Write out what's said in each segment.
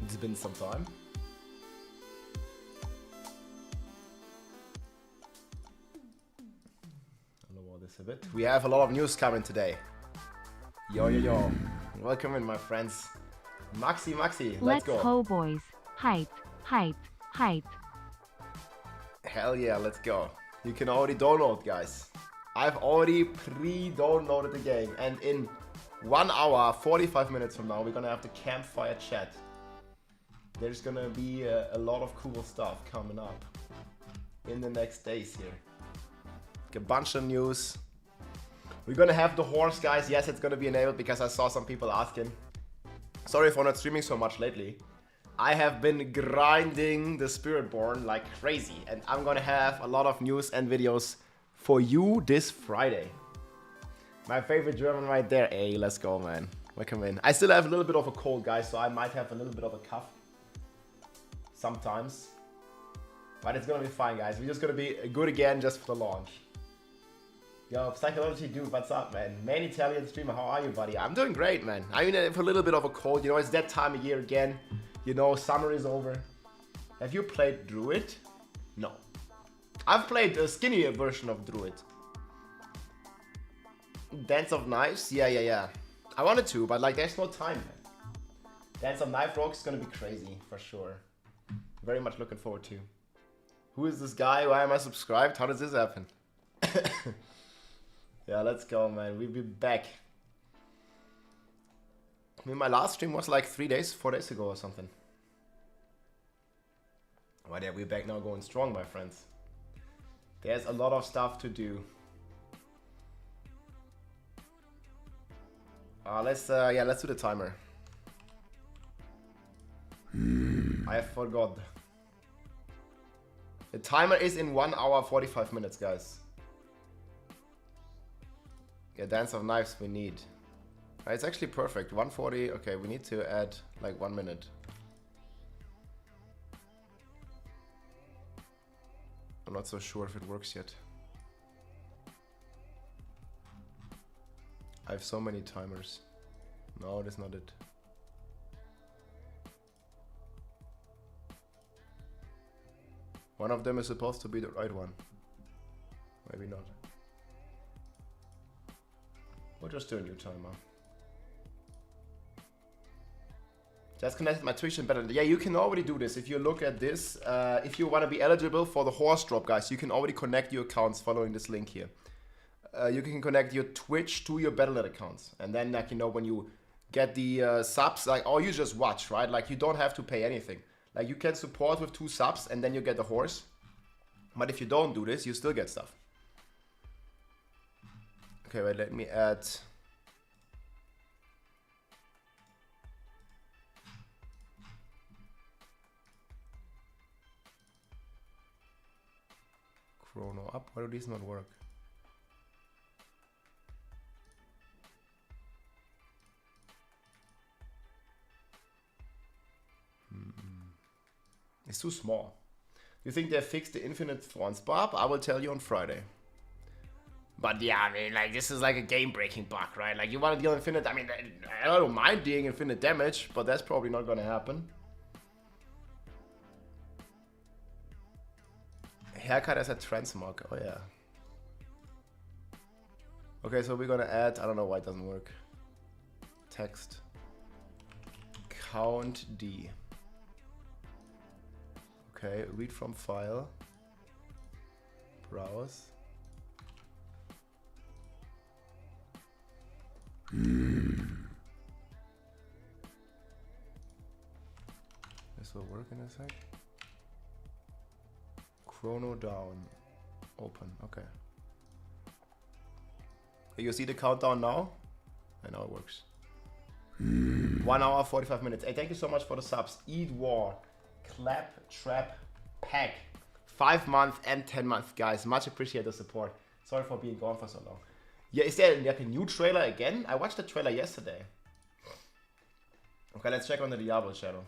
It's been some time. I'll lower this a bit. We have a lot of news coming today. Yo, yo, yo. Welcome in, my friends. Maxi, let's go. Let's ho, boys. Hype, hype, hype. Hell yeah, let's go. You can already download, guys. I've already pre-downloaded the game. And in 1 hour, 45 minutes from now, we're gonna have the Campfire chat. There's gonna be a lot of cool stuff coming up in the next days here. A bunch of news. We're gonna have the horse, guys. Yes, it's gonna be enabled because I saw some people asking. Sorry for not streaming so much lately. I have been grinding the Spiritborn like crazy, and I'm gonna have a lot of news and videos for you this Friday. My favorite German right there. Hey, let's go, man. Welcome in. I still have a little bit of a cold, guys, so I might have a little bit of a cough sometimes. But it's gonna be fine, guys. We're just gonna be good again just for the launch. Yo, Psychology Dude, what's up, man? Main Italian streamer, how are you, buddy? I'm doing great, man. I mean, I have a little bit of a cold. You know, it's that time of year again. You know, summer is over. Have you played Druid? No. I've played a skinnier version of Druid. Dance of Knives? Yeah. I wanted to, but like, there's no time, man. Dance of Knife Rock is gonna be crazy, for sure. Very much looking forward to. Who is this guy? Why am I subscribed? How does this happen? Yeah, let's go, man. We'll be back. I mean, my last stream was like 4 days ago or something. But yeah, we're back now going strong, my friends. There's a lot of stuff to do. Let's do the timer. I forgot. The timer is in 1 hour 45 minutes, guys. Yeah, Dance of Knives we need. It's actually perfect. 140. Okay, we need to add like 1 minute. I'm not so sure if it works yet. I have so many timers. No, that's not it. One of them is supposed to be the right one. Maybe not. We'll just do a new timer. Just connected my Twitch and better. Yeah, you can already do this. If you look at this, if you want to be eligible for the horse drop, guys, you can already connect your accounts following this link here. You can connect your Twitch to your Battle.net accounts. And then, like, you know, when you get the subs, like, or you just watch, right? Like, you don't have to pay anything. Like, you can support with 2 subs and then you get the horse. But if you don't do this, you still get stuff. Okay, wait, let me add... Chrono up. Why do these not work? It's too small. You think they fixed the infinite thorns, Bob? I will tell you on Friday. But yeah, I mean, like, this is like a game-breaking bug, right? Like, you want to deal infinite... I mean, I don't mind dealing infinite damage, but that's probably not going to happen. Haircut as a transmog. Oh, yeah. Okay, so we're going to add... I don't know why it doesn't work. Text. Count D. Okay, read from file. Browse. This will work in a sec. Chrono down. Open. Okay. You see the countdown now? I know it works. 1 hour 45 minutes. Hey, thank you so much for the subs. Eat War. Clap Trap Pack. 5 month and 10 month, guys. Much appreciate the support. Sorry for being gone for so long. Yeah, is there like a new trailer again? I watched the trailer yesterday. Okay, let's check on the Diablo channel.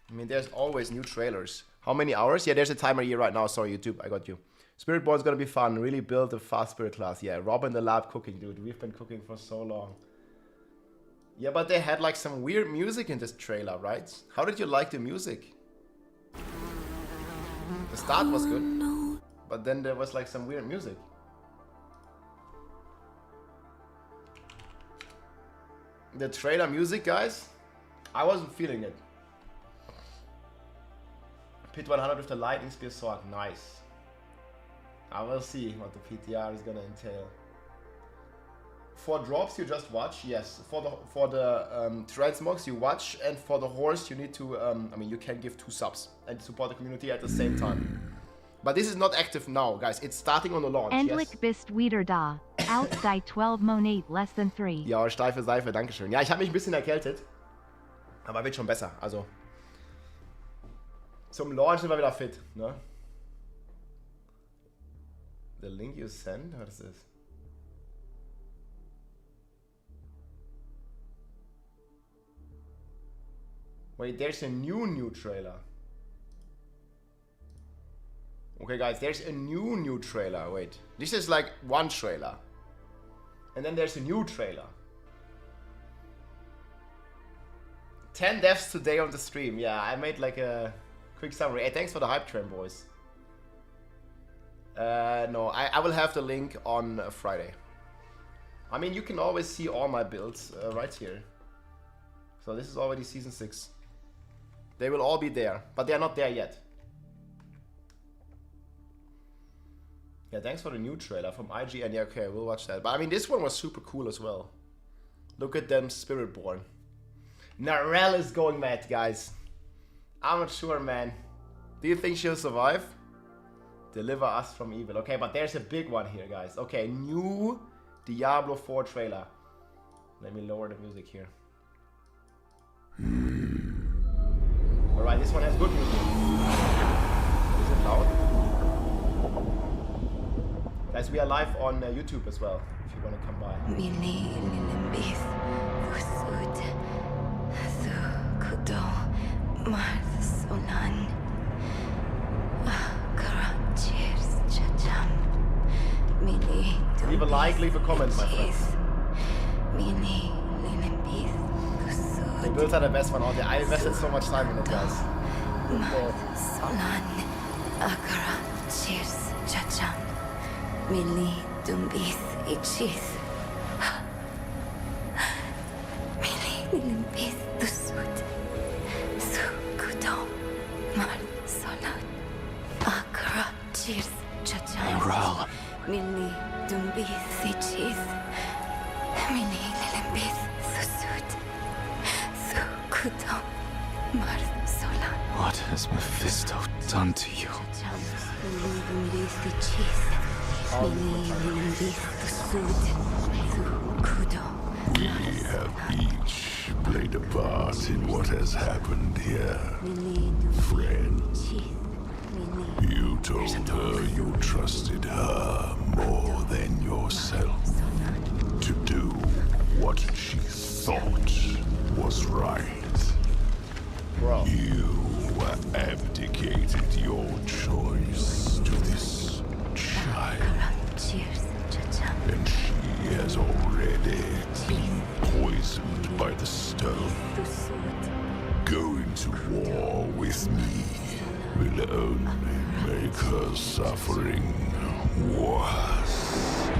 I mean, there's always new trailers. How many hours? Yeah, there's a timer here right now. Sorry, YouTube, I got you. Spiritborn's gonna be fun. Really build a fast spirit class. Yeah, Rob in the lab cooking, dude. We've been cooking for so long. Yeah, but they had like some weird music in this trailer, right? How did you like the music? The start was good, but then there was like some weird music. The trailer music, guys, I wasn't feeling it. Pit 100 with the lightning spear sword, nice. I will see what the PTR is gonna entail. For drops you just watch, yes. For the transmogs you watch, and for the horse you need to, I mean, you can give 2 subs and support the community at the same time. But this is not active now, guys. It's starting on the launch. Endlich Yes? bist wieder da. Outside 12 Monate less than 3. Ja, steife Seife, dankeschön. Ja, ich habe mich ein bisschen erkältet, aber wird schon besser. Also zum Launch sind wir wieder fit, ne? The link you sent? What is this? Wait, there's a new trailer. Okay, guys, there's a new trailer. Wait, this is like one trailer. And then there's a new trailer. 10 deaths today on the stream. Yeah, I made like a quick summary. Hey, thanks for the hype train, boys. No, I will have the link on Friday. I mean, you can always see all my builds right here. So this is already season 6. They will all be there, but they are not there yet. Yeah, thanks for the new trailer from IGN. Yeah, okay, we'll watch that. But I mean, this one was super cool as well. Look at them, Spiritborn. Narelle is going mad, guys. I'm not sure, man. Do you think she'll survive? Deliver us from evil. Okay, but there's a big one here, guys. Okay, new Diablo 4 trailer. Let me lower the music here. Alright, this one has good music. Is it loud? Guys, we are live on YouTube as well, if you want to come by. Leave a like, leave a comment, my friends. The builds are the best one out there. I invested so much time in it, guys. Narelle. What has Mephisto done to you? We have each played a part in what has happened here. Friend, you told her you trusted her more than yourself to do what she thought was right. Bro. You abdicated your choice to this child. And she has already been poisoned by the stone. Going to war with me will only make her suffering worse.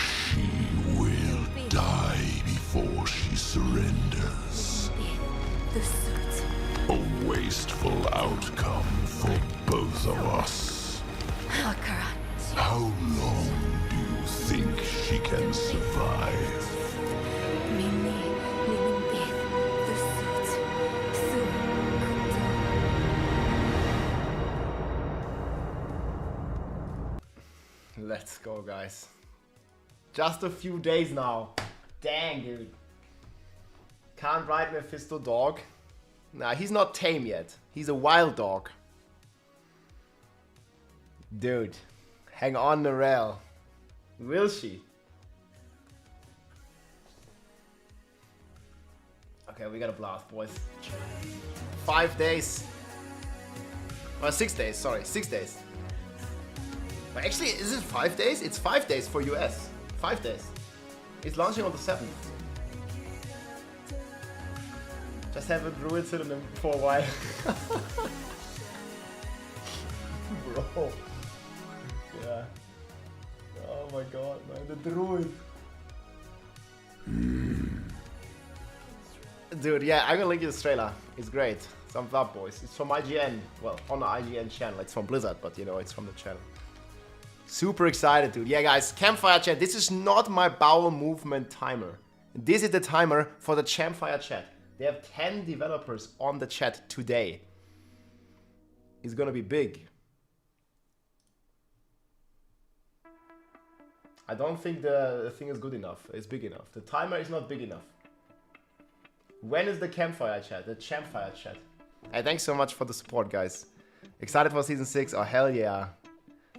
She will die before she surrenders. A wasteful outcome for both of us. How long do you think she can survive? Let's go, guys. Just a few days now. Dang, dude. Can't ride Mephisto, dog. Nah, he's not tame yet. He's a wild dog. Dude, hang on the rail. Will she? Okay, we gotta blast, boys. 5 days. Well, 6 days, sorry, 6 days. But actually, is it 5 days? It's 5 days for US. 5 days. It's launching on the 7th. Just haven't ruined Citadel for a while. Bro. Yeah. Oh my god, man. The druid. Dude, yeah, I'm gonna link you this trailer. It's great. Thumbs up, boys. It's from IGN. Well, on the IGN channel. It's from Blizzard, but you know, it's from the channel. Super excited, dude. Yeah, guys, Campfire chat. This is not my bowel movement timer. This is the timer for the Campfire chat. They have 10 developers on the chat today. It's gonna be big. I don't think the thing is good enough. It's big enough. The timer is not big enough. When is the Campfire chat? The Campfire chat. Hey, thanks so much for the support, guys. Excited for season 6? Oh, hell yeah.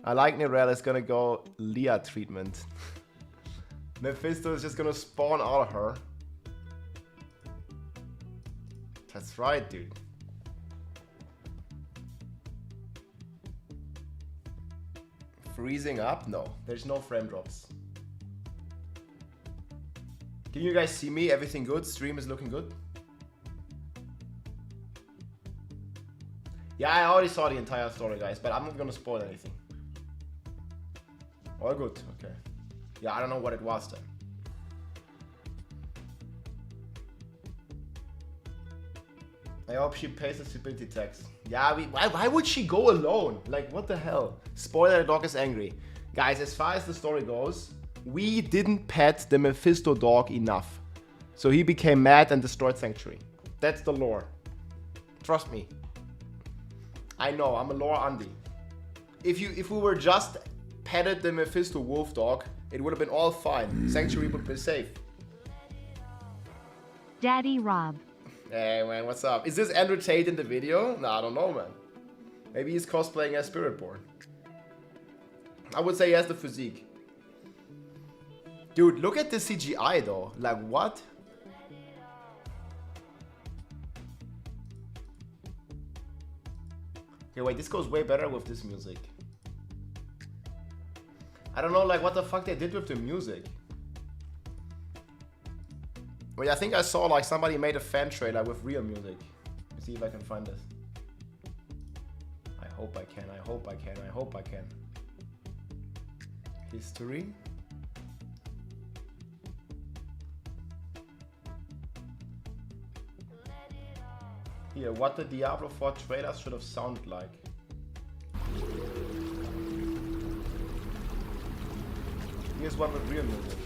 I like Nirel is gonna go Leah treatment. Mephisto is just gonna spawn out of her. That's right, dude. Freezing up? No, there's no frame drops. Can you guys see me? Everything good? Stream is looking good? Yeah, I already saw the entire story, guys, but I'm not gonna spoil anything. All good, okay. Yeah, I don't know what it was then. I hope she pays the stability tax. Yeah, why would she go alone? Like, what the hell? Spoiler, the dog is angry. Guys, as far as the story goes, we didn't pet the Mephisto dog enough. So he became mad and destroyed Sanctuary. That's the lore. Trust me. I know, I'm a lore Andy. If we were just petted the Mephisto wolf dog, it would have been all fine. Sanctuary would be safe. Daddy Rob. Hey man, what's up? Is this Andrew Tate in the video? No, I don't know, man. Maybe he's cosplaying as Spiritborn. I would say he has the physique. Dude, look at the CGI though. Like, what? Okay, wait, this goes way better with this music. I don't know, like, what the fuck they did with the music. Wait, I think I saw, like, somebody made a fan trailer with real music. Let me see if I can find this. I hope I can, I hope I can, I hope I can. History. Here, what the Diablo 4 trailer should have sounded like. Here's one with real music.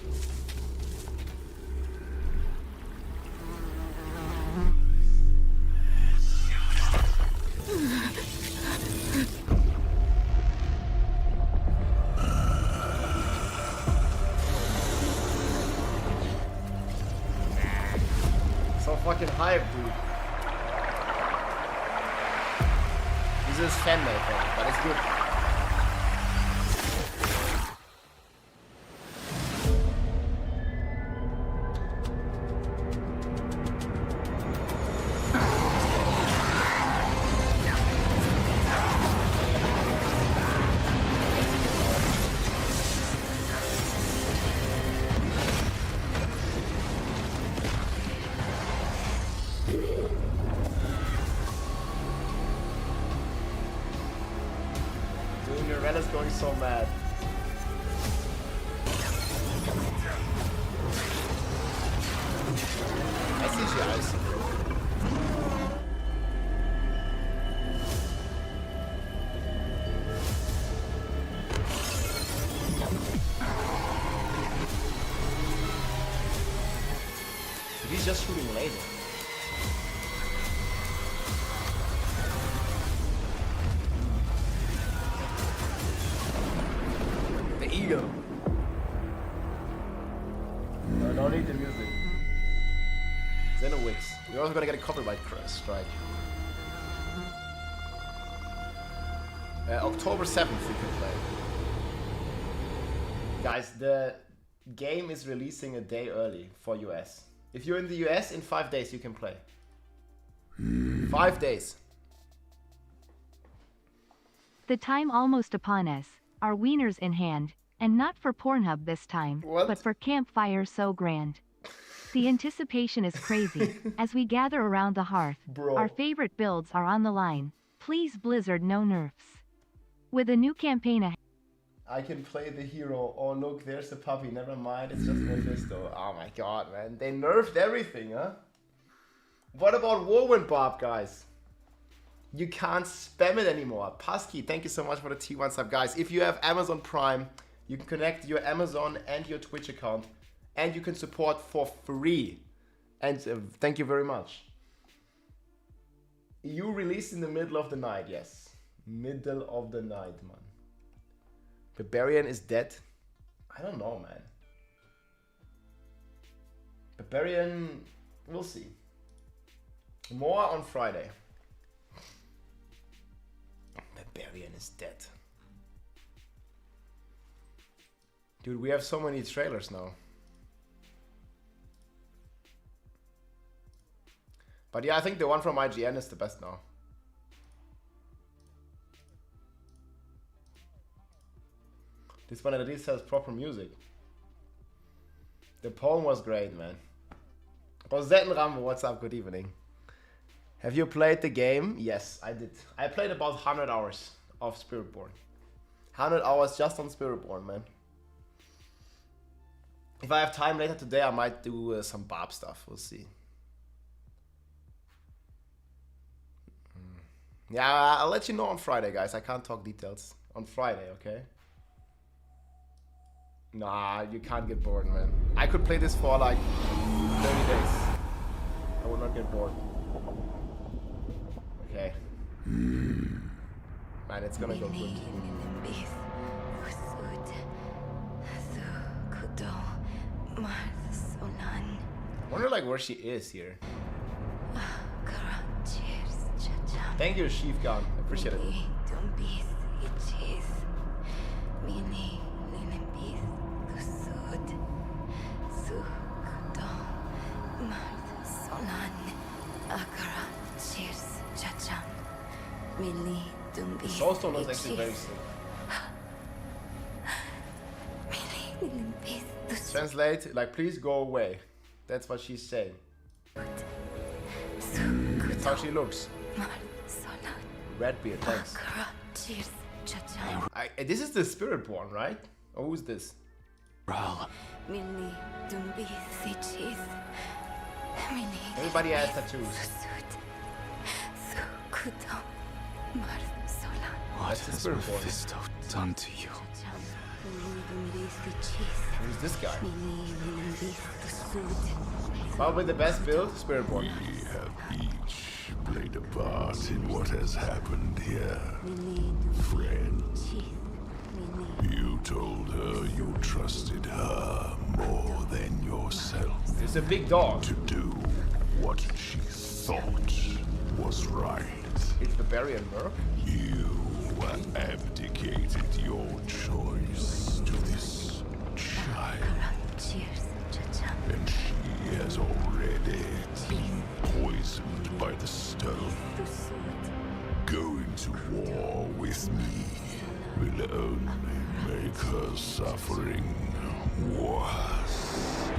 So fucking hype, dude. This is fan made, but it's good. Going so mad. I see your eyes. He's just shooting laser. gonna get a copyright strike. October 7th you can play. Guys, the game is releasing a day early for US. If you're in the US, in 5 days you can play. 5 days. The time almost upon us, our wieners in hand, and not for Pornhub this time, What? but for Campfire so grand. The anticipation is crazy, as we gather around the hearth. Bro. Our favorite builds are on the line. Please Blizzard, no nerfs. With a new campaign ahead. I can play the hero. Oh look, there's the puppy. Never mind, it's just Mephisto. Oh my god, man. They nerfed everything, huh? What about Warwind Bob, guys? You can't spam it anymore. Pasky, thank you so much for the T1 sub. Guys, if you have Amazon Prime, you can connect your Amazon and your Twitch account. And you can support for free. And thank you very much. You released in the middle of the night, yes. Middle of the night, man. Barbarian is dead. I don't know, man. Barbarian, we'll see. More on Friday. Barbarian is dead. Dude, we have so many trailers now. But yeah, I think the one from IGN is the best now. This one at least has proper music. The poem was great, man. Rosette and Rambo, what's up? Good evening. Have you played the game? Yes, I did. I played about 100 hours of Spiritborn. 100 hours just on Spiritborn, man. If I have time later today, I might do some Barb stuff. We'll see. Yeah, I'll let you know on Friday, guys. I can't talk details. On Friday, okay? Nah, you can't get bored, man. I could play this for like 30 days. I would not get bored. Okay. Man, it's gonna go good. I wonder like where she is here. Thank you, Chief Gun. I appreciate it. The Soulstone was actually very sick. Translate, like, please go away. That's what she's saying. That's how she looks. Redbeard, thanks. This is the Spiritborn, right? Or who's this? Ral. Everybody has tattoos. What has Mephisto done to you? Who's this guy? Probably the best build, Spiritborn. We have each played a part in what has happened here. Friend, you told her you trusted her more than yourself. It's a big dog. To do what she thought was right. It's Barbarian Merc. You abdicated your choice to this child. And she has already been poisoned by the stone. Going to war with me will only make her suffering worse.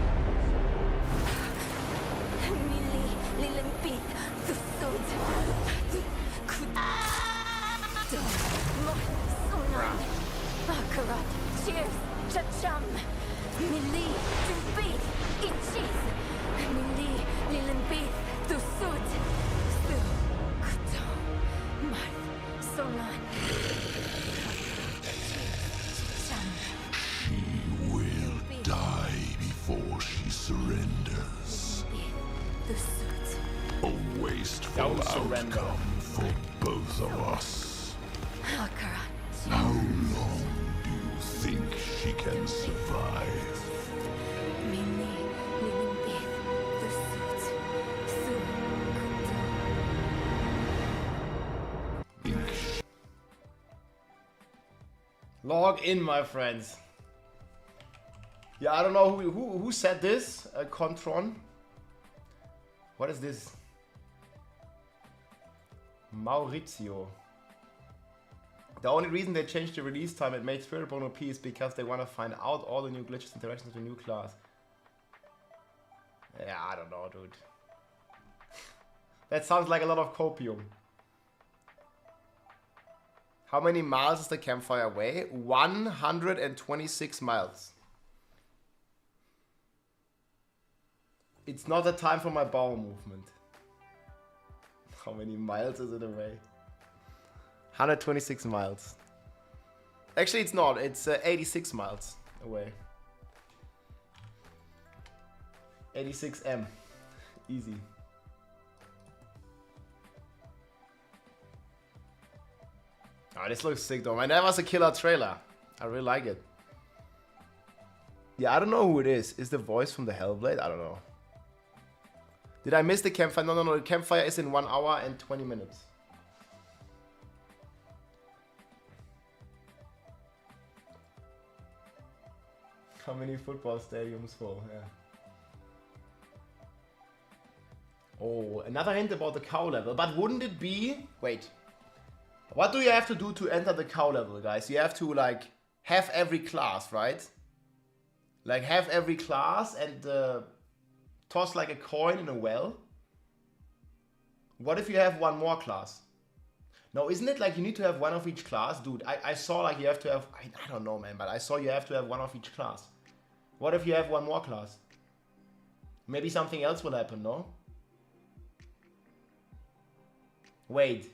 She will die before she surrenders. A wasteful Don't surrender. outcome for both of us. How long do you think she can survive? Log in, my friends. Yeah, I don't know who said this. Contron. What is this? Maurizio. The only reason they changed the release time and made Spiritborn OP is because they want to find out all the new glitches and interactions of the new class. Yeah, I don't know, dude. That sounds like a lot of copium. How many miles does the campfire weigh? 126 miles. It's not the time for my bowel movement. How many miles is it away? 126 miles. Actually, it's not. It's 86 miles away. 86 M. Easy. Oh, this looks sick though, man. That was a killer trailer. I really like it. Yeah, I don't know who it is. Is the voice from the Hellblade? I don't know. Did I miss the campfire? No, the campfire is in 1 hour and 20 minutes. How many football stadiums full? Yeah. Oh, another hint about the cow level. But wouldn't it be... Wait. What do you have to do to enter the cow level, guys? You have to, like, have every class, right? Like, have every class and toss, like, a coin in a well. What if you have one more class? No, isn't it like you need to have one of each class? Dude, I saw, like, you have to have... I don't know, man, but I saw you have to have one of each class. What if you have one more class? Maybe something else will happen, no? Wait.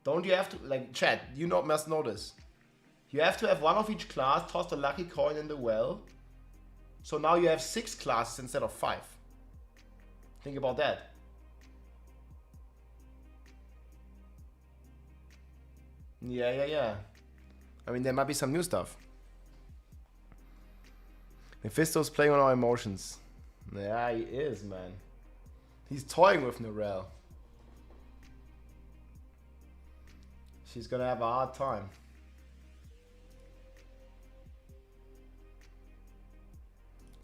Don't you have to, like, chat, you must know this. You have to have one of each class, toss the lucky coin in the well. So now you have 6 classes instead of 5. Think about that. Yeah. I mean, there might be some new stuff. Mephisto's playing on our emotions. Yeah, he is, man. He's toying with Narelle. She's gonna have a hard time.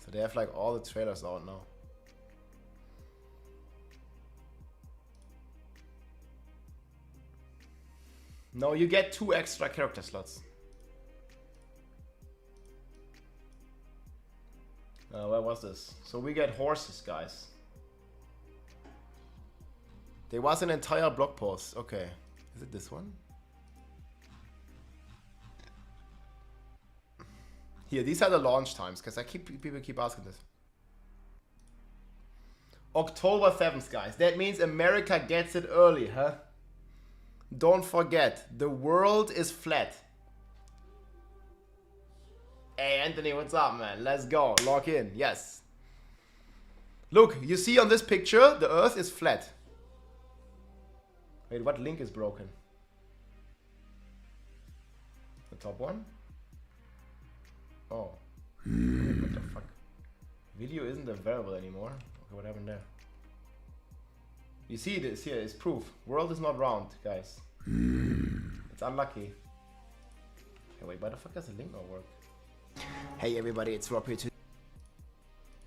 So they have like all the trailers out now. No, you get 2 extra character slots. Where was this? So we get horses, guys. There was an entire blog post. Okay. Is it this one? Here, these are the launch times, because people keep asking this. October 7th, guys. That means America gets it early, huh? Don't forget, the world is flat. Hey, Anthony, what's up, man? Let's go. Log in. Yes. Look, you see on this picture, the Earth is flat. Wait, what link is broken? The top one? Oh. Wait, what the fuck? Video isn't available anymore. Okay, what happened there? You see this here is proof. World is not round, guys. It's unlucky. Hey, wait, why the fuck does the link not work? Hey everybody, it's Rob here too.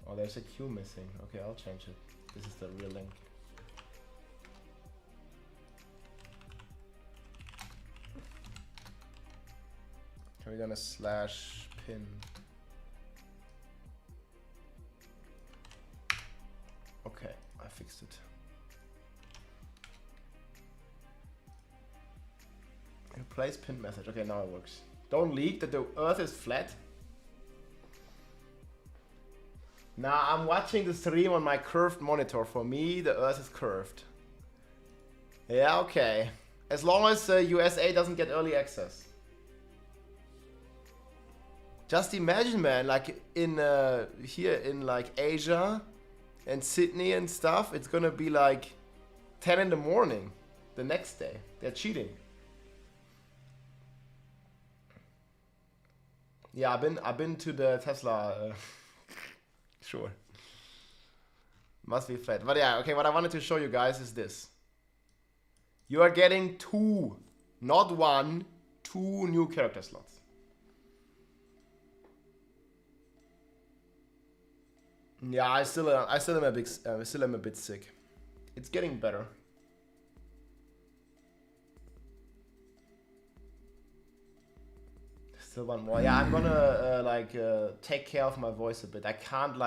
Oh, there's a Q missing. Okay, I'll change it. This is the real link. We're gonna slash pin. Okay, I fixed it. Replace pin message. Okay, now it works. Don't leak that the Earth is flat. Nah, I'm watching the stream on my curved monitor. For me, the Earth is curved. Yeah, okay. As long as USA doesn't get early access. Just imagine, man, like in here in like Asia and Sydney and stuff, it's gonna be like 10 in the morning the next day. They're cheating. Yeah, I've been to the Tesla. Sure. Must be flat. But yeah, okay, what I wanted to show you guys is this. You are getting 2, not 1, 2 new character slots. Yeah, I still am a bit sick. It's getting better. Still one more. Yeah, I'm gonna take care of my voice a bit. I can't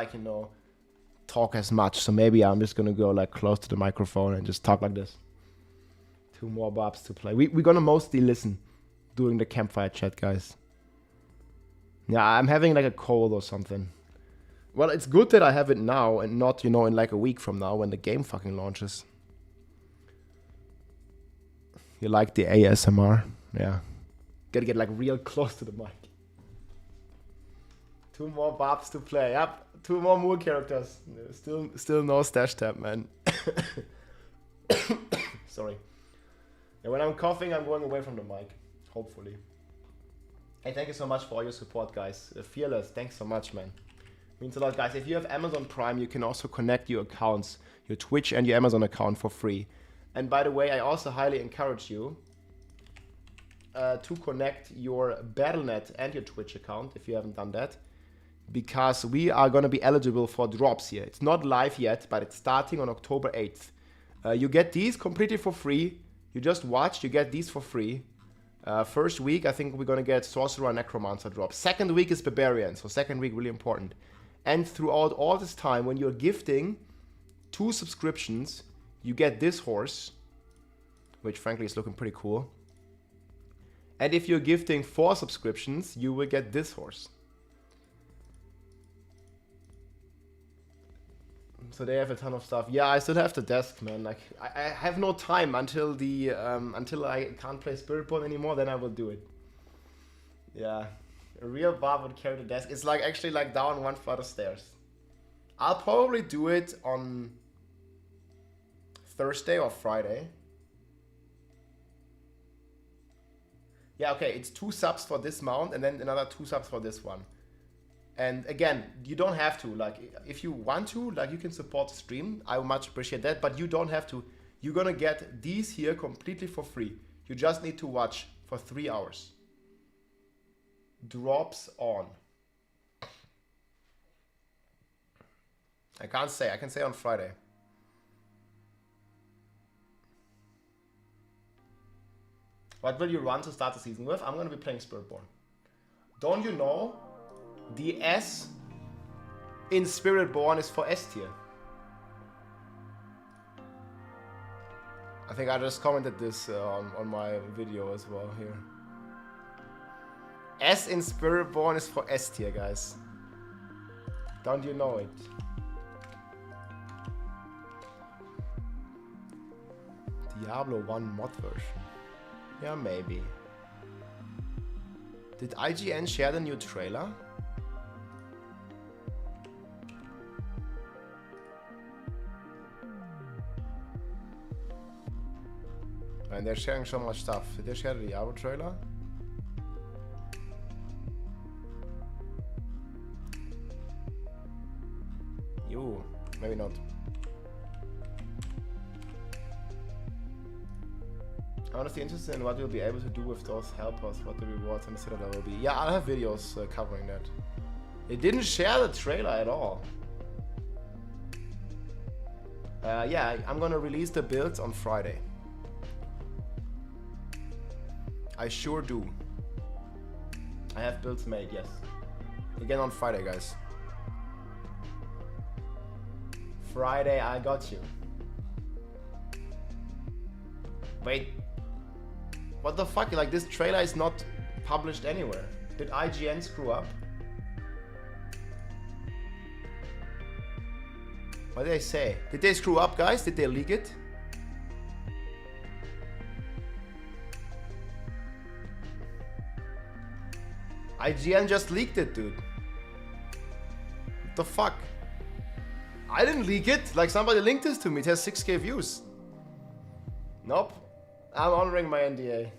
talk as much, so maybe I'm just gonna go close to the microphone and just talk like this. 2 more bobs to play. We're gonna mostly listen during the campfire chat, guys. Yeah, I'm having a cold or something. Well, it's good that I have it now and not, in a week from now when the game fucking launches. You like the ASMR? Yeah. Gotta get real close to the mic. 2 more bobs to play. Yep, 2 more Moore characters. Still no stash tab, man. Sorry. And when I'm coughing, I'm going away from the mic. Hopefully. Hey, thank you so much for all your support, guys. Fearless, thanks so much, man. Means a lot, guys. If you have Amazon Prime, you can also connect your accounts, your Twitch and your Amazon account for free. And by the way, I also highly encourage you to connect your Battle.net and your Twitch account if you haven't done that, because we are going to be eligible for drops here. It's not live yet, but it's starting on October 8th. You get these completely for free. You just watch, you get these for free. First week, I think we're going to get Sorcerer and Necromancer drops. Second week is Barbarian, so second week really important. And throughout all this time, when you're gifting 2 subscriptions, you get this horse, which frankly is looking pretty cool. And if you're gifting 4 subscriptions, you will get this horse. So they have a ton of stuff. Yeah, I still have the desk, man. I have no time until I can't play Spiritborn anymore. Then I will do it. Yeah, a real bar would carry the desk. It's actually down 1 flight of stairs. I'll probably do it on Thursday or Friday. Yeah, okay, it's 2 subs for this mount and then another 2 subs for this one. And again, you don't have to. If you want to, you can support the stream. I would much appreciate that, but you don't have to. You're gonna get these here completely for free. You just need to watch for 3 hours. Drops on. I can't say. I can say on Friday. What will you run to start the season with? I'm gonna be playing Spiritborn. Don't you know? The S in Spiritborn is for S tier. I think I just commented this on my video as well here. S in Spiritborn is for S tier, guys. Don't you know it? Diablo 1 mod version. Yeah, maybe. Did IGN share the new trailer? And they're sharing so much stuff. Did they share the Diablo trailer? You, maybe not. I'm honestly interested in what you'll be able to do with those helpers, what the rewards and the Citadel will be. Yeah, I'll have videos covering that. They didn't share the trailer at all. Yeah, I'm gonna release the builds on Friday. I sure do. I have builds made, yes. Again on Friday, guys. Friday, I got you. Wait. What the fuck? This trailer is not published anywhere. Did IGN screw up? What did they say? Did they screw up, guys? Did they leak it? IGN just leaked it, dude. What the fuck? I didn't leak it. Somebody linked this to me. It has 6K views. Nope. I'm honoring my NDA.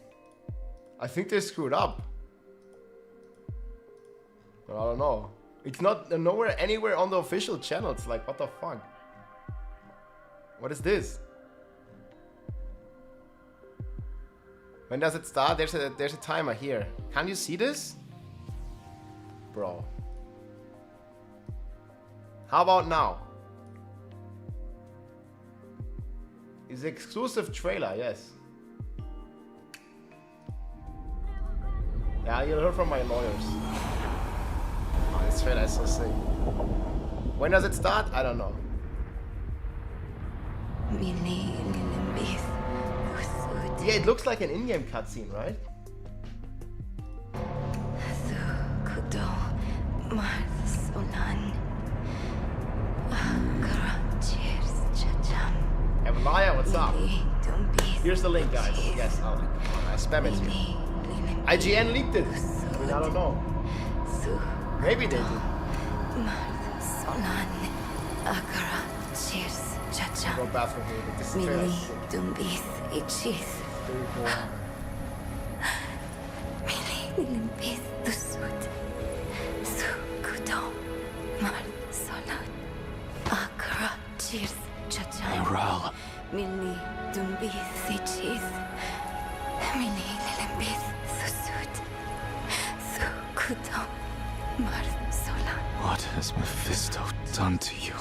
I think they screwed up. But I don't know. It's not nowhere anywhere on the official channel. It's what the fuck? What is this? When does it start? There's a timer here. Can you see this? Bro. How about now? It's an exclusive trailer, yes. Yeah, you'll hear from my lawyers. Oh, this trailer is so sick. When does it start? I don't know. Yeah, it looks like an in-game cutscene, right? Evelaya, what's up? Here's the link, guys. Yes, I spam it here. IGN leaked it. I mean, I don't know. Maybe they did. Go bathroom here, but this is sick. Morale. What has Mephisto done to you?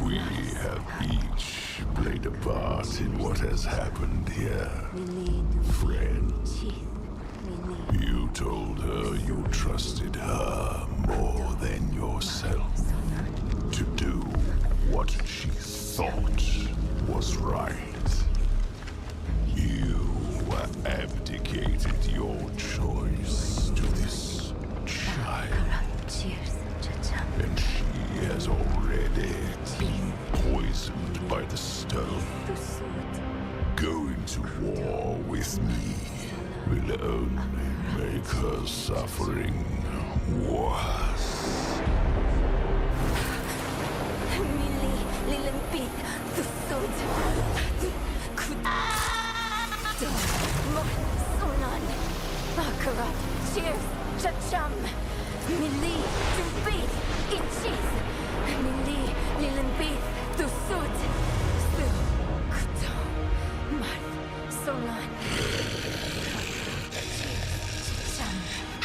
We have each played a part in what has happened here. Friend, you told her you trusted her more than yourself to do what she thought was right. You abdicated your choice to this child, and she has already been poisoned by the stone. Going to war with me will only make her suffering worse.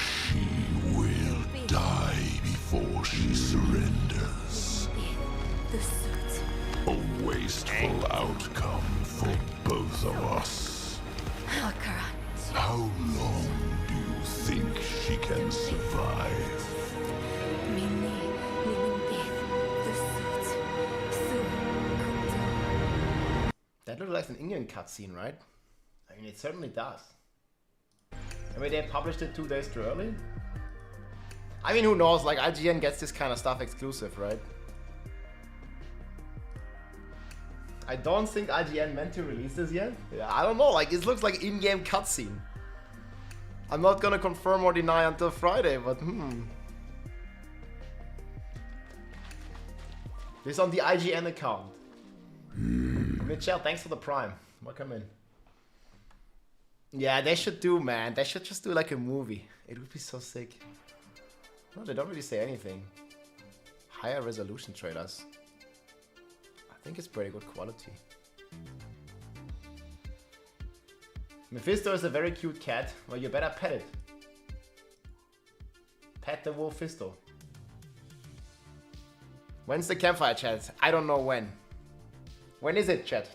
She will die before she surrenders. A wasteful outcome for both of us. How long do you think she can survive? That looks like an in-game cutscene, right? I mean, it certainly does. I mean, they published it 2 days too early. I mean, who knows? Like, IGN gets this kind of stuff exclusive, right? I don't think IGN meant to release this yet. Yeah, I don't know. Like, it looks like in-game cutscene. I'm not gonna confirm or deny until Friday, but This on the IGN account. Mitchell, thanks for the Prime. Welcome in. Yeah, they should do, man. They should just do like a movie. It would be so sick. No, they don't really say anything. Higher resolution trailers. I think it's pretty good quality. Mephisto is a very cute cat. Well, you better pet it. Pet the Wolfisto. When's the campfire, chat? I don't know when. When is it, chat?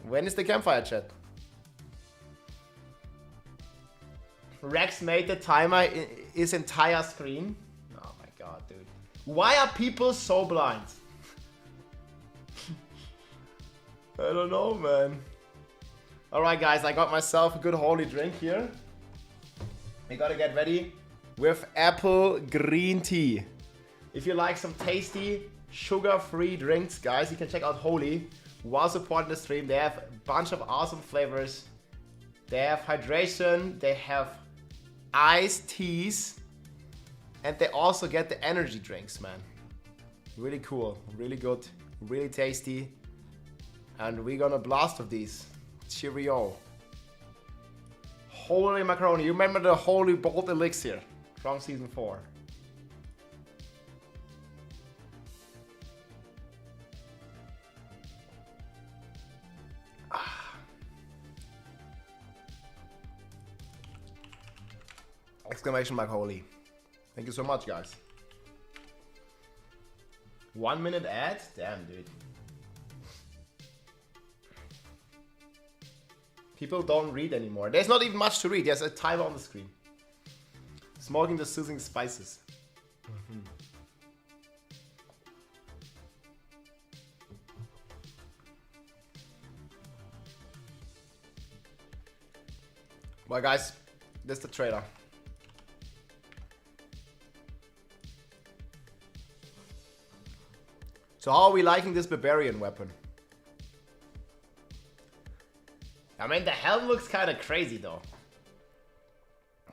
When is the campfire, chat? Rex made the timer his entire screen. Oh my god, dude. Why are people so blind? I don't know, man. Alright guys, I got myself a good holy drink here. We gotta get ready with apple green tea. If you like some tasty, sugar-free drinks, guys, you can check out Holy while supporting the stream. They have a bunch of awesome flavors. They have hydration, they have iced teas, and they also get the energy drinks, man. Really cool, really good, really tasty. And we're gonna blast with these. Cheerio. Holy macaroni. You remember the Holy Bolt Elixir from Season 4? Exclamation mark holy. Thank you so much, guys. 1 minute ad? Damn, dude. People don't read anymore. There's not even much to read. There's a timer on the screen. Smoking the sizzling spices. Well, guys, this is the trailer. So how are we liking this barbarian weapon? I mean, the helm looks kind of crazy though.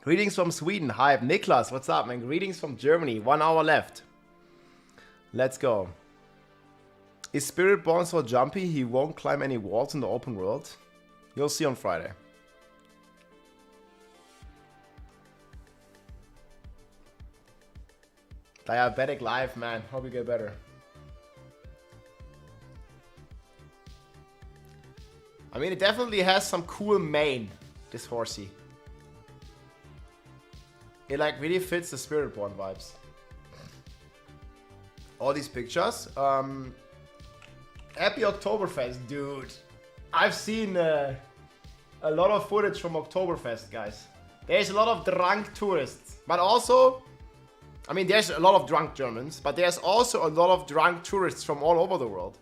Greetings from Sweden. Hi, Niklas. What's up, man? Greetings from Germany. 1 hour left. Let's go. Is Spiritborn so jumpy he won't climb any walls in the open world? You'll see on Friday. Diabetic life, man. Hope you get better. I mean, it definitely has some cool mane, this horsey. It like really fits the Spiritborn vibes. All these pictures. Happy Oktoberfest, dude. I've seen a lot of footage from Oktoberfest, guys. There's a lot of drunk tourists. But also, I mean, there's a lot of drunk Germans, but there's also a lot of drunk tourists from all over the world.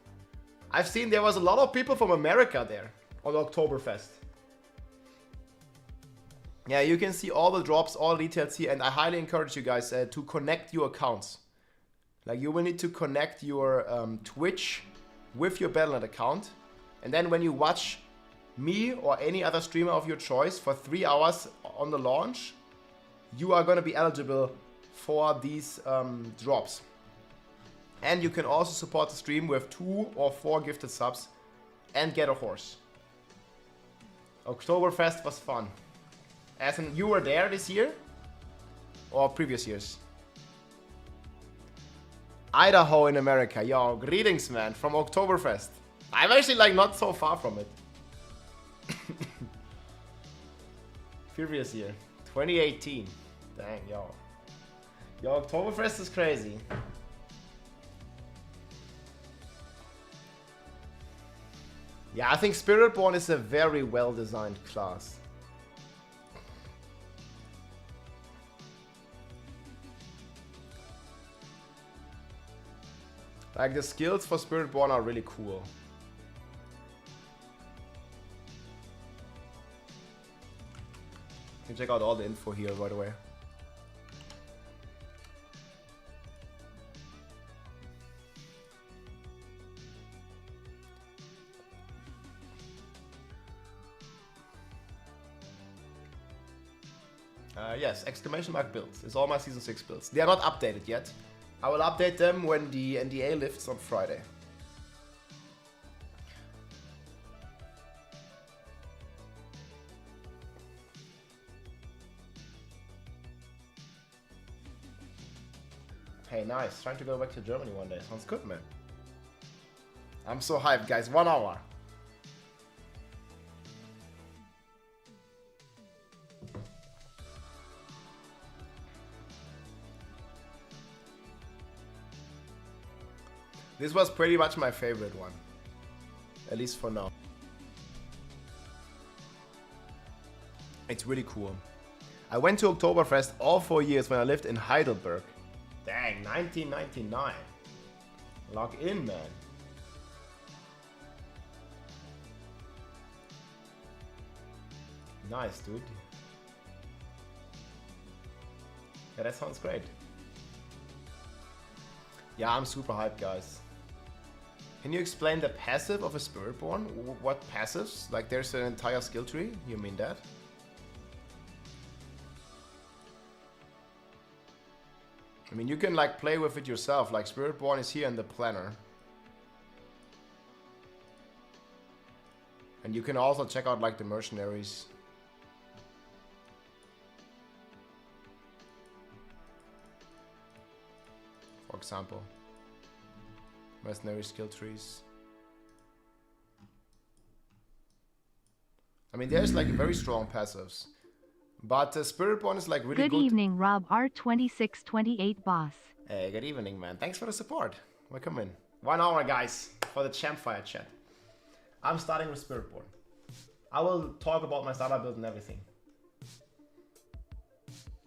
I've seen there was a lot of people from America there on Oktoberfest. Yeah, you can see all the drops, all details here, and I highly encourage you guys to connect your accounts. Like, you will need to connect your Twitch with your Battle.net account, and then when you watch me or any other streamer of your choice for 3 hours on the launch, you are going to be eligible for these drops. And you can also support the stream with 2 or 4 gifted subs and get a horse. Oktoberfest was fun. As in, you were there this year? Or previous years? Idaho in America. Yo, greetings, man, from Oktoberfest. I'm actually like not so far from it. Previous year. 2018. Dang, yo. Yo, Oktoberfest is crazy. Yeah, I think Spiritborn is a very well-designed class. Like, the skills for Spiritborn are really cool. You can check out all the info here, by the way. Yes, exclamation mark builds. It's all my Season 6 builds. They are not updated yet. I will update them when the NDA lifts on Friday. Hey, nice. Trying to go back to Germany one day. Sounds good, man. I'm so hyped, guys. 1 hour. This was pretty much my favorite one. At least for now. It's really cool. I went to Oktoberfest all 4 years when I lived in Heidelberg. Dang, 1999. Log in, man. Nice, dude. Yeah, that sounds great. Yeah, I'm super hyped, guys. Can you explain the passive of a Spiritborn? What passives? Like, there's an entire skill tree? You mean that? I mean, you can like play with it yourself. Like, Spiritborn is here in the planner. And you can also check out like the Mercenaries. For example. Mercenary skill trees. I mean, there's like very strong passives. But Spiritborn is like really good. Good evening, Rob R2628 boss. Hey, good evening, man. Thanks for the support. Welcome in. 1 hour, guys, for the Campfire chat. I'm starting with Spiritborn. I will talk about my starter build and everything.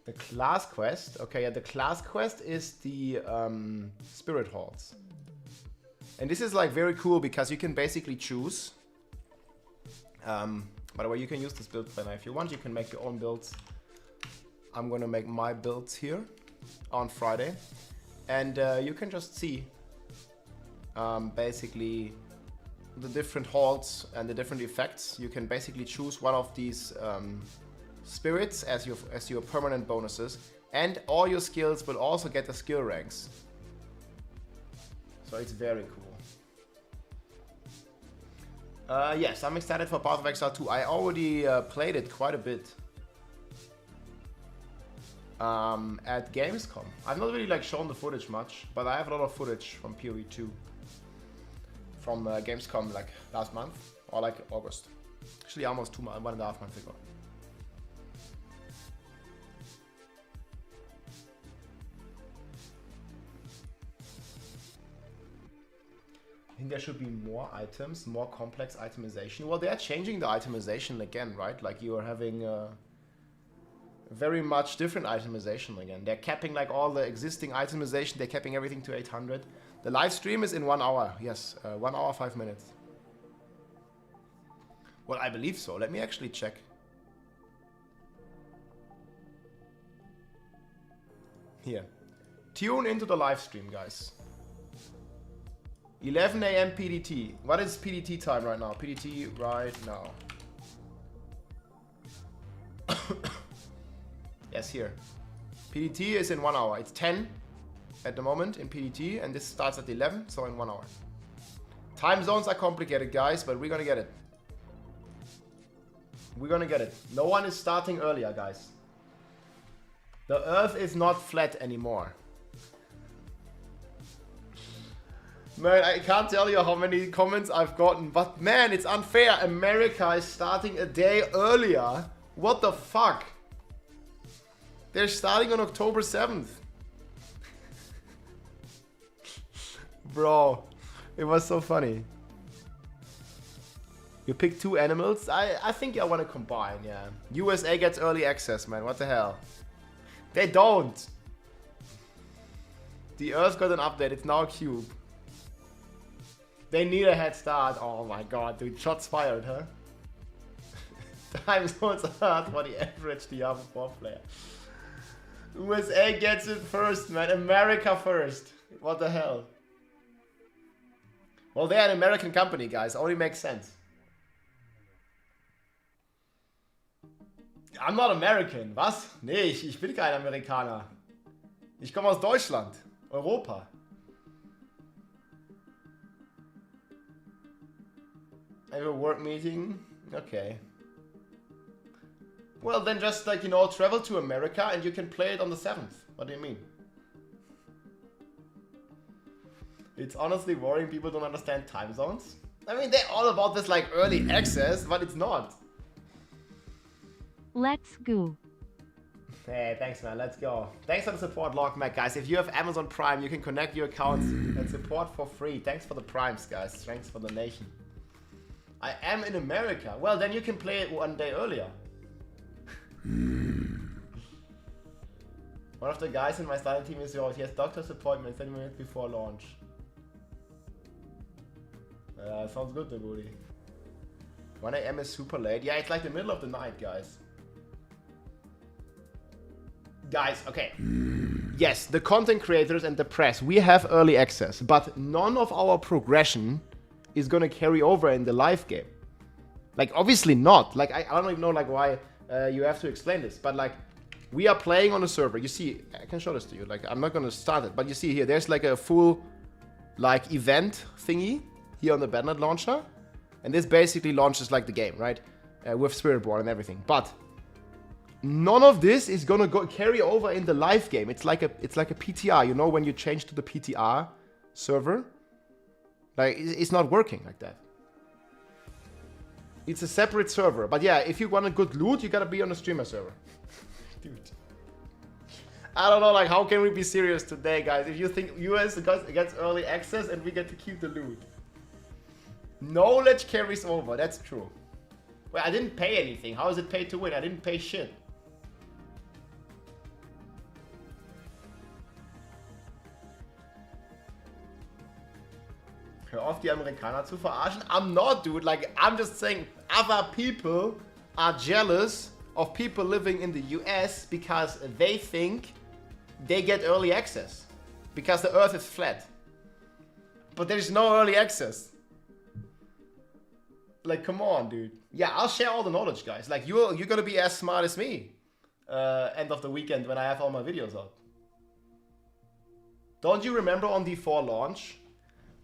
The class quest. Okay, yeah, the class quest is the Spirit Halls. And this is like very cool because you can basically choose. By the way, you can use this build planner if you want. You can make your own builds. I'm gonna make my builds here on Friday. And you can just see basically the different halls and the different effects. You can basically choose one of these spirits as your permanent bonuses, and all your skills will also get the skill ranks. So it's very cool. Yes, I'm excited for Path of Exile 2. I already played it quite a bit at Gamescom. I've not really like shown the footage much, but I have a lot of footage from PoE 2 from Gamescom like last month or like August. Actually, almost 1.5 months ago. I think there should be more items, more complex itemization. Well, they're changing the itemization again, right? Like you are having very much different itemization again. They're capping like all the existing itemization. They're capping everything to 800. The live stream is in 1 hour. Yes, 1 hour, 5 minutes. Well, I believe so. Let me actually check. Here. Tune into the live stream, guys. 11 AM PDT. What is PDT time right now? PDT right now. Yes, here. PDT is in 1 hour. It's 10 at the moment in PDT, and this starts at 11, so in 1 hour. Time zones are complicated, guys, but we're gonna get it. We're gonna get it. No one is starting earlier, guys. The Earth is not flat anymore. Man, I can't tell you how many comments I've gotten, but man, it's unfair. America is starting a day earlier. What the fuck? They're starting on October 7th. Bro, it was so funny. You pick 2 animals? I think I want to combine, yeah. USA gets early access, man. What the hell? They don't. The Earth got an update. It's now a cube. They need a head start. Oh my god, dude. Shots fired, huh? Time zones are hard for the average Diablo 4 player. USA gets it first, man. America first. What the hell? Well, they're an American company, guys. Only makes sense. I'm not American. Was? Nee, ich bin kein Amerikaner. Ich komme aus Deutschland. Europa. I have a work meeting. Okay. Well, then just like, you know, travel to America and you can play it on the 7th. What do you mean? It's honestly worrying people don't understand time zones. I mean, they're all about this like early access, but it's not. Let's go. Hey, thanks, man. Let's go. Thanks for the support, LogMac, guys. If you have Amazon Prime, you can connect your accounts and support for free. Thanks for the primes, guys. Thanks for the nation. I am in America. Well, then you can play it 1 day earlier. One of the guys in my starting team is yours. He has doctor's appointment 30 minutes before launch. Sounds good, the booty. 1 AM is super late. Yeah, it's like the middle of the night, guys. Guys, okay. Yes, the content creators and the press, we have early access, but none of our progression is gonna carry over in the live game. Like, obviously not. Like, I don't even know like why you have to explain this, but like, we are playing on a server. You see, I can show this to you. Like, I'm not gonna start it, but you see here, there's like a full like event thingy here on the Battle.net launcher, and this basically launches like the game, right? With Spiritborn and everything, but none of this is gonna carry over in the live game. It's like a PTR, you know, when you change to the PTR server. Like, it's not working like that. It's a separate server. But yeah, if you want a good loot, you gotta be on a streamer server. Dude. I don't know, like, how can we be serious today, guys? If you think US gets early access and we get to keep the loot. Knowledge carries over, that's true. Well, I didn't pay anything. How is it pay to win? I didn't pay shit. Hör auf, die Amerikaner zu verarschen. I'm not, dude. Like, I'm just saying other people are jealous of people living in the US because they think they get early access. Because the earth is flat. But there's no early access. Like, come on, dude. Yeah, I'll share all the knowledge, guys. Like, you're gonna be as smart as me. End of the weekend when I have all my videos out. Don't you remember on D4 launch?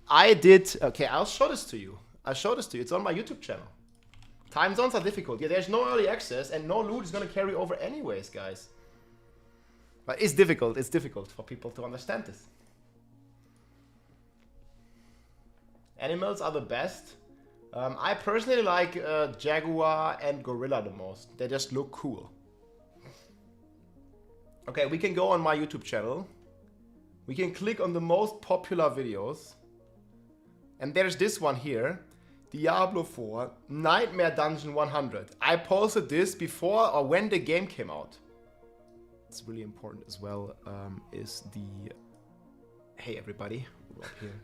I did... Okay, I'll show this to you. I'll show this to you. It's on my YouTube channel. Time zones are difficult. Yeah, there's no early access and no loot is gonna carry over anyways, guys. But it's difficult. It's difficult for people to understand this. Animals are the best. I personally like Jaguar and Gorilla the most. They just look cool. Okay, we can go on my YouTube channel. We can click on the most popular videos. And there's this one here. Diablo 4 Nightmare Dungeon 100. I posted this before or when the game came out. It's really important as well, is the... Hey everybody, Rob here.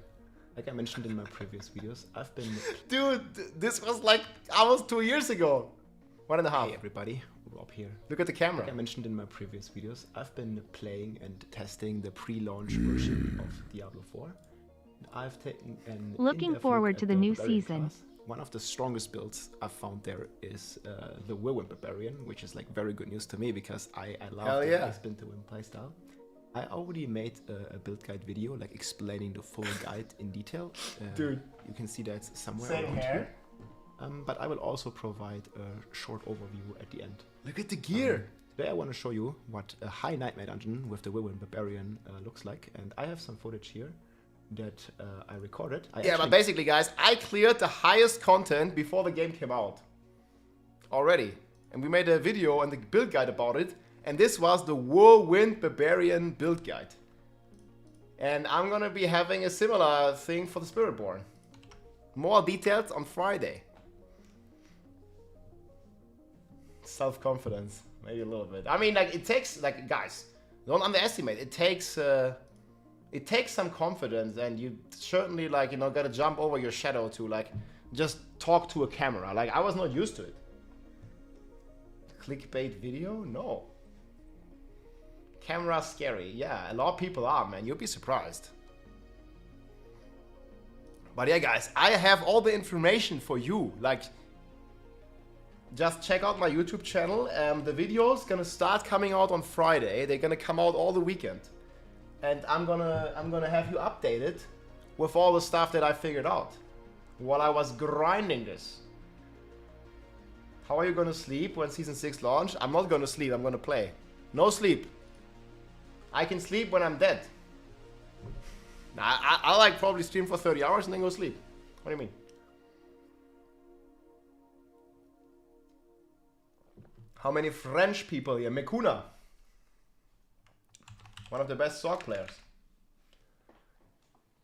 Like I mentioned in my previous videos, I've been... Dude, this was like almost 2 years ago. 1.5. Hey everybody, Rob here. Look at the camera. Like I mentioned in my previous videos, I've been playing and testing the pre-launch version of Diablo 4. I've taken an Looking forward to the new season. Class. One of the strongest builds I've found there is the Whirlwind Barbarian, which is like very good news to me because I love the spin to win playstyle. I already made a build guide video, like explaining the full guide in detail. Dude, you can see that somewhere around here. But I will also provide a short overview at the end. Look at the gear! Today I want to show you what a high Nightmare Dungeon with the Whirlwind Barbarian looks like, and I have some footage here that I recorded. But basically, guys, I cleared the highest content before the game came out. Already. And we made a video and the build guide about it. And this was the Whirlwind Barbarian build guide. And I'm gonna be having a similar thing for the Spiritborn. More details on Friday. Self-confidence. Maybe a little bit. I mean, like, it takes, like, guys, don't underestimate. It takes some confidence, and you certainly, like, you know, gotta jump over your shadow to, like, just talk to a camera. Like, I was not used to it. Clickbait video? No. Camera scary. Yeah, a lot of people are, man. You'll be surprised. But yeah, guys, I have all the information for you. Like, just check out my YouTube channel. The video's gonna start coming out on Friday. They're gonna come out all the weekend. And I'm gonna have you updated with all the stuff that I figured out while I was grinding this. How are you gonna sleep when Season 6 launch? I'm not gonna sleep, I'm gonna play. No sleep. I can sleep when I'm dead. Nah, I'll like probably stream for 30 hours and then go sleep. What do you mean? How many French people here? Mekuna. One of the best Sorc players.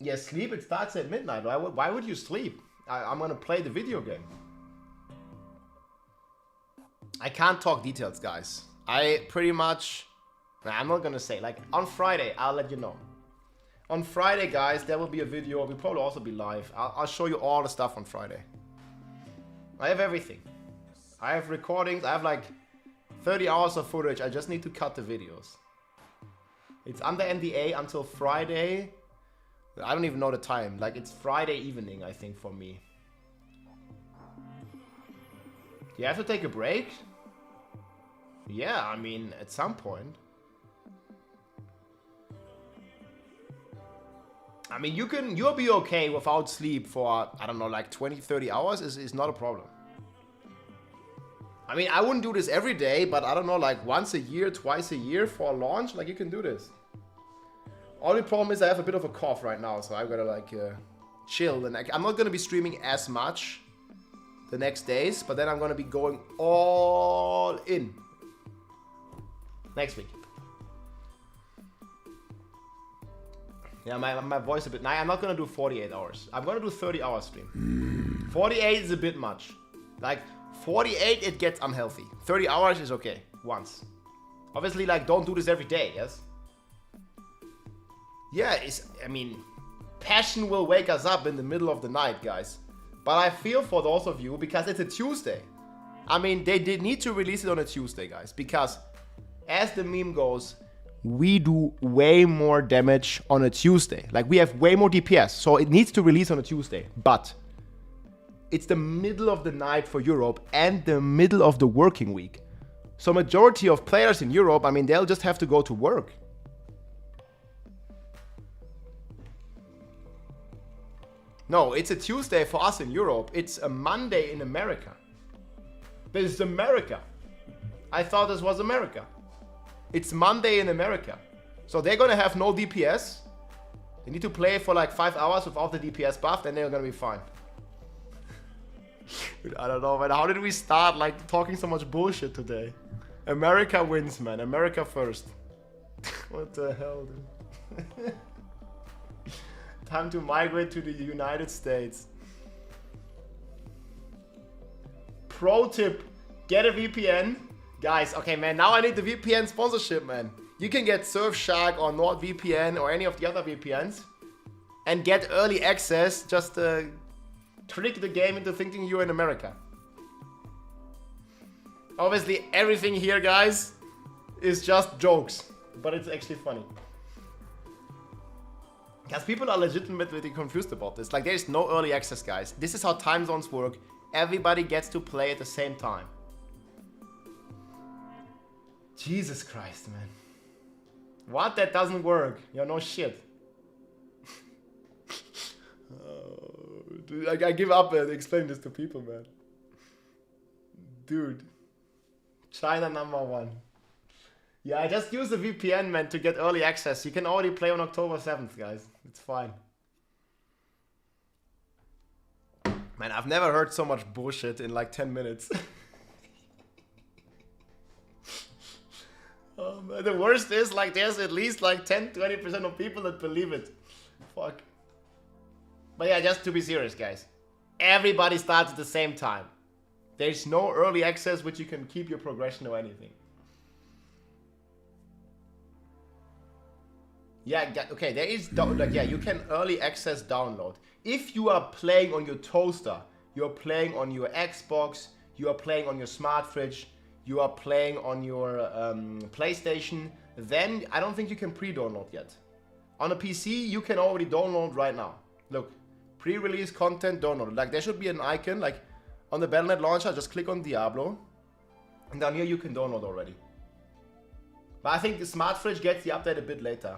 Yeah, sleep, it starts at midnight. Why would you sleep? I'm gonna play the video game. I can't talk details, guys. I pretty much... I'm not gonna say. Like, on Friday, I'll let you know. On Friday, guys, there will be a video. We'll probably also be live. I'll show you all the stuff on Friday. I have everything. I have recordings. I have like 30 hours of footage. I just need to cut the videos. It's under NDA until Friday. I don't even know the time. Like, it's Friday evening, I think, for me. Do you have to take a break? Yeah, I mean, at some point. I mean, you'll be okay without sleep for, I don't know, like 20, 30 hours is not a problem. I mean, I wouldn't do this every day, but I don't know, like once a year, twice a year for a launch, like you can do this. Only problem is I have a bit of a cough right now, so I've gotta like chill, and I'm not gonna be streaming as much the next days, but then I'm gonna be going all in next week. Yeah, my voice a bit. Nah, I'm not gonna do 48 hours. I'm gonna do 30-hour stream. 48 is a bit much. Like 48, it gets unhealthy. 30 hours is okay. Once. Obviously, like, don't do this every day. Yes. Yeah, I mean, passion will wake us up in the middle of the night, guys. But I feel for those of you because it's a Tuesday. I mean, they did need to release it on a Tuesday, guys, because as the meme goes, we do way more damage on a Tuesday. Like, we have way more DPS, so it needs to release on a Tuesday. But it's the middle of the night for Europe and the middle of the working week. So majority of players in Europe, I mean, they'll just have to go to work. No, it's a Tuesday for us in Europe. It's a Monday in America. This is America. I thought this was America. It's Monday in America. So they're gonna have no DPS. They need to play for like 5 hours without the DPS buff, then they're gonna be fine. I don't know, man. How did we start like talking so much bullshit today? America wins, man. America first. What the hell, dude? Time to migrate to the United States. Pro tip, get a VPN. Guys, okay, man, now I need the VPN sponsorship, man. You can get Surfshark or NordVPN or any of the other VPNs and get early access. Just trick the game into thinking you're in America. Obviously, everything here, guys, is just jokes, but it's actually funny. Because people are legitimately confused about this. Like, there's no early access, guys. This is how time zones work. Everybody gets to play at the same time. Jesus Christ, man. What? That doesn't work. You're no shit. Dude, I give up and explain this to people, man. Dude. China #1. Yeah, I just use the VPN, man, to get early access. You can already play on October 7th, guys. It's fine. Man, I've never heard so much bullshit in like 10 minutes. Oh, man, the worst is, like, there's at least like 10-20% of people that believe it. Fuck. But yeah, just to be serious, guys. Everybody starts at the same time. There's no early access which you can keep your progression or anything. Yeah, okay, there is, like, yeah, you can early access download. If you are playing on your toaster, you're playing on your Xbox, you are playing on your smart fridge, you are playing on your PlayStation, then I don't think you can pre-download yet. On a PC, you can already download right now. Look, pre-release content downloaded. Like, there should be an icon, like, on the Battle.net launcher, just click on Diablo, and down here you can download already. But I think the smart fridge gets the update a bit later.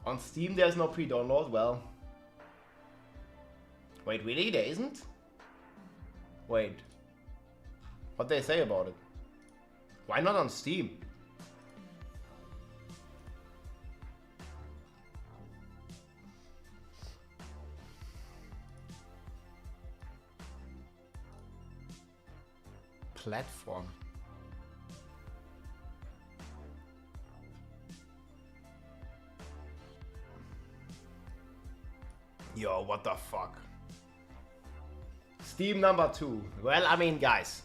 On Steam, there's no pre-download. Well, wait, really? There isn't? Wait. What they say about it? Why not on Steam? Platform. Yo, what the fuck? Steam #2. Well, I mean, guys,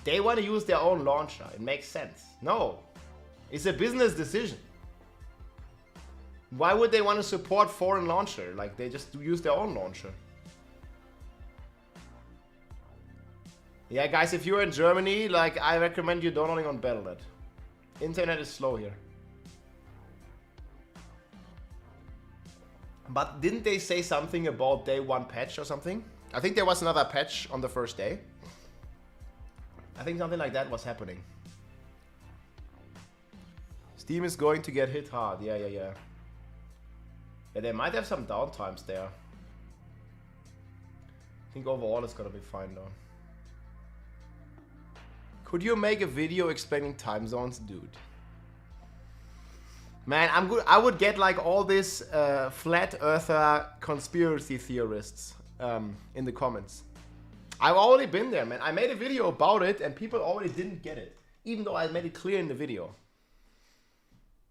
they want to use their own launcher. It makes sense. No, it's a business decision. Why would they want to support foreign launcher? Like, they just use their own launcher. Yeah, guys, if you're in Germany, like, I recommend you downloading on Battle.net. Internet is slow here. But didn't they say something about day 1 patch or something? I think there was another patch on the first day. I think something like that was happening. Steam is going to get hit hard. Yeah. Yeah, they might have some downtimes there. I think overall it's gonna be fine though. Could you make a video explaining time zones, dude? Man, I'm good. I would get like all this flat earther conspiracy theorists in the comments. I've already been there, man. I made a video about it and people already didn't get it, even though I made it clear in the video.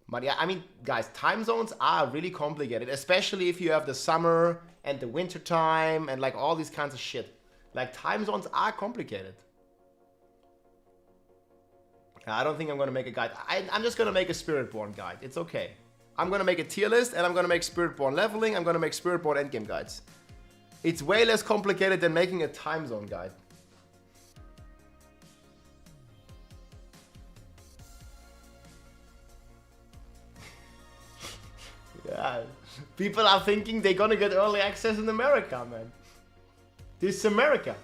But yeah, I mean, guys, time zones are really complicated, especially if you have the summer and the winter time and like all these kinds of shit. Like, time zones are complicated. I don't think I'm going to make a guide. I'm just going to make a Spiritborn guide. It's okay. I'm going to make a tier list and I'm going to make Spiritborn leveling. I'm going to make Spiritborn endgame guides. It's way less complicated than making a time zone guide. Yeah, people are thinking they're gonna get early access in America, man. This is America.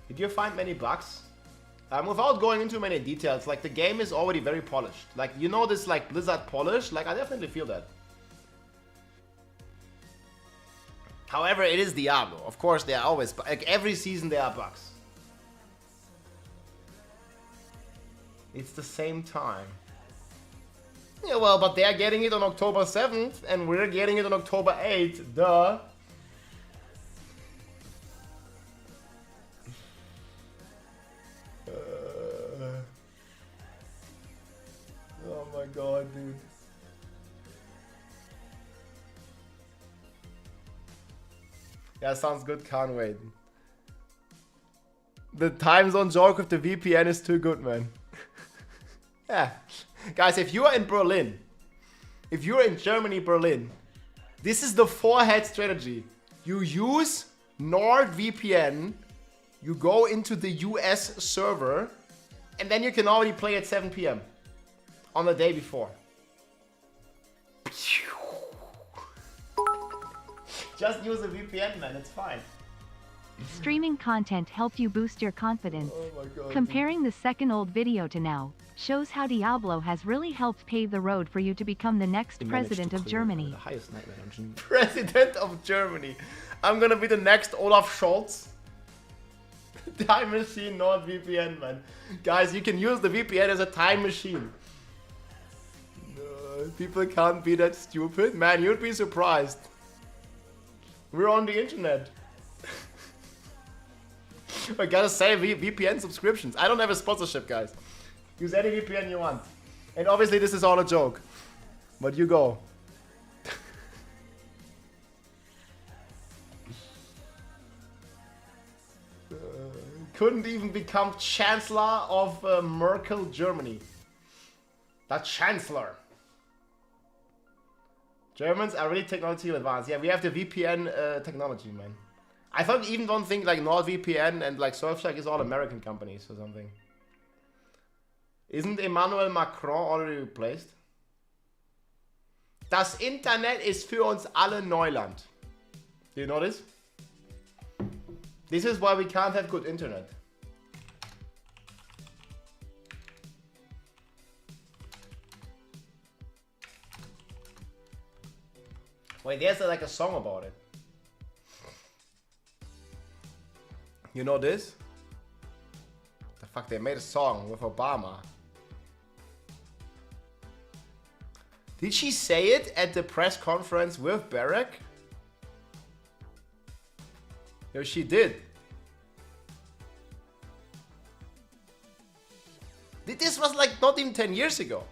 Did you find many bugs? Without going into many details, like the game is already very polished. Like, you know, this like Blizzard polish, like I definitely feel that. However, it is Diablo. Of course, there are always, like every season there are bugs. It's the same time. Yeah, well, but they're getting it on October 7th, and we're getting it on October 8th, duh. Oh my god, dude. Yeah, sounds good, can't wait. The time zone joke with the VPN is too good, man. Yeah. Guys, if you are in Berlin, if you're in Germany, Berlin, this is the four-head strategy. You use NordVPN, you go into the US server, and then you can already play at 7 PM on the day before. Just use a VPN, man, it's fine. Streaming content helped you boost your confidence. Oh my god. Comparing the second old video to now shows how Diablo has really helped pave the road for you to become the next president of Germany. The highest nightmare dungeon. President of Germany. I'm gonna be the next Olaf Scholz. Time machine, NordVPN, man. Guys, you can use the VPN as a time machine. No, people can't be that stupid. Man, you'd be surprised. We're on the internet. I gotta say, VPN subscriptions. I don't have a sponsorship, guys. Use any VPN you want. And obviously this is all a joke. But you go. Couldn't even become Chancellor of Merkel, Germany. The Chancellor. Germans are really technology advanced. Yeah, we have the VPN technology, man. I thought even don't think like NordVPN and like Surfshark is all American companies or something. Isn't Emmanuel Macron already replaced? Das Internet ist für uns alle Neuland. Do you know this? This is why we can't have good internet. Wait, there's like a song about it. You know this? The fuck, they made a song with Obama. Did she say it at the press conference with Barack? No, she did. This was like not even 10 years ago.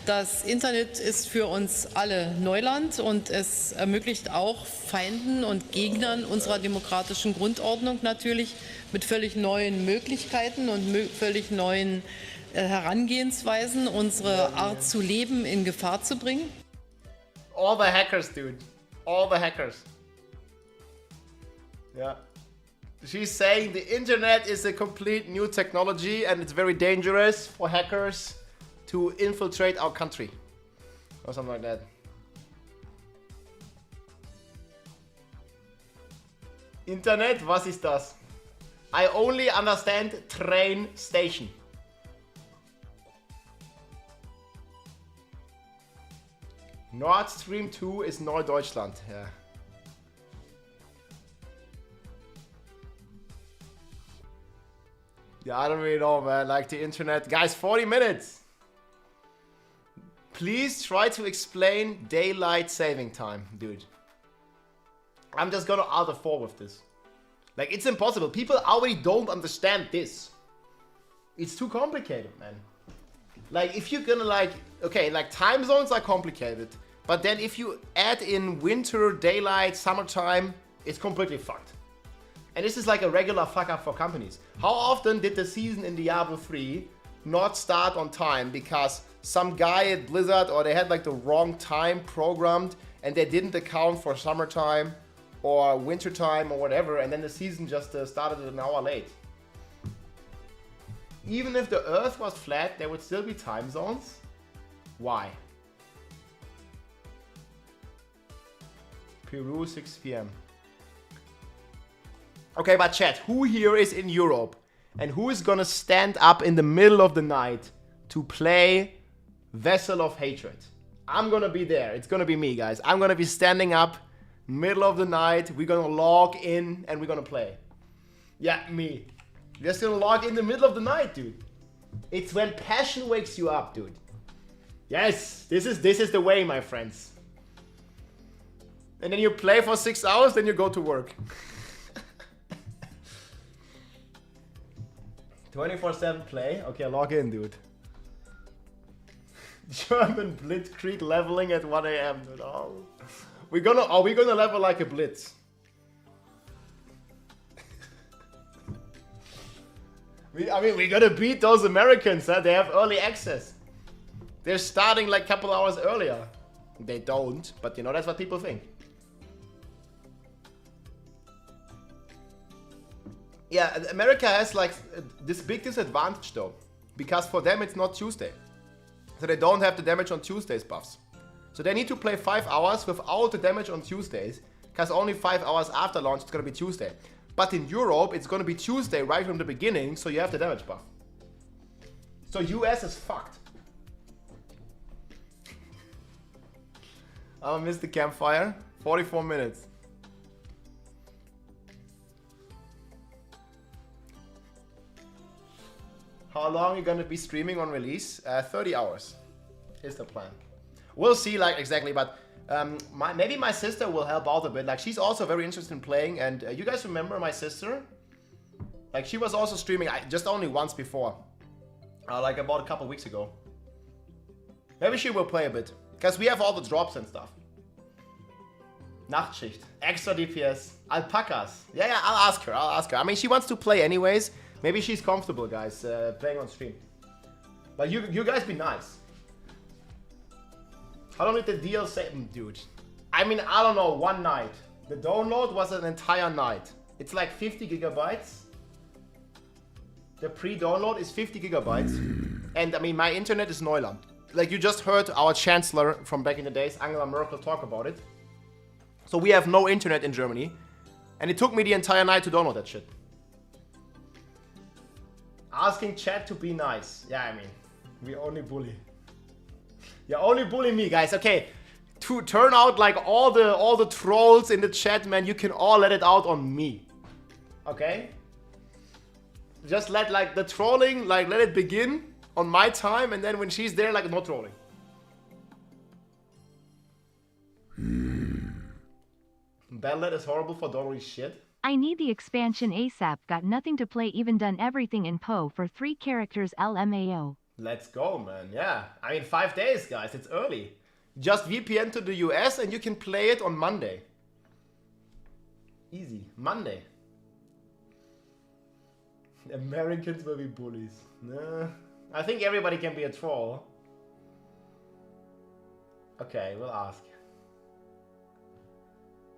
Das Internet ist für uns alle Neuland und es ermöglicht auch Feinden und Gegnern unserer demokratischen Grundordnung natürlich mit völlig neuen Möglichkeiten und völlig neuen Herangehensweisen unsere Art zu leben in Gefahr zu bringen. All the hackers, dude. All the hackers. Yeah. She's saying the internet is a complete new technology and it's very dangerous for hackers to infiltrate our country. Or something like that. Internet? Was ist das? I only understand train station. Nord Stream 2 is Norddeutschland. Yeah. Yeah, I don't really know, man. Like the internet. Guys, 40 minutes. Please try to explain daylight saving time, dude. I'm just gonna out of 4 with this. Like, it's impossible. People already don't understand this. It's too complicated, man. Like, if you're gonna like... Okay, like, time zones are complicated. But then if you add in winter, daylight, summertime, it's completely fucked. And this is like a regular fuck up for companies. How often did the season in Diablo 3 not start on time because some guy at Blizzard, or they had like the wrong time programmed and they didn't account for summertime or wintertime or whatever, and then the season just started an hour late. Even if the Earth was flat, there would still be time zones. Why? Peru, 6 p.m. Okay, but chat, who here is in Europe? And who is gonna stand up in the middle of the night to play Vessel of Hatred? I'm gonna be there. It's gonna be me, guys. I'm gonna be standing up, middle of the night. We're gonna log in and we're gonna play. Yeah, me. Just gonna log in the middle of the night, dude. It's when passion wakes you up, dude. Yes, this is the way, my friends. And then you play for 6 hours, then you go to work. 24/7 play? Okay, log in, dude. German Blitzkrieg leveling at 1 AM, dude. Oh. Are we gonna level like a blitz? We're gonna beat those Americans, huh? They have early access. They're starting like a couple hours earlier. They don't, but you know, that's what people think. Yeah, America has like this big disadvantage though, because for them it's not Tuesday. So they don't have the damage on Tuesdays buffs. So they need to play 5 hours without the damage on Tuesdays, because only 5 hours after launch it's gonna be Tuesday. But in Europe it's gonna be Tuesday right from the beginning, so you have the damage buff. So US is fucked. I missed the campfire. 44 minutes. How long are you gonna be streaming on release? 30 hours is the plan. We'll see, like, exactly, but maybe my sister will help out a bit. Like, she's also very interested in playing, and you guys remember my sister? Like, she was also streaming just only once before. Like about a couple weeks ago. Maybe she will play a bit, because we have all the drops and stuff. Nachtschicht, extra DPS, alpacas. Yeah, I'll ask her. I mean, she wants to play anyways. Maybe she's comfortable, guys, playing on stream. But you guys be nice. How long did the deal say? Dude, I mean, I don't know, one night. The download was an entire night. It's like 50 gigabytes. The pre-download is 50 gigabytes. And I mean, my internet is Neuland. Like, you just heard our chancellor from back in the days, Angela Merkel, talk about it. So we have no internet in Germany. And it took me the entire night to download that shit. Asking chat to be nice. Yeah, I mean, we only bully. You only bully me, guys. Okay, to turn out like all the trolls in the chat, man, you can all let it out on me. Okay? Just let like the trolling, like let it begin on my time, and then when she's there, like no trolling. Battle.net is horrible for Dory shit. I need the expansion ASAP. Got nothing to play, even done everything in Poe for 3 characters LMAO. Let's go, man. Yeah. I mean, 5 days, guys. It's early. Just VPN to the US and you can play it on Monday. Easy. Monday. Americans will be bullies. Nah. I think everybody can be a troll. Okay, we'll ask.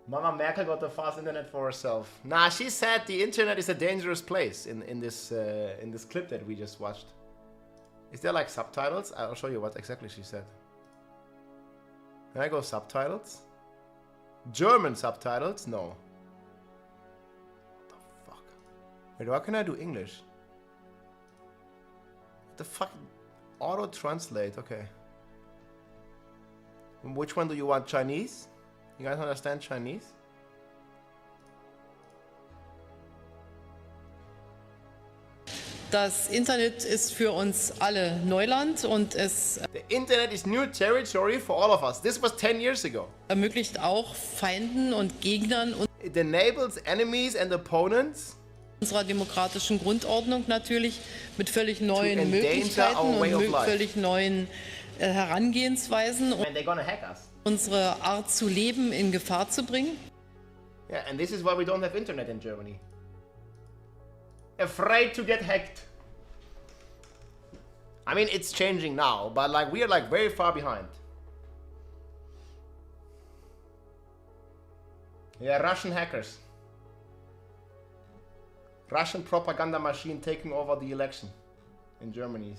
Mama Merkel got the fast internet for herself. Nah, she said the internet is a dangerous place in this clip that we just watched. Is there like subtitles? I'll show you what exactly she said. Can I go subtitles? German subtitles? No. What the fuck? Wait, how can I do English? What the fuck? Auto translate, okay. Which one do you want? Chinese? You guys understand Chinese? Das Internet ist für uns alle Neuland und es The internet is new territory for all of us. This was 10 years ago. ermöglicht auch Feinden und Gegnern It enables enemies and opponents unserer demokratischen Grundordnung natürlich mit völlig neuen endanger Möglichkeiten our way of und life. völlig neuen Herangehensweisen, um and they're gonna hack us. unsere Art zu leben in Gefahr zu bringen. Yeah, and this is why we don't have internet in Germany. Afraid to get hacked. I mean, it's changing now, but like we are like very far behind. Yeah, Russian hackers. Russian propaganda machine taking over the election in Germany.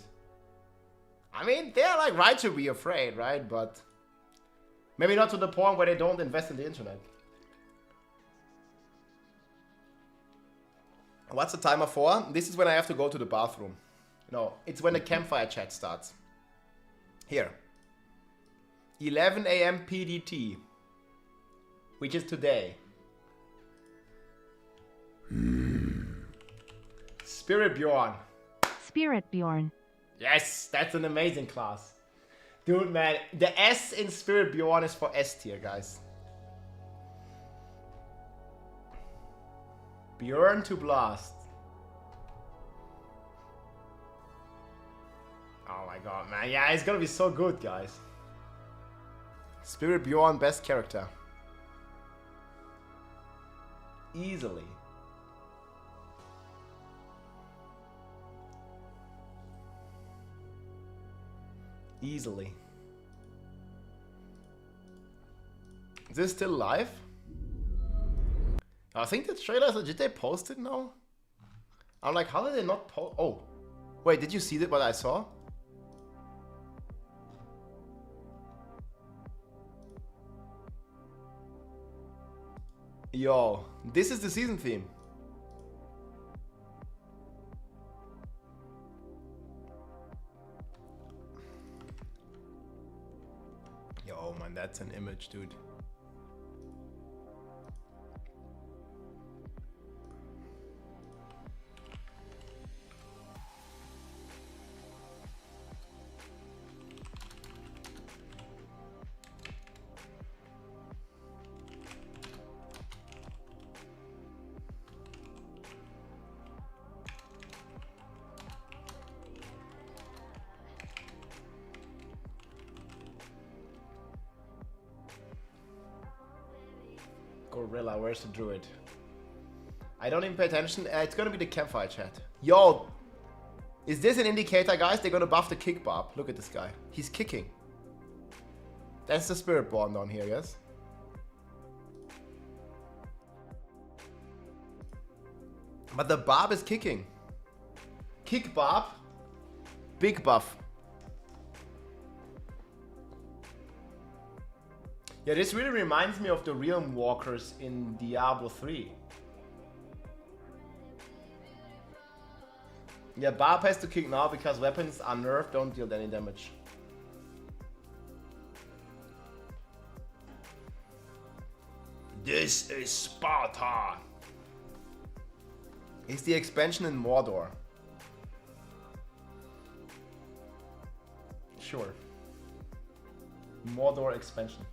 I mean, they're like right to be afraid, right? But maybe not to the point where they don't invest in the internet. What's the timer for? This is when I have to go to the bathroom. No, it's when the campfire chat starts. Here. 11 a.m. PDT. Which is today. Spiritborn. Spiritborn. Yes, that's an amazing class. Dude, man, the S in Spiritborn is for S tier, guys. Bjorn to blast. Oh my god, man. Yeah, it's gonna be so good, guys. Spiritborn, best character. Easily. Easily. Is this still live? I think the trailer, did they post it now? I'm like, how did they not post? Oh, wait, did you see that? What I saw? Yo, this is the season theme. Yo, man, that's an image, dude. Gorilla, where's the druid? I don't even pay attention. It's gonna be the campfire chat. Yo, is this an indicator, guys? They're gonna buff the kick barb. Look at this guy. He's kicking. That's the Spiritborn down here, yes? But the barb is kicking. Kick barb. Big buff. Yeah, this really reminds me of the Realm Walkers in Diablo 3. Yeah, Barb has to kick now because weapons are nerfed, don't deal any damage. This is Sparta! Is the expansion in Mordor? Sure. Mordor expansion.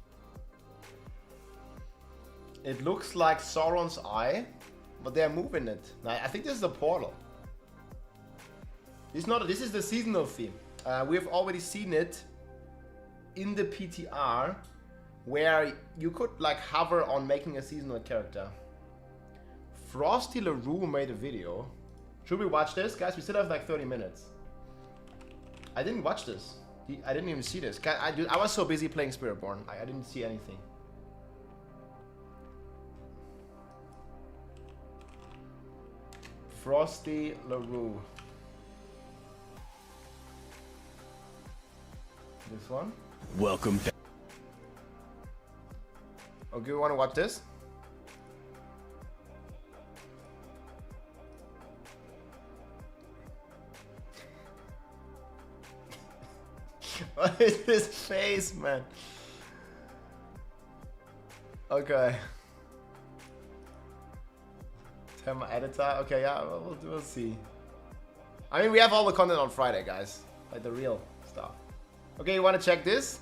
It looks like Sauron's eye, but they're moving it. I think this is a portal. This is the seasonal theme. We've already seen it in the PTR, where you could like hover on making a seasonal character. Frosty LaRue made a video. Should we watch this, guys? We still have like 30 minutes. I didn't watch this. I didn't even see this. I was so busy playing Spiritborn. I didn't see anything. Frosty LaRue. This one? Welcome back. Okay, you want to watch this? What is this face, man? Okay. Tell my editor. Okay, yeah, we'll see. I mean, we have all the content on Friday, guys. Like the real stuff. Okay, you want to check this?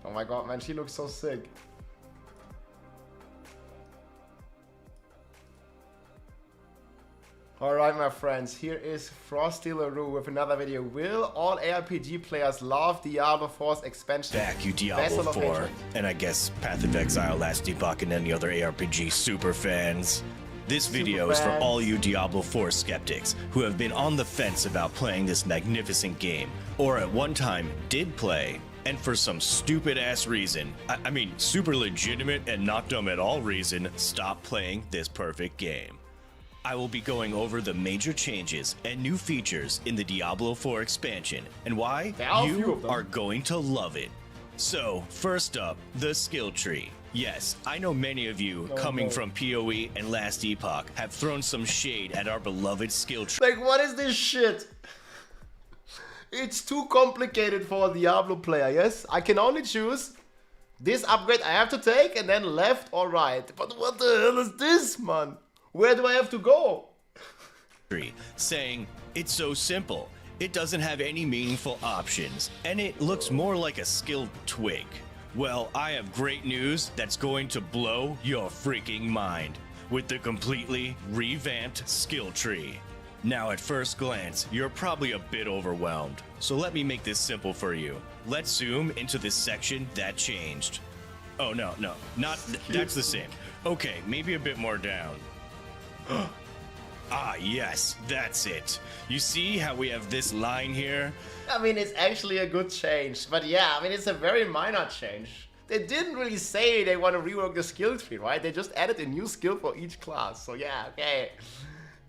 Oh my god, man, she looks so sick. Alright, my friends, here is Frosty LaRue with another video. Will all ARPG players love Diablo 4's expansion? Back, you Diablo 4, and I guess Path of Exile, Last Epoch, and any other ARPG super fans. This video is for all you Diablo 4 skeptics who have been on the fence about playing this magnificent game, or at one time did play, and for some stupid-ass reason, I mean super legitimate and not dumb at all reason, stop playing this perfect game. I will be going over the major changes and new features in the Diablo 4 expansion, and why you are going to love it. So, first up, the skill tree. Yes, I know many of you, coming from PoE and Last Epoch, have thrown some shade at our beloved skill tree. Like, what is this shit? It's too complicated for a Diablo player, yes? I can only choose this upgrade I have to take, and then left or right. But what the hell is this, man? Where do I have to go? Saying, it's so simple, it doesn't have any meaningful options, and it looks more like a skilled twig. Well, I have great news that's going to blow your freaking mind with the completely revamped skill tree. Now, at first glance, you're probably a bit overwhelmed, so let me make this simple for you. Let's zoom into this section that changed. Oh, no, that's the same. Okay, maybe a bit more down. Ah, yes, that's it. You see how we have this line here? I mean, it's actually a good change. But yeah, I mean, it's a very minor change. They didn't really say they want to rework the skill tree, right? They just added a new skill for each class. So yeah, okay.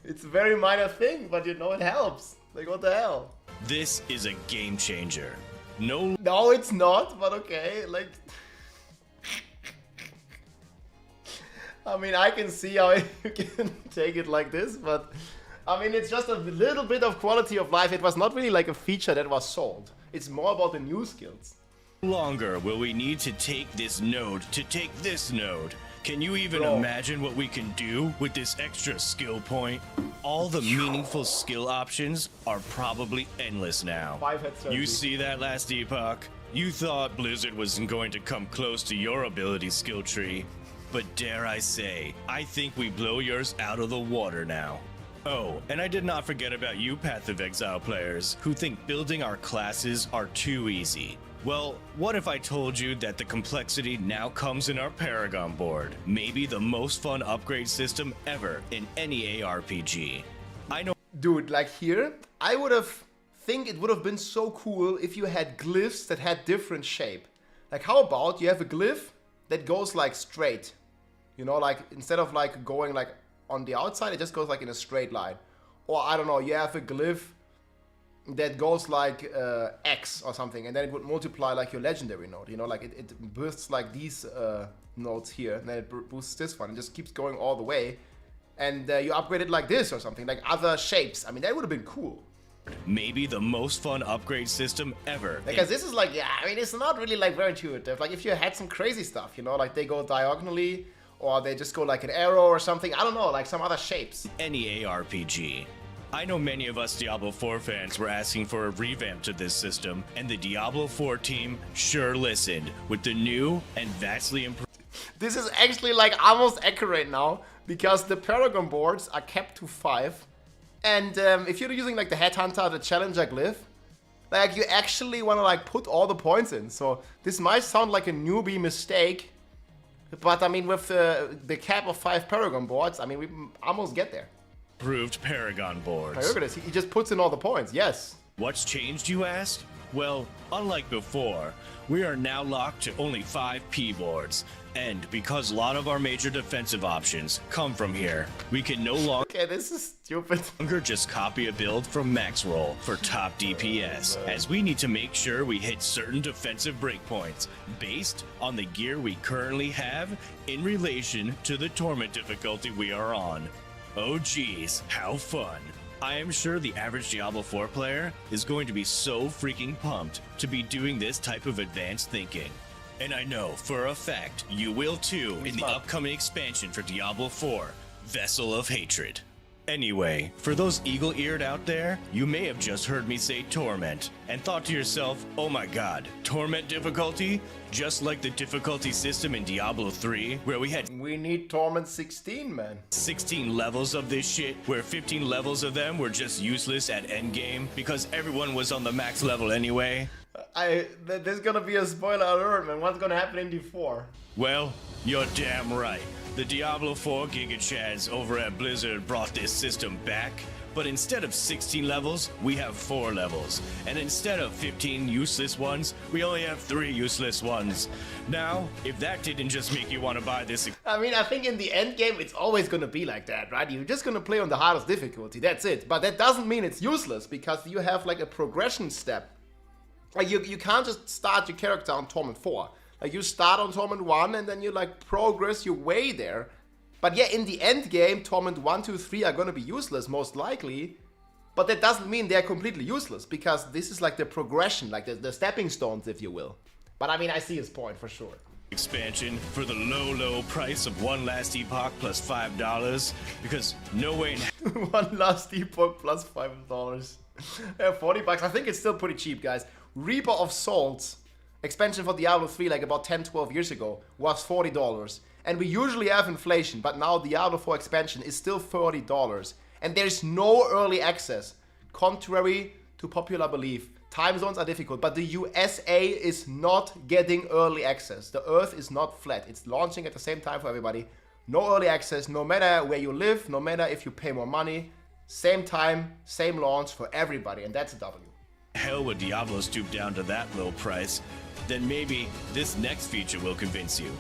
It's a very minor thing, but you know it helps. Like, what the hell? This is a game changer. No, it's not, but okay, like... I mean, I can see how you can take it like this, but I mean, it's just a little bit of quality of life. It was not really like a feature that was sold. It's more about the new skills. No longer will we need to take this node to take this node. Can you even imagine what we can do with this extra skill point? All the meaningful skill options are probably endless now. You see that, Last Epoch? You thought Blizzard wasn't going to come close to your ability skill tree. But dare I say, I think we blow yours out of the water now. Oh, and I did not forget about you Path of Exile players who think building our classes are too easy. Well, what if I told you that the complexity now comes in our Paragon board? Maybe the most fun upgrade system ever in any ARPG. I know. Dude, like here, I think it would have been so cool if you had glyphs that had different shape. Like, how about you have a glyph that goes like straight? You know, like instead of like going like on the outside, it just goes like in a straight line. Or I don't know, you have a glyph that goes like X or something, and then it would multiply like your legendary node. You know, like it boosts like these nodes here, and then it boosts this one. It just keeps going all the way. And you upgrade it like this or something, like other shapes. I mean, that would have been cool. Maybe the most fun upgrade system ever. Because this is like, yeah, I mean, it's not really like very intuitive. Like if you had some crazy stuff, you know, like they go diagonally, or they just go like an arrow or something. I don't know, like some other shapes. Any ARPG. I know many of us Diablo 4 fans were asking for a revamp to this system, and the Diablo 4 team sure listened with the new and vastly improved. This is actually like almost accurate now, because the Paragon boards are kept to 5. And if you're using like the Headhunter, the Challenger glyph, like you actually want to like put all the points in. So this might sound like a newbie mistake, but I mean with the cap of 5 Paragon boards, I mean we almost get there. Improved Paragon boards. Look at this, he just puts in all the points, yes. What's changed, you asked? Well, unlike before, we are now locked to only 5 P boards. And because a lot of our major defensive options come from here, we can no longer this is stupid. Just copy a build from Maxroll for top DPS, as we need to make sure we hit certain defensive breakpoints based on the gear we currently have in relation to the torment difficulty we are on. Oh geez, how fun. I am sure the average Diablo 4 player is going to be so freaking pumped to be doing this type of advanced thinking. And I know for a fact you will too in the upcoming expansion for Diablo 4, Vessel of Hatred. Anyway, for those eagle-eared out there, you may have just heard me say torment and thought to yourself, oh my god, torment difficulty? Just like the difficulty system in Diablo 3, where we had We need Torment 16, man. 16 levels of this shit, where 15 levels of them were just useless at endgame because everyone was on the max level anyway. There's gonna be a spoiler alert, man. What's gonna happen in D4? Well, you're damn right. The Diablo 4 Giga Chads over at Blizzard brought this system back, but instead of 16 levels, we have 4 levels. And instead of 15 useless ones, we only have 3 useless ones. Now, if that didn't just make you want to buy this... I mean, I think in the end game, it's always gonna be like that, right? You're just gonna play on the hardest difficulty, that's it. But that doesn't mean it's useless, because you have like a progression step. Like, you can't just start your character on Torment 4. Like, you start on Torment 1 and then you like progress your way there. But yeah, in the end game, Torment 1, 2, 3 are gonna be useless, most likely. But that doesn't mean they're completely useless, because this is like the progression, like the stepping stones, if you will. But I mean, I see his point for sure. Expansion for the low price of One Last Epoch plus $5, because no way in One Last Epoch plus $5. Yeah, $40. I think it's still pretty cheap, guys. Reaper of Souls, expansion for Diablo 3 like about 10-12 years ago, was $40. And we usually have inflation, but now Diablo 4 expansion is still $40. And there's no early access. Contrary to popular belief, time zones are difficult, but the USA is not getting early access. The Earth is not flat. It's launching at the same time for everybody. No early access, no matter where you live, no matter if you pay more money. Same time, same launch for everybody, and that's a W. hell would Diablo stoop down to that low price, then maybe this next feature will convince you.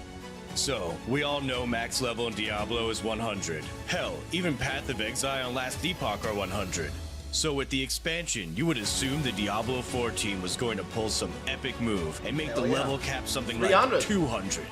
So, we all know max level in Diablo is 100. Hell, even Path of Exile and Last Epoch are 100. So with the expansion, you would assume the Diablo 4 team was going to pull some epic move and make the level cap something 300. like 200.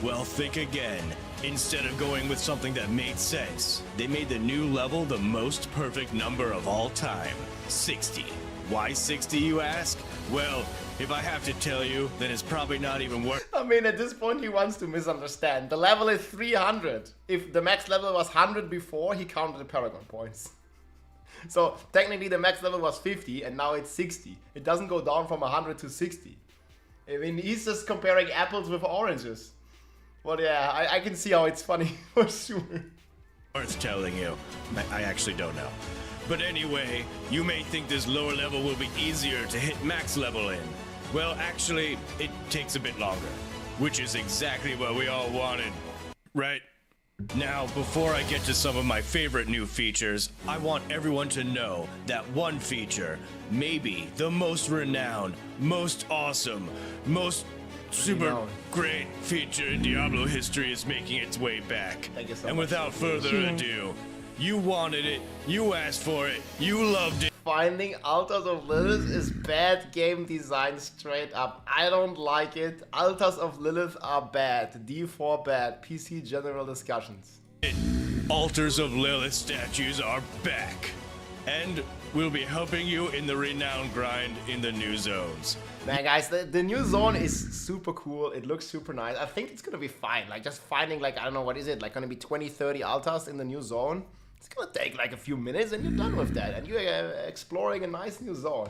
Well, think again. Instead of going with something that made sense, they made the new level the most perfect number of all time, 60. Why 60, you ask? Well, if I have to tell you, then it's probably not even worth... I mean, at this point, he wants to misunderstand. The level is 300. If the max level was 100 before, he counted the Paragon points. So, technically, the max level was 50, and now it's 60. It doesn't go down from 100 to 60. I mean, he's just comparing apples with oranges. Well, yeah, I can see how it's funny, for sure. Worth telling you. I actually don't know. But anyway, you may think this lower level will be easier to hit max level in. Well, actually, it takes a bit longer, which is exactly what we all wanted, right? Now, before I get to some of my favorite new features, I want everyone to know that one feature, maybe the most renowned, most awesome, most super great feature in Diablo history is making its way back. Thank you so and much. without further ado, you wanted it, you asked for it, you loved it. Finding Altars of Lilith is bad game design straight up. I don't like it. Altars of Lilith are bad. D4 bad. PC general discussions. Altars of Lilith statues are back. And we'll be helping you in the renowned grind in the new zones. Man, guys, the new zone is super cool. It looks super nice. I think it's gonna be fine. Like, just finding, like, I don't know, what is it? Like, gonna be 20, 30 altars in the new zone? It's gonna take, like, a few minutes and you're done with that. And you're exploring a nice new zone.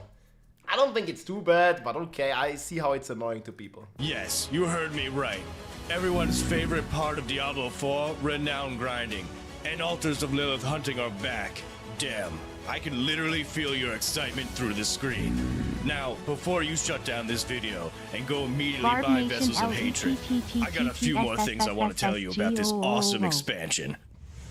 I don't think it's too bad, but okay, I see how it's annoying to people. Yes, you heard me right. Everyone's favorite part of Diablo 4, renowned grinding. And Altars of Lilith hunting are back. Damn, I can literally feel your excitement through the screen. Now, before you shut down this video and go immediately buy Vessels of Hatred, I got a few more things I want to tell you about this awesome expansion.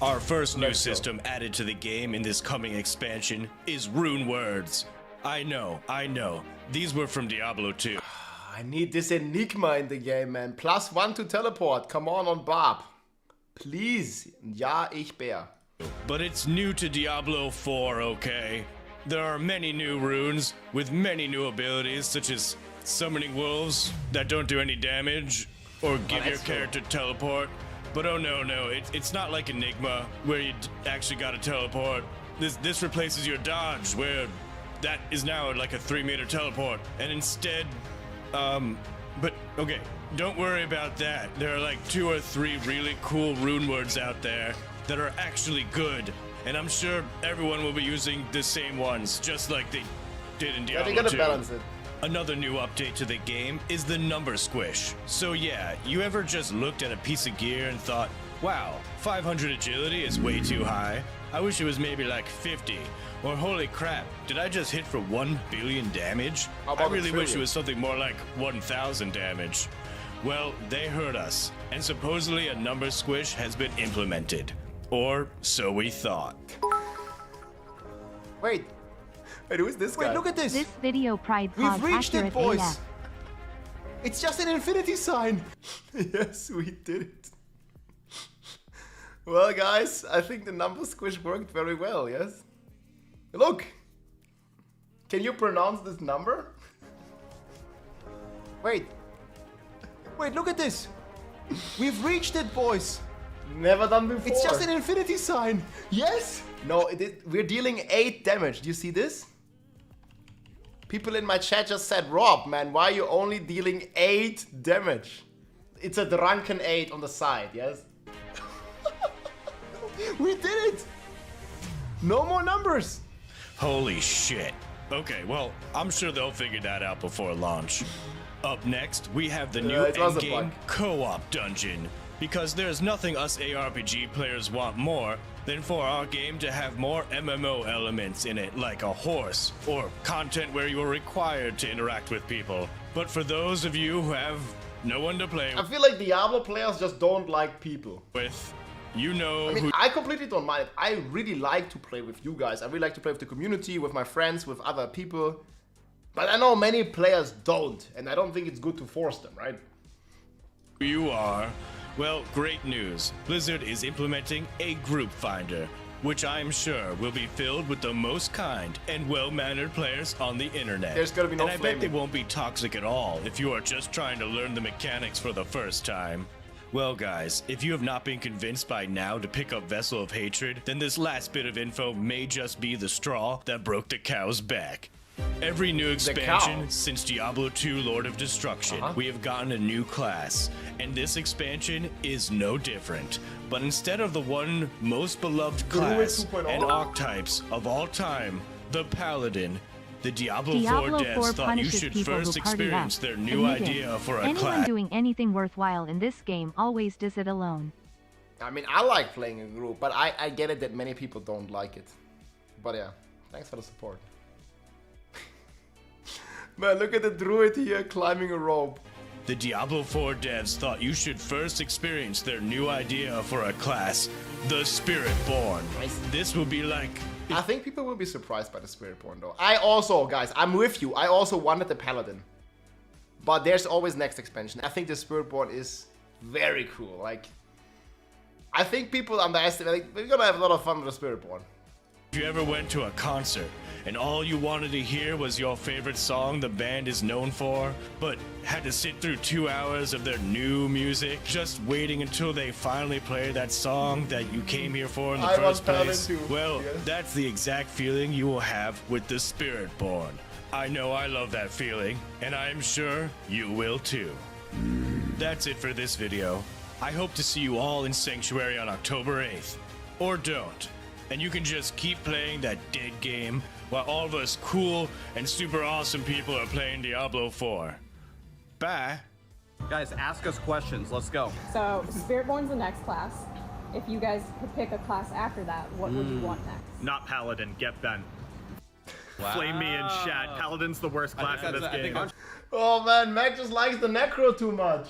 Our first new system added to the game in this coming expansion is Rune Words. I know. These were from Diablo 2. I need this enigma in the game, man. +1 to teleport. Come on Barb. Please. Ja, ich bär. But it's new to Diablo 4, okay? There are many new runes with many new abilities, such as summoning wolves that don't do any damage, or give your character teleport. But oh no, it's not like Enigma, where you actually gotta teleport. This replaces your dodge, where that is now like a 3-meter teleport. And instead, but okay, don't worry about that. There are like 2 or 3 really cool rune words out there that are actually good And I'm sure everyone will be using the same ones, just like they did in Yeah, Diablo they gotta 2. balance it. Another new update to the game is the number squish. So yeah, you ever just looked at a piece of gear and thought, wow, 500 agility is way too high. I wish it was maybe like 50. Or holy crap, did I just hit for 1 billion damage? How I about a really wish it trillion? was something more like 1,000 damage. Well, they heard us, and supposedly a number squish has been implemented. Or so we thought. Wait, who is this guy? Wait, look at this. This video pride We've pod reached it, accurate boys. AF. It's just an infinity sign. Yes, we did it. Well, guys, I think the number squish worked very well, yes? Look! Can you pronounce this number? Wait, look at this! We've reached it, boys! Never done before. It's just an infinity sign! Yes! No, we're dealing 8 damage. Do you see this? People in my chat just said, Rob, man, why are you only dealing 8 damage? It's a drunken 8 on the side, yes? We did it! No more numbers! Holy shit. Okay, well, I'm sure they'll figure that out before launch. Up next, we have the new it was a endgame bug. co-op dungeon. Because there's nothing us ARPG players want more than for our game to have more MMO elements in it, like a horse, or content where you are required to interact with people. But for those of you who have no one to play I feel like Diablo players just don't like people. with, you know I mean, who... I completely don't mind it. I really like to play with you guys. I really like to play with the community, with my friends, with other people. But I know many players don't, and I don't think it's good to force them, right? you are. Well, great news. Blizzard is implementing a group finder, which I'm sure will be filled with the most kind and well-mannered players on the internet. There's gonna be no And I bet they flaming. won't be toxic at all if you are just trying to learn the mechanics for the first time. Well guys, if you have not been convinced by now to pick up Vessel of Hatred, then this last bit of info may just be the straw that broke the cow's back. Every new expansion cow. since Diablo 2 Lord of Destruction, we have gotten a new class, and this expansion is no different. But instead of the one most beloved Druid class 2.0? and archetypes of all time, the Paladin, the Diablo 4 Diablo 4 devs thought you punishes should people first who party experience up. their new Admit it. idea for a Anyone class. doing anything worthwhile in this game always does it alone. I mean, I like playing in group, but I get it that many people don't like it. But yeah, thanks for the support. Man, look at the druid here climbing a rope. The Diablo 4 devs thought you should first experience their new idea for a class, the Spiritborn. This will be like... I think people will be surprised by the Spiritborn though. I also, guys, I'm with you. I also wanted the Paladin. But there's always next expansion. I think the Spiritborn is very cool. Like, I think people underestimate, like, we're gonna have a lot of fun with the Spiritborn. If you ever went to a concert and all you wanted to hear was your favorite song the band is known for, but had to sit through 2 hours of their new music, just waiting until they finally play that song that you came here for in the I want first Paladin place, too, well, yes. that's the exact feeling you will have with the Spiritborn. I know I love that feeling, and I am sure you will too. That's it for this video. I hope to see you all in Sanctuary on October 8th. Or don't. And you can just keep playing that dead game while all of us cool and super awesome people are playing Diablo 4. Bye. Guys, ask us questions. Let's go. So, Spiritborn's the next class. If you guys could pick a class after that, what would you want next? Not Paladin. Get Ben. Flame me in chat. Paladin's the worst class in this game. Oh man, Mac just likes the Necro too much.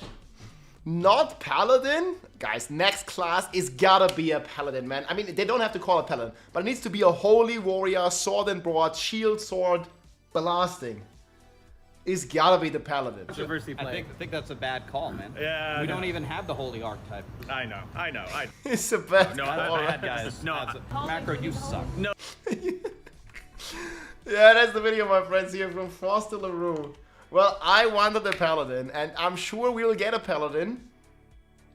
Not Paladin? Guys, next class is gotta be a Paladin, man. I mean, they don't have to call it Paladin, but it needs to be a holy warrior, sword and broad, shield, sword, blasting. It's gotta be the Paladin. Controversy play. I think that's a bad call, man. Yeah, We no. don't even have the holy archetype. I know. It's a bad No, call, bad right? guys. No, Macro, you suck. Yeah, that's the video, my friends, here from Foster LaRue. Well, I wanted a Paladin, and I'm sure we'll get a Paladin.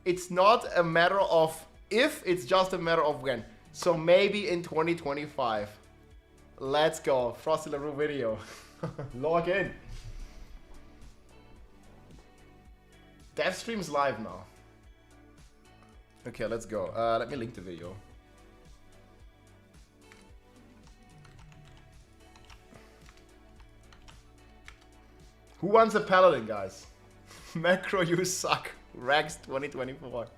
It's not a matter of if, it's just a matter of when. So maybe in 2025. Let's go. Frosty LaRue video. Log in. Dev stream's live now. Okay, let's go. Let me link the video. Who wants a paladin, guys? Macro, you suck. Rex 2024.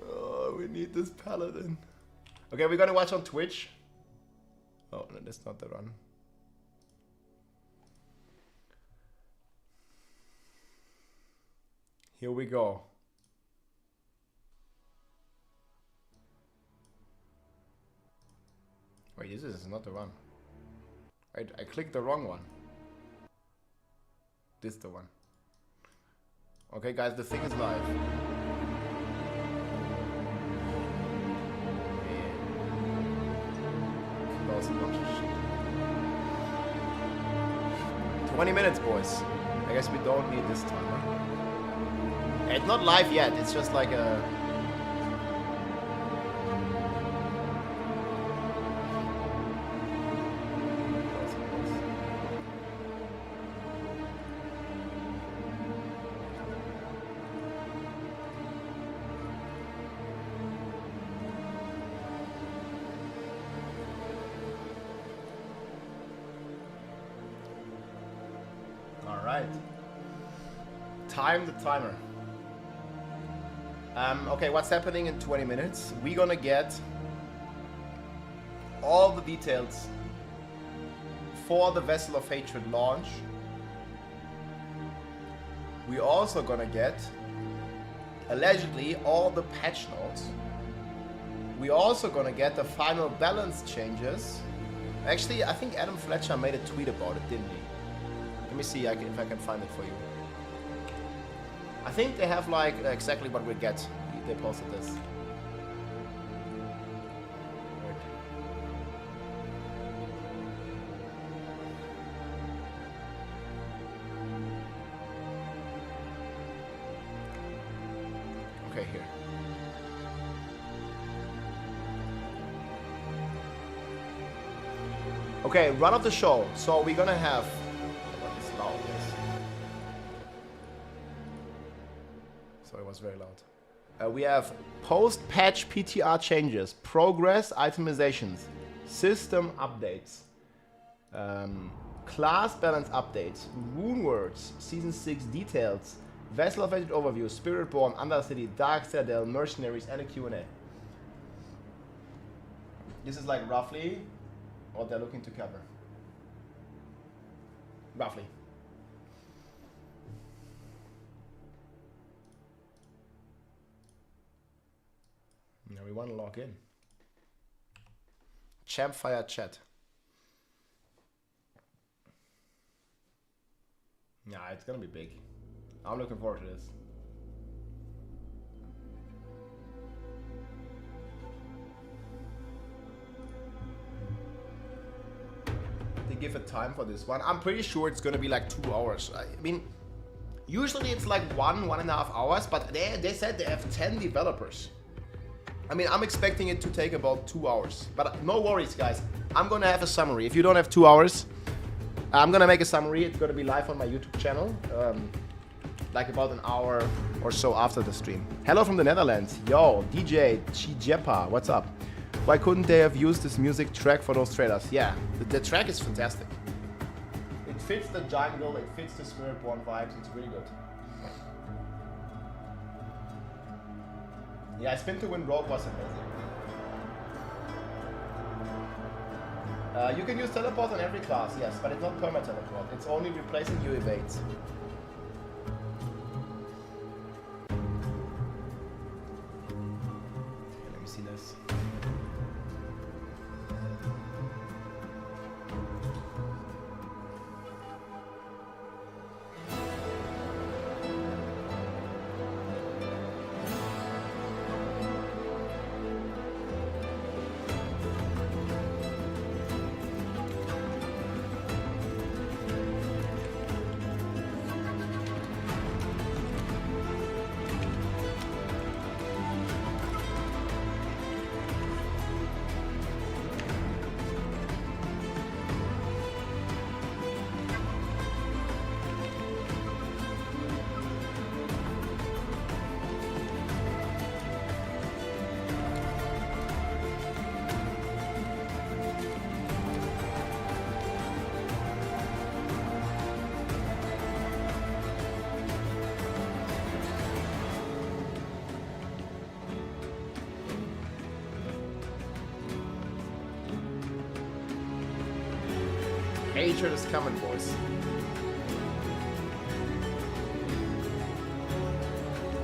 Oh, we need this paladin. Okay, we're gonna watch on Twitch. Oh, no, that's not the run. Here we go. Wait, this is not the one. Wait, I clicked the wrong one. This is the one. Okay, guys, the thing is live. Lost a bunch of shit. 20 minutes, boys. I guess we don't need this timer. It's not live yet. It's just like a... Time the timer. Okay, what's happening in 20 minutes? We're gonna get all the details for the Vessel of Hatred launch. We're also gonna get, allegedly, all the patch notes. We're also gonna get the final balance changes. Actually, I think Adam Fletcher made a tweet about it, didn't he? Let me see if I can find it for you. I think they have like exactly what we get. They posted this. Wait. Okay, here. Okay, run of the show. So we're gonna have... It was very loud. We have post-patch PTR changes, progress itemizations, system updates, class balance updates, Rune words, Season 6 details, Vessel of Hatred overview, Spiritborn, Undercity, Dark Citadel, Mercenaries, and a Q&A. This is like roughly what they're looking to cover. Roughly. Now we want to log in. Campfire chat. Yeah, it's gonna be big. I'm looking forward to this. They give a time for this one. I'm pretty sure it's gonna be like 2 hours. I mean, usually it's like 1.5 hours, but they said they have 10 developers. I mean, I'm expecting it to take about 2 hours. But no worries, guys. I'm gonna have a summary. If you don't have 2 hours, I'm gonna make a summary. It's gonna be live on my YouTube channel. Like about an hour or so after the stream. Hello from the Netherlands. Yo, DJ Chijepa, what's up? Why couldn't they have used this music track for those trailers? Yeah, the track is fantastic. It fits the jungle, it fits the Spiritborn vibes. It's really good. Yeah, Spin to Win Rogue was amazing. You can use teleport on every class, yes, but it's not perma teleport. It's only replacing your evades. Okay, let me see this. feature is coming, boys.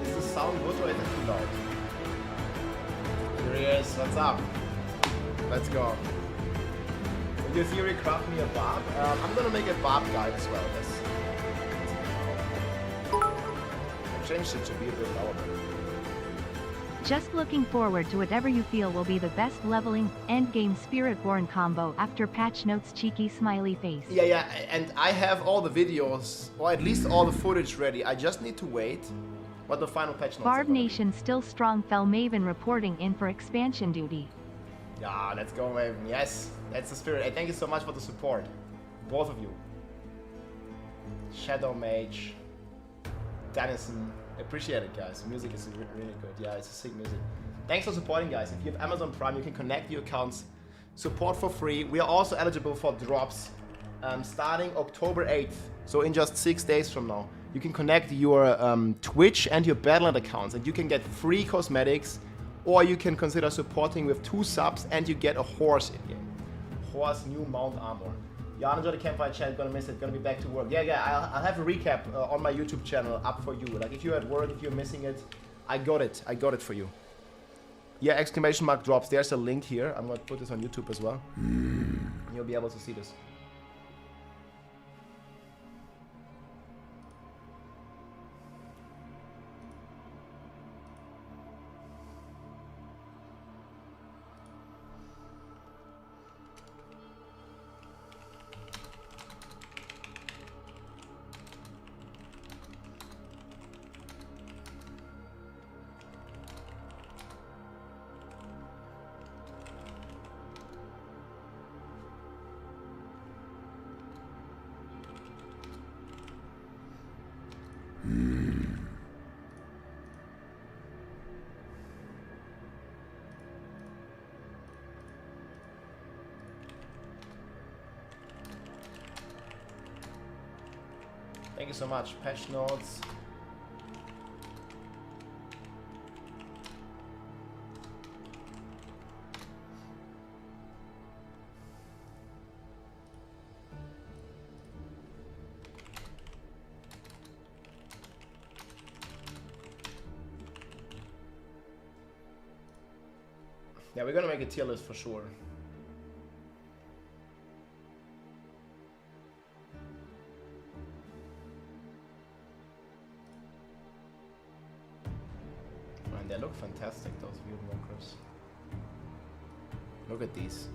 Is the sound good or is it too loud? Here he is. What's up? Let's go. Will your theory craft me a barb? I'm gonna make a barb guide as well. Yes. I changed it to be a bit louder. Just looking forward to whatever you feel will be the best leveling endgame Spiritborn combo after patch notes. Cheeky smiley face. Yeah, and I have all the videos, or at least all the footage ready. I just need to wait what the final patch notes Barb are. Nation still strong. Fell Maven reporting in for expansion duty. Yeah, let's go, Maven. Yes, that's the spirit. Hey, thank you so much for the support. Both of you. Shadow Mage. Dennison. Appreciate it, guys. Music is really good. Yeah, it's a sick music. Thanks for supporting, guys. If you have Amazon Prime, you can connect your accounts. Support for free. We are also eligible for drops starting October 8th. So in just 6 days from now, you can connect your Twitch and your Battle.net accounts, and you can get free cosmetics, or you can consider supporting with 2 subs, and you get a horse in game. Horse, new mount armor. Yeah, enjoy the Campfire chat, gonna miss it, gonna be back to work. Yeah, I'll have a recap on my YouTube channel up for you. Like, if you're at work, if you're missing it, I got it for you. Yeah, exclamation mark drops, there's a link here. I'm gonna put this on YouTube as well. You'll be able to see this. Thank you so much. Patch notes. Yeah, we're gonna make a tier list for sure. Man, they look fantastic, those Weird Walkers. Look at these.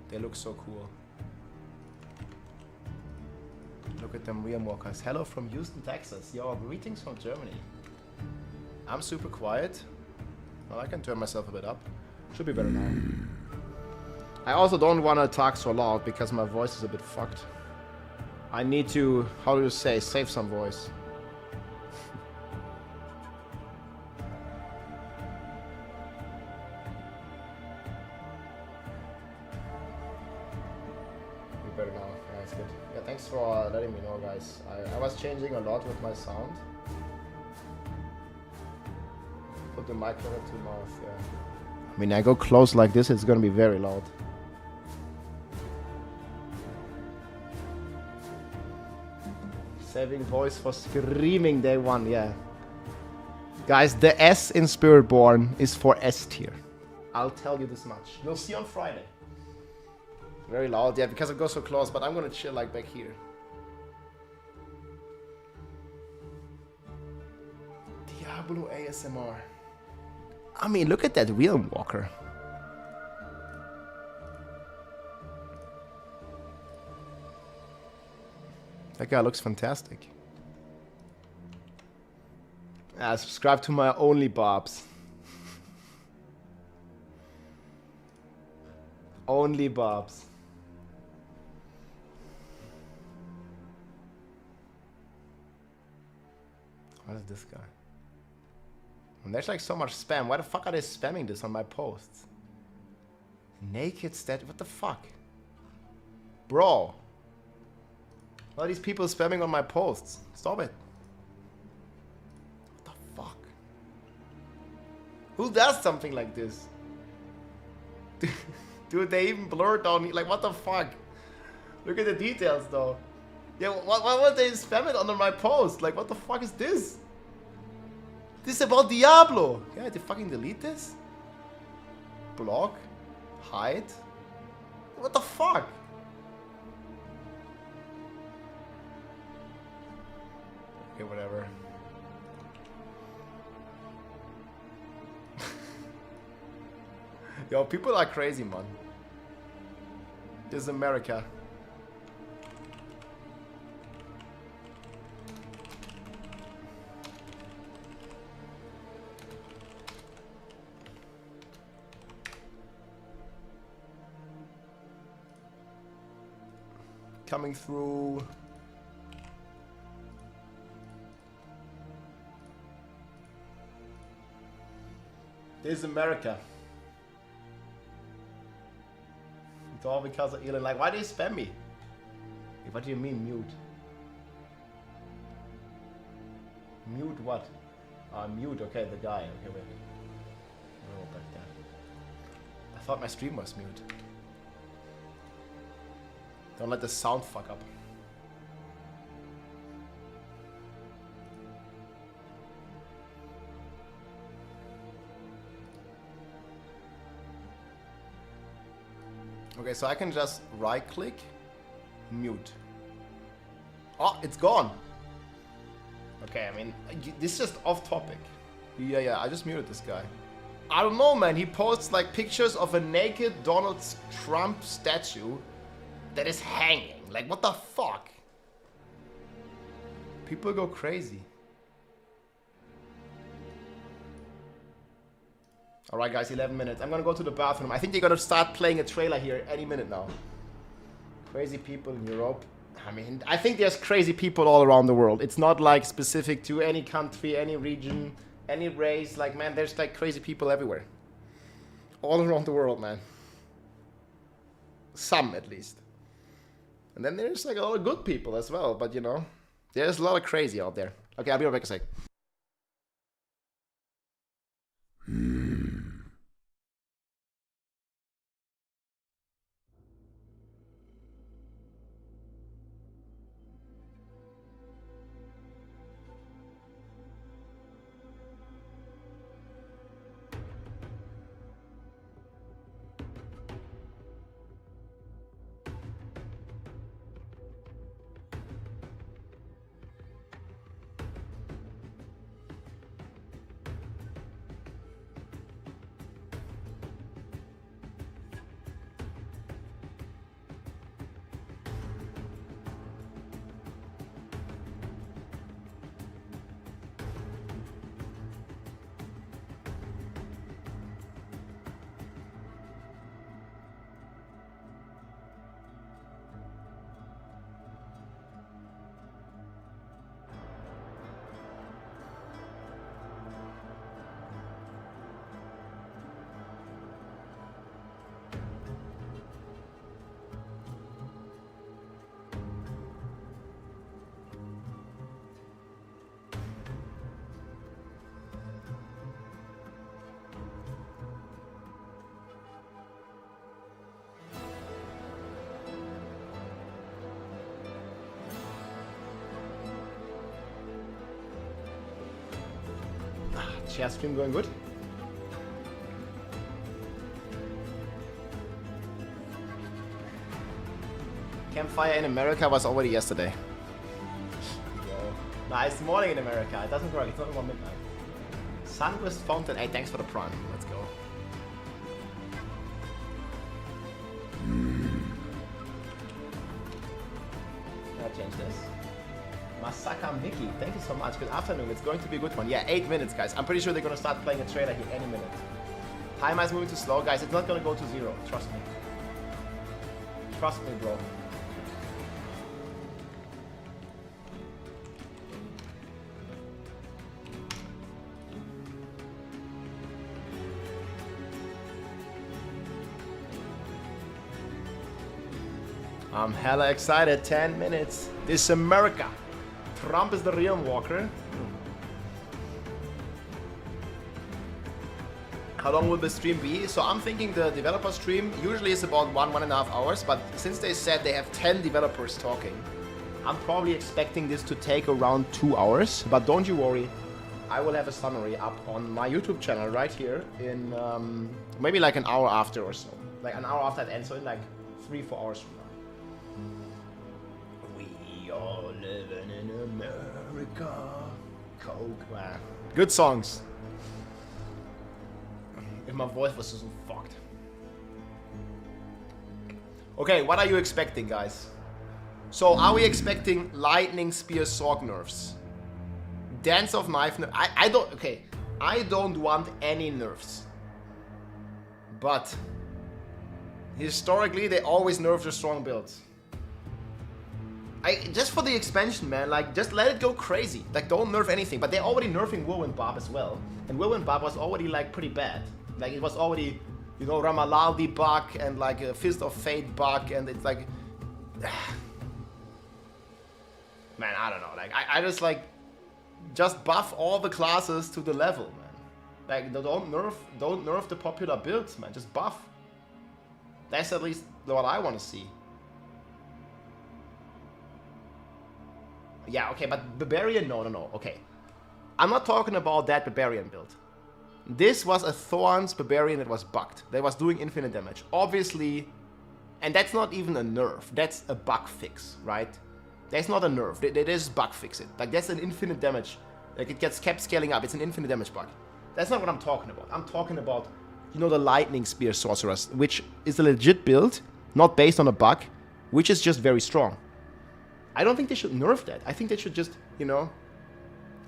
They look so cool. Look at them Weird Walkers. Hello from Houston, Texas. Yo, greetings from Germany. I'm super quiet. Well, I can turn myself a bit up. Should be better now. I also don't want to talk so loud because my voice is a bit fucked. I need to, how do you say, save some voice. Be better now. Yeah, that's good. Yeah, thanks for letting me know, guys. I was changing a lot with my sound. Put the mic closer to mouth, yeah. I mean, I go close like this, it's gonna be very loud. Saving voice for screaming day one, yeah. Guys, the S in Spiritborn is for S tier. I'll tell you this much. You'll see on Friday. Very loud, yeah, because I go so close, but I'm gonna chill like back here. Diablo ASMR. I mean, look at that wheel walker. That guy looks fantastic. Subscribe to my only Bobs. Only Bobs. What is this guy? And there's like so much spam. Why the fuck are they spamming this on my posts? Naked stat. What the fuck? Bro. Why are these people spamming on my posts? Stop it. What the fuck? Who does something like this? Dude, they even blurred down. Like, what the fuck? Look at the details though. Yeah, why would they spam it under my post? Like, what the fuck is this? This is about Diablo. Yeah, they fucking delete this? Block? Hide? What the fuck? Okay, whatever. Yo, people are crazy, man. This is America. Coming through. This is America. It's all because of Elon. Like, why do you spam me? What do you mean mute? Mute what? Mute, okay, the guy. Okay, wait. Oh, back there. I thought my stream was mute. Don't let the sound fuck up. Okay, so I can just right click, mute. Oh, it's gone. Okay, I mean, this is just off topic. Yeah, I just muted this guy. I don't know, man. He posts like pictures of a naked Donald Trump statue that is hanging. Like, what the fuck? People go crazy. Alright guys, 11 minutes. I'm gonna go to the bathroom. I think they're gonna start playing a trailer here any minute now. Crazy people in Europe. I mean, I think there's crazy people all around the world. It's not like specific to any country, any region, any race. Like, man, there's like crazy people everywhere. All around the world, man. Some, at least. And then there's like a lot of good people as well. But, you know, there's a lot of crazy out there. Okay, I'll be right back a sec. Chat stream going good? Campfire in America was already yesterday. Nah, it's morning in America. It doesn't work. It's not even midnight. Sunquist Fountain. Hey, thanks for the prime. Let's go. Gotta change this. Masaka Mickey, thank you so much. Good afternoon. It's going to be a good one. Yeah, 8 minutes, guys. I'm pretty sure they're gonna start playing a trailer here any minute. Timer is moving too slow, guys. It's not gonna go to 0. Trust me. Trust me, bro. I'm hella excited. 10 minutes. This is America. Trump is the real walker. How long will the stream be? So I'm thinking the developer stream usually is about 1.5 hours, but since they said they have 10 developers talking, I'm probably expecting this to take around 2 hours. But don't you worry, I will have a summary up on my YouTube channel right here in maybe like an hour after or so. Like an hour after it ends, so in like 3-4 hours from now. We are living in America. Coke, man. Good songs. If my voice was so fucked. Okay, what are you expecting, guys? So, are we expecting Lightning Spear Sword nerfs? Dance of Knife nerfs? I don't... Okay, I don't want any nerfs. But... historically, they always nerf the strong builds. Just for the expansion, man, like, just let it go crazy. Like, don't nerf anything. But they're already nerfing Whirlwind Barb as well. And Whirlwind Barb was already, like, pretty bad. Like, it was already, you know, Ramalaldi bug and, like, a Fist of Fate bug. And it's like... man, I don't know. Like, I just, like... just buff all the classes to the level, man. Like, don't nerf the popular builds, man. Just buff. That's at least what I want to see. Yeah, okay, but Barbarian, no, okay. I'm not talking about that Barbarian build. This was a Thorns Barbarian that was bugged. That was doing infinite damage. Obviously, and that's not even a nerf. That's a bug fix, right? That's not a nerf. They just bug fix it. Like, that's an infinite damage. Like, it gets kept scaling up. It's an infinite damage bug. That's not what I'm talking about. I'm talking about, you know, the Lightning Spear Sorceress, which is a legit build, not based on a bug, which is just very strong. I don't think they should nerf that. I think they should just, you know,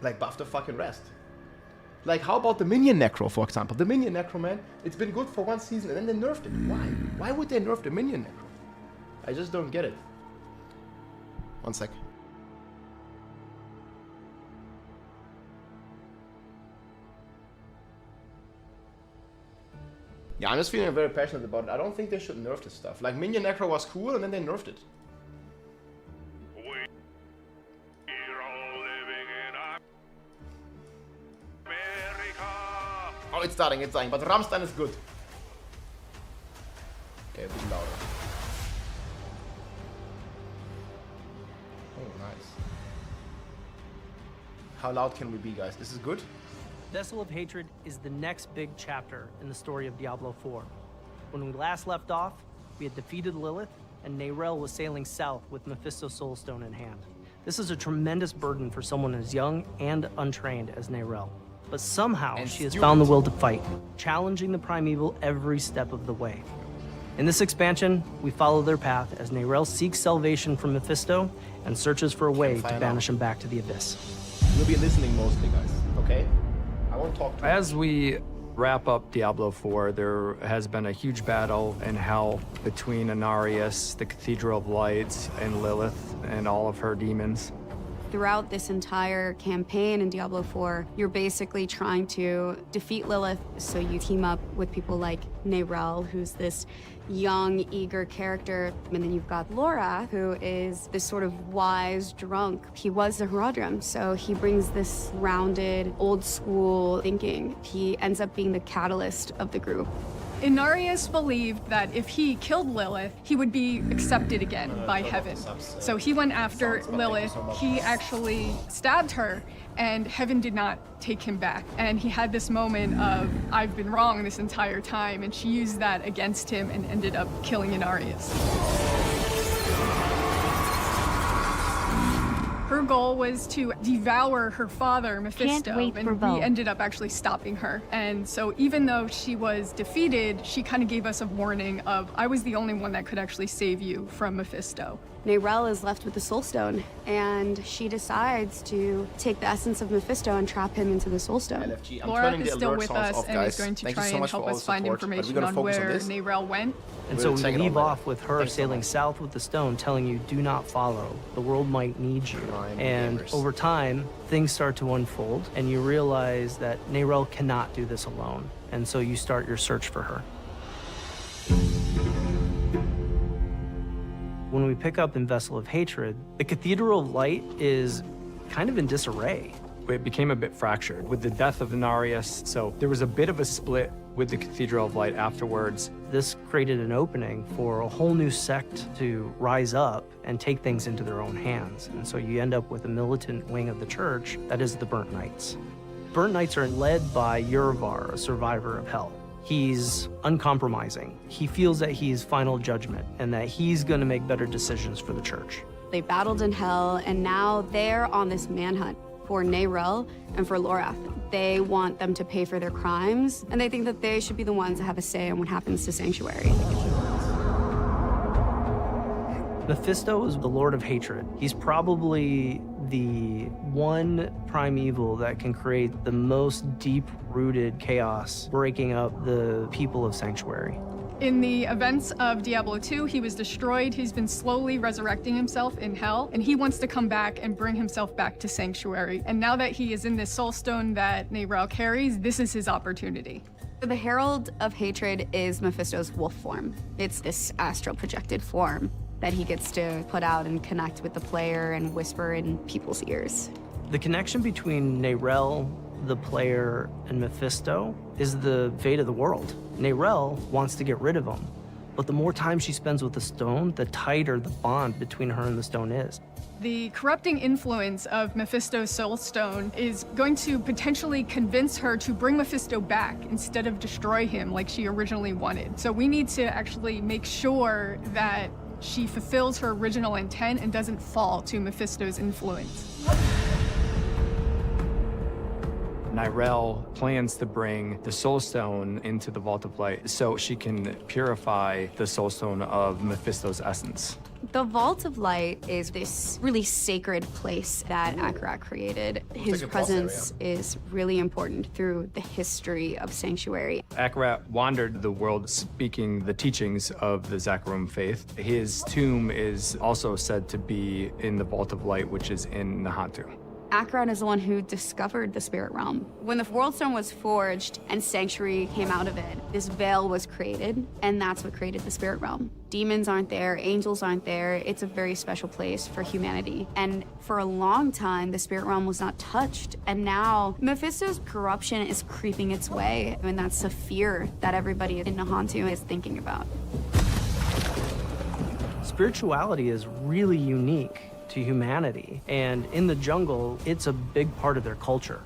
like, buff the fucking rest. Like, how about the Minion Necro, for example? The Minion Necro, man, it's been good for one season, and then they nerfed it. Why? Why would they nerf the Minion Necro? I just don't get it. One sec. Yeah, I'm just feeling very passionate about it. I don't think they should nerf this stuff. Like, Minion Necro was cool, and then they nerfed it. Oh, it's starting, but Rammstein is good. Okay, a bit louder. Oh, nice. How loud can we be, guys? This is good? Vessel of Hatred is the next big chapter in the story of Diablo 4. When we last left off, we had defeated Lilith, and Neyrelle was sailing south with Mephisto's Soulstone in hand. This is a tremendous burden for someone as young and untrained as Neyrelle. But somehow she has found the will to fight, challenging the primeval every step of the way. In this expansion, we follow their path as Neyrelle seeks salvation from Mephisto and searches for a way to banish him back to the Abyss. We'll be listening mostly, guys, okay? I won't talk too much. As we wrap up Diablo 4, there has been a huge battle in Hell between Inarius, the Cathedral of Lights, and Lilith and all of her demons. Throughout this entire campaign in Diablo 4, you're basically trying to defeat Lilith, so you team up with people like Neyrelle, who's this young, eager character, and then you've got Laura, who is this sort of wise drunk. He was the Herodrum, so he brings this rounded, old-school thinking. He ends up being the catalyst of the group. Inarius believed that if he killed Lilith, he would be accepted again by heaven. So he went after Lilith. He actually stabbed her, and heaven did not take him back. And he had this moment of, I've been wrong this entire time, and she used that against him and ended up killing Inarius. Her goal was to devour her father, Mephisto, and we ended up actually stopping her. And so even though she was defeated, she kind of gave us a warning of, I was the only one that could actually save you from Mephisto. Neyrelle is left with the Soulstone, and she decides to take the essence of Mephisto and trap him into the Soulstone. Laura is still with us and is going to try and help us find information on where Neyrelle went. And so we leave off with her sailing south with the stone, telling you, do not follow. The world might need you. And over time, things start to unfold, and you realize that Neyrelle cannot do this alone. And so you start your search for her. When we pick up in Vessel of Hatred, the Cathedral of Light is kind of in disarray. it became a bit fractured with the death of Inarius. So there was a bit of a split with the Cathedral of Light afterwards. This created an opening for a whole new sect to rise up and take things into their own hands. And so you end up with a militant wing of the church that is the Burnt Knights. Burnt Knights are led by Yurvar, a survivor of hell. He's uncompromising. He feels that he's final judgment and that he's going to make better decisions for the church. They battled in hell, and now they're on this manhunt for Neyrelle and for Lorath. They want them to pay for their crimes, and they think that they should be the ones that have a say in what happens to Sanctuary. Mephisto is the Lord of Hatred. He's probably the one primeval that can create the most deep-rooted chaos, breaking up the people of Sanctuary. In the events of Diablo 2, he was destroyed. He's been slowly resurrecting himself in hell, and he wants to come back and bring himself back to Sanctuary. And now that he is in this soul stone that Neyrelle carries, this is his opportunity. The Herald of Hatred is Mephisto's wolf form. It's this astral projected form that he gets to put out and connect with the player and whisper in people's ears. The connection between Neyrelle, the player, and Mephisto is the fate of the world. Neyrelle wants to get rid of him, but the more time she spends with the stone, the tighter the bond between her and the stone is. The corrupting influence of Mephisto's soul stone is going to potentially convince her to bring Mephisto back instead of destroy him like she originally wanted. So we need to actually make sure that she fulfills her original intent and doesn't fall to Mephisto's influence. Neyrelle plans to bring the Soul Stone into the Vault of Light so she can purify the Soul Stone of Mephisto's essence. The Vault of Light is this really sacred place that Akarat created. His presence is really important through the history of Sanctuary. Akarat wandered the world speaking the teachings of the Zakarum faith. His tomb is also said to be in the Vault of Light, which is in Nahantu. Akarat is the one who discovered the spirit realm. When the World Stone was forged and Sanctuary came out of it, this veil was created, and that's what created the spirit realm. Demons aren't there, angels aren't there. It's a very special place for humanity. And for a long time, the spirit realm was not touched. And now Mephisto's corruption is creeping its way. And that's a fear that everybody in Nahantu is thinking about. Spirituality is really unique to humanity, and in the jungle, it's a big part of their culture.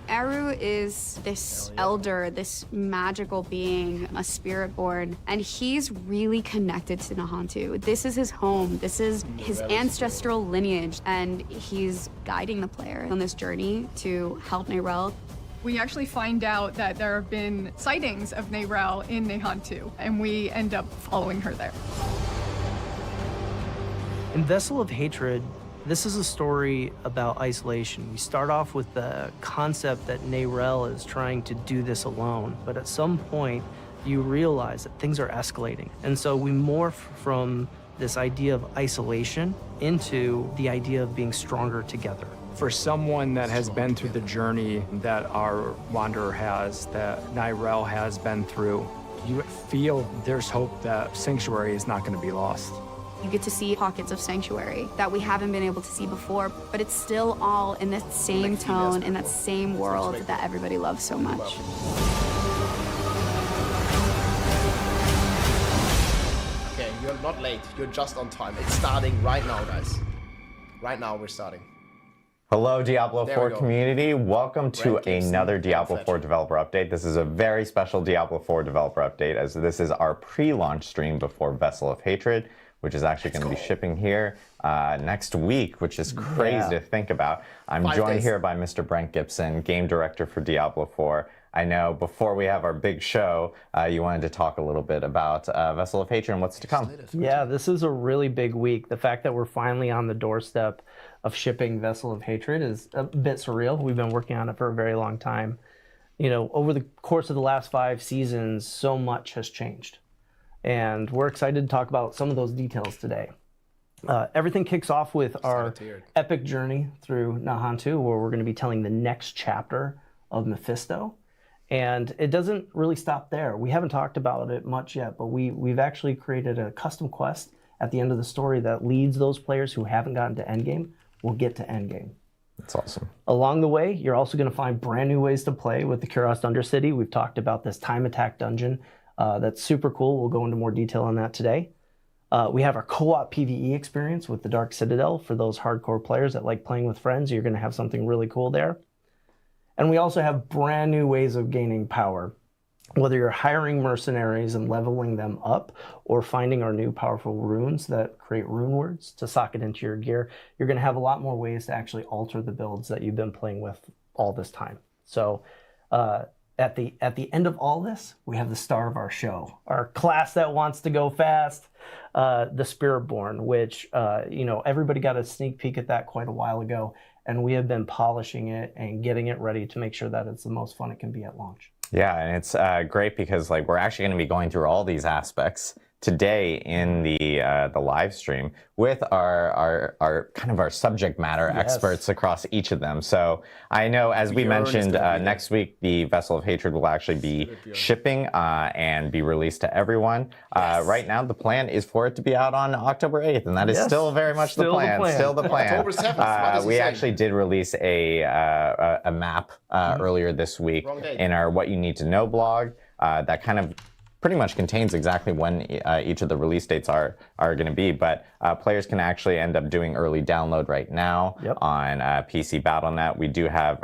Aru is this elder, this magical being, a Spiritborn, and he's really connected to Nahantu. This is his home, this is his ancestral lineage, and he's guiding the player on this journey to help Neyrelle. We actually find out that there have been sightings of Neyrelle in Nahantu, and we end up following her there. In Vessel of Hatred, this is a story about isolation. We start off with the concept that Neyrelle is trying to do this alone, but at some point, you realize that things are escalating. And so we morph from this idea of isolation into the idea of being stronger together. For someone that has been through the journey that our Wanderer has, that Neyrelle has been through, you feel there's hope that Sanctuary is not going to be lost. You get to see pockets of Sanctuary that we haven't been able to see before, but it's still all in that same tone, in that same world that everybody loves so much. Okay, you're not late. You're just on time. It's starting right now, guys. Right now, we're starting. Hello, Diablo 4 community. Welcome to another Diablo 4 developer update. This is a very special Diablo 4 developer update, as this is our pre-launch stream before Vessel of Hatred, which is actually going to be shipping here next week, which is crazy to think about. I'm joined here by Mr. Brent Gibson, game director for Diablo 4. I know before we have our big show, you wanted to talk a little bit about Vessel of Hatred and what's to come. Yeah, this is a really big week. The fact that we're finally on the doorstep of shipping Vessel of Hatred is a bit surreal. We've been working on it for a very long time. You know, over the course of the last 5 seasons, so much has changed. And we're excited to talk about some of those details today. Everything kicks off with our epic journey through Nahantu, where we're going to be telling the next chapter of Mephisto. And it doesn't really stop there. We haven't talked about it much yet, but we've actually created a custom quest at the end of the story that leads those players who haven't gotten to endgame will get to endgame. That's awesome. Along the way, you're also going to find brand new ways to play with the Kurast Undercity. We've talked about this time attack dungeon. That's super cool. We'll go into more detail on that today. We have our co-op PvE experience with the Dark Citadel. For those hardcore players that like playing with friends, you're going to have something really cool there. And we also have brand new ways of gaining power. Whether you're hiring mercenaries and leveling them up or finding our new powerful runes that create rune words to socket into your gear, you're going to have a lot more ways to actually alter the builds that you've been playing with all this time. So at the end of all this, we have the star of our show, our class that wants to go fast, the Spiritborn, which, everybody got a sneak peek at that quite a while ago, and we have been polishing it and getting it ready to make sure that it's the most fun it can be at launch. Yeah, and it's great because we're actually going to be going through all these aspects today in the live stream with our kind of our subject matter experts across each of them. So I know, as we mentioned, next week the Vessel of Hatred will actually be shipping and be released to everyone. Right now the plan is for it to be out on October 8th, and that is still very much the plan. Still the plan. October 7th. We actually did release a map earlier this week in our What You Need to Know blog that kind of pretty much contains exactly when each of the release dates are going to be, but players can actually end up doing early download right now on PC Battle.net. We do have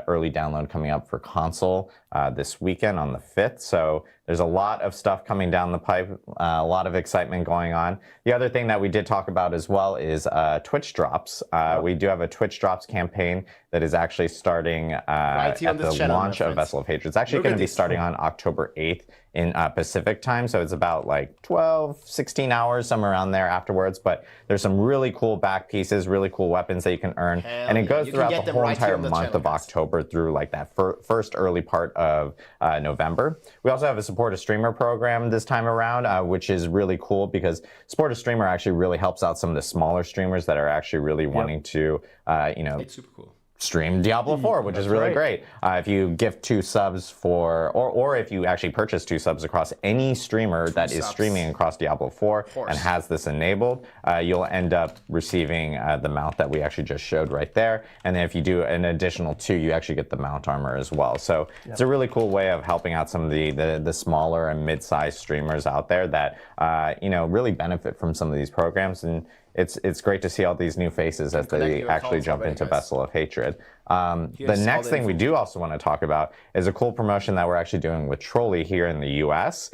early download coming up for console this weekend on the 5th, so there's a lot of stuff coming down the pipe, a lot of excitement going on. The other thing that we did talk about as well is Twitch drops. We do have a Twitch drops campaign that is actually starting at the launch of Vessel of Hatred. It's actually going to be starting on October 8th in Pacific time, so it's about like 12, 16 hours, somewhere around there afterwards, but there's some really cool back pieces, really cool weapons that you can earn, and it goes throughout the whole entire month of October through like that first early part of November. We also have a Support a Streamer program this time around, which is really cool because Support a Streamer actually really helps out some of the smaller streamers that are actually really wanting to, it's super cool. Stream Diablo 4, which is really great. If you gift 2 subs for, or if you actually purchase 2 subs across any streamer that is streaming across Diablo 4 and has this enabled, you'll end up receiving the mount that we actually just showed right there. And then if you do an additional 2, you actually get the mount armor as well. So it's a really cool way of helping out some of the smaller and mid-sized streamers out there that really benefit from some of these programs. And it's great to see all these new faces as they actually jump into Vessel of Hatred. The next thing we do also want to talk about is a cool promotion that we're actually doing with Trolley here in the US.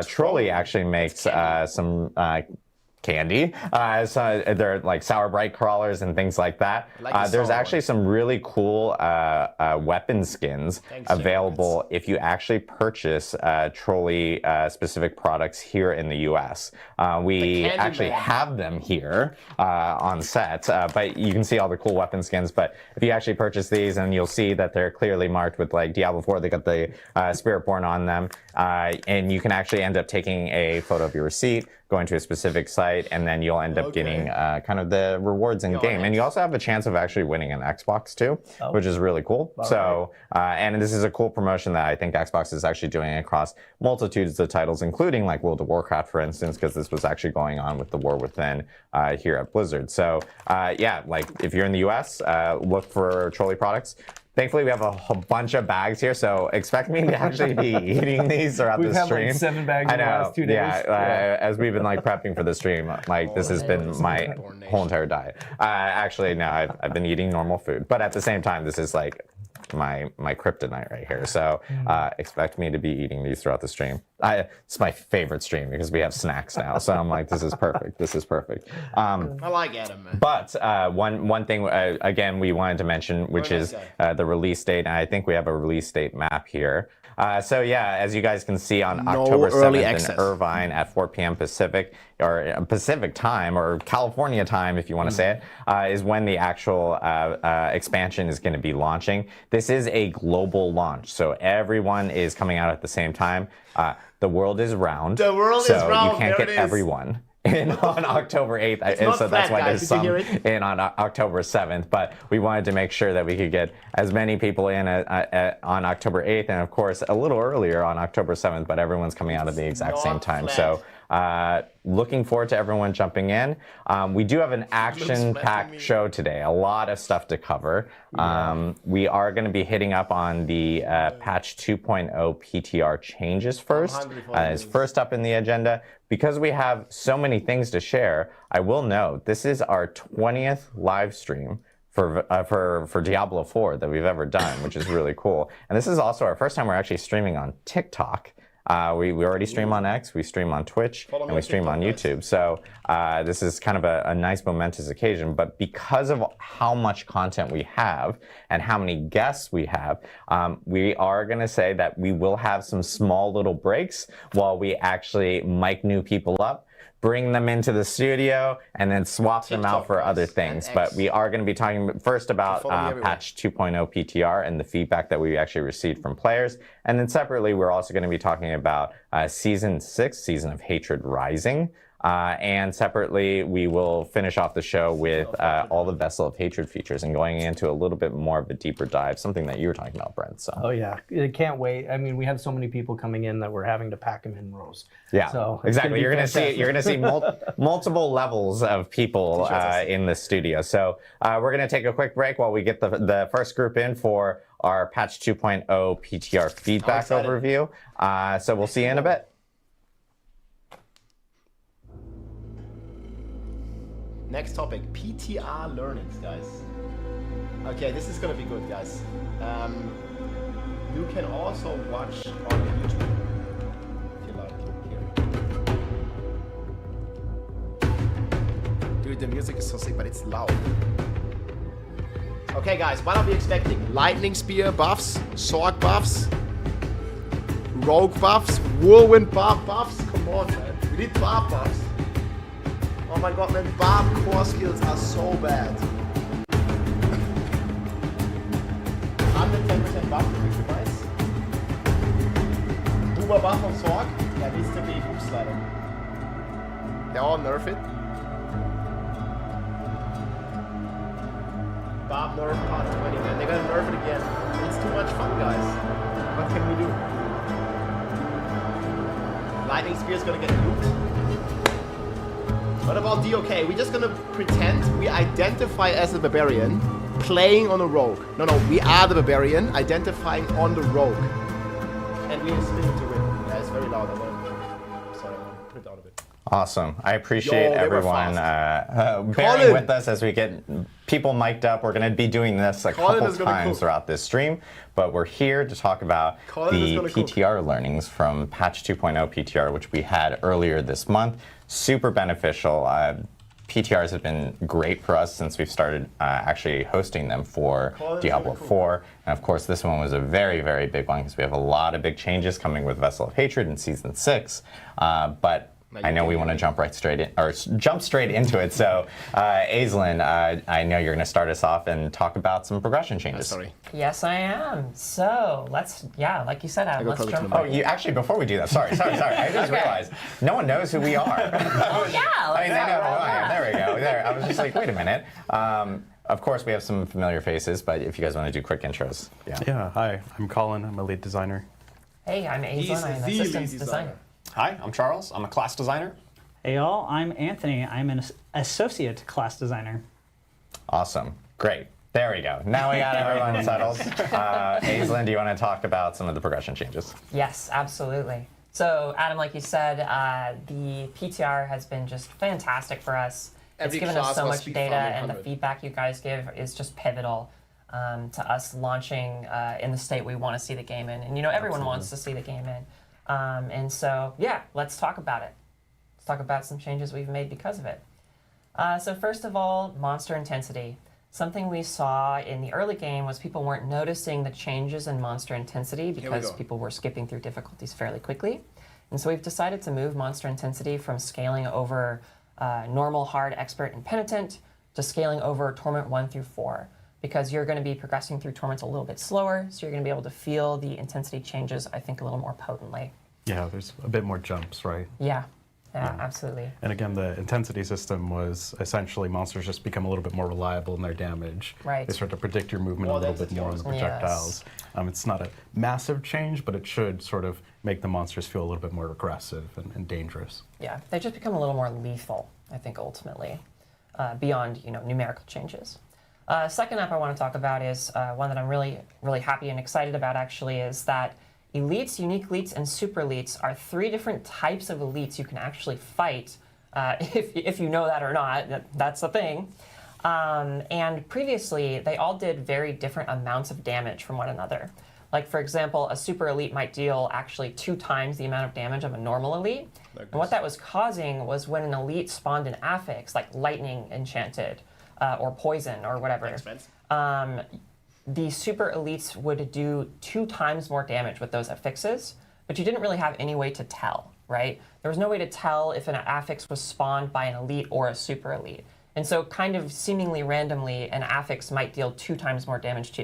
Trolley actually makes some candy. So they're like Sour Bright crawlers and things like that. There's actually some really cool weapon skins available if you actually purchase Trolley specific products here in the US. We actually have them here on set, but you can see all the cool weapon skins. But if you actually purchase these, and you'll see that they're clearly marked with like Diablo 4, they got the Spiritborn on them, and you can actually end up taking a photo of your receipt, going to a specific site, and then you'll end up getting kind of the rewards in game. And you also have a chance of actually winning an Xbox too, which is really cool. So, and this is a cool promotion that I think Xbox is actually doing across multitudes of titles, including like World of Warcraft, for instance, because this was actually going on with the War Within here at Blizzard. So yeah, like if you're in the US, look for Trolley products. Thankfully, we have a whole bunch of bags here, so expect me to actually be eating these throughout the stream. We've had like 7 bags in the last 2 days. As we've been like prepping for the stream, like this has been my whole entire diet. Actually, no, I've been eating normal food, but at the same time, this is like my kryptonite right here. So expect me to be eating these throughout the stream. It's my favorite stream because we have snacks now, so I'm like, this is perfect. This is perfect. I like Adam, man. But one thing again we wanted to mention, which is the release date, and I think we have a release date map here. So yeah, as you guys can see on October 7th in Irvine at 4 p.m. Pacific, or Pacific time, or California time if you want to say it, is when the actual expansion is going to be launching. This is a global launch, so everyone is coming out at the same time. The world is round. The world is round. So you can't get everyone in on October 8th, and so that's why there's some in on October 7th, but we wanted to make sure that we could get as many people in on October 8th, and of course a little earlier on October 7th, but everyone's coming out at the exact same time. So Looking forward to everyone jumping in. We do have an action-packed show today. A lot of stuff to cover. We are going to be hitting up on the patch 2.0 PTR changes first. Is first up in the agenda. Because we have so many things to share, I will note this is our 20th live stream for Diablo 4 that we've ever done, which is really cool. And this is also our first time we're actually streaming on TikTok. We already stream on X, we stream on Twitch, and we stream on YouTube. So this is kind of a nice momentous occasion. But because of how much content we have and how many guests we have, we are going to say that we will have some small little breaks while we actually mic new people up, bring them into the studio, and then swap them out for other things. But we are going to be talking first about patch 2.0 PTR and the feedback that we actually received from players. And then separately, we're also going to be talking about Season 6, Season of Hatred Rising. And separately, we will finish off the show with all the Vessel of Hatred features and going into a little bit more of a deeper dive, something that you were talking about, Brent. So. Oh yeah, I can't wait. I mean, we have so many people coming in that we're having to pack them in rows. Yeah, so exactly. You're gonna see multiple levels of people in the studio. So we're gonna take a quick break while we get the first group in for our patch 2.0 PTR feedback overview. So we'll see you in a bit. Next topic, PTR Learnings, guys. Okay, this is gonna be good, guys. You can also watch on YouTube if you like. Here. Dude, the music is so sick, but it's loud. Okay, guys, what are we expecting? Lightning Spear buffs, Sword buffs, Rogue buffs, Whirlwind buffs? Come on, man. We need barb buffs. Oh my god, man, barb core skills are so bad. 110% buff, which is nice. Boomer buff on Sorg, that needs to be boost level. They all nerf it. Barb nerf part 20, man. They're gonna nerf it again. It's too much fun, guys. What can we do? Lightning Spear is gonna get looped. What about DOK? We're just gonna pretend we identify as a barbarian playing on a rogue. No, we are the barbarian identifying on the rogue. And we spin it to win. Yeah, it's very loud. Sorry, I'm gonna put it down a bit. Awesome. I appreciate everyone bearing with us as we get people mic'd up. We're going to be doing this a couple times throughout this stream, but we're here to talk about the PTR learnings from patch 2.0 PTR, which we had earlier this month. Super beneficial. PTRs have been great for us since we've started actually hosting them for Diablo 4. And of course, this one was a very, very big one because we have a lot of big changes coming with Vessel of Hatred in Season 6. But I know we want to jump straight into it. So, Aislinn, I know you're going to start us off and talk about some progression changes. Yes, I am. So like you said, Adam, let's jump. Oh, actually, before we do that, sorry. I just realized no one knows who we are. Oh yeah. I mean, they know who I am. There we go. I was just like, wait a minute. Of course, we have some familiar faces, but if you guys want to do quick intros, Yeah. Hi, I'm Colin. I'm a lead designer. Hey, I'm Aislinn. I'm an assistant designer. Hi, I'm Charles. I'm a class designer. Hey y'all, I'm Anthony. I'm an associate class designer. Awesome. Great. There we go. Now we got everyone settled. Aislinn, do you want to talk about some of the progression changes? Yes, absolutely. So, Adam, like you said, the PTR has been just fantastic for us. It's given us so much data, and the feedback you guys give is just pivotal to us launching in the state we want to see the game in. And, everyone wants to see the game in. And so, let's talk about it. Let's talk about some changes we've made because of it. So first of all, monster intensity. Something we saw in the early game was people weren't noticing the changes in monster intensity because people were skipping through difficulties fairly quickly. And so we've decided to move monster intensity from scaling over normal, hard, expert, and penitent to scaling over torment 1 through 4. Because you're going to be progressing through torments a little bit slower, so you're going to be able to feel the intensity changes, I think, a little more potently. Yeah, there's a bit more jumps, right? Yeah. Yeah, absolutely. And again, the intensity system was essentially monsters just become a little bit more reliable in their damage. Right. They start to predict your movement a little bit more on the projectiles. Yes. It's not a massive change, but it should sort of make the monsters feel a little bit more aggressive and dangerous. Yeah, they just become a little more lethal, I think, ultimately, beyond numerical changes. Second up I want to talk about is one that I'm really, really happy and excited about, actually, is that elites, unique elites, and super elites are 3 different types of elites you can actually fight, if you know that or not. That's the thing. And previously, they all did very different amounts of damage from one another. Like, for example, a super elite might deal actually 2 times the amount of damage of a normal elite. And what that was causing was when an elite spawned an affix, like lightning enchanted, or poison, or whatever. The super elites would do 2 times more damage with those affixes, but you didn't really have any way to tell, right? There was no way to tell if an affix was spawned by an elite or a super elite. And so kind of seemingly randomly, an affix might deal 2 times more damage to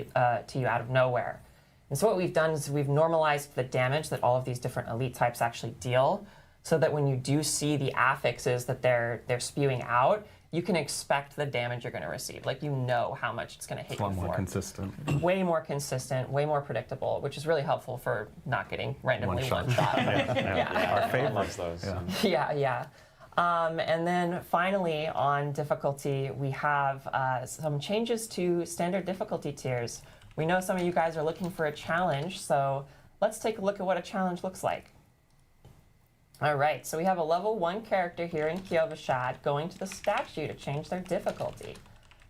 you out of nowhere. And so what we've done is we've normalized the damage that all of these different elite types actually deal, so that when you do see the affixes that they're spewing out, you can expect the damage you're going to receive. Like, you know how much it's going to hit you for. A lot more consistent. Way more consistent, way more predictable, which is really helpful for not getting randomly one shot. Our favorite. Loves those. Yeah. And then finally, on difficulty, we have some changes to standard difficulty tiers. We know some of you guys are looking for a challenge, so let's take a look at what a challenge looks like. All right, so we have a level 1 character here in Kiovashad going to the statue to change their difficulty.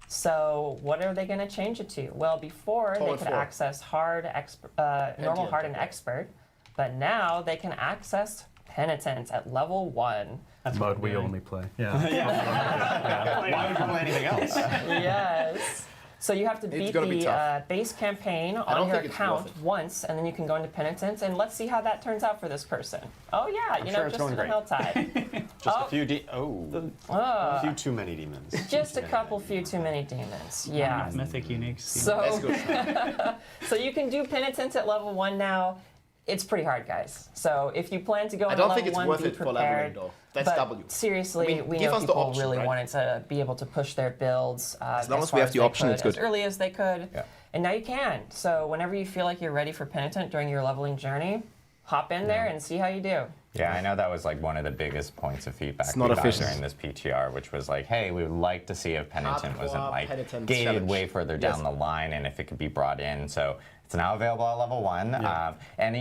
So what are they going to change it to? Well, before they could access normal, hard, and expert, but now they can access penitent at level 1. That's mode we only play. Why would you play anything else? Yes. So you have to beat the base campaign on your account once, and then you can go into penitence, and let's see how that turns out for this person. Oh yeah, just in the Helltide. Just a few a few too many demons. Just a couple few too many demons. Yeah. Mythic uniques. So, so you can do penitence at level 1 now. It's pretty hard, guys. So if you plan to go on level 1, be prepared. I don't think it's worth it for leveling, though. That's W. Seriously, we know people really wanted to be able to push their builds as long as we have the option, it's good. As early as they could. Yeah. And now you can. So whenever you feel like you're ready for Penitent during your leveling journey, hop in there and see how you do. Yeah, I know that was like one of the biggest points of feedback we got during this PTR, which was like, hey, we would like to see if Penitent wasn't like gated way further down the line and if it could be brought in. So it's now available at level 1. And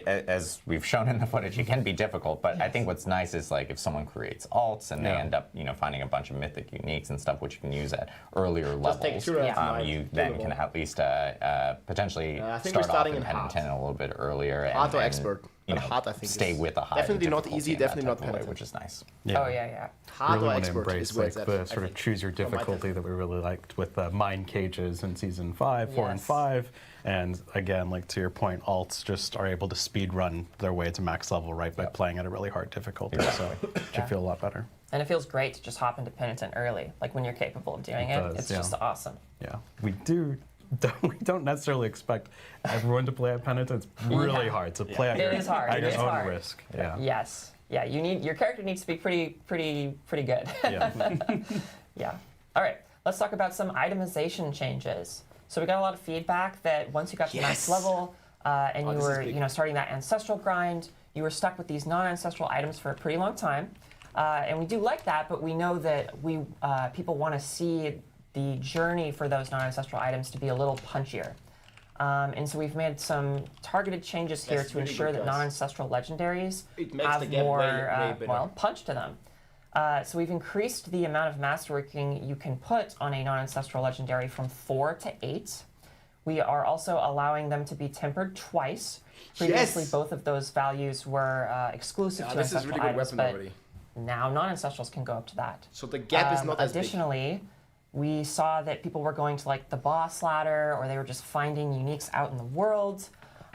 as we've shown in the footage, it can be difficult, but I think what's nice is like if someone creates alts and they end up finding a bunch of mythic uniques and stuff which you can use at earlier levels, you then can at least potentially start off in Penitent a little bit earlier and expert. Hard, I think, stay with a high definitely not easy, definitely not penitent, which is nice. Yeah. Oh yeah. Hard really or want to expert embrace is where like the sort of choose your difficulty that we really liked with mine cages in season 5, 4, and 5. And again, like to your point, alts just are able to speed run their way to max level by playing at a really hard difficulty. So it should feel a lot better. And it feels great to just hop into Penitent early, like when you're capable of doing it. It's just awesome. Yeah, we don't necessarily expect everyone to play at Penitent. It's really hard to play at your own risk. Yeah. Yes. Yeah. Your character needs to be pretty good. Yeah. All right. Let's talk about some itemization changes. So we got a lot of feedback that once you got to max level and you were starting that ancestral grind, you were stuck with these non-ancestral items for a pretty long time. And we do like that, but we know that people want to see the journey for those non-ancestral items to be a little punchier. And so we've made some targeted changes here to ensure that non-ancestral legendaries have more punch to them. So we've increased the amount of masterworking you can put on a non-ancestral legendary from 4 to 8. We are also allowing them to be tempered twice. Previously, both of those values were exclusive to ancestral items, but now non-ancestrals can go up to that. So the gap is not as big. Additionally, we saw that people were going to like the boss ladder, or they were just finding uniques out in the world,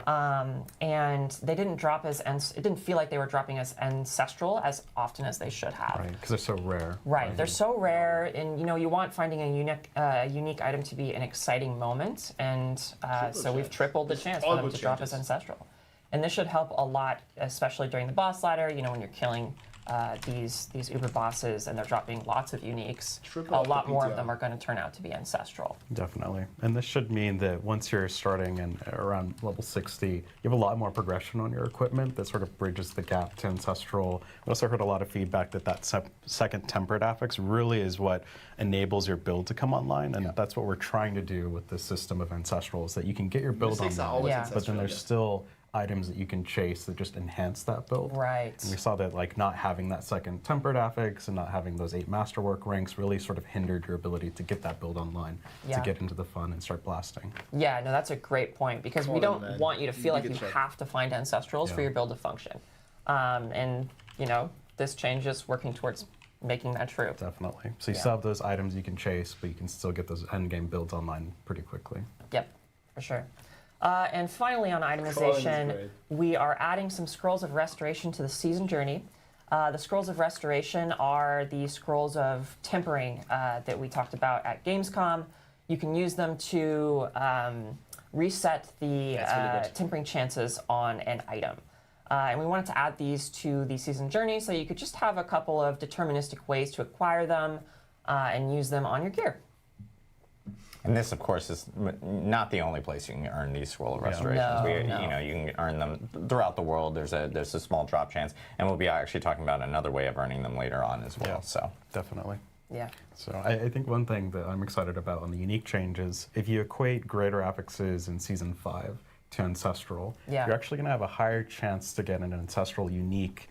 and they didn't drop it didn't feel like they were dropping as ancestral as often as they should have. Right, because they're so rare. Right, they're so rare, and you want finding a unique item to be an exciting moment, and so we've tripled the chance for them to drop as ancestral. And this should help a lot, especially during the boss ladder, when you're killing these uber bosses, and they're dropping lots of uniques, Triple a up the lot more of PTR. them are going to turn out to be ancestral. Definitely. And this should mean that once you're starting in around level 60, you have a lot more progression on your equipment that sort of bridges the gap to ancestral. I also heard a lot of feedback that second tempered affix really is what enables your build to come online, and that's what we're trying to do with this system of ancestral, is that you can get your build Mystics are online, always but then there's ancestral, still items that you can chase that just enhance that build. Right. And we saw that like not having that second tempered affix and not having those 8 masterwork ranks really sort of hindered your ability to get that build online, Yeah. to get into the fun and start blasting. Yeah, no, that's a great point, because we Come on, don't man. want you to feel like Big you check. have to find ancestrals for Yeah. your build to function. And, you know, this change is working towards making that true. Definitely. So you Yeah. still have those items you can chase, but you can still get those endgame builds online pretty quickly. Yep, for sure. And finally, on Colin is itemization, great. we are adding some scrolls of restoration to the season journey. The scrolls of restoration are the scrolls of tempering that we talked about at Gamescom. You can use them to reset the That's really good. tempering chances on an item. And we wanted to add these to the season journey so you could just have a couple of deterministic ways to acquire them and use them on your gear. And this, of course, is not the only place you can earn these scroll of Yeah. restorations. No, You no. know, you can earn them throughout the world. There's a small drop chance, and we'll be actually talking about another way of earning them later on as well. Yeah. So Definitely. Yeah. So I think one thing that I'm excited about on the unique changes, if you equate greater affixes in Season 5 to Ancestral, Yeah. you're actually going to have a higher chance to get an Ancestral unique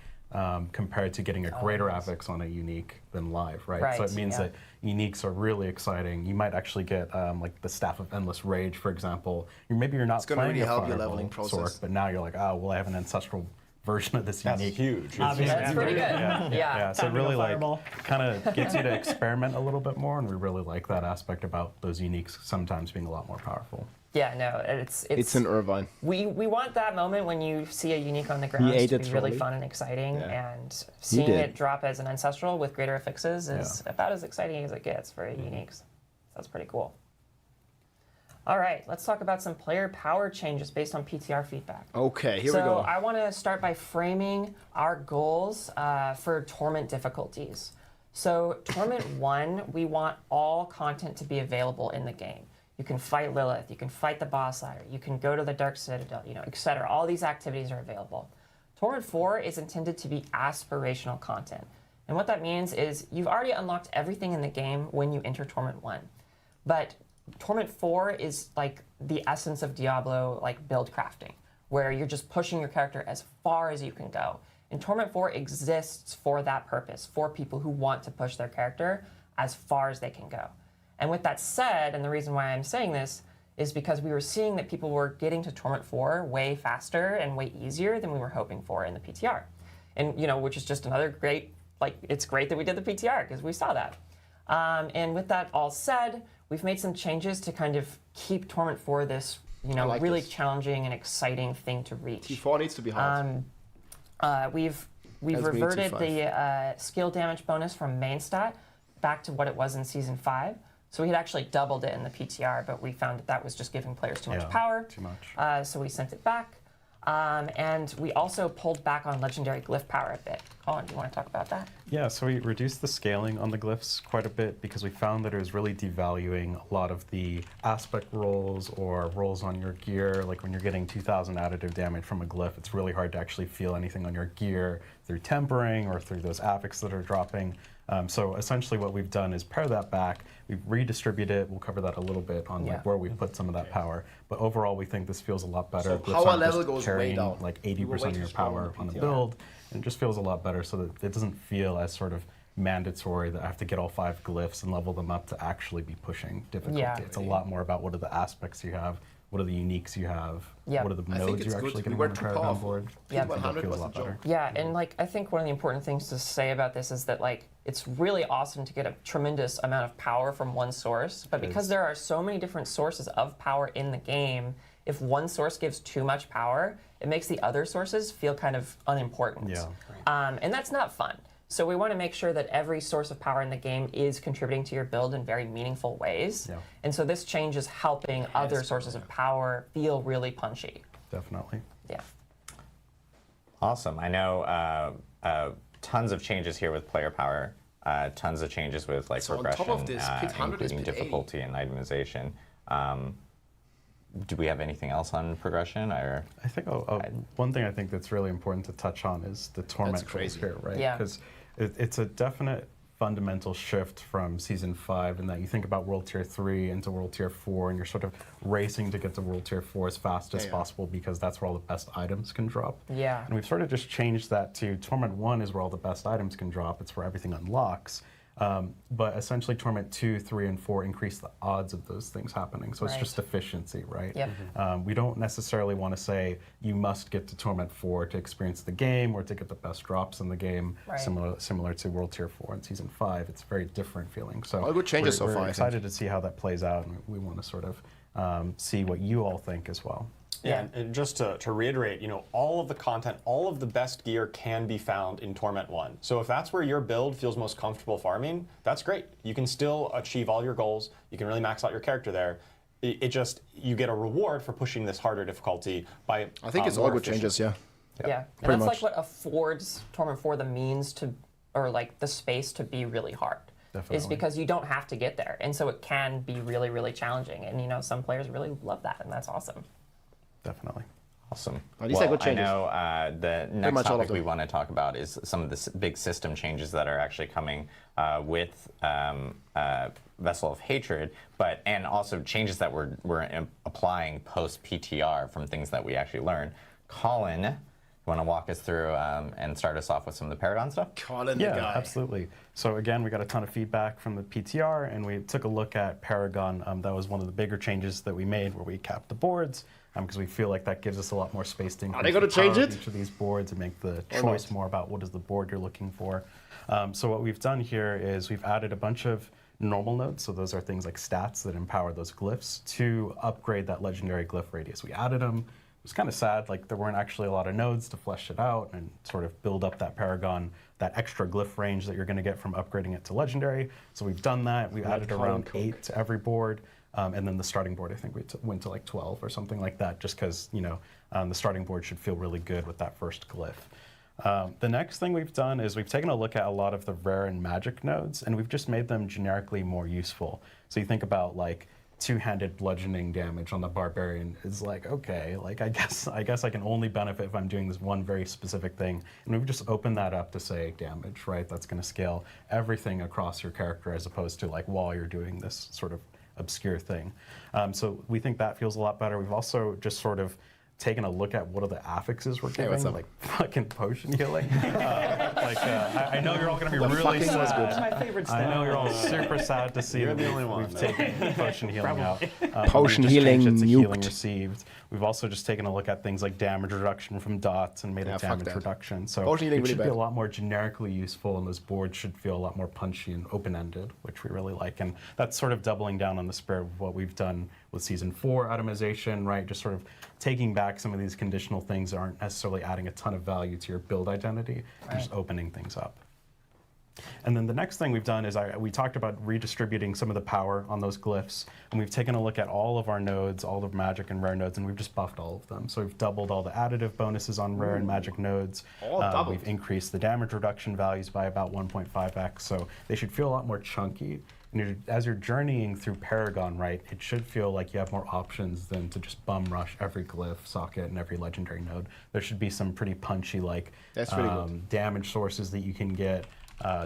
compared to getting a greater affix on a unique than live, right? So Right, it means yeah. that uniques are really exciting. You might actually get like the Staff of Endless Rage, for example. Maybe you're not It's gonna playing really a help your Fireball leveling process. Sword, but now you're like, oh, well, I have an Ancestral version of this That's unique. huge. Obviously. That's pretty good. Yeah, Yeah. So it Time to go really like Fireball. kind of gets you to experiment a little bit more, and we really like that aspect about those uniques sometimes being a lot more powerful. Yeah, no, It's an Irvine. We want that moment when you see a unique on the ground ate to it be really trolley. fun and exciting, Yeah. and seeing did. it drop as an ancestral with greater affixes is about as exciting as it gets for uniques. So that's pretty cool. All right, let's talk about some player power changes based on PTR feedback. Okay, here so we go. I want to start by framing our goals for Torment difficulties. So Torment 1, we want all content to be available in the game. You can fight Lilith, you can fight the boss ladder, you can go to the Dark Citadel, etc. All these activities are available. Torment 4 is intended to be aspirational content. And what that means is you've already unlocked everything in the game when you enter Torment 1. But Torment 4 is like the essence of Diablo like build crafting, where you're just pushing your character as far as you can go. And Torment 4 exists for that purpose, for people who want to push their character as far as they can go. And with that said, and the reason why I'm saying this is because we were seeing that people were getting to Torment 4 way faster and way easier than we were hoping for in the PTR. And, which is just another great, it's great that we did the PTR because we saw that. And with that all said, we've made some changes to kind of keep Torment 4 this, like really this. challenging and exciting thing to reach. T4 needs to be hard. We've As we need reverted T5. the skill damage bonus from main stat back to what it was in Season 5. So we had actually doubled it in the PTR, but we found that was just giving players too much power. Too much. So we sent it back. And we also pulled back on Legendary Glyph power a bit. Colin, do you want to talk about that? Yeah, so we reduced the scaling on the glyphs quite a bit because we found that it was really devaluing a lot of the aspect rolls or rolls on your gear. Like when you're getting 2,000 additive damage from a glyph, it's really hard to actually feel anything on your gear through tempering or through those affix that are dropping. So essentially what we've done is pare that back. We've redistributed it. We'll cover that a little bit on like where we put some of that power. But overall, we think this feels a lot better. So Glyphs power aren't just level goes way carrying down. like You were way 80% of too your strong power on on the a PTR. build. And it just feels a lot better so that it doesn't feel as sort of mandatory that I have to get all 5 glyphs and level them up to actually be pushing difficulty. Yeah. It's a lot more about what are the aspects you have, what are the uniques you have, Yep. what are the I think nodes it's you're good. actually We getting were on the too paradigm powerful. board. Yeah. I think that 100 feels was a lot the joke. better. Yeah, and I think one of the important things to say about this is that it's really awesome to get a tremendous amount of power from one source, but because there are so many different sources of power in the game, if one source gives too much power, it makes the other sources feel kind of unimportant. Yeah. And that's not fun. So we want to make sure that every source of power in the game is contributing to your build in very meaningful ways. Yeah. And so this change is helping other sources of power feel really punchy. Definitely. Yeah. awesome. I know tons of changes here with player power, tons of changes with like So on progression, top of this, pit 100 is including pit 80. difficulty and itemization. Do we have anything else on progression? Or I think one thing I think that's really important to touch on is the torment rules here, right? Yeah. Because it's a definite fundamental shift from Season 5 in that you think about World Tier 3 into World Tier 4 and you're sort of racing to get to World Tier 4 as fast as possible because that's where all the best items can drop. Yeah. And we've sort of just changed that to Torment 1 is where all the best items can drop. It's where everything unlocks. But essentially Torment 2, 3, and 4 increase the odds of those things happening. So it's just efficiency, right? Yep. We don't necessarily want to say you must get to Torment 4 to experience the game or to get the best drops in the game, Right. similar to World Tier 4 and Season 5. It's a very different feeling. So All good changes so we're far, I excited to see how that plays out, and we want to sort of see what you all think as well. Yeah, and just to reiterate, you know, all of the content, all of the best gear can be found in Torment 1. So if that's where your build feels most comfortable farming, that's great. You can still achieve all your goals. You can really max out your character there. It just, you get a reward for pushing this harder difficulty by I think it's all good changes, yeah. Yeah, and that's like what affords Torment 4 the means to, or like the space to be really hard. Definitely. Is because you don't have to get there. And so it can be really, really challenging. And you know, some players really love that, and that's awesome. Definitely. Awesome. These are good I changes. know the next much all topic of we them. want to talk about is some of the big system changes that are actually coming with Vessel of Hatred, and also changes that we're applying post PTR from things that we actually learned. Colin, you want to walk us through and start us off with some of the Paragon stuff? Colin, Yeah, the guy. absolutely. So again, we got a ton of feedback from the PTR, and we took a look at Paragon. That was one of the bigger changes that we made, where we capped the boards, because we feel like that gives us a lot more space to increase they gonna the power change of it? each of these boards and make the Or choice not? more about what is the board you're looking for. So what we've done here is we've added a bunch of normal nodes, so those are things like stats that empower those glyphs, to upgrade that legendary glyph radius. We added them. It was kind of sad, like there weren't actually a lot of nodes to flesh it out and sort of build up that Paragon, that extra glyph range that you're going to get from upgrading it to legendary. So we've done that. We added around 8 to every board. And then the starting board, I think we went to like 12 or something like that, just because, you know, the starting board should feel really good with that first glyph. The next thing we've done is we've taken a look at a lot of the rare and magic nodes, and we've just made them generically more useful. So you think about like two-handed bludgeoning damage on the barbarian is like, okay, like I guess I can only benefit if I'm doing this one very specific thing. And we've just opened that up to say damage, right? That's going to scale everything across your character as opposed to like while you're doing this sort of obscure thing. So we think that feels a lot better. We've also just sort of taken a look at what are the affixes we're giving, like fucking potion healing. I know you're all going to be really sad. That's my favorite stuff. I know you're all super sad to see You're that the only one. we've taken potion healing out. Potion we've just healing changed it to healing nuked. received. We've also just taken a look at things like damage reduction from dots and made it fuck damage that. reduction. So Potion healing it should really be a bad. lot more generically useful, and those boards should feel a lot more punchy and open-ended, which we really like. And that's sort of doubling down on the spirit of what we've done with Season 4 itemization, right? Just sort of taking back some of these conditional things that aren't necessarily adding a ton of value to your build identity, and just opening things up. And then the next thing we've done is we talked about redistributing some of the power on those glyphs, and we've taken a look at all of our nodes, all the magic and rare nodes, and we've just buffed all of them. So we've doubled all the additive bonuses on rare and magic nodes. All doubled. We've increased the damage reduction values by about 1.5x, so they should feel a lot more chunky. And as you're journeying through Paragon, right, it should feel like you have more options than to just bum rush every glyph, socket, and every legendary node. There should be some pretty punchy, like That's really good. damage sources that you can get,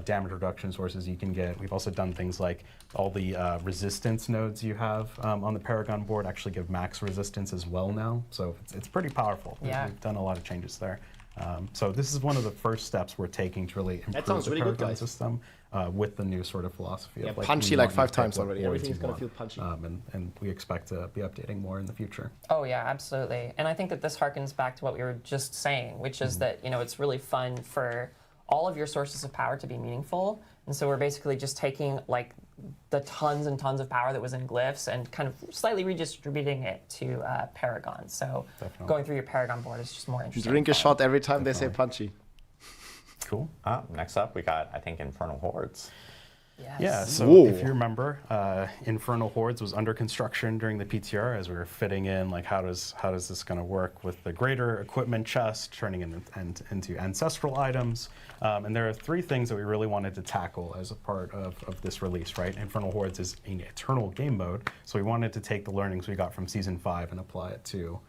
damage reduction sources you can get. We've also done things like all the resistance nodes you have on the Paragon board actually give max resistance as well now. So it's pretty powerful. Yeah. We've done a lot of changes there. So this is one of the first steps we're taking to really improve sounds the really good, Paragon guys. system with the new sort of philosophy Yeah, of like punchy we like want 5 you to pick times what already. boards Everything's you gonna want. feel punchy. And we expect to be updating more in the future. Oh yeah, absolutely. And I think that this harkens back to what we were just saying, which is that, you know, it's really fun for all of your sources of power to be meaningful. And so we're basically just taking like the tons and tons of power that was in glyphs and kind of slightly redistributing it to Paragon. So going through your Paragon board is just more interesting. Drink a shot every time they say punchy. Cool. Next up, we got, I think, Infernal Hordes. Yes. Yeah, so Ooh. if you remember, Infernal Hordes was under construction during the PTR as we were fitting in, like, how does this going to work with the greater equipment chest turning into ancestral items. And there are 3 things that we really wanted to tackle as a part of this release, right? Infernal Hordes is an eternal game mode, so we wanted to take the learnings we got from Season 5 and apply it to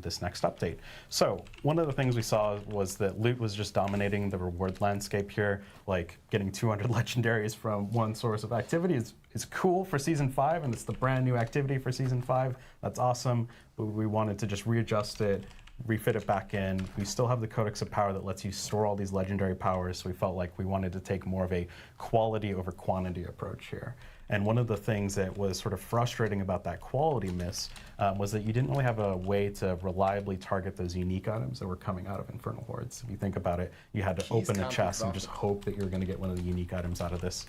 this next update. So one of the things we saw was that loot was just dominating the reward landscape here. Like getting 200 legendaries from one source of activity is cool for Season 5, and it's the brand new activity for Season 5. That's awesome, but we wanted to just readjust it, refit it back in. We still have the Codex of Power that lets you store all these legendary powers, so we felt like we wanted to take more of a quality over quantity approach here. And one of the things that was sort of frustrating about that quality miss was that you didn't really have a way to reliably target those unique items that were coming out of Infernal Hordes. If you think about it, you had to open a chest and just hope that you were going to get one of the unique items out of this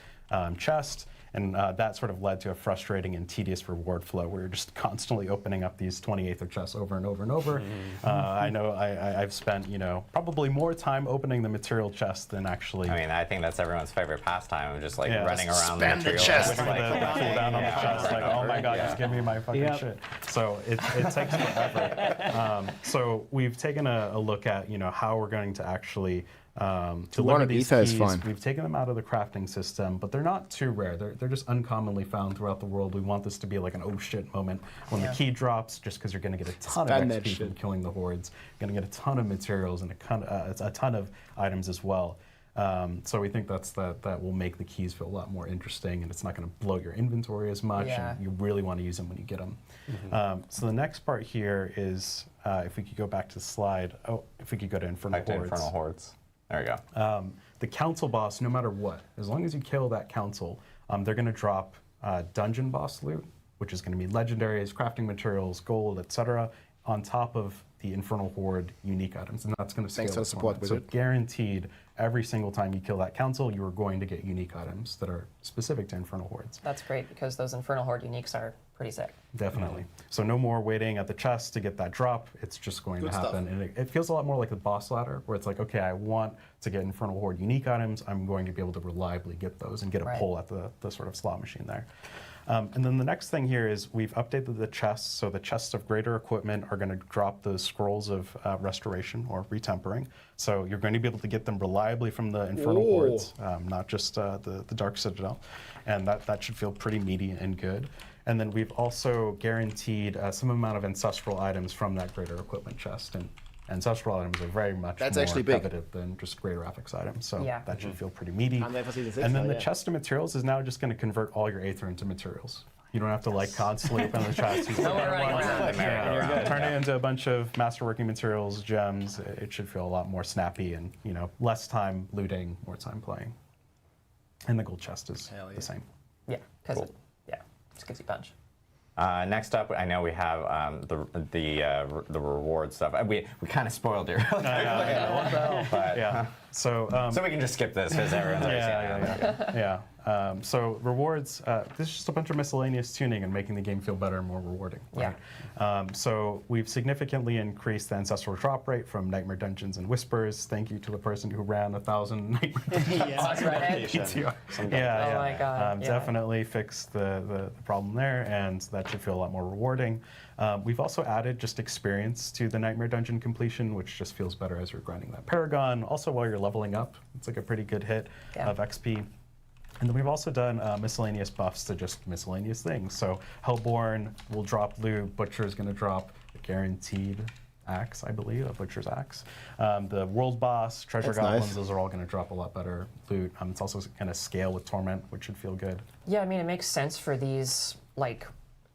chest. And that sort of led to a frustrating and tedious reward flow where you're just constantly opening up these 28th chests over and over and over. I know I've spent, probably more time opening the material chest than actually. I mean, I think that's everyone's favorite pastime, just like running around spam the material the chest. chest. Like, pull down on the chest, like, oh my god, just give me my fucking shit. So it takes forever. So we've taken a look at, how we're going to actually deliver these keys. We've taken them out of the crafting system, but they're not too rare. They're just uncommonly found throughout the world. We want this to be like an oh shit moment when the key drops, just because you're going to get a ton of XP from killing the hordes. You're going to get a ton of materials and a ton of items as well. So we think that will make the keys feel a lot more interesting, and it's not going to bloat your inventory as much, and you really want to use them when you get them. So the next part here is, if we could go back to the slide, if we could go to Infernal Hordes. There we go. The council boss, no matter what, as long as you kill that council, they're going to drop dungeon boss loot, which is going to be legendaries, crafting materials, gold, etc., on top of the Infernal Horde unique items, and that's going to scale. Thanks for the support with so it. Guaranteed, every single time you kill that council, you are going to get unique items that are specific to Infernal Hordes. That's great because those Infernal Horde uniques are pretty sick. Definitely. So no more waiting at the chest to get that drop. It's just going to happen. And it feels a lot more like the boss ladder, where it's like, okay, I want to get Infernal Horde unique items. I'm going to be able to reliably get those and get a pull at the sort of slot machine there. And then the next thing here is we've updated the chests. So the chests of greater equipment are going to drop those scrolls of restoration or retempering. So you're going to be able to get them reliably from the Infernal Hordes, not just the Dark Citadel. And that should feel pretty meaty and good. And then we've also guaranteed some amount of ancestral items from that greater equipment chest. And ancestral items are very much more coveted than just greater affix items. So that should feel pretty meaty. And then the chest of materials is now just going to convert all your Aether into materials. You don't have to like constantly open the chest. Turn it into a bunch of masterworking materials, gems. It should feel a lot more snappy and less time looting, more time playing. And the gold chest is the same. Yeah, because just gives you a bunch. Next up, I know we have the reward stuff. We kind of spoiled it really quickly. So we can just skip this because everyone's already seen it. So rewards, this is just a bunch of miscellaneous tuning and making the game feel better and more rewarding. Right? So we've significantly increased the ancestral drop rate from Nightmare Dungeons and Whispers. Thank you to the person who ran 1,000 Nightmare Dungeons. Oh my God. Definitely fixed the problem there, and that should feel a lot more rewarding. We've also added just experience to the Nightmare Dungeon completion, which just feels better as you're grinding that Paragon. Also, while you're leveling up, it's like a pretty good hit of XP. And then we've also done miscellaneous buffs to just miscellaneous things. So Hellborn will drop loot, Butcher's going to drop a guaranteed axe, I believe, a Butcher's axe. The World Boss, Treasure Goblins, those are all going to drop a lot better loot. It's also going to scale with Torment, which should feel good. Yeah, I mean, it makes sense for these, like,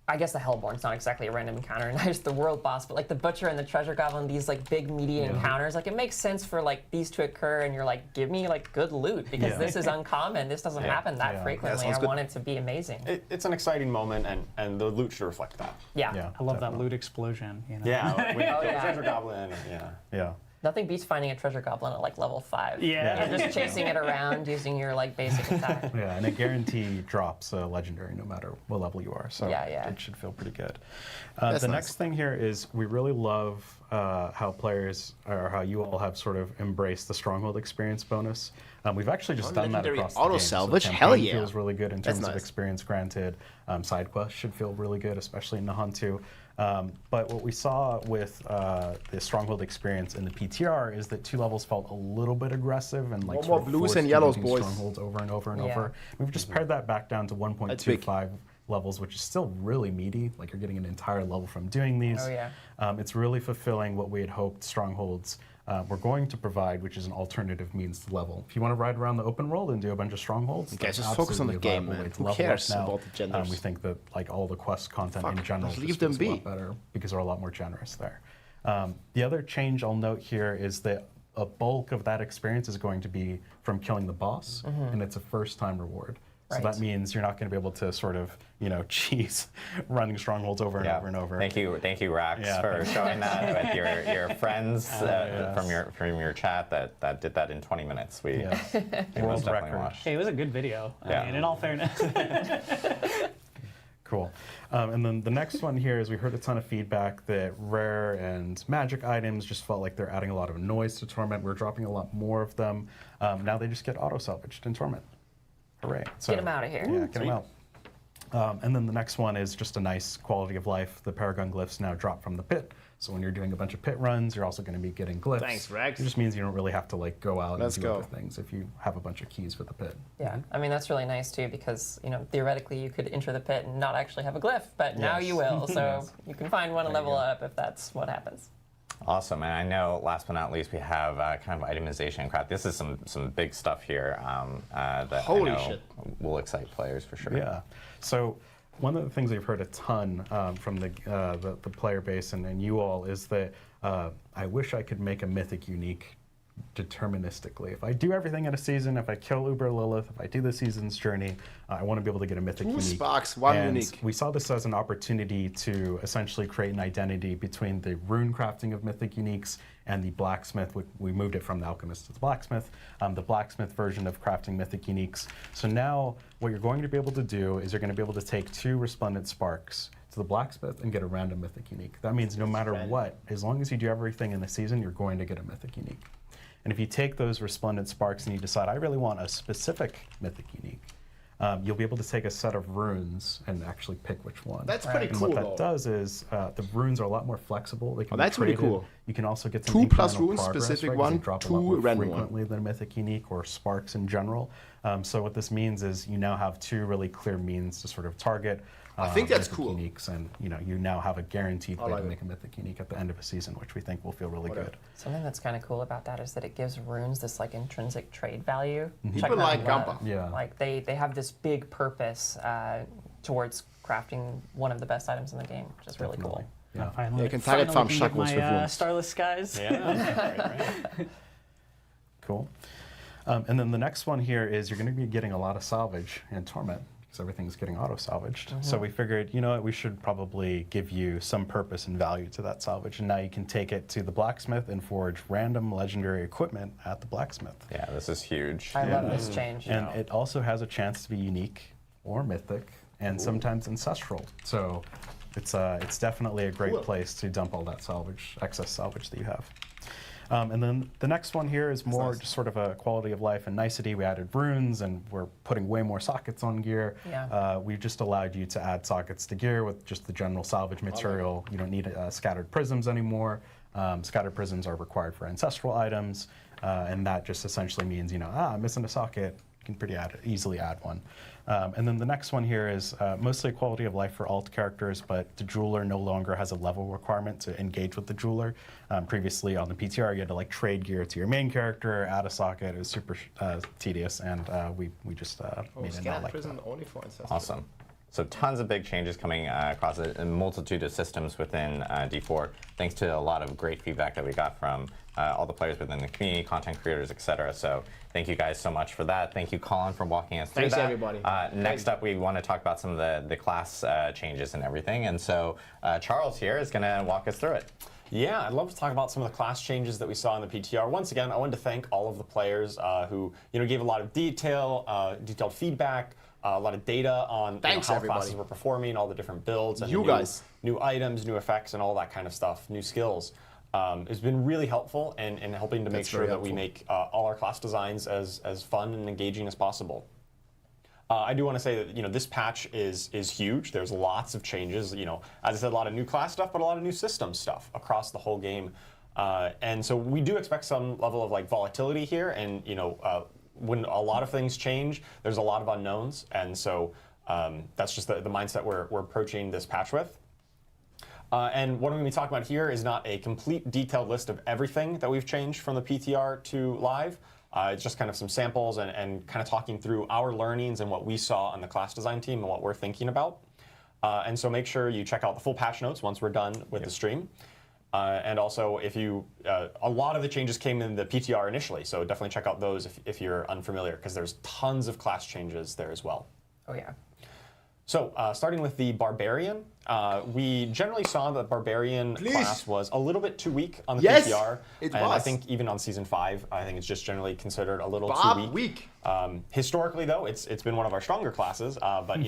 I guess the Hellborn's not exactly a random encounter, not just the World Boss, but like the Butcher and the Treasure Goblin, these like big meaty encounters, like it makes sense for like these to occur and you're like, give me like good loot because this is uncommon. This doesn't happen that frequently. I want it to be amazing. It's an exciting moment and the loot should reflect that. Yeah. I love that loot explosion. Yeah, with the Treasure Goblin. Nothing beats finding a treasure goblin at like level 5. Yeah. You're just chasing it around using your like basic attack. Yeah, and it guarantee drops legendary no matter what level you are. So it should feel pretty good. The next thing here is we really love how players, or how you all have sort of embraced the Stronghold experience bonus. We've actually just done that across the game. Auto salvage, so hell yeah. Feels really good in terms of experience granted. Side quests should feel really good, especially in Nahantu. But what we saw with the Stronghold experience in the PTR is that 2 levels felt a little bit aggressive and like more blues and yellows, boys. Strongholds over and over and over. We've just pared that back down to 1.25 levels, which is still really meaty. Like you're getting an entire level from doing these. Oh yeah. It's really fulfilling what we had hoped Strongholds were going to provide, which is an alternative means to level. If you want to ride around the open world and do a bunch of Strongholds, okay, just focus on the game, man. Who cares about the genders? We think that like all the quest content in general leave them be. A lot better because they're a lot more generous there. The other change I'll note here is that a bulk of that experience is going to be from killing the boss, and it's a first-time reward. So that means you're not going to be able to sort of, cheese running Strongholds over and over and over. Thank you, Rax, for showing that with your friends from your chat that did that in 20 minutes. We world record. Watched. Hey, it was a good video. I mean, in all fairness. Cool. And then the next one here is we heard a ton of feedback that rare and magic items just felt like they're adding a lot of noise to Torment. We're dropping a lot more of them. Now they just get auto-salvaged in Torment. Hooray. So, get them out of here. Yeah, get them out. And then the next one is just a nice quality of life. The Paragon glyphs now drop from the pit. So when you're doing a bunch of pit runs, you're also going to be getting glyphs. Thanks, Rex. It just means you don't really have to like go out and do other things if you have a bunch of keys for the pit. Yeah, I mean that's really nice too because theoretically you could enter the pit and not actually have a glyph, but now you will. So you can find one and level up if that's what happens. Awesome, and I know last but not least we have kind of itemization and craft. This is some big stuff here that Holy I know shit. will excite players for sure. Yeah, so one of the things we've heard a ton from the player base and you all is that I wish I could make a mythic unique deterministically. If I do everything in a season, if I kill Uber Lilith, if I do the season's journey, I want to be able to get a mythic unique. 2 sparks, 1 and unique. We saw this as an opportunity to essentially create an identity between the rune crafting of mythic uniques and the blacksmith. We moved it from the alchemist to the blacksmith version of crafting mythic uniques. So now what you're going to be able to do is you're going to be able to take 2 resplendent sparks to the blacksmith and get a random mythic unique. That means no matter what, as long as you do everything in the season, you're going to get a mythic unique. And if you take those resplendent sparks and you decide, I really want a specific mythic unique, you'll be able to take a set of runes and actually pick which one. That's pretty and cool, what that does is the runes are a lot more flexible. They can that's be traded. pretty cool. You can also get some 2 plus incremental runes, progress, specific right? 'Cause they one, drop a 2 lot more random frequently than mythic unique or sparks in general. So what this means is you now have 2 really clear means to sort of target. I think that's mythic cool. Uniques, and you now have a guaranteed way to make a mythic unique at the end of a season, which we think will feel really good. Something that's kind of cool about that is that it gives runes this like intrinsic trade value. People like Gampa. Yeah. Like they have this big purpose towards crafting one of the best items in the game, which is really cool. Yeah. Finally, You can target farm get shackles with my runes. Starless Skies. Yeah. Cool. And then the next one here is you're going to be getting a lot of salvage in Torment because everything's getting auto-salvaged. So we figured, you know what, we should probably give you some purpose and value to that salvage. And now you can take it to the blacksmith and forge random legendary equipment at the blacksmith. Yeah, this is huge. I love this change. And it also has a chance to be unique or mythic and sometimes ancestral. So it's definitely a great place to dump all that excess salvage that you have. And then the next one here is more just sort of a quality of life and nicety. We added runes and we're putting way more sockets on gear. Yeah. We've just allowed you to add sockets to gear with just the general salvage material. You don't need scattered prisms anymore. Scattered prisms are required for ancestral items. And that just essentially means, I'm missing a socket. You can pretty easily add one. And then the next one here is mostly quality of life for alt characters, but the jeweler no longer has a level requirement to engage with the jeweler. Previously on the PTR, you had to like trade gear to your main character, add a socket. It was super tedious, and we just made it not like that. Only for ancestral. Awesome. So tons of big changes coming across a multitude of systems within D4, thanks to a lot of great feedback that we got from all the players within the community, content creators, etc. So thank you guys so much for that. Thank you, Colin, for walking us through Thanks, that. everybody. Next up, we want to talk about some of the class changes and everything. And so Charles here is going to walk us through it. Yeah, I'd love to talk about some of the class changes that we saw in the PTR. Once again, I wanted to thank all of the players who gave a lot of detailed feedback, a lot of data on how classes were performing, all the different builds, and new items, new effects, and all that kind of stuff, new skills. It's been really helpful in helping to make sure that we make all our class designs as fun and engaging as possible. I do want to say that this patch is huge. There's lots of changes. As I said, a lot of new class stuff, but a lot of new system stuff across the whole game. And so we do expect some level of volatility here. And when a lot of things change, there's a lot of unknowns. And so that's just the mindset we're approaching this patch with. And what I'm going to be talking about here is not a complete detailed list of everything that we've changed from the PTR to live. It's just kind of some samples and kind of talking through our learnings and what we saw on the class design team and what we're thinking about. And so make sure you check out the full patch notes once we're done with the stream. And also, if you, a lot of the changes came in the PTR initially, so definitely check out those if you're unfamiliar, because there's tons of class changes there as well. Oh yeah. So starting with the Barbarian, we generally saw that Barbarian class was a little bit too weak on the PTR. It and was. I think even on Season 5, I think it's just generally considered a little too weak. Historically, though, it's been one of our stronger classes, but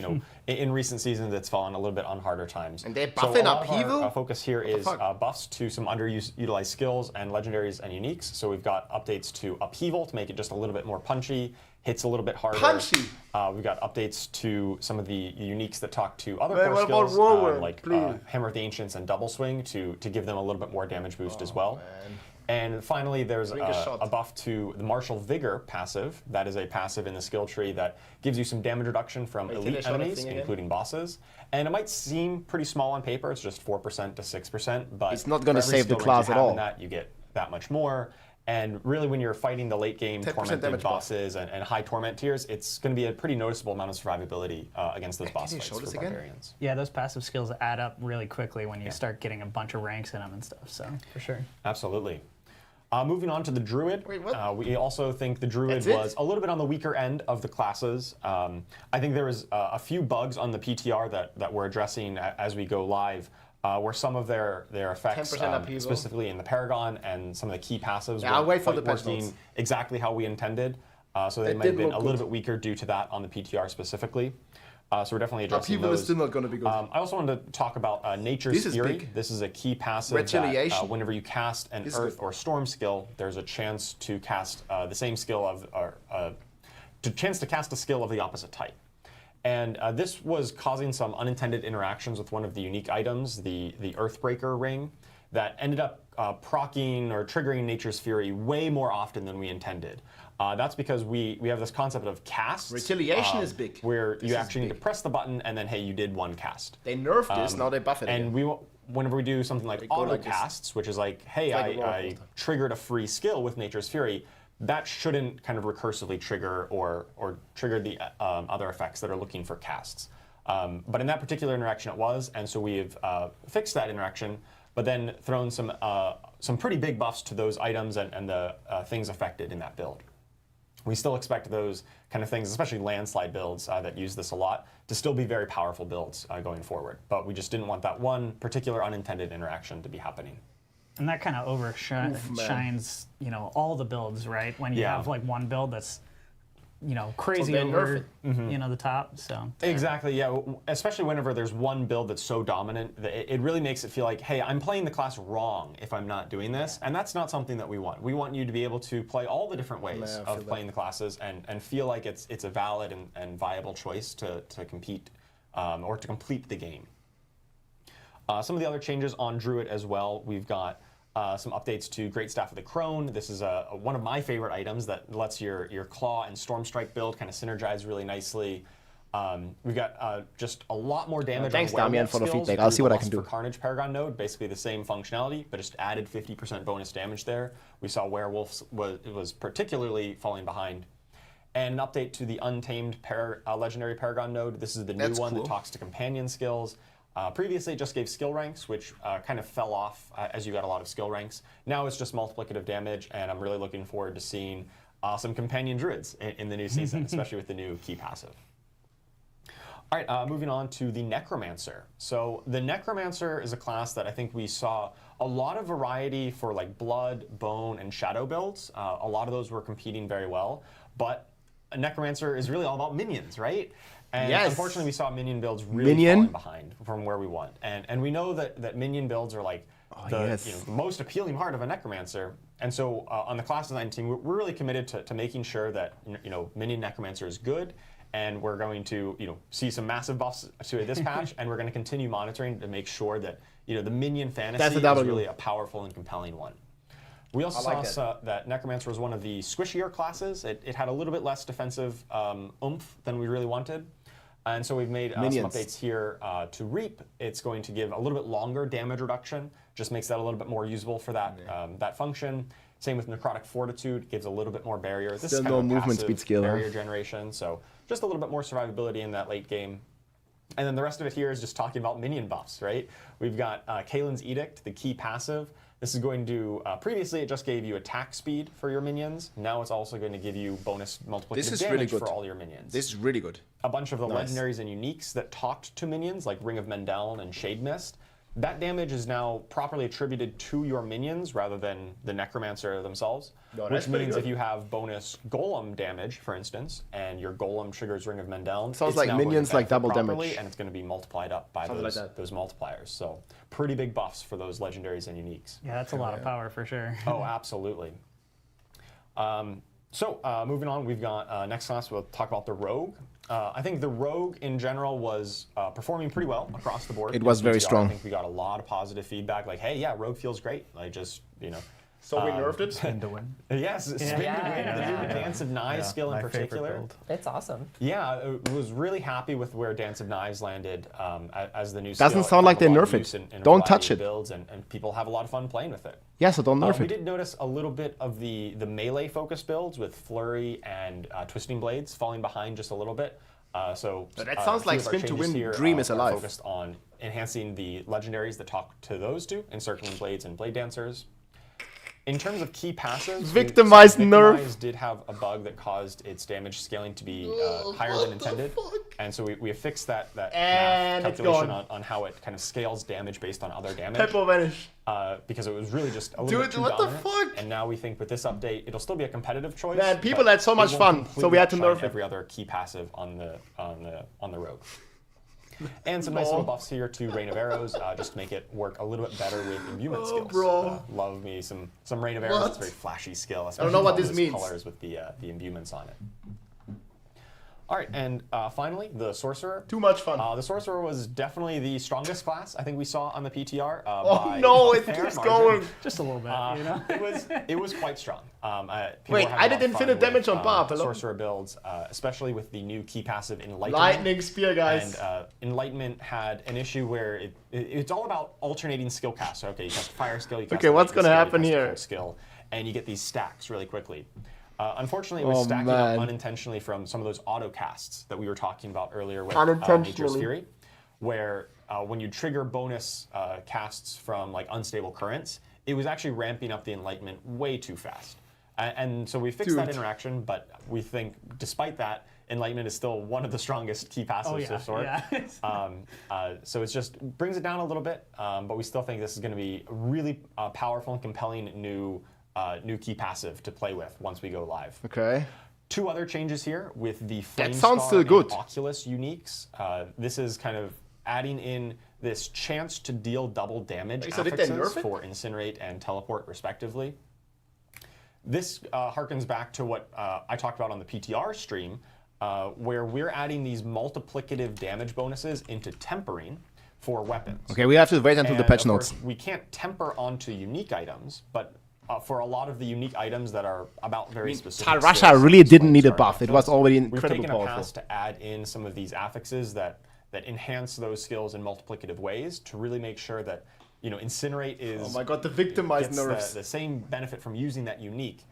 in recent seasons, it's fallen a little bit on harder times. And they're buffing upheaval? Our focus here is buffs to some underutilized skills and legendaries and uniques. So we've got updates to Upheaval to make it just a little bit more punchy, hits a little bit harder. Punchy! We've got updates to some of the uniques that talk to other core skills, like Hammer of the Ancients and Double Swing to give them a little bit more damage boost as well. Man. And finally, there's a buff to the Martial Vigor passive. That is a passive in the skill tree that gives you some damage reduction from elite enemies, including bosses. And it might seem pretty small on paper. It's just 4% to 6%, but it's not going to save the class at all. You get that much more. And really, when you're fighting the late game tormented bosses and high torment tiers, it's going to be a pretty noticeable amount of survivability against those boss fights for Barbarians. Yeah, those passive skills add up really quickly when you start getting a bunch of ranks in them and stuff, so for sure. Absolutely. Moving on to the Druid. We also think the Druid was a little bit on the weaker end of the classes. I think there was a few bugs on the PTR that we're addressing as we go live. Where some of their effects, specifically in the Paragon and some of the key passives, weren't quite working exactly how we intended. So they might have been a little bit weaker due to that on the PTR specifically. So we're definitely addressing those. Is still not going to be good. I also wanted to talk about Nature's Fury. This is a key passive that whenever you cast an Earth or Storm skill, there's a chance to cast the same skill to cast a skill of the opposite type. And this was causing some unintended interactions with one of the unique items, the Earthbreaker ring, that ended up proccing or triggering Nature's Fury way more often than we intended. That's because we have this concept of casts. Retaliation is big. Where you actually need to press the button and then, hey, you did one cast. They nerfed this, now they buff it again. And whenever we do something like auto casts, which is like, hey, I triggered a free skill with Nature's Fury, that shouldn't kind of recursively trigger or trigger the other effects that are looking for casts. But in that particular interaction it was, and so we've fixed that interaction, but then thrown some pretty big buffs to those items and the things affected in that build. We still expect those kind of things, especially landslide builds that use this a lot, to still be very powerful builds going forward. But we just didn't want that one particular unintended interaction to be happening. And that kind of overshines, all the builds, right? When you have like one build that's, crazy over, the top. So exactly, yeah. Especially whenever there's one build that's so dominant, it really makes it feel like, hey, I'm playing the class wrong if I'm not doing this, and that's not something that we want. We want you to be able to play all the different ways of playing the classes and feel like it's a valid and viable choice to compete or to complete the game. Some of the other changes on Druid as well, we've got some updates to Great Staff of the Crone. This is one of my favorite items that lets your Claw and Storm Strike build kind of synergize really nicely. We've got just a lot more damage. Thanks, on Damian, for the feedback. I'll see what I can do. For Carnage Paragon node, basically the same functionality, but just added 50% bonus damage there. We saw Werewolves was particularly falling behind. and an update to the Untamed Legendary Paragon node. This is the new one that talks to companion skills. Previously, it just gave skill ranks, which kind of fell off as you got a lot of skill ranks. Now it's just multiplicative damage, and I'm really looking forward to seeing some companion druids in the new season, especially with the new key passive. All right, moving on to the Necromancer. So the Necromancer is a class that I think we saw a lot of variety for like blood, bone, and shadow builds. A lot of those were competing very well, but a Necromancer is really all about minions, right? And unfortunately, we saw minion builds really falling behind from where we want. And we know that minion builds are like the most appealing part of a Necromancer. And so on the class design team, we're really committed to making sure that minion Necromancer is good. And we're going to see some massive buffs to this patch, and we're going to continue monitoring to make sure that the minion fantasy is really a powerful and compelling one. We also saw that Necromancer was one of the squishier classes. It had a little bit less defensive oomph than we really wanted. And so we've made some updates here to Reap. It's going to give a little bit longer damage reduction, just makes that a little bit more usable for that, that function. Same with Necrotic Fortitude, gives a little bit more barrier. This is kind of movement speed skill barrier generation, so just a little bit more survivability in that late game. And then the rest of it here is just talking about minion buffs, right? We've got Kalen's Edict, the key passive. This is going to, previously it just gave you attack speed for your minions. Now it's also going to give you bonus multiplicative damage for all your minions. This is really good. A bunch of the legendaries and uniques that talked to minions, like Ring of Mendeln and Shade Mist, that damage is now properly attributed to your minions rather than the Necromancer themselves, which means if you have bonus Golem damage, for instance, and your Golem triggers Ring of Mendeln, sounds like minions like double damage, and it's going to be multiplied up by those multipliers. So pretty big buffs for those legendaries and uniques. Yeah, that's a lot of power for sure. Oh, absolutely. Moving on, we've got next class we'll talk about the Rogue. I think the Rogue in general was performing pretty well across the board. It was very strong. I think we got a lot of positive feedback, like, hey, yeah, Rogue feels great. Like, just, So we nerfed it? Spin to win. Yes, spin to win. The new Dance of Knives skill in particular. It's awesome. Yeah, I was really happy with where Dance of Knives landed as the new skill. Doesn't sound like they nerf it. Don't touch it. Builds, and people have a lot of fun playing with it. Yeah, so don't nerf it. We did notice a little bit of the melee focus builds with Flurry and Twisting Blades falling behind just a little bit. So that sounds like spin to win. Dream is alive. Focused on enhancing the legendaries that talk to those two, Encircling Blades and Blade Dancers. In terms of key passives, Victimize nerf did have a bug that caused its damage scaling to be higher than intended, and so we have fixed that calculation on how it kind of scales damage based on other damage. Typo vanish. Because it was really just a little bit too dominant. And now we think with this update, it'll still be a competitive choice. Man, people had so much fun, so we had to nerf every other key passive on the Rogue. And some nice little buffs here to Rain of Arrows, just to make it work a little bit better with imbuement skills. Love me some Rain of Arrows. It's a very flashy skill. I don't know what this means. Colors with the imbuements on it. All right, and finally, the Sorcerer. Too much fun. The Sorcerer was definitely the strongest class I think we saw on the PTR. It keeps going. Just a little bit, It was quite strong. Wait, I did infinite damage on Bob. Sorcerer builds, especially with the new key passive Enlightenment. Lightning Spear, guys. And Enlightenment had an issue where it's all about alternating skill casts. So, okay, you cast fire skill, you cast what's going to happen here? Skill, and you get these stacks really quickly. Unfortunately, it was stacking up unintentionally from some of those auto casts that we were talking about earlier with Nature's Fury, where when you trigger bonus casts from like unstable currents, it was actually ramping up the Enlightenment way too fast. And so we fixed that interaction, but we think despite that, Enlightenment is still one of the strongest key passives of sort. So it just brings it down a little bit, but we still think this is going to be a really powerful and compelling new key passive to play with once we go live. Okay. Two other changes here with the Flame good. Oculus uniques. This is kind of adding in this chance to deal double damage affixes for Incinerate and Teleport respectively. This harkens back to what I talked about on the PTR stream, where we're adding these multiplicative damage bonuses into Tempering for weapons. Okay, we have to wait until the patch notes. We can't temper onto unique items, but for a lot of the unique items that are about very specific Tarasha really didn't need a buff. It was already incredibly powerful. We've taken a pass to add in some of these affixes that enhance those skills in multiplicative ways to really make sure that Incinerate is the victimized nerfs. The same benefit from using that unique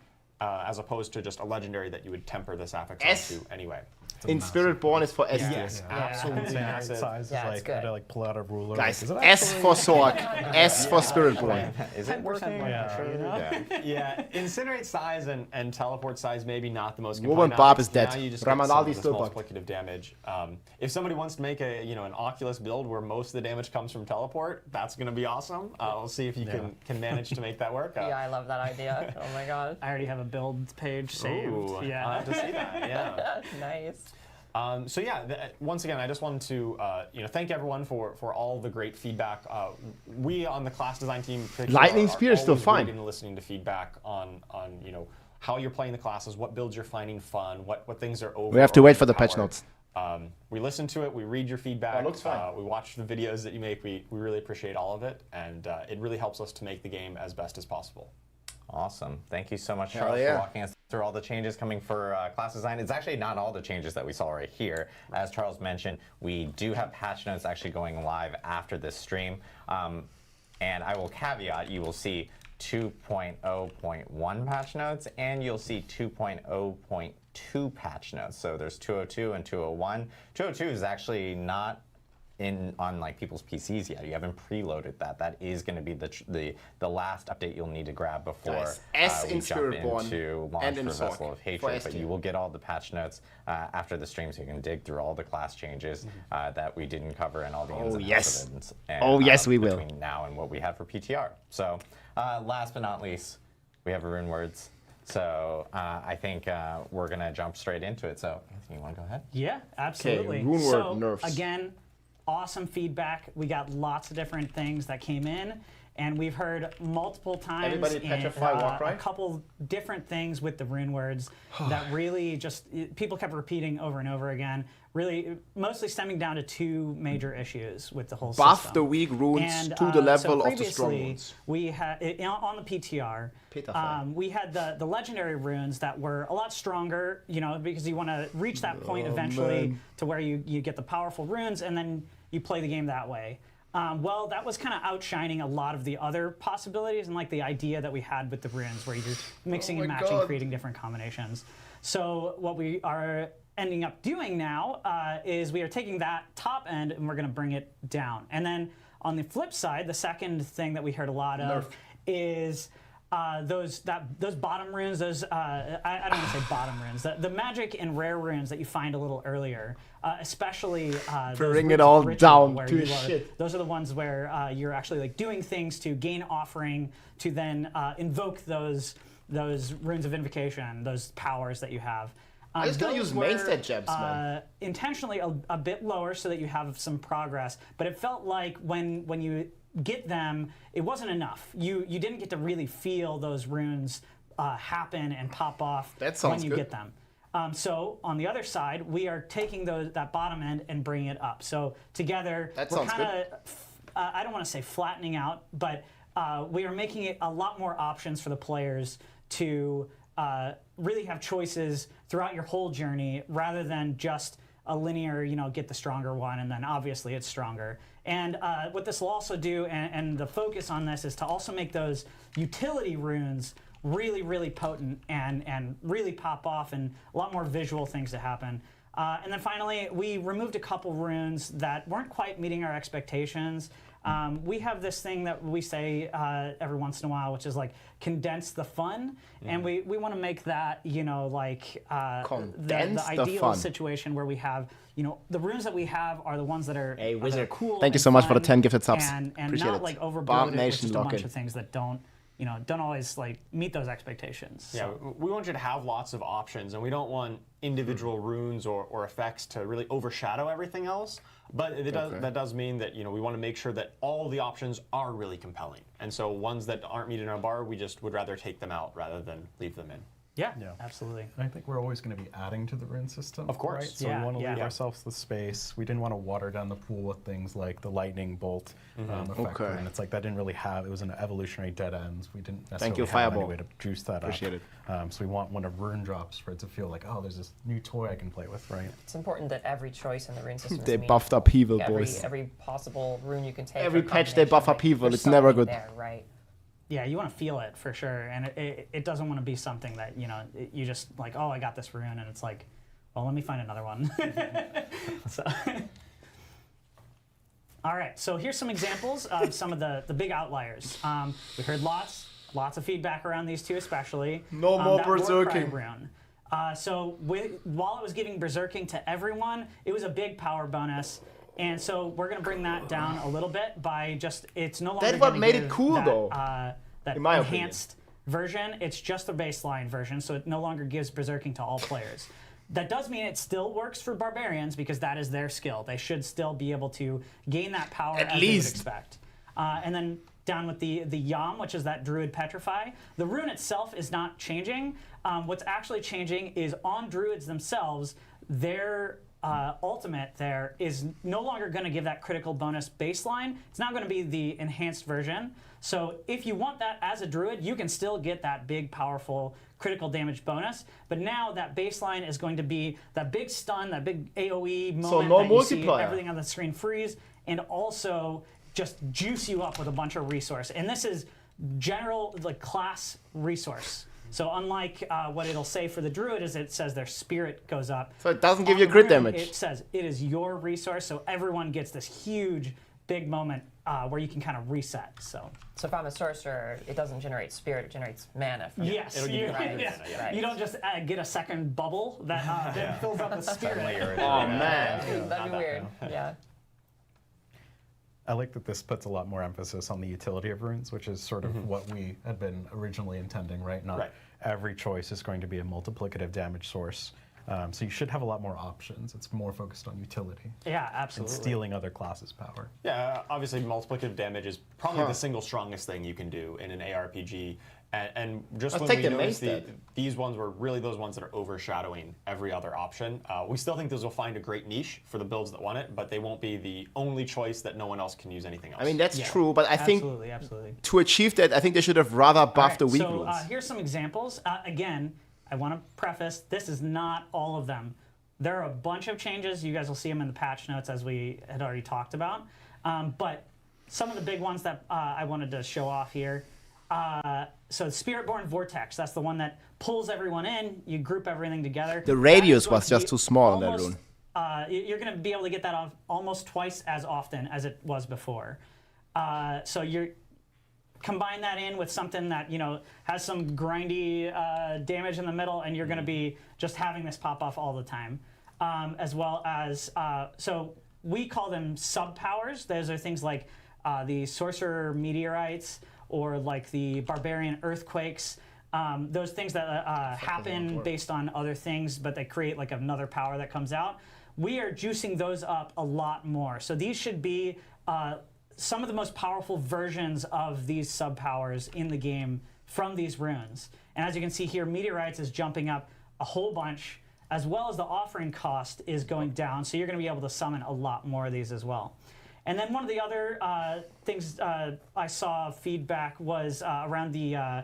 as opposed to just a legendary that you would temper this affix S onto anyway. in Spiritborn is for S tier. Yes, absolutely massive. Size is like, I like pull out a ruler. Guys, like, is it S for Sorg, S for Spiritborn. Is it working? Yeah. Incinerate size and teleport size maybe not the most Woman compelling. Bob is dead. Now you just Ramanaldi get still small bugged. multiplicative damage. If somebody wants to make a an Oculus build where most of the damage comes from teleport, that's going to be awesome. We'll see if you can manage to make that work. Yeah, I love that idea. Oh my god. I already have a build page saved. Ooh, yeah. I'll have to see that. Yeah. Nice. So yeah, once again, I just wanted to thank everyone for all the great feedback. We on the class design team, Lightning Spear is still fine. Reading and listening to feedback on how you're playing the classes, what builds you're finding fun, what things are over. We have to wait for the patch notes. We listen to it, we read your feedback, That looks fine. we watch the videos that you make. We really appreciate all of it, and it really helps us to make the game as best as possible. Awesome. Thank you so much, Hell Charles, yeah. for walking us through all the changes coming for class design. It's actually not all the changes that we saw right here. As Charles mentioned, we do have patch notes actually going live after this stream. And I will caveat, you will see 2.0.1 patch notes, and you'll see 2.0.2 patch notes. So there's 202 and 201. 202 is actually not on like people's PCs yet. You haven't preloaded that. That is going to be the last update you'll need to grab before we jump into launch for Vessel of Hatred. But you will get all the patch notes after the stream, so you can dig through all the class changes that we didn't cover and all the ins and outs of it. And, yes, we will. Between now and what we have for PTR. So last but not least, we have rune words. So I think we're going to jump straight into it. So Anthony, you want to go ahead? Yeah, absolutely. Rune word so nerfs. again, awesome feedback. We got lots of different things that came in, and we've heard multiple times Everybody petrify Warcry? a couple different things with the rune words that really just people kept repeating over and over again. Really, mostly stemming down to two major issues with the whole Buff system. the weak runes And, to the level so of the strong previously, runes. we had on the PTR. We had the legendary runes that were a lot stronger, because you want to reach that point eventually to where you get the powerful runes, and then you play the game that way. Well, that was kind of outshining a lot of the other possibilities and like the idea that we had with the runes, where you're mixing and matching, creating different combinations. So what we are ending up doing now is we are taking that top end and we're going to bring it down. And then on the flip side, the second thing that we heard a lot of is those bottom runes, I don't want to say bottom runes, the magic and rare runes that you find a little earlier, especially bring it all down to shit. Those are the ones where you're actually like doing things to gain offering to then invoke those runes of invocation, those powers that you have. I just gonna use mainstat gems, man. Intentionally a bit lower so that you have some progress, but it felt like when you get them, it wasn't enough. You didn't get to really feel those runes happen and pop off when you get them. So on the other side, we are taking that bottom end and bringing it up. So together, we're kind of, I don't want to say flattening out, but we are making it a lot more options for the players to really have choices throughout your whole journey, rather than just a linear, get the stronger one, and then obviously it's stronger. And what this will also do, and the focus on this, is to also make those utility runes really, really potent and really pop off, and a lot more visual things to happen. And then finally, we removed a couple runes that weren't quite meeting our expectations. We have this thing that we say every once in a while, which is like condense the fun, and we want to make that the ideal situation where we have the runes that we have are the ones that are cool. Thank you and so much for the fun 10 gifted subs. and Appreciate not it. like Bob overbloated with Nation just a bunch lock-in. of things that don't always like meet those expectations. Yeah, we want you to have lots of options, and we don't want individual runes or effects to really overshadow everything else. But that does mean that we want to make sure that all the options are really compelling. And so ones that aren't meeting our bar, we just would rather take them out rather than leave them in. Yeah, absolutely. And I think we're always going to be adding to the rune system. Of course. Right? So we want to leave ourselves the space. We didn't want to water down the pool with things like the lightning bolt effect. And it's like that didn't really have, it was an evolutionary dead ends. We didn't necessarily have any way to juice that Appreciate up. So we want when a rune drops for it to feel like, oh, there's this new toy I can play with, right? It's important that every choice in the rune system They is buffed upheaval, every, boys. Every possible rune you can take. Every patch they buff upheaval. It's never good. There, right? Yeah, you want to feel it for sure, and it doesn't want to be something that you just like, oh, I got this rune, and it's like, well, let me find another one. So, all right, so here's some examples of some of the big outliers. We heard lots of feedback around these two, especially. No more that berserking. Rune. So while it was giving berserking to everyone, it was a big power bonus. And so we're going to bring that down a little bit by it's no longer. That's what made it cool, though. That in my enhanced version. It's just the baseline version, so it no longer gives berserking to all players. That does mean it still works for barbarians because that is their skill. They should still be able to gain that power as they would expect. And then down with the Yam, which is that Druid Petrify. The rune itself is not changing. What's actually changing is on Druids themselves, their ultimate there is no longer going to give that critical bonus baseline. It's now going to be the enhanced version. So if you want that as a Druid, you can still get that big, powerful critical damage bonus. But now that baseline is going to be that big stun, that big AoE moment so no that you see multiplier. everything on the screen freeze, and also just juice you up with a bunch of resource. And this is general class resource. So unlike what it'll say for the Druid is it says their spirit goes up. So it doesn't give you crit damage. It says it is your resource, so everyone gets this huge, big moment where you can kind of reset. So if I'm a sorcerer, it doesn't generate spirit, it generates mana. Yes, It'll give you right. Right. You don't just get a second bubble that then fills up with spirit. Oh man, that'd be weird. Yeah. I like that this puts a lot more emphasis on the utility of runes, which is sort of what we had been originally intending, right? Not every choice is going to be a multiplicative damage source. So you should have a lot more options. It's more focused on utility. Yeah, absolutely. And stealing other classes' power. Yeah, obviously multiplicative damage is probably the single strongest thing you can do in an ARPG. And just when we noticed these ones were really those ones that are overshadowing every other option. We still think those will find a great niche for the builds that want it, but they won't be the only choice that no one else can use anything else. I mean, that's true, but I think absolutely. to achieve that, I think they should have rather buffed the weak runes. So here's some examples. Again, I want to preface, this is not all of them. There are a bunch of changes. You guys will see them in the patch notes as we had already talked about. But some of the big ones that I wanted to show off here. So Spiritborn Vortex, that's the one that pulls everyone in, you group everything together. The radius was just too small on that rune. You're going to be able to get that off almost twice as often as it was before. So you're combine that in with something that has some grindy damage in the middle, and you're going to be just having this pop off all the time. As well as, so we call them sub-powers. Those are things like the Sorcerer Meteorites, or like the Barbarian Earthquakes, those things that happen based on other things, but they create like another power that comes out. We are juicing those up a lot more. So these should be some of the most powerful versions of these sub-powers in the game from these runes. And as you can see here, Meteorites is jumping up a whole bunch, as well as the offering cost is going down, so you're going to be able to summon a lot more of these as well. And then one of the other things I saw feedback was around the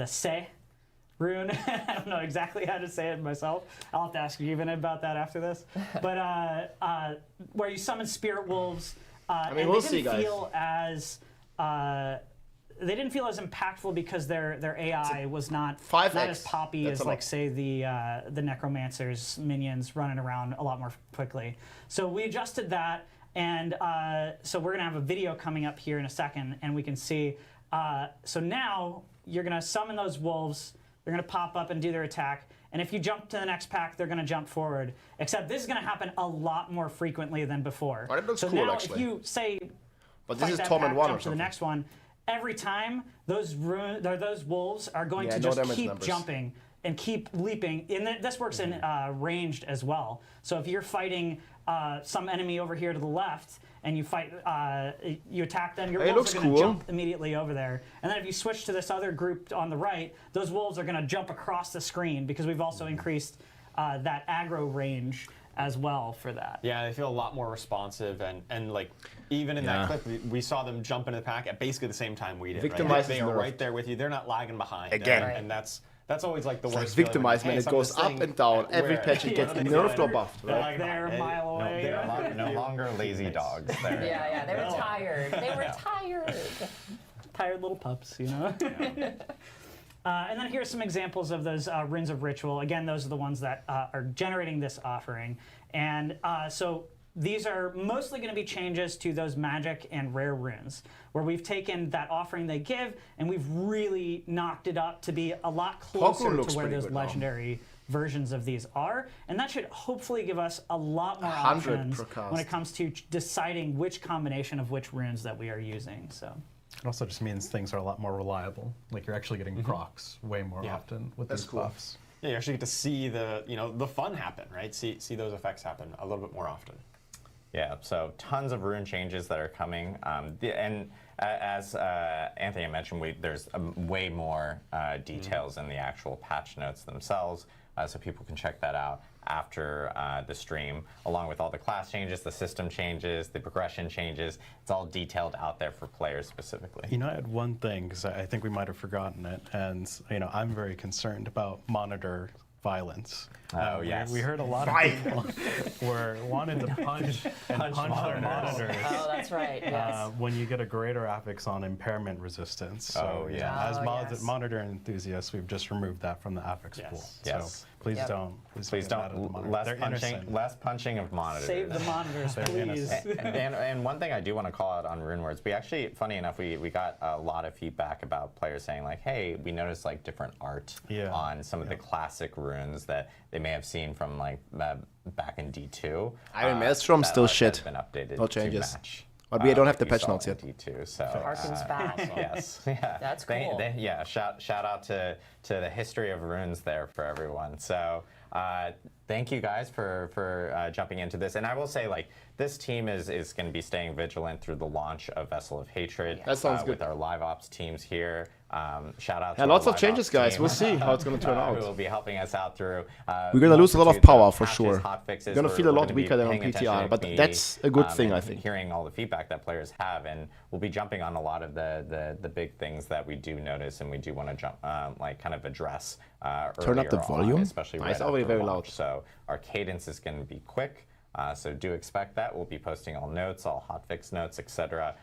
Se rune. I don't know exactly how to say it myself. I'll have to ask you even about that after this. But where you summon spirit wolves, I mean, and we'll they see, didn't guys. feel as impactful because their AI was not as poppy as like say the Necromancer's minions running around a lot more quickly. So we adjusted that. And so we're going to have a video coming up here in a second, and we can see. So now you're going to summon those wolves. They're going to pop up and do their attack. And if you jump to the next pack, they're going to jump forward. Except this is going to happen a lot more frequently than before. Well, it looks so cool, now actually. if you say, But this fight is that Torment pack, 1 or jump to the something. next one, every time those wolves are going to no just damage keep numbers. jumping and keep leaping. And this works in ranged as well. So if you're fighting some enemy over here to the left, and you fight, you attack them, your wolves are going to jump immediately over there. And then if you switch to this other group on the right, those wolves are going to jump across the screen because we've also increased that aggro range as well for that. Yeah, they feel a lot more responsive, and like even in that clip, we saw them jump into the pack at basically the same time we did. Victimize They is are nerfed. right there with you. They're not lagging behind. Again. and that's always like the It's worst. like Victimize, man. It goes up and down. Every patch it gets nerfed or buffed. Right? They're a mile away. No longer lazy dogs there. Yeah, they were tired. They were tired. tired little pups, you know? And then here's some examples of those runes of ritual. Again, those are the ones that are generating this offering. And so these are mostly going to be changes to those magic and rare runes, where we've taken that offering they give and we've really knocked it up to be a lot closer to where those legendary versions of these are. And that should hopefully give us a lot more options when it comes to deciding which combination of which runes that we are using. So. It also just means things are a lot more reliable. Like you're actually getting procs way more often with these buffs. Yeah, you actually get to see the fun happen, right? See those effects happen a little bit more often. Yeah, so tons of rune changes that are coming, and as Anthony mentioned, there's way more details in the actual patch notes themselves, so people can check that out after the stream, along with all the class changes, the system changes, the progression changes. It's all detailed out there for players specifically. You know, I had one thing, because I think we might have forgotten it, and I'm very concerned about monitor violence. Oh, yes. We heard a lot of people wanted to punch their monitors. Oh, that's right, yes. When you get a greater affix on impairment resistance. So, as monitor enthusiasts, we've just removed that from the affix pool. Yes. So please don't. Please don't. Less punching of monitors. Save the monitors, please. And one thing I do want to call out on Rune Words, we actually, funny enough, we got a lot of feedback about players saying like, hey, we noticed like different art on some of the classic runes that they may have seen from like back in D2. Iron Maelstrom still shit. Been updated no changes. To match. But we don't have the patch notes yet. D2, so Harken's back. Yes, yeah, that's cool. Shout out to the history of runes there for everyone. So thank you guys for jumping into this. And I will say, like, this team is going to be staying vigilant through the launch of Vessel of Hatred. That sounds good. With our live ops teams here. Shout out to lots our of changes, guys. team, We'll see how it's going to turn out. Who will be helping us out through. We're going to lose a lot of power for sure. We're going to feel a lot weaker than on PTR, but that's a good thing, I think. Hearing all the feedback that players have, and we'll be jumping on a lot of the big things that we do notice and we do want to jump, kind of address. Turn up the volume. Especially right it's already very loud. So our cadence is going to be quick. So do expect that. We'll be posting all notes, all hotfix notes, etc.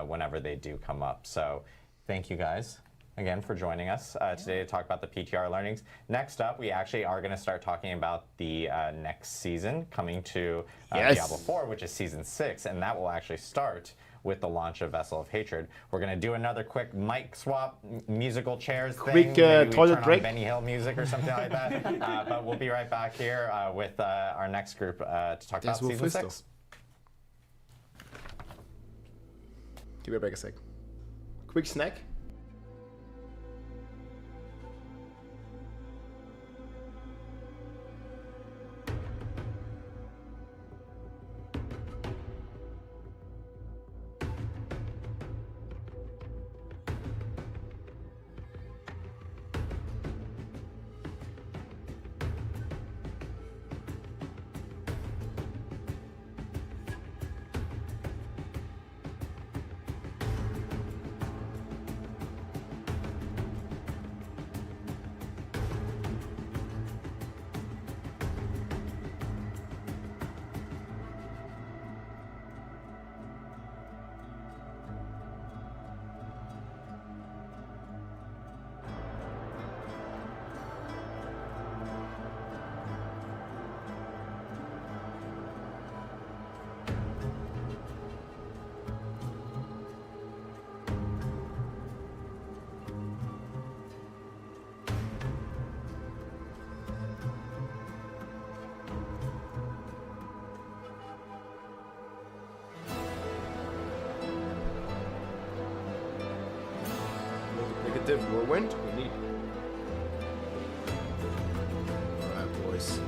Whenever they do come up. So thank you guys again for joining us today to talk about the PTR learnings. Next up, we actually are going to start talking about the next season coming to Diablo 4, which is Season 6, and that will actually start with the launch of Vessel of Hatred. We're going to do another quick mic swap, musical chairs thing. Quick toilet break. Benny Hill music or something like that. But we'll be right back here with our next group to talk about Season 6. Give me a break a sec. Quick snack. Whirlwind we need. Alright, boys.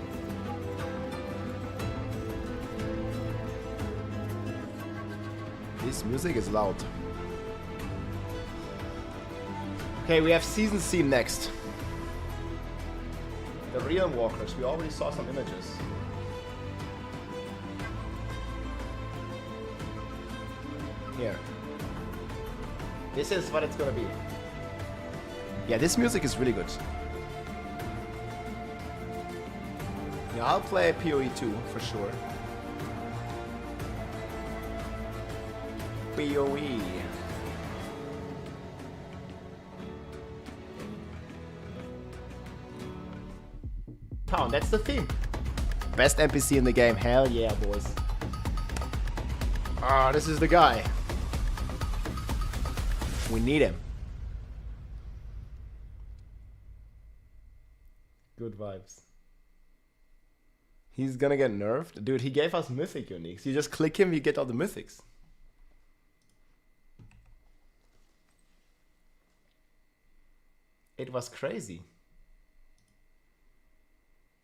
This music is loud. Okay, we have Season C next. The Realm Walkers. We already saw some images. Here. This is what it's gonna be. Yeah, this music is really good. Yeah, I'll play PoE 2 for sure. PoE. town. That's the theme. Best NPC in the game. Hell yeah, boys. Ah, this is the guy. We need him. Good vibes. He's gonna get nerfed. Dude, he gave us mythic uniques. You just click him, you get all the mythics. It was crazy.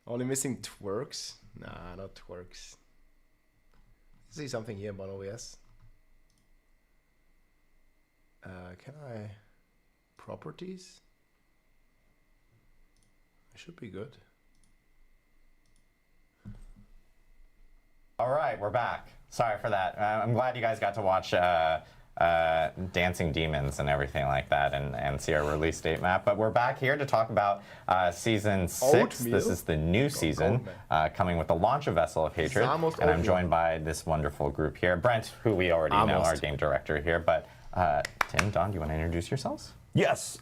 Only missing twerks? Nah, not twerks. See something here, Mono OBS. Can I... Properties? It should be good. All right, we're back. Sorry for that. I'm glad you guys got to watch Dancing Demons and everything like that and see our release date map. But we're back here to talk about Season 6. Oatmeal. This is the new season coming with the launch of Vessel of Hatred. And I'm joined by this wonderful group here. Brent, who we already know, our game director here. But Tim, Don, do you want to introduce yourselves? Yes,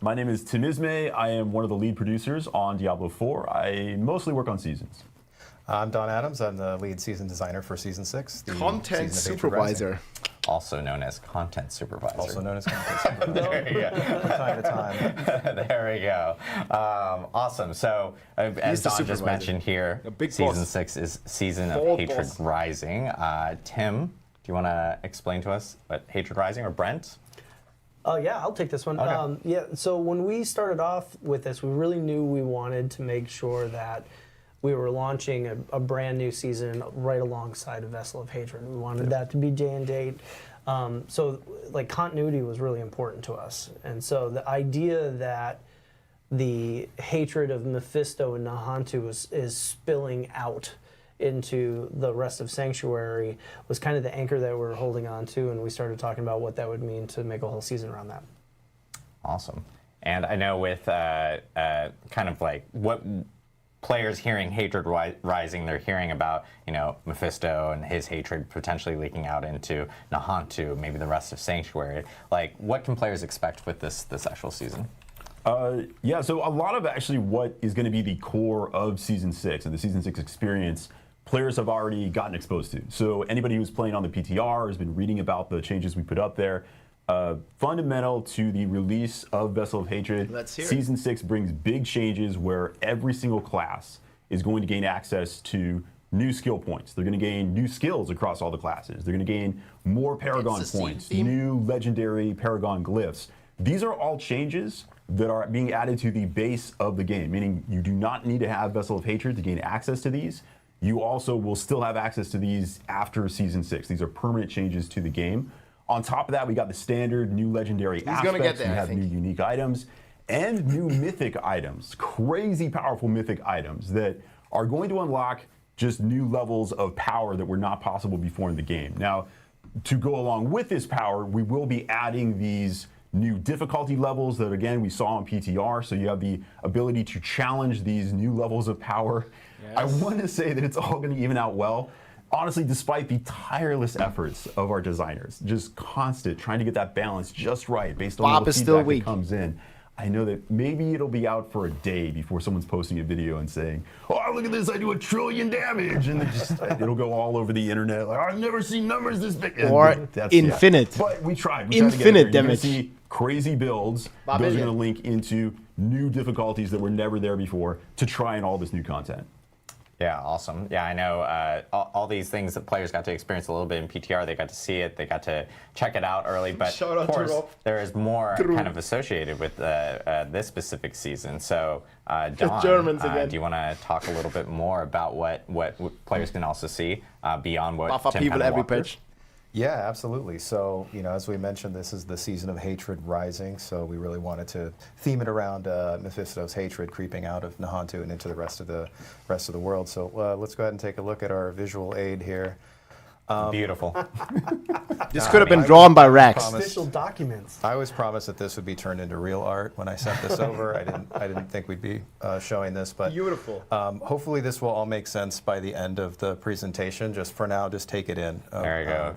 my name is Tim Ismay. I am one of the lead producers on Diablo 4. I mostly work on seasons. I'm Don Adams. I'm the lead season designer for Season 6. Content supervisor. Also known as content supervisor. Also known as content supervisor. There you go. From time to time. There we go. Awesome. So, as Don just mentioned here, Season 6 is Season of Hatred Rising. Tim, do you want to explain to us what Hatred Rising, or Brent? Yeah, I'll take this one. Okay. Yeah, so when we started off with this, we really knew we wanted to make sure that we were launching a brand new season right alongside a Vessel of Hatred. We wanted that to be day and date. So like continuity was really important to us. And so the idea that the hatred of Mephisto and Nahantu is spilling out into the rest of Sanctuary was kind of the anchor that we were holding on to, and we started talking about what that would mean to make a whole season around that. Awesome. And I know with kind of like what players hearing Hatred Rising, they're hearing about, you know, Mephisto and his hatred potentially leaking out into Nahantu, maybe the rest of Sanctuary. Like, what can players expect with this actual season? Yeah, so a lot of actually what is going to be the core of Season 6 and the Season 6 experience, players have already gotten exposed to. So anybody who's playing on the PTR has been reading about the changes we put up there. Fundamental to the release of Vessel of Hatred, Season 6 brings big changes where every single class is going to gain access to new skill points. They're going to gain new skills across all the classes. They're going to gain more Paragon points, new legendary Paragon glyphs. These are all changes that are being added to the base of the game, meaning you do not need to have Vessel of Hatred to gain access to these. You also will still have access to these after Season 6. These are permanent changes to the game. On top of that, we got the standard new legendary aspects. We have new unique items and new mythic items, crazy powerful mythic items that are going to unlock just new levels of power that were not possible before in the game. Now, to go along with this power, we will be adding these new difficulty levels that, again, we saw on PTR. So you have the ability to challenge these new levels of power. Yes. I want to say that it's all going to even out well. Honestly, despite the tireless efforts of our designers, just constant trying to get that balance just right based on the feedback that comes in. I know that maybe it'll be out for a day before someone's posting a video and saying, "Oh, look at this! I do 1 trillion damage," and it'll go all over the internet. Like, I've never seen numbers this big. Or infinite. Yeah. But we tried. Infinite damage. You're gonna see crazy builds. Those are going to link into new difficulties that were never there before to try and all this new content. Yeah, awesome. Yeah, I know all these things that players got to experience a little bit in PTR. They got to see it. They got to check it out early. But of course, there is more kind of associated with this specific season. So, Don, do you want to talk a little bit more about what players can also see beyond what Tim kind of walked through? Yeah, absolutely. So, you know, as we mentioned, this is the Season of Hatred Rising, so we really wanted to theme it around Mephisto's hatred creeping out of Nahantu and into the rest of the world. So let's go ahead and take a look at our visual aid here. Beautiful. This could have been drawn by Rex. Official documents. I always promised that this would be turned into real art when I sent this over. I didn't think we'd be showing this, but beautiful. Hopefully, this will all make sense by the end of the presentation. Just for now, just take it in. There you go.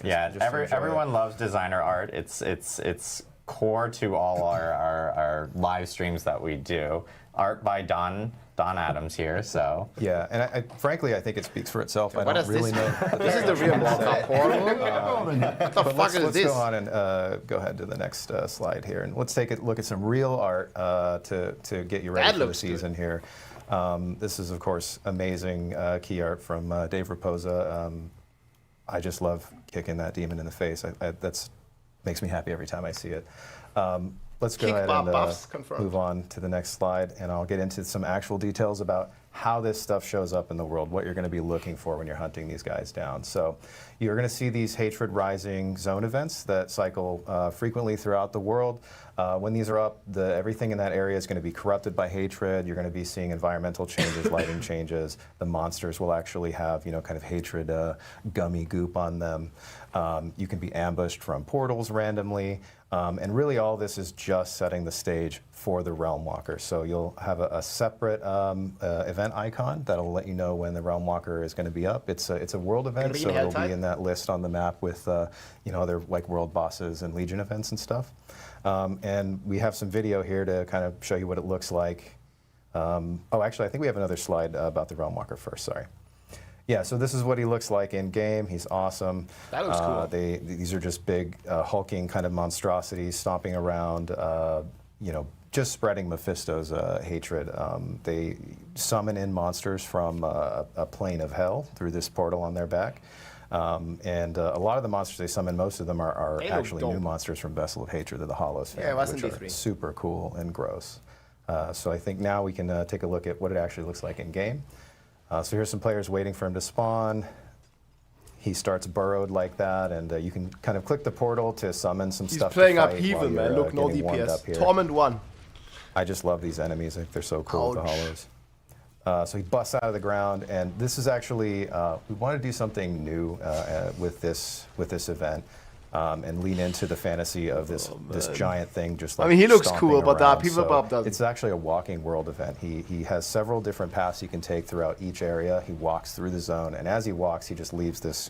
Everyone loves designer art. It's core to all our live streams that we do. Art by Don Adams here, so. Yeah, and frankly, I think it speaks for itself. I What don't does really this know. This is the real Mortal portal. What the fuck is Let's this? go on and go ahead to the next slide here, and let's take a look at some real art to get you ready That for the looks season here. This is, of course, amazing key art from Dave Raposa. I just love kicking that demon in the face. That's makes me happy every time I see it. Let's go ahead and move on to the next slide, and I'll get into some actual details about how this stuff shows up in the world, what you're going to be looking for when you're hunting these guys down. So you're going to see these Hatred Rising zone events that cycle frequently throughout the world. When these are up, everything in that area is going to be corrupted by hatred. You're going to be seeing environmental changes, lighting changes. The monsters will actually have, kind of hatred gummy goop on them. You can be ambushed from portals randomly. And really all this is just setting the stage for the Realm Walker. So you'll have a separate event icon that'll let you know when the Realm Walker is going to be up. It's a world event, so it'll be in that list on the map with other like world bosses and Legion events and stuff. And we have some video here to kind of show you what it looks like. Actually, I think we have another slide about the Realm Walker first, sorry. Yeah, so this is what he looks like in game. He's awesome. That looks cool. These are just big, hulking kind of monstrosities stomping around, just spreading Mephisto's hatred. They summon in monsters from a plane of hell through this portal on their back. And a lot of the monsters they summon, most of them are actually new monsters from Vessel of Hatred, the Hollows family, which are super cool and gross. So I think now we can take a look at what it actually looks like in game. So here's some players waiting for him to spawn. He starts burrowed like that, and you can kind of click the portal to summon some stuff. He's playing to fight upheaval, man. Look, no DPS. Here. Torment 1. I just love these enemies. They're so cool with the hollows. So he busts out of the ground, and this is actually we want to do something new with this event. And lean into the fantasy of this giant thing, just like he looks cool, but around. people above doesn't. It's actually a walking world event. He has several different paths you can take throughout each area. He walks through the zone, and as he walks, he just leaves this,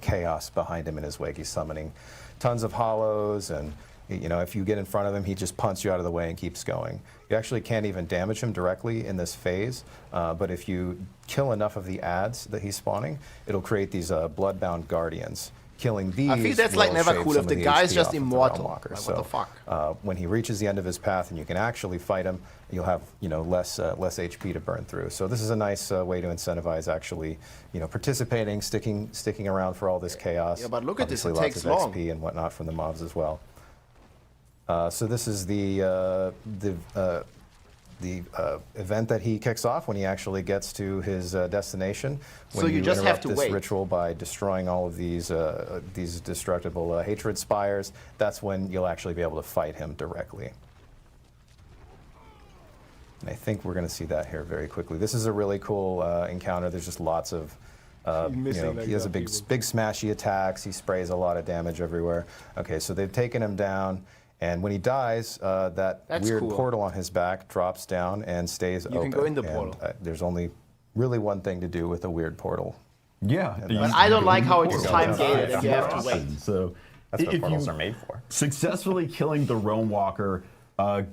chaos behind him in his wake. He's summoning tons of hollows, and if you get in front of him, he just punts you out of the way and keeps going. You actually can't even damage him directly in this phase, but if you kill enough of the adds that he's spawning, it'll create these bloodbound guardians. Killing these, I feel that's like never cool if the guy is just immortal. Like, what the fuck? When he reaches the end of his path and you can actually fight him, you'll have less HP to burn through. So this is a nice way to incentivize actually participating, sticking around for all this chaos. Yeah, but look at this, it lots takes of long. XP and whatnot from the mobs as well. So this is the event that he kicks off when he actually gets to his destination. When so you just have to this wait. Ritual by destroying all of these destructible hatred spires, that's when you'll actually be able to fight him directly. And I think we're going to see that here very quickly. This is a really cool encounter. There's just lots of he has a big smashy attacks. He sprays a lot of damage everywhere. Okay, so they've taken him down. And when he dies, that's weird portal on his back drops down and stays open. You can go in the portal. There's only really one thing to do with a weird portal. Yeah. But I don't like how it's time-gated and you have to wait. So that's what portals are made for. Successfully killing the Realm Walker,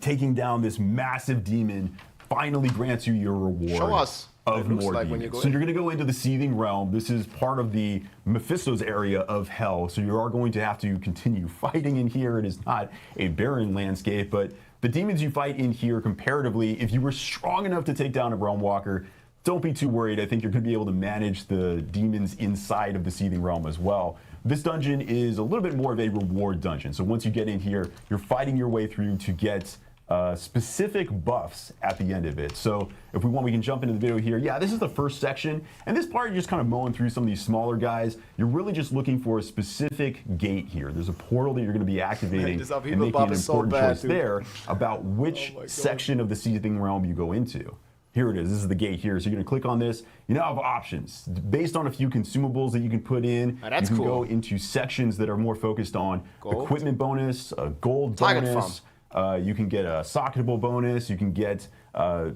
taking down this massive demon, finally grants you your reward. Show us. Of more like demons. So you're going to go into the Seething Realm. This is part of the Mephisto's area of hell. So you are going to have to continue fighting in here. It is not a barren landscape, but the demons you fight in here comparatively, if you were strong enough to take down a Realm Walker, don't be too worried. I think you're going to be able to manage the demons inside of the Seething Realm as well. This dungeon is a little bit more of a reward dungeon. So once you get in here, you're fighting your way through to get specific buffs at the end of it. So if we want, we can jump into the video here. Yeah, this is the first section, and this part you're just kind of mowing through some of these smaller guys. You're really just looking for a specific gate here. There's a portal that you're going to be activating and making an important choice there about which section of the Seething Realm you go into. Here it is. This is the gate here. So you're going to click on this. You now have options based on a few consumables that you can put in. That's you can cool. go into sections that are more focused on equipment bonus, gold Target bonus, You can get a socketable bonus. You can get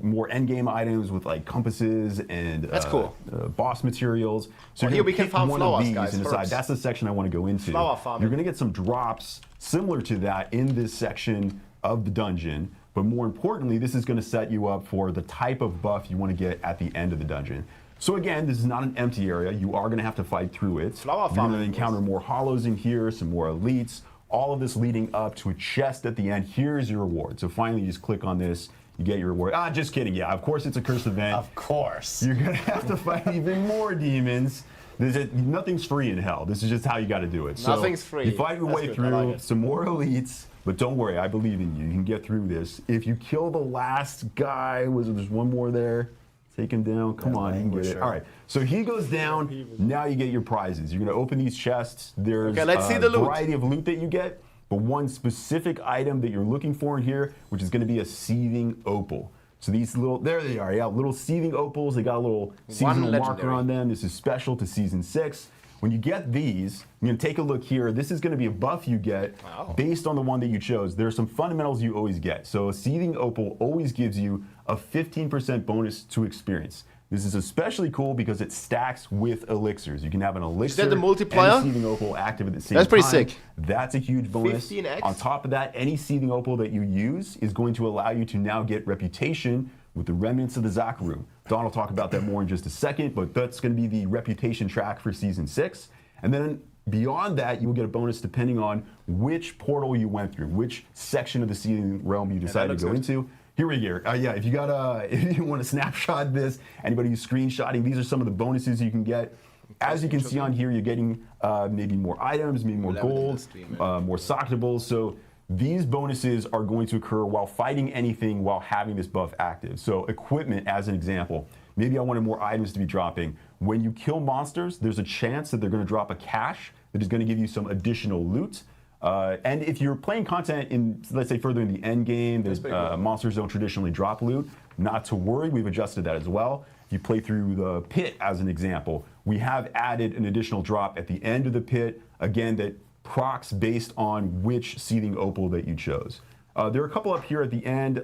more endgame items with like compasses and That's cool. Boss materials. So Well, you're here we gonna can pick farm one flowers, of these guys, and decide. herbs. That's the section I want to go into. Flower farming. You're going to get some drops similar to that in this section of the dungeon. But more importantly, this is going to set you up for the type of buff you want to get at the end of the dungeon. So again, this is not an empty area. You are going to have to fight through it. Flower You're going farming, to encounter more hollows in here, some more elites. All of this leading up to a chest at the end. Here's your reward. So finally, you just click on this. You get your reward. Just kidding. Yeah, of course it's a cursed event. Of course. You're going to have to fight even more demons. Nothing's free in hell. This is just how you got to do it. Nothing's free. You fight your That's way good. I through like it. some more elites, but don't worry, I believe in you. You can get through this. If you kill the last guy, there's one more there? Take him down. Come on, you can get it. All right, so he goes down. Now you get your prizes. You're going to open these chests. There's Okay, let's see the loot. variety of loot that you get, but one specific item that you're looking for in here, which is going to be a seething opal. So these little, there they are, yeah, little seething opals. They got a little seasonal marker legendary. on them. This is special to Season 6. When you get these, you're gonna take a look here. This is gonna be a buff you get based on the one that you chose. There are some fundamentals you always get. So a seething opal always gives you a 15% bonus to experience. This is especially cool because it stacks with elixirs. You can have an elixir that the multiplier? and a seething opal active at the same time. That's pretty sick. That's a huge bonus. 15x? On top of that, any seething opal that you use is going to allow you to now get reputation with the remnants of the Zakarum. Don will talk about that more in just a second, but that's going to be the reputation track for Season 6. And then beyond that, you will get a bonus depending on which portal you went through, which section of the Seething Realm you decided to go into. Here we go. Yeah, if you want to snapshot this, anybody who's screenshotting, these are some of the bonuses you can get. As you can see on here, you're getting maybe more items, maybe more gold, more socketables. So these bonuses are going to occur while fighting anything while having this buff active. So equipment, as an example, maybe I wanted more items to be dropping. When you kill monsters, there's a chance that they're going to drop a cache that is going to give you some additional loot. And if you're playing content in, let's say, further in the end game, there's monsters don't traditionally drop loot. Not to worry, we've adjusted that as well. If you play through the pit, as an example, we have added an additional drop at the end of the pit, again, that procs based on which seething opal that you chose. There are a couple up here at the end. The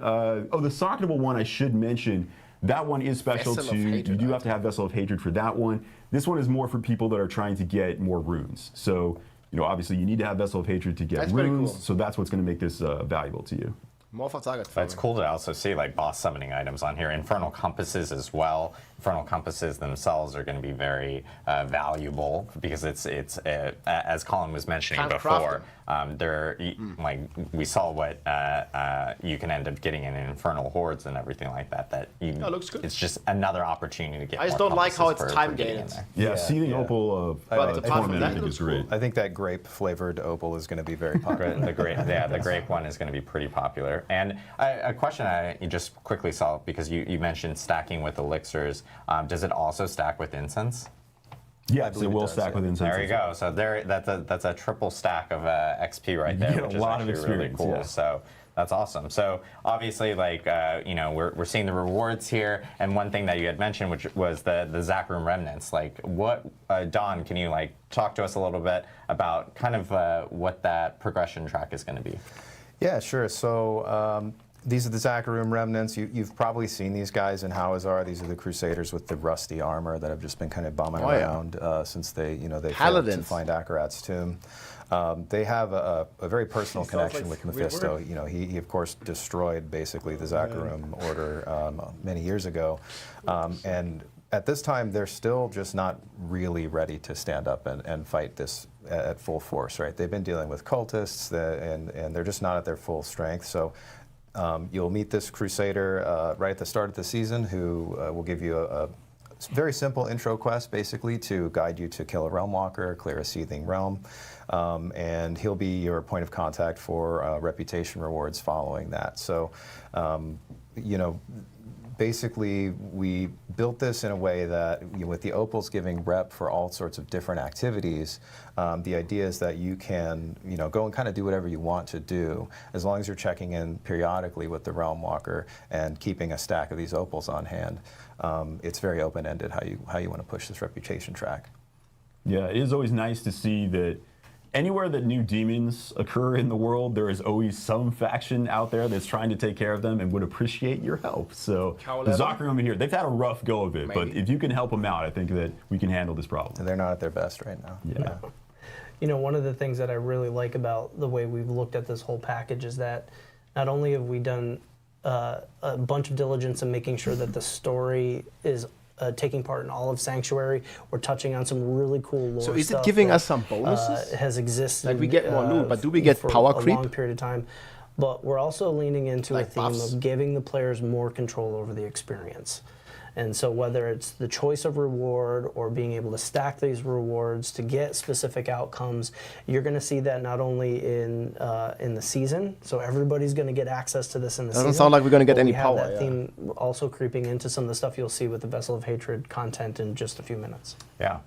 socketable one I should mention, that one is special Vessel to, of Hatred, you do have to have Vessel of Hatred for that one. This one is more for people that are trying to get more runes. So, obviously you need to have Vessel of Hatred to get That's pretty runes, cool. so that's what's going to make this valuable to you. More for target But it's cool to also see like boss summoning items on here. Infernal compasses as well. Infernal compasses themselves are going to be very valuable because it's as Colin was mentioning before. Like we saw what you can end up getting in infernal hordes and everything like that. Looks good. It's just another opportunity to get. I just more don't like how compasses it's for time getting gated. in there. Yeah, seething opal of Torment, I think is great. I think that grape flavored opal is going to be very popular. The grape one is going to be pretty popular. And a question I just quickly saw, because you mentioned stacking with elixirs, does it also stack with incense? Yeah, it will stack with incense. There you go. So that's a triple stack of XP right there, You get which a is lot of actually really experience, cool. yeah. So that's awesome. So obviously, like we're seeing the rewards here, and one thing that you had mentioned, which was the Zakarum remnants. Like, what, Don? Can you talk to us a little bit about kind of what that progression track is going to be? Yeah, sure. So these are the Zakarum remnants. You've probably seen these guys in Hawazar. These are the Crusaders with the rusty armor that have just been kind of bumming around since they failed to find Akarat's tomb. They have a very personal connection with Mephisto. He of course destroyed basically the Zakarum order many years ago, and at this time they're still just not really ready to stand up and fight this at full force. Right? They've been dealing with cultists, and they're just not at their full strength. So. You'll meet this Crusader right at the start of the season who will give you a very simple intro quest, basically, to guide you to kill a Realm Walker, clear a Seething Realm, and he'll be your point of contact for reputation rewards following that. So, basically, we built this in a way that, with the opals giving rep for all sorts of different activities, the idea is that you can, go and kind of do whatever you want to do, as long as you're checking in periodically with the Realm Walker and keeping a stack of these opals on hand. It's very open-ended how you want to push this reputation track. Yeah, it is always nice to see that anywhere that new demons occur in the world, there is always some faction out there that's trying to take care of them and would appreciate your help. So the Zachary over here, they've had a rough go of it, but if you can help them out, I think that we can handle this problem. And they're not at their best right now. Yeah. You know, one of the things that I really like about the way we've looked at this whole package is that not only have we done a bunch of diligence in making sure that the story is taking part in all of Sanctuary, we're touching on some really cool lore. So is it stuff giving that, us some bonuses? Has existed. Like we get more loot, but do we get for power creep? a long period of time. But we're also leaning into Like a theme buffs? of giving the players more control over the experience. And so whether it's the choice of reward or being able to stack these rewards to get specific outcomes, you're going to see that not only in the season, so everybody's going to get access to this in the season. Doesn't sound like we're going to get but any we have power. that Yeah. theme also creeping into some of the stuff you'll see with the Vessel of Hatred content in just a few minutes. Yeah.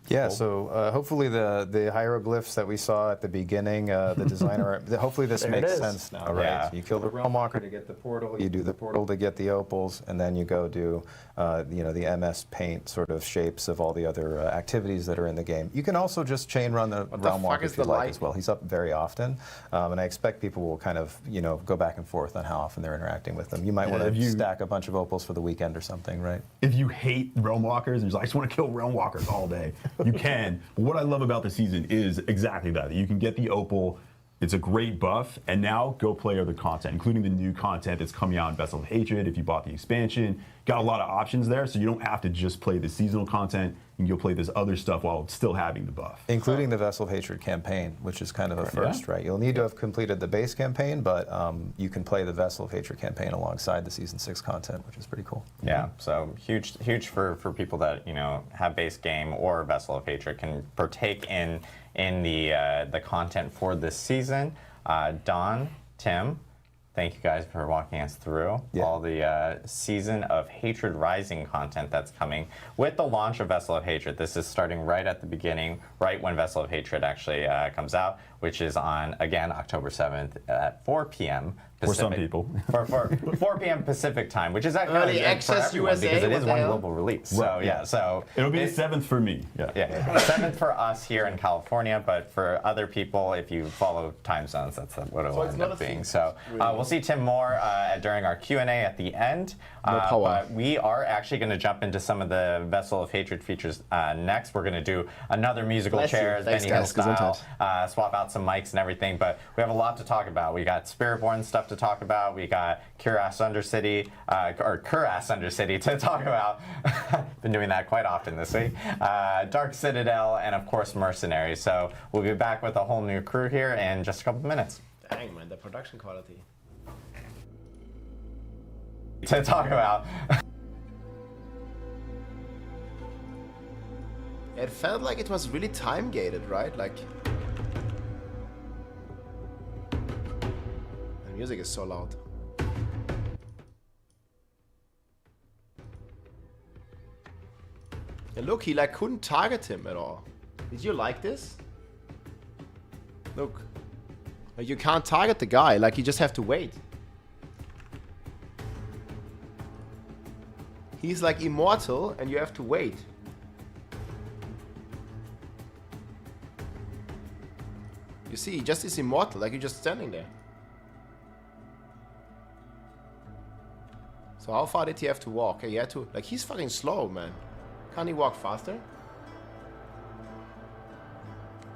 Yeah, so hopefully the hieroglyphs that we saw at the beginning, the designer, hopefully this There it makes is. sense now, right? Yeah. So you kill the Realm Walker to get the portal, you do the portal to get the opals, and then you go do, the MS Paint sort of shapes of all the other activities that are in the game. You can also just chain run the Realm Walker if you like as well. He's up very often, and I expect people will kind of, go back and forth on how often they're interacting with them. You might want to stack a bunch of opals for the weekend or something, right? If you hate Realm Walkers and you're like, I just want to kill Realm Walkers all day, you can. But what I love about the season is exactly that. You can get the opal. It's a great buff, and now go play other content, including the new content that's coming out in Vessel of Hatred. If you bought the expansion, got a lot of options there, so you don't have to just play the seasonal content. You can go play this other stuff while still having the buff. Including the Vessel of Hatred campaign, which is kind of a first, right? You'll need to have completed the base campaign, but you can play the Vessel of Hatred campaign alongside the Season 6 content, which is pretty cool. Yeah, so huge for people that have base game or Vessel of Hatred can partake in the content for this season. Don, Tim, thank you guys for walking us through all the Season of Hatred Rising content that's coming with the launch of Vessel of Hatred. This is starting right at the beginning, right when Vessel of Hatred actually comes out, which is on, again, October 7th at 4 p.m. Pacific. For some people. for 4 p.m. Pacific time, which is actually Early good access for everyone USA, because it what is the one hell? global release. So Right, so it'll be the 7th for me. Yeah. 7th for us here in California, but for other people, if you follow time zones, that's what it will end up being. So we'll see Tim more during our Q&A at the end. But we are actually going to jump into some of the Vessel of Hatred features next. We're going to do another musical chairs, Benny Hill style, swap out some mics and everything. But we have a lot to talk about. We got Spiritborn stuff to talk about. We got Kurast Undercity, or Kurast Undercity to talk about. Been doing that quite often this week. Dark Citadel, and of course Mercenaries. So we'll be back with a whole new crew here in just a couple minutes. Dang, man, the production quality. To talk about. It felt like it was really time gated, right? Like the music is so loud. And look, he like couldn't target him at all. Did you like this? Look, like, you can't target the guy. Like you just have to wait. He's like immortal, and you have to wait. You see, he just is immortal, like you're just standing there. So how far did he have to walk? He had to, like, he's fucking slow, man. Can't he walk faster?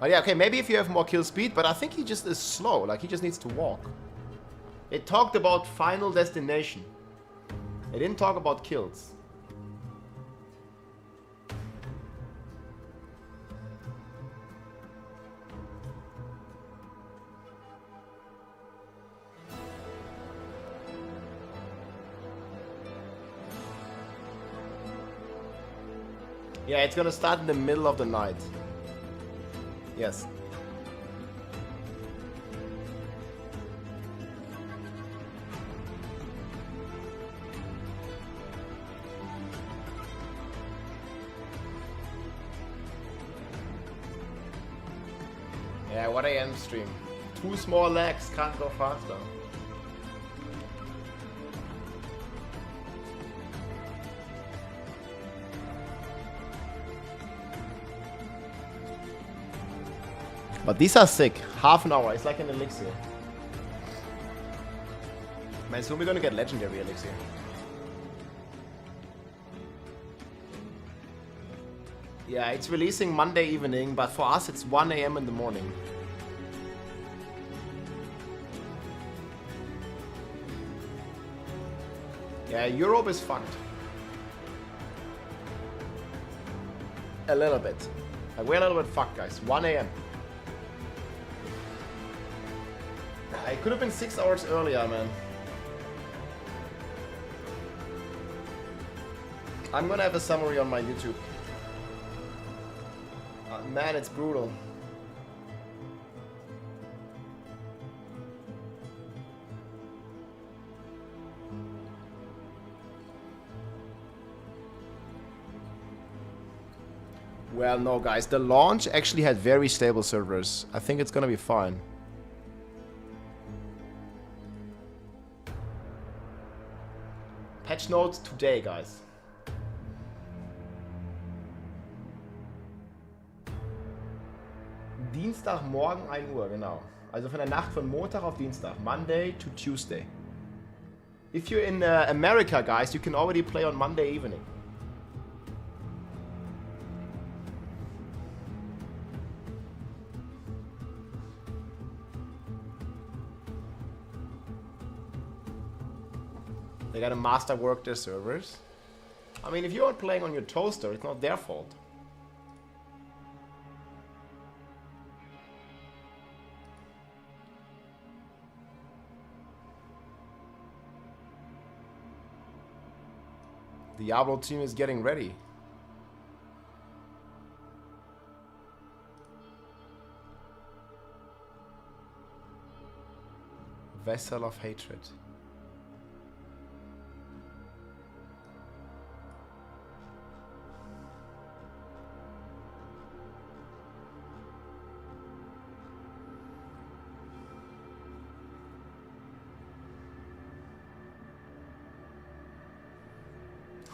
Oh yeah, okay, maybe if you have more kill speed, but I think he just is slow, like he just needs to walk. It talked about final destination. It didn't talk about kills. Yeah, it's gonna start in the middle of the night. Yes. Yeah, what AM stream. 2 small legs, can't go faster. But these are sick. Half an hour. It's like an elixir. Man, soon we're gonna get legendary elixir. Yeah, it's releasing Monday evening, but for us it's 1 AM in the morning. Yeah, Europe is fucked. A little bit. Like, we're a little bit fucked, guys. 1 AM. It could have been 6 hours earlier, man. I'm gonna have a summary on my YouTube. Man, it's brutal. Well, no, guys. The launch actually had very stable servers. I think it's gonna be fine. Patch notes today, guys. Dienstagmorgen 1 Uhr, genau. Also von der Nacht von Montag auf Dienstag. Monday to Tuesday. If you're in America, guys, you can already play on Monday evening. They gotta masterwork their servers. I mean, if you're playing on your toaster, it's not their fault. The Diablo team is getting ready. Vessel of Hatred.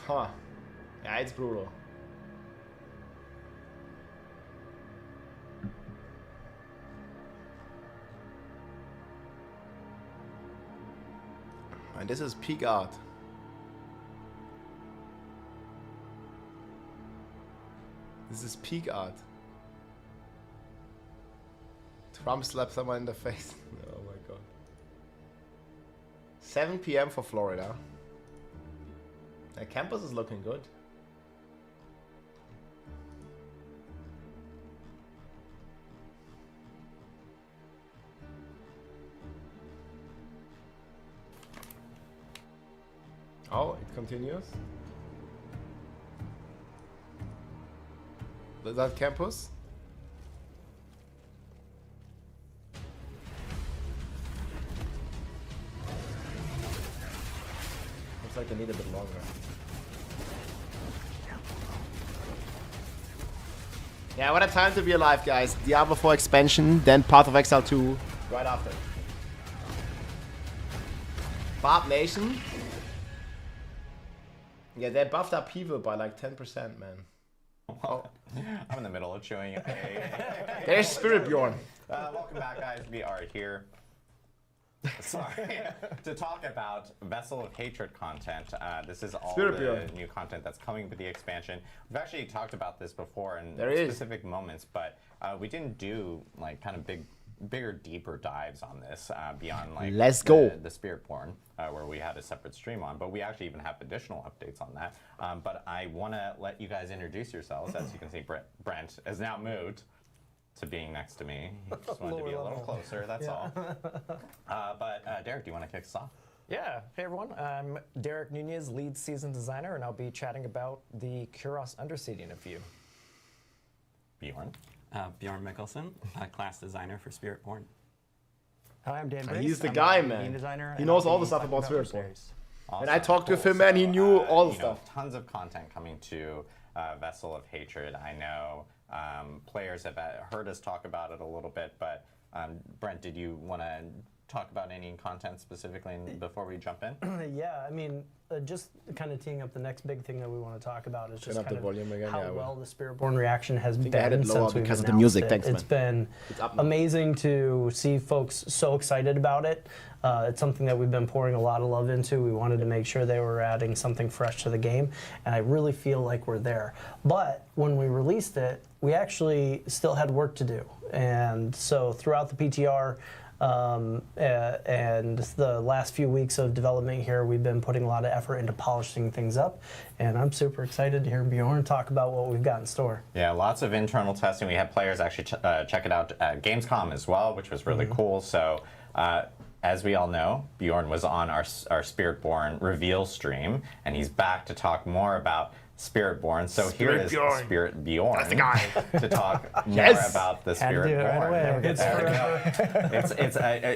Huh. Yeah, it's brutal. And this is peak art. This is peak art. Trump slapped someone in the face. Oh my god. 7 PM for Florida. The campus is looking good. Oh, it continues. Is that campus? Looks like I need a bit longer. Yeah, what a time to be alive, guys. Diablo 4 expansion, then Path of Exile 2 right after. Barb Nation. Yeah, they buffed up people by like 10%, man. Oh. I'm in the middle of chewing a... There's Spiritborn. Welcome back, guys. We are here. Sorry. To talk about Vessel of Hatred content. This is all the new content that's coming with the expansion. We've actually talked about this before in specific moments, but we didn't do like kind of bigger, deeper dives on this beyond like the Spiritborn, where we had a separate stream on. But we actually even have additional updates on that. But I want to let you guys introduce yourselves. As you can see, Brent has now moved to being next to me. Just wanted to be a little closer, that's all. But Derek, do you want to kick us off? Yeah. Hey everyone, I'm Derek Nunez, lead season designer, and I'll be chatting about the Kurast Undercity in a few. Bjorn. Bjorn Mikkelsen, class designer for Spiritborn. Hi, I'm Dan Briggs. He's the guy, man. He knows all the stuff about Spiritborn. Awesome. And I talked to him, man. He knew all the stuff. Tons of content coming to Vessel of Hatred. I know players have heard us talk about it a little bit, but Brent, did you want to talk about any content specifically before we jump in? Yeah, I mean, just kind of teeing up the next big thing that we want to talk about is just Turn up kind the volume of again, how yeah, well the Spiritborn reaction has I had been it lower since we've because of the announced music. it. Thanks, It's been amazing to see folks so excited about it. It's something that we've been pouring a lot of love into. We wanted to make sure they were adding something fresh to the game, and I really feel like we're there. But when we released it, we actually still had work to do. And so throughout the PTR, and the last few weeks of development here, we've been putting a lot of effort into polishing things up, and I'm super excited to hear Bjorn talk about what we've got in store. Yeah, lots of internal testing. We had players actually check it out at Gamescom as well, which was really cool. So, as we all know, Bjorn was on our Spiritborn reveal stream, and he's back to talk more about Spiritborn. So here is Spirit Bjorn. That's the guy. To talk more about the Spiritborn. Right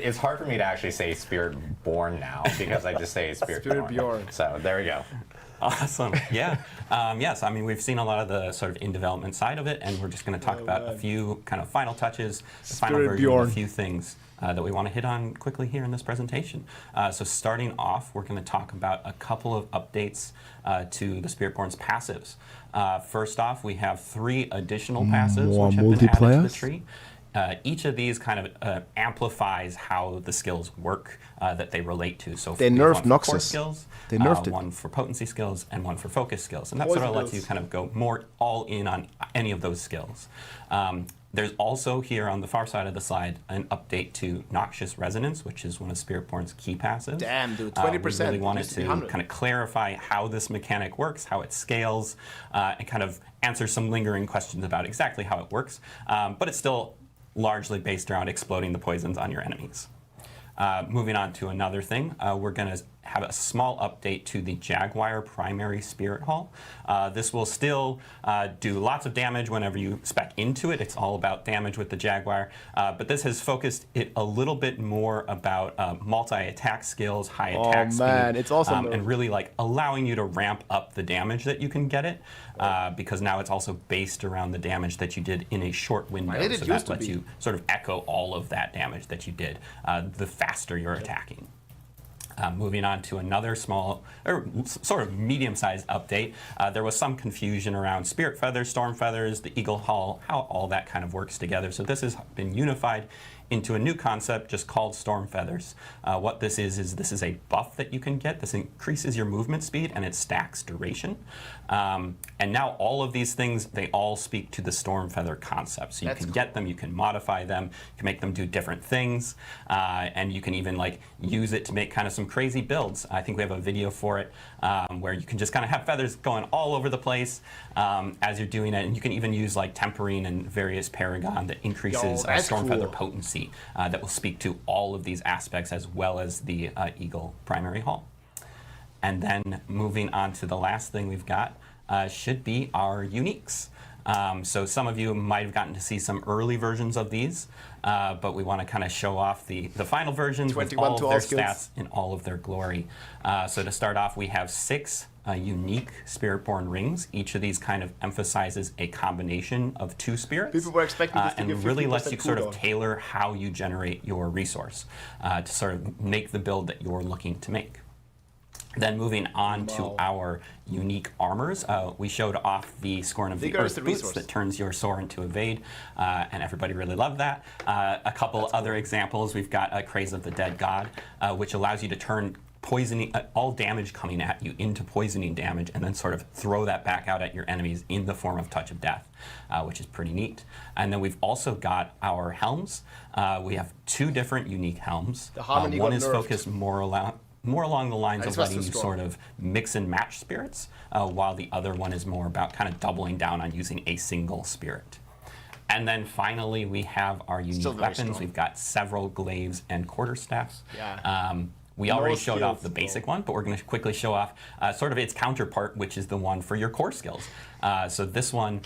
it's hard for me to actually say Spiritborn now because I just say Spirit Bjorn. So there we go. Awesome. Yeah. Yes. I mean, we've seen a lot of the sort of in development side of it, and we're just going to talk about a few kind of final touches, the final version of a few things that we want to hit on quickly here in this presentation. So starting off, we're going to talk about a couple of updates to the Spiritborn's passives. First off, we have 3 additional passives which have been added to the tree. Each of these kind of amplifies how the skills work that they relate to. So they nerfed Noxus. Skills, they nerfed it. One for potency skills and one for focus skills. And that sort of lets you kind of go more all in on any of those skills. There's also here on the far side of the slide an update to Noxious Resonance, which is one of Spiritborn's key passives. Damn, dude, 20%. We really wanted to kind of clarify how this mechanic works, how it scales, and kind of answer some lingering questions about exactly how it works. But it's still largely based around exploding the poisons on your enemies. Moving on to another thing, we're going to have a small update to the Jaguar primary Spirit Hall. This will still do lots of damage whenever you spec into it. It's all about damage with the Jaguar, but this has focused it a little bit more about multi-attack skills, high attack speed, it's awesome, and really like allowing you to ramp up the damage that you can get it, because now it's also based around the damage that you did in a short window. So that lets you sort of echo all of that damage that you did the faster you're attacking. Moving on to another small, or sort of medium-sized update, there was some confusion around Spirit Feathers, Storm Feathers, the Eagle Hall, how all that kind of works together. So this has been unified into a new concept just called Storm Feathers. What this is this is a buff that you can get. This increases your movement speed and it stacks duration. And now all of these things, they all speak to the Storm Feather concept. So you can get them, you can modify them, you can make them do different things, and you can even like use it to make kind of some crazy builds. I think we have a video for it where you can just kind of have feathers going all over the place as you're doing it, and you can even use like tempering and various paragon that increases Storm Feather potency that will speak to all of these aspects as well as the Eagle primary hall. And then moving on to the last thing we've got should be our uniques. So some of you might have gotten to see some early versions of these, but we want to kind of show off the final versions with all of their stats in all of their glory. So to start off, we have 6 unique Spiritborn rings. Each of these kind of emphasizes a combination of 2 spirits. People were expecting this to and give really lets you sort of cooldown. tailor how you generate your resource to sort of make the build that you're looking to make. Then moving on to our unique armors, we showed off the Scorn of the Earth boots that turns your Soar into Evade, and everybody really loved that. A couple other examples, we've got a Craze of the Dead God, which allows you to turn poisoning, all damage coming at you into poisoning damage, and then sort of throw that back out at your enemies in the form of Touch of Death, which is pretty neat. And then we've also got our helms. We have 2 different unique helms. One is focused more along the lines of letting you sort of mix and match spirits, while the other one is more about kind of doubling down on using a single spirit. And then finally, we have our unique weapons. We've got several glaives and quarterstaffs. We already showed off the basic one, but we're going to quickly show off sort of its counterpart, which is the one for your core skills. So this one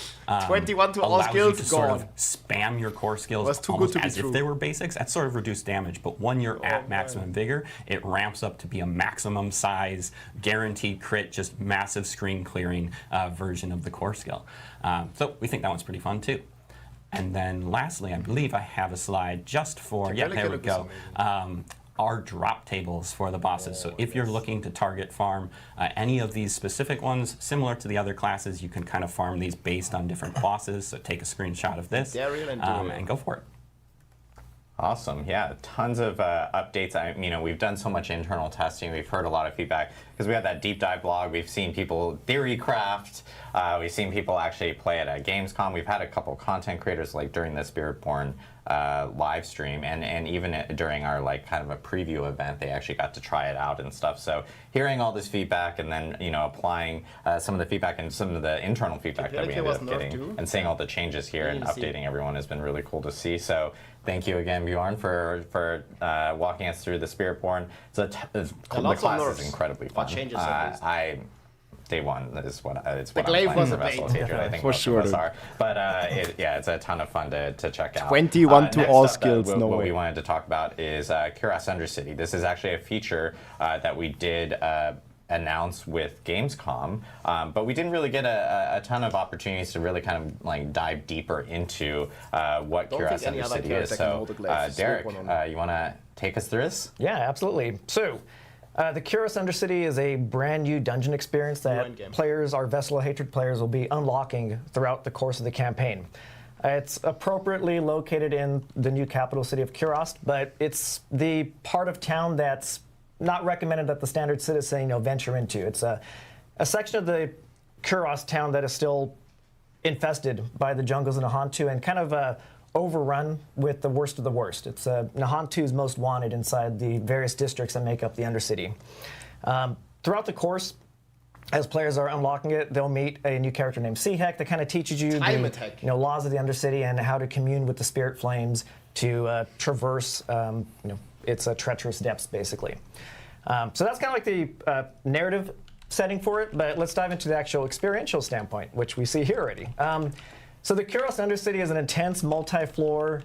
21 to all allows skills, you to sort of spam your core skills almost as if they were basics. That's sort of reduced damage, but when you're at maximum vigor, it ramps up to be a maximum size, guaranteed crit, just massive screen clearing version of the core skill. So we think that one's pretty fun too. And then lastly, I believe I have a slide just for, yeah, there we go. Are drop tables for the bosses. So if you're looking to target farm any of these specific ones, similar to the other classes, you can kind of farm these based on different bosses. So take a screenshot of this and go for it. Awesome. Yeah, tons of updates. We've done so much internal testing. We've heard a lot of feedback because we have that deep dive blog. We've seen people theory craft. We've seen people actually play it at Gamescom. We've had a couple content creators like during the Spiritborn live stream and even during our kind of a preview event, they actually got to try it out and stuff. So hearing all this feedback and then applying some of the feedback and some of the internal feedback that we ended up getting and seeing all the changes here and updating everyone has been really cool to see. So thank you again, Bjorn, for walking us through the Spiritborn. The class is incredibly fun. Day one is what I'm playing for Vessel of Hatred. I think most of us are. But it's a ton of fun to check out. 21 to all skills, no way. What we wanted to talk about is Kurast Undercity. This is actually a feature that we did announce with Gamescom, but we didn't really get a ton of opportunities to really kind of dive deeper into what Kurast Undercity is. So Derek, you want to take us through this? Yeah, absolutely. So the Kurast Undercity is a brand new dungeon experience that players, our Vessel of Hatred players, will be unlocking throughout the course of the campaign. It's appropriately located in the new capital city of Kurast, but it's the part of town that's not recommended that the standard citizen venture into. It's a section of the Kurast town that is still infested by the jungles of Nahantu and kind of overrun with the worst of the worst. It's Nahantu's most wanted inside the various districts that make up the Undercity. Throughout the course, as players are unlocking it, they'll meet a new character named Seahek that kind of teaches you the laws of the Undercity and how to commune with the spirit flames to traverse its treacherous depths, basically. So that's kind of like the narrative setting for it, but let's dive into the actual experiential standpoint, which we see here already. So the Kurast Undercity is an intense multi-floor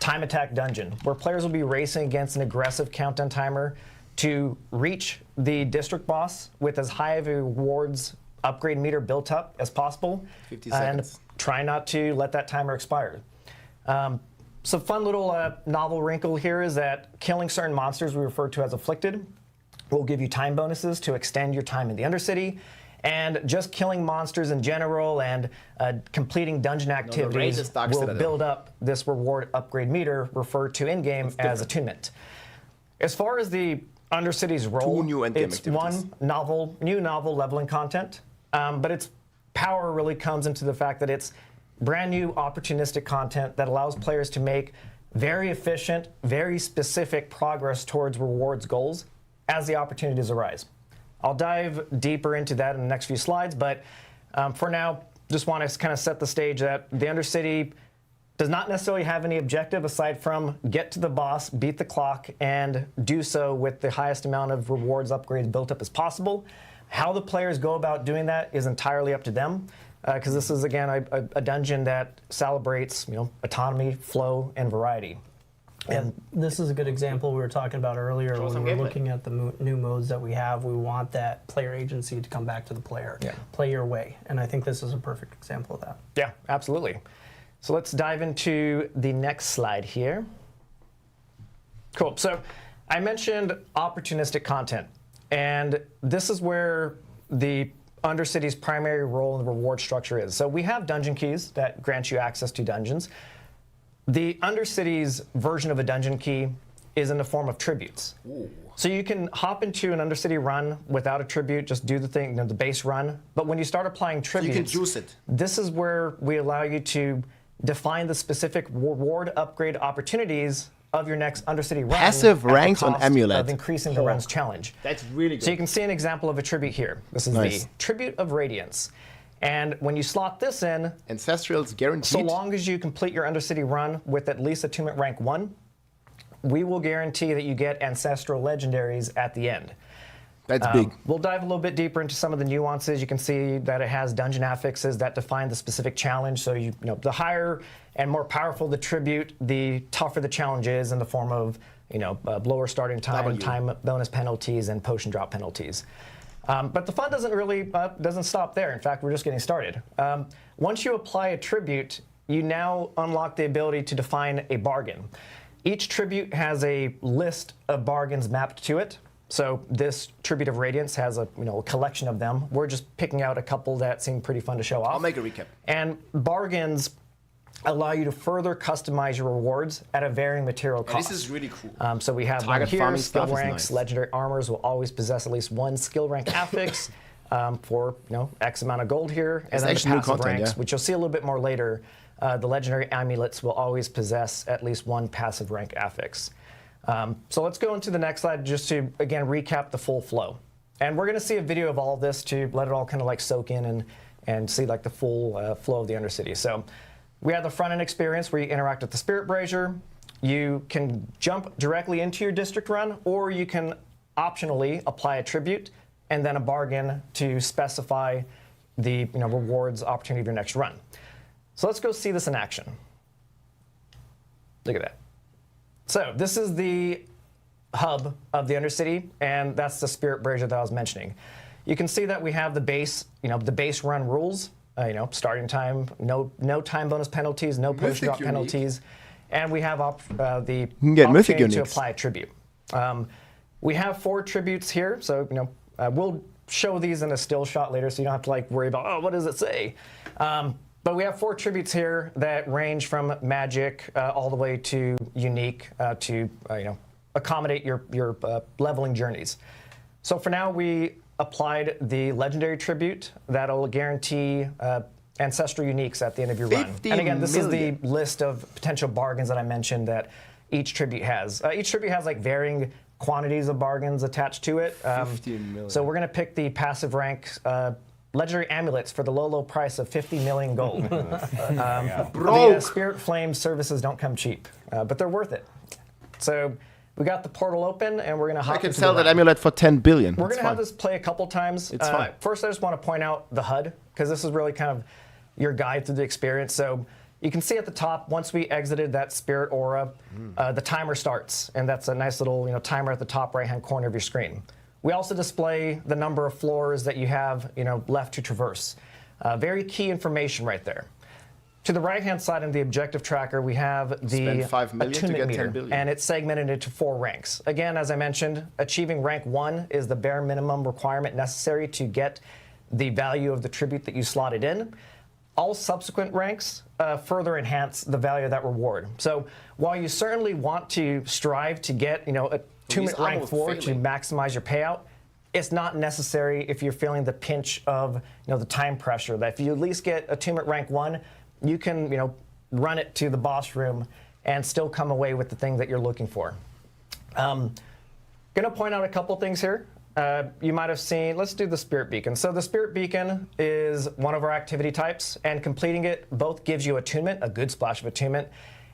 time attack dungeon where players will be racing against an aggressive countdown timer to reach the district boss with as high of a rewards upgrade meter built up as possible. 50 seconds. And try not to let that timer expire. So fun little novel wrinkle here is that killing certain monsters we refer to as afflicted will give you time bonuses to extend your time in the Undercity. And just killing monsters in general and completing dungeon activities will build up this reward upgrade meter referred to in-game as attunement. As far as the Undercity's role, it's one new novel leveling content, but its power really comes into the fact that it's brand new opportunistic content that allows players to make very efficient, very specific progress towards rewards goals as the opportunities arise. I'll dive deeper into that in the next few slides, but for now, just want to kind of set the stage that the Undercity does not necessarily have any objective aside from get to the boss, beat the clock, and do so with the highest amount of rewards upgrades built up as possible. How the players go about doing that is entirely up to them, because this is, again, a dungeon that celebrates autonomy, flow, and variety. And this is a good example we were talking about earlier when we were looking at the new modes that we have. We want that player agency to come back to the player. Play your way. And I think this is a perfect example of that. Yeah, absolutely. So let's dive into the next slide here. Cool. So I mentioned opportunistic content. And this is where the Undercity's primary role in the reward structure is. So we have dungeon keys that grant you access to dungeons. The Undercity's version of a dungeon key is in the form of tributes. Ooh. So you can hop into an Undercity run without a tribute, just do the thing, the base run. But when you start applying tributes, you can juice it. This is where we allow you to define the specific reward upgrade opportunities of your next Undercity run. Passive ranks on Amulet. Of increasing the run's challenge. That's really good. So you can see an example of a tribute here. This is the Tribute of Radiance. And when you slot this in, Ancestral's guaranteed. So long as you complete your Undercity run with at least attunement rank 1, we will guarantee that you get Ancestral Legendaries at the end. That's big. We'll dive a little bit deeper into some of the nuances. You can see that it has dungeon affixes that define the specific challenge. So the higher and more powerful the tribute, the tougher the challenge is in the form of lower starting time, time bonus penalties, and potion drop penalties. But the fun doesn't stop there. In fact, we're just getting started. Once you apply a tribute, you now unlock the ability to define a bargain. Each tribute has a list of bargains mapped to it. So this Tribute of Radiance has a a collection of them. We're just picking out a couple that seem pretty fun to show off. I'll make a recap. And bargains allow you to further customize your rewards at a varying material cost. This is really cool. So we have Target here, farming skill stuff is ranks, nice. legendary armors will always possess at least one skill rank affix for X amount of gold here. It's And then the actually new passive content, ranks, yeah. which you'll see a little bit more later, the legendary amulets will always possess at least one passive rank affix. So let's go into the next slide just to, again, recap the full flow. And we're going to see a video of all of this to let it all kind of like soak in and see like the full flow of the Undercity. So we have the front-end experience where you interact with the Spirit Brazier. You can jump directly into your district run, or you can optionally apply a tribute and then a bargain to specify the rewards opportunity of your next run. So let's go see this in action. Look at that. So this is the hub of the Undercity, and that's the Spirit Brazier that I was mentioning. You can see that we have the base, the base run rules. Starting time, no time bonus penalties, no potion drop penalties, and we have the opportunity to apply a tribute. We have 4 tributes here, so we'll show these in a still shot later, so you don't have to worry about what does it say. But we have 4 tributes here that range from magic all the way to unique to accommodate your leveling journeys. So for now, we applied the legendary tribute that'll guarantee ancestral uniques at the end of your run. And again, this is the list of potential bargains that I mentioned that each tribute has. Each tribute has varying quantities of bargains attached to it. 15 million. So we're going to pick the passive rank legendary amulets for the low price of 50 million gold. The Spirit Flame services don't come cheap, but they're worth it. So we got the portal open, and we're going to hop into I can sell the that run. amulet for 10 billion. We're going to have this play a couple times. It's fine. First, I just want to point out the HUD, because this is really kind of your guide through the experience. So you can see at the top, once we exited that Spirit Aura, the timer starts, and that's a nice little timer at the top right-hand corner of your screen. We also display the number of floors that you have left to traverse. Very key information right there. To the right-hand side in the objective tracker, we have the Spend 5 million to attunement get 10 meter, billion. and it's segmented into 4 ranks. Again, as I mentioned, achieving rank 1 is the bare minimum requirement necessary to get the value of the tribute that you slotted in. All subsequent ranks further enhance the value of that reward. So while you certainly want to strive to get attunement rank 4 to maximize your payout, it's not necessary if you're feeling the pinch of the time pressure. That if you at least get attunement rank 1, you can run it to the boss room and still come away with the thing that you're looking for. Gonna point out a couple things here. You might have seen, let's do the Spirit Beacon. So the Spirit Beacon is one of our activity types, and completing it both gives you attunement, a good splash of attunement,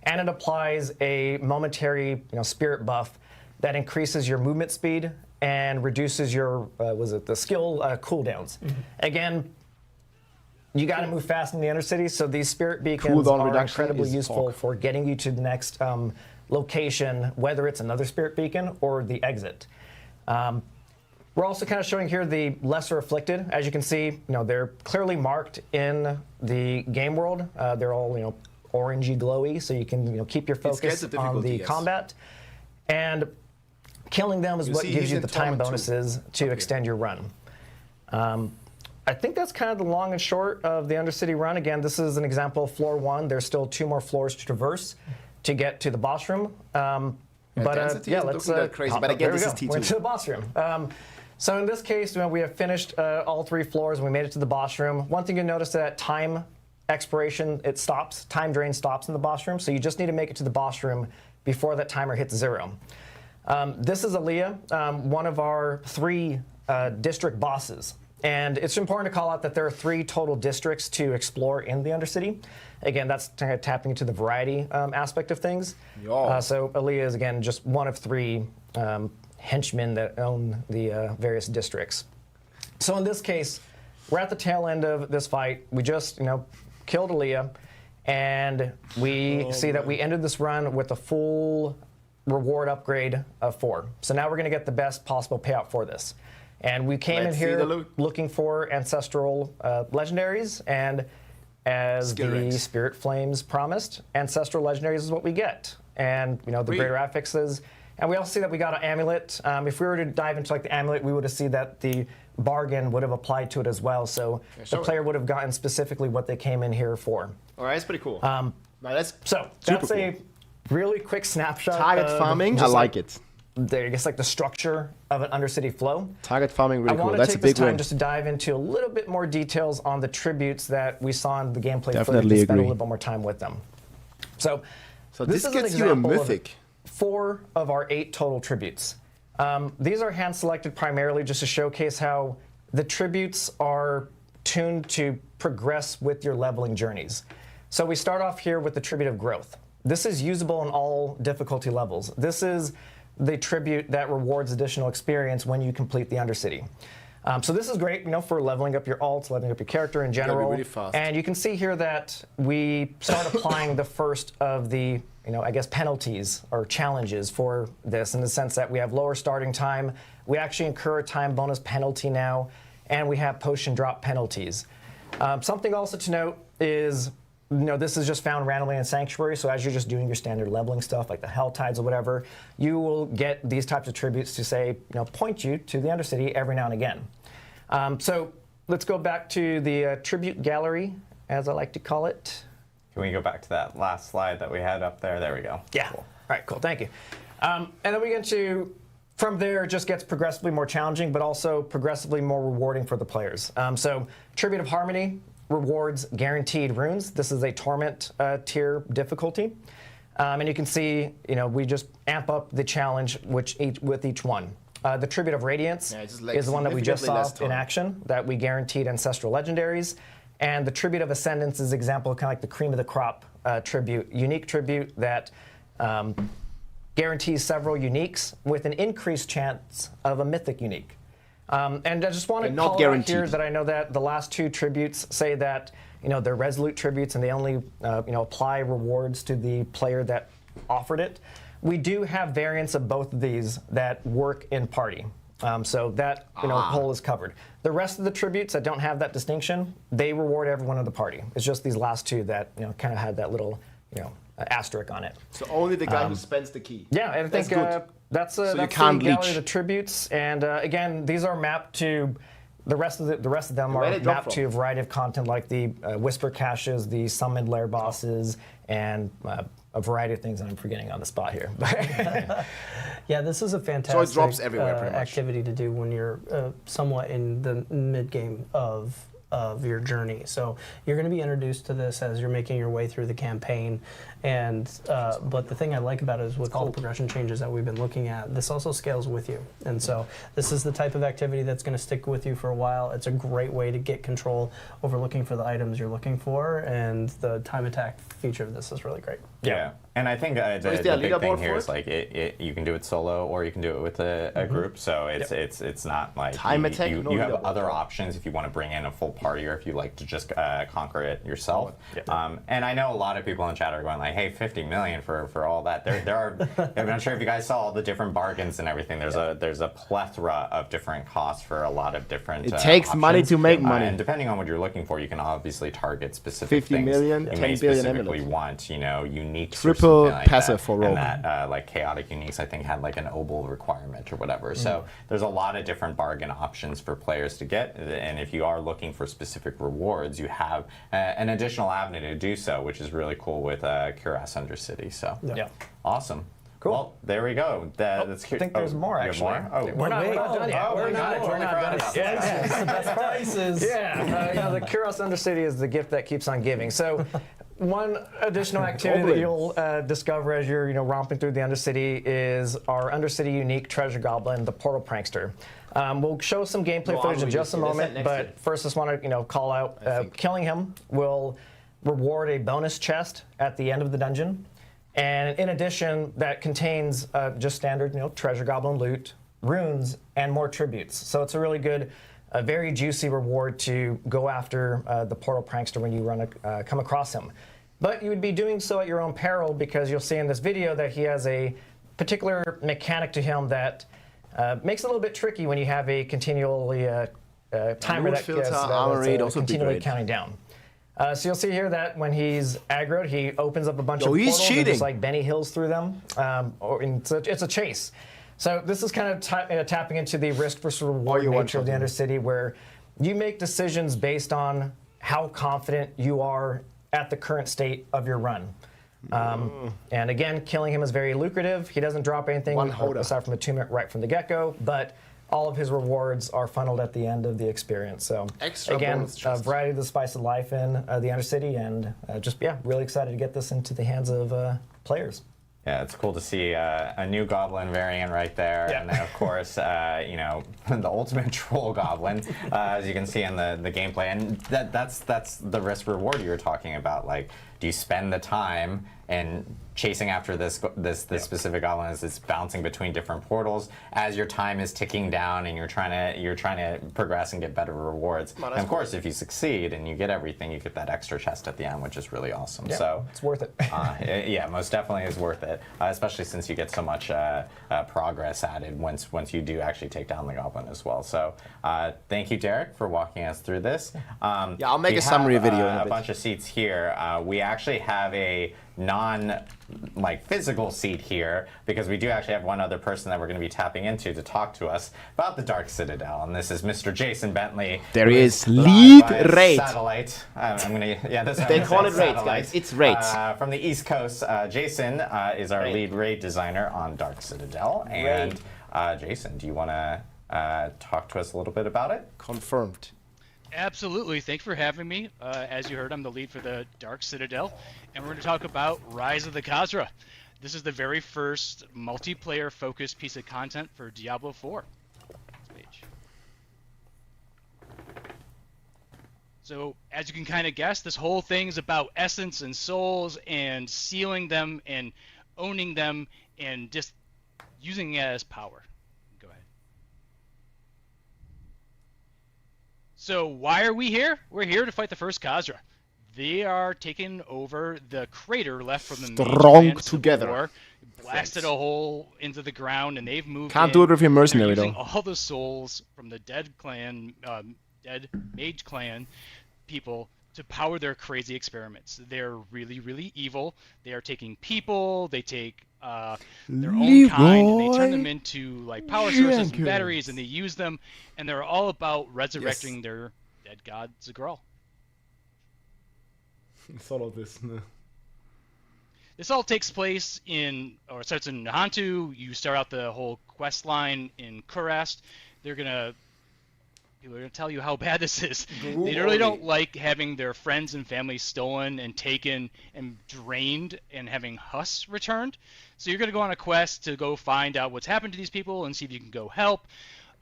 and it applies a momentary spirit buff that increases your movement speed and reduces your, the skill cooldowns. Again, you got to move fast in the Undercity, so these Spirit Beacons are incredibly useful for getting you to the next location, whether it's another Spirit Beacon or the exit. We're also kind of showing here the Lesser Afflicted. As you can see, they're clearly marked in the game world. They're all orangey glowy, so you can keep your focus on the combat. And killing them is what gives you the time bonuses to extend your run. I think that's kind of the long and short of the Undercity run. Again, this is an example of floor 1. There's still 2 more floors to traverse to get to the boss room. Let's crazy. But again, this is T2. We're to the boss room. So in this case, we have finished all 3 floors and we made it to the boss room. One thing you notice that time expiration, it stops. Time drain stops in the boss room, so you just need to make it to the boss room before that timer hits 0. This is Aaliyah, one of our 3 district bosses. And it's important to call out that there are 3 total districts to explore in the Undercity. Again, that's kind of tapping into the variety aspect of things. So Aaliyah is, again, just one of 3 henchmen that own the various districts. So in this case, we're at the tail end of this fight. We just, killed Aaliyah, and we see that we ended this run with a full reward upgrade of 4. So now we're going to get the best possible payout for this. And we came in here looking for ancestral legendaries, and as Skill the ranks. Spirit Flames promised. Ancestral Legendaries is what we get. And, you know, the greater affixes. And we also see that we got an amulet. If we were to dive into like the amulet, we would have seen that the bargain would have applied to it as well. So the player would have gotten specifically what they came in here for. All right, that's pretty cool. That's super a really quick snapshot. Target of farming, I just, like it. I guess like the structure of an Undercity flow. Target farming, really I cool. want to That's a take this big time win. just to dive into a little bit more details on the tributes that we saw in the gameplay footage. Definitely To spend a agree. little bit more time with them. So this is an gets you a example of mythic. 4 of our 8 total tributes. These are hand selected primarily just to showcase how the tributes are tuned to progress with your leveling journeys. So we start off here with the tribute of growth. This is usable on all difficulty levels. This is the tribute that rewards additional experience when you complete the Undercity. So this is great, you know, for leveling up your alts, leveling up your character in general. really fast. And you can see here that we start applying the first of the, you know, I guess penalties or challenges for this in the sense that we have lower starting time. We actually incur a time bonus penalty now, and we have potion drop penalties. Something also to note is, you know, this is just found randomly in Sanctuary, so as you're just doing your standard leveling stuff, like the Hell Tides or whatever, you will get these types of tributes to say, you know, point you to the Undercity every now and again. So let's go back to the tribute gallery, as I like to call it. Can we go back to that last slide that we had up there? There we go. Yeah. Cool. All right, cool, thank you. And then we get to, from there, it just gets progressively more challenging, but also progressively more rewarding for the players. So Tribute of Harmony rewards guaranteed runes. This is a Torment tier difficulty. And you can see, you know, we just amp up the challenge with each one. The Tribute of Radiance is the one that we just saw in action, that we guaranteed Ancestral Legendaries. And the Tribute of Ascendance is an example of kind of like the cream of the crop tribute, unique tribute that guarantees several uniques with an increased chance of a mythic unique. And I just want to call out here that I know that the last 2 tributes say that, you know, they're resolute tributes and they only, you know, apply rewards to the player that offered it. We do have variants of both of these that work in party. So that, you know, hole is covered. The rest of the tributes that don't have that distinction, they reward everyone in the party. It's just these last 2 that, you know, kind of had that little, you know, asterisk on it. So only the guy who spends the key. Yeah, I think that's so that's you can't the gallery leech. of the tributes. And again, these are mapped to the rest of them are mapped to a variety of content like the whisper caches, the summoned lair bosses, and a variety of things that I'm forgetting on the spot here. Yeah, this is a fantastic So it drops everywhere, pretty much. activity to do when you're somewhat in the mid-game of your journey. So you're going to be introduced to this as you're making your way through the campaign. And but the thing I like about it is with all the progression changes that we've been looking at, this also scales with you. And so this is the type of activity that's going to stick with you for a while. It's a great way to get control over looking for the items you're looking for, and the time attack feature of this is really great. Yeah. And I think the big thing here is like you can do it solo or you can do it with a group. So it's not like you have other options if you want to bring in a full party or if you like to just conquer it yourself. And I know a lot of people in chat are going like, hey, 50 million for all that. There are. I'm not sure if you guys saw all the different bargains and everything. There's a plethora of different costs for a lot of different. It takes options. money to make money. And depending on what you're looking for, you can obviously target specific 50 things. million, You 10 may billion specifically emeralds. want, you know, unique Triple like passive that. for rogue. And that like chaotic uniques I think had like an obol requirement or whatever. So there's a lot of different bargain options for players to get, and if you are looking for specific rewards, you have an additional avenue to do so, which is really cool with Kurast Undercity. So awesome. Cool. Well, there we go. I think there's more actually. We're not done yet. We're not done yet. Yeah. You know, the Kurast Undercity is the gift that keeps on giving. So one additional activity that you'll discover as you're romping through the Undercity is our Undercity unique treasure goblin, the Portal Prankster. We'll show some gameplay footage in just a moment, but first I just want to call out killing him will reward a bonus chest at the end of the dungeon. And in addition, that contains just standard treasure goblin loot, runes, and more tributes. So it's a really good, very juicy reward to go after the Portal Prankster when you come across him. But you would be doing so at your own peril, because you'll see in this video that he has a particular mechanic to him that makes it a little bit tricky when you have a continually timer that is continually counting down. So you'll see here that when he's aggroed, he opens up a bunch of portals and just like Benny Hills through them. It's a chase. So this is kind of tapping into the risk versus reward nature of the Undercity, where you make decisions based on how confident you are at the current state of your run. And again, killing him is very lucrative. He doesn't drop anything aside from attunement right from the get-go, but all of his rewards are funneled at the end of the experience. So again, a variety of the spice of life in the Undercity, and really excited to get this into the hands of players. Yeah, it's cool to see a new Goblin variant right there, and then of course, the ultimate troll Goblin, as you can see in the gameplay, and that's the risk reward you were talking about. Like, do you spend the time and chasing after this specific Goblin as it's bouncing between different portals as your time is ticking down, and you're trying to progress and get better rewards. And of course, if you succeed and you get everything, you get that extra chest at the end, which is really awesome. Yeah, so it's worth it. Yeah, most definitely is worth it, especially since you get so much progress added once you do actually take down the Goblin as well. So thank you, Derek, for walking us through this. I'll make a summary video in a bit. Bunch of seats here. We actually have a non-physical seat here because we do actually have one other person that we're going to be tapping into to talk to us about the Dark Citadel, and this is Mr. Jason Bentley. There he is, lead raid. Satellite. They call it raids, guys. It's raids. From the East Coast, Jason is our lead raid designer on Dark Citadel, and Jason, do you want to talk to us a little bit about it? Confirmed. Absolutely. Thanks for having me. As you heard, I'm the lead for the Dark Citadel, and we're going to talk about Rise of the Khazra. This is the very first multiplayer-focused piece of content for Diablo 4. So, as you can kind of guess, this whole thing is about essence and souls and sealing them and owning them and just using it as power. So why are we here? We're here to fight the first Khazra. They are taking over the crater left from the strong together. War, blasted a hole into the ground, and they've moved. Can't do it with your mercenary though. All the souls from the dead clan, dead mage clan people to power their crazy experiments. They're really, really evil. They are taking people. They take their own kind, and they turn them into like power sources and batteries, and they use them, and they're all about resurrecting their dead god Zagral. Follow this. No. This all takes place it starts in Nahantu. You start out the whole quest line in Kurast. People are gonna tell you how bad this is. They really don't like having their friends and family stolen and taken and drained and having Huss returned. So you're gonna go on a quest to go find out what's happened to these people and see if you can go help.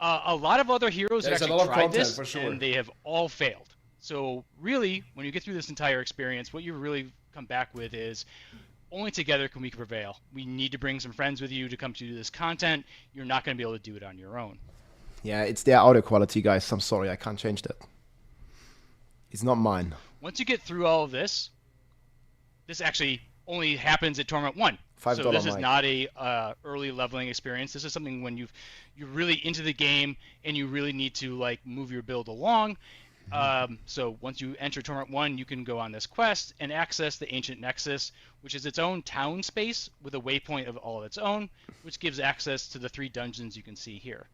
A lot of other heroes have actually tried this, and they have all failed. So really, when you get through this entire experience, what you really come back with is only together can we prevail. We need to bring some friends with you to come to do this content. You're not going to be able to do it on your own. Yeah, it's their audio quality, guys. I'm sorry, I can't change that. It's not mine. Once you get through all of this, this actually only happens at Torment 1. So this is not a early leveling experience. This is something when you're really into the game and you really need to like move your build along. So once you enter Torment 1, you can go on this quest and access the Ancient Nexus, which is its own town space with a waypoint of all of its own, which gives access to the 3 dungeons you can see here.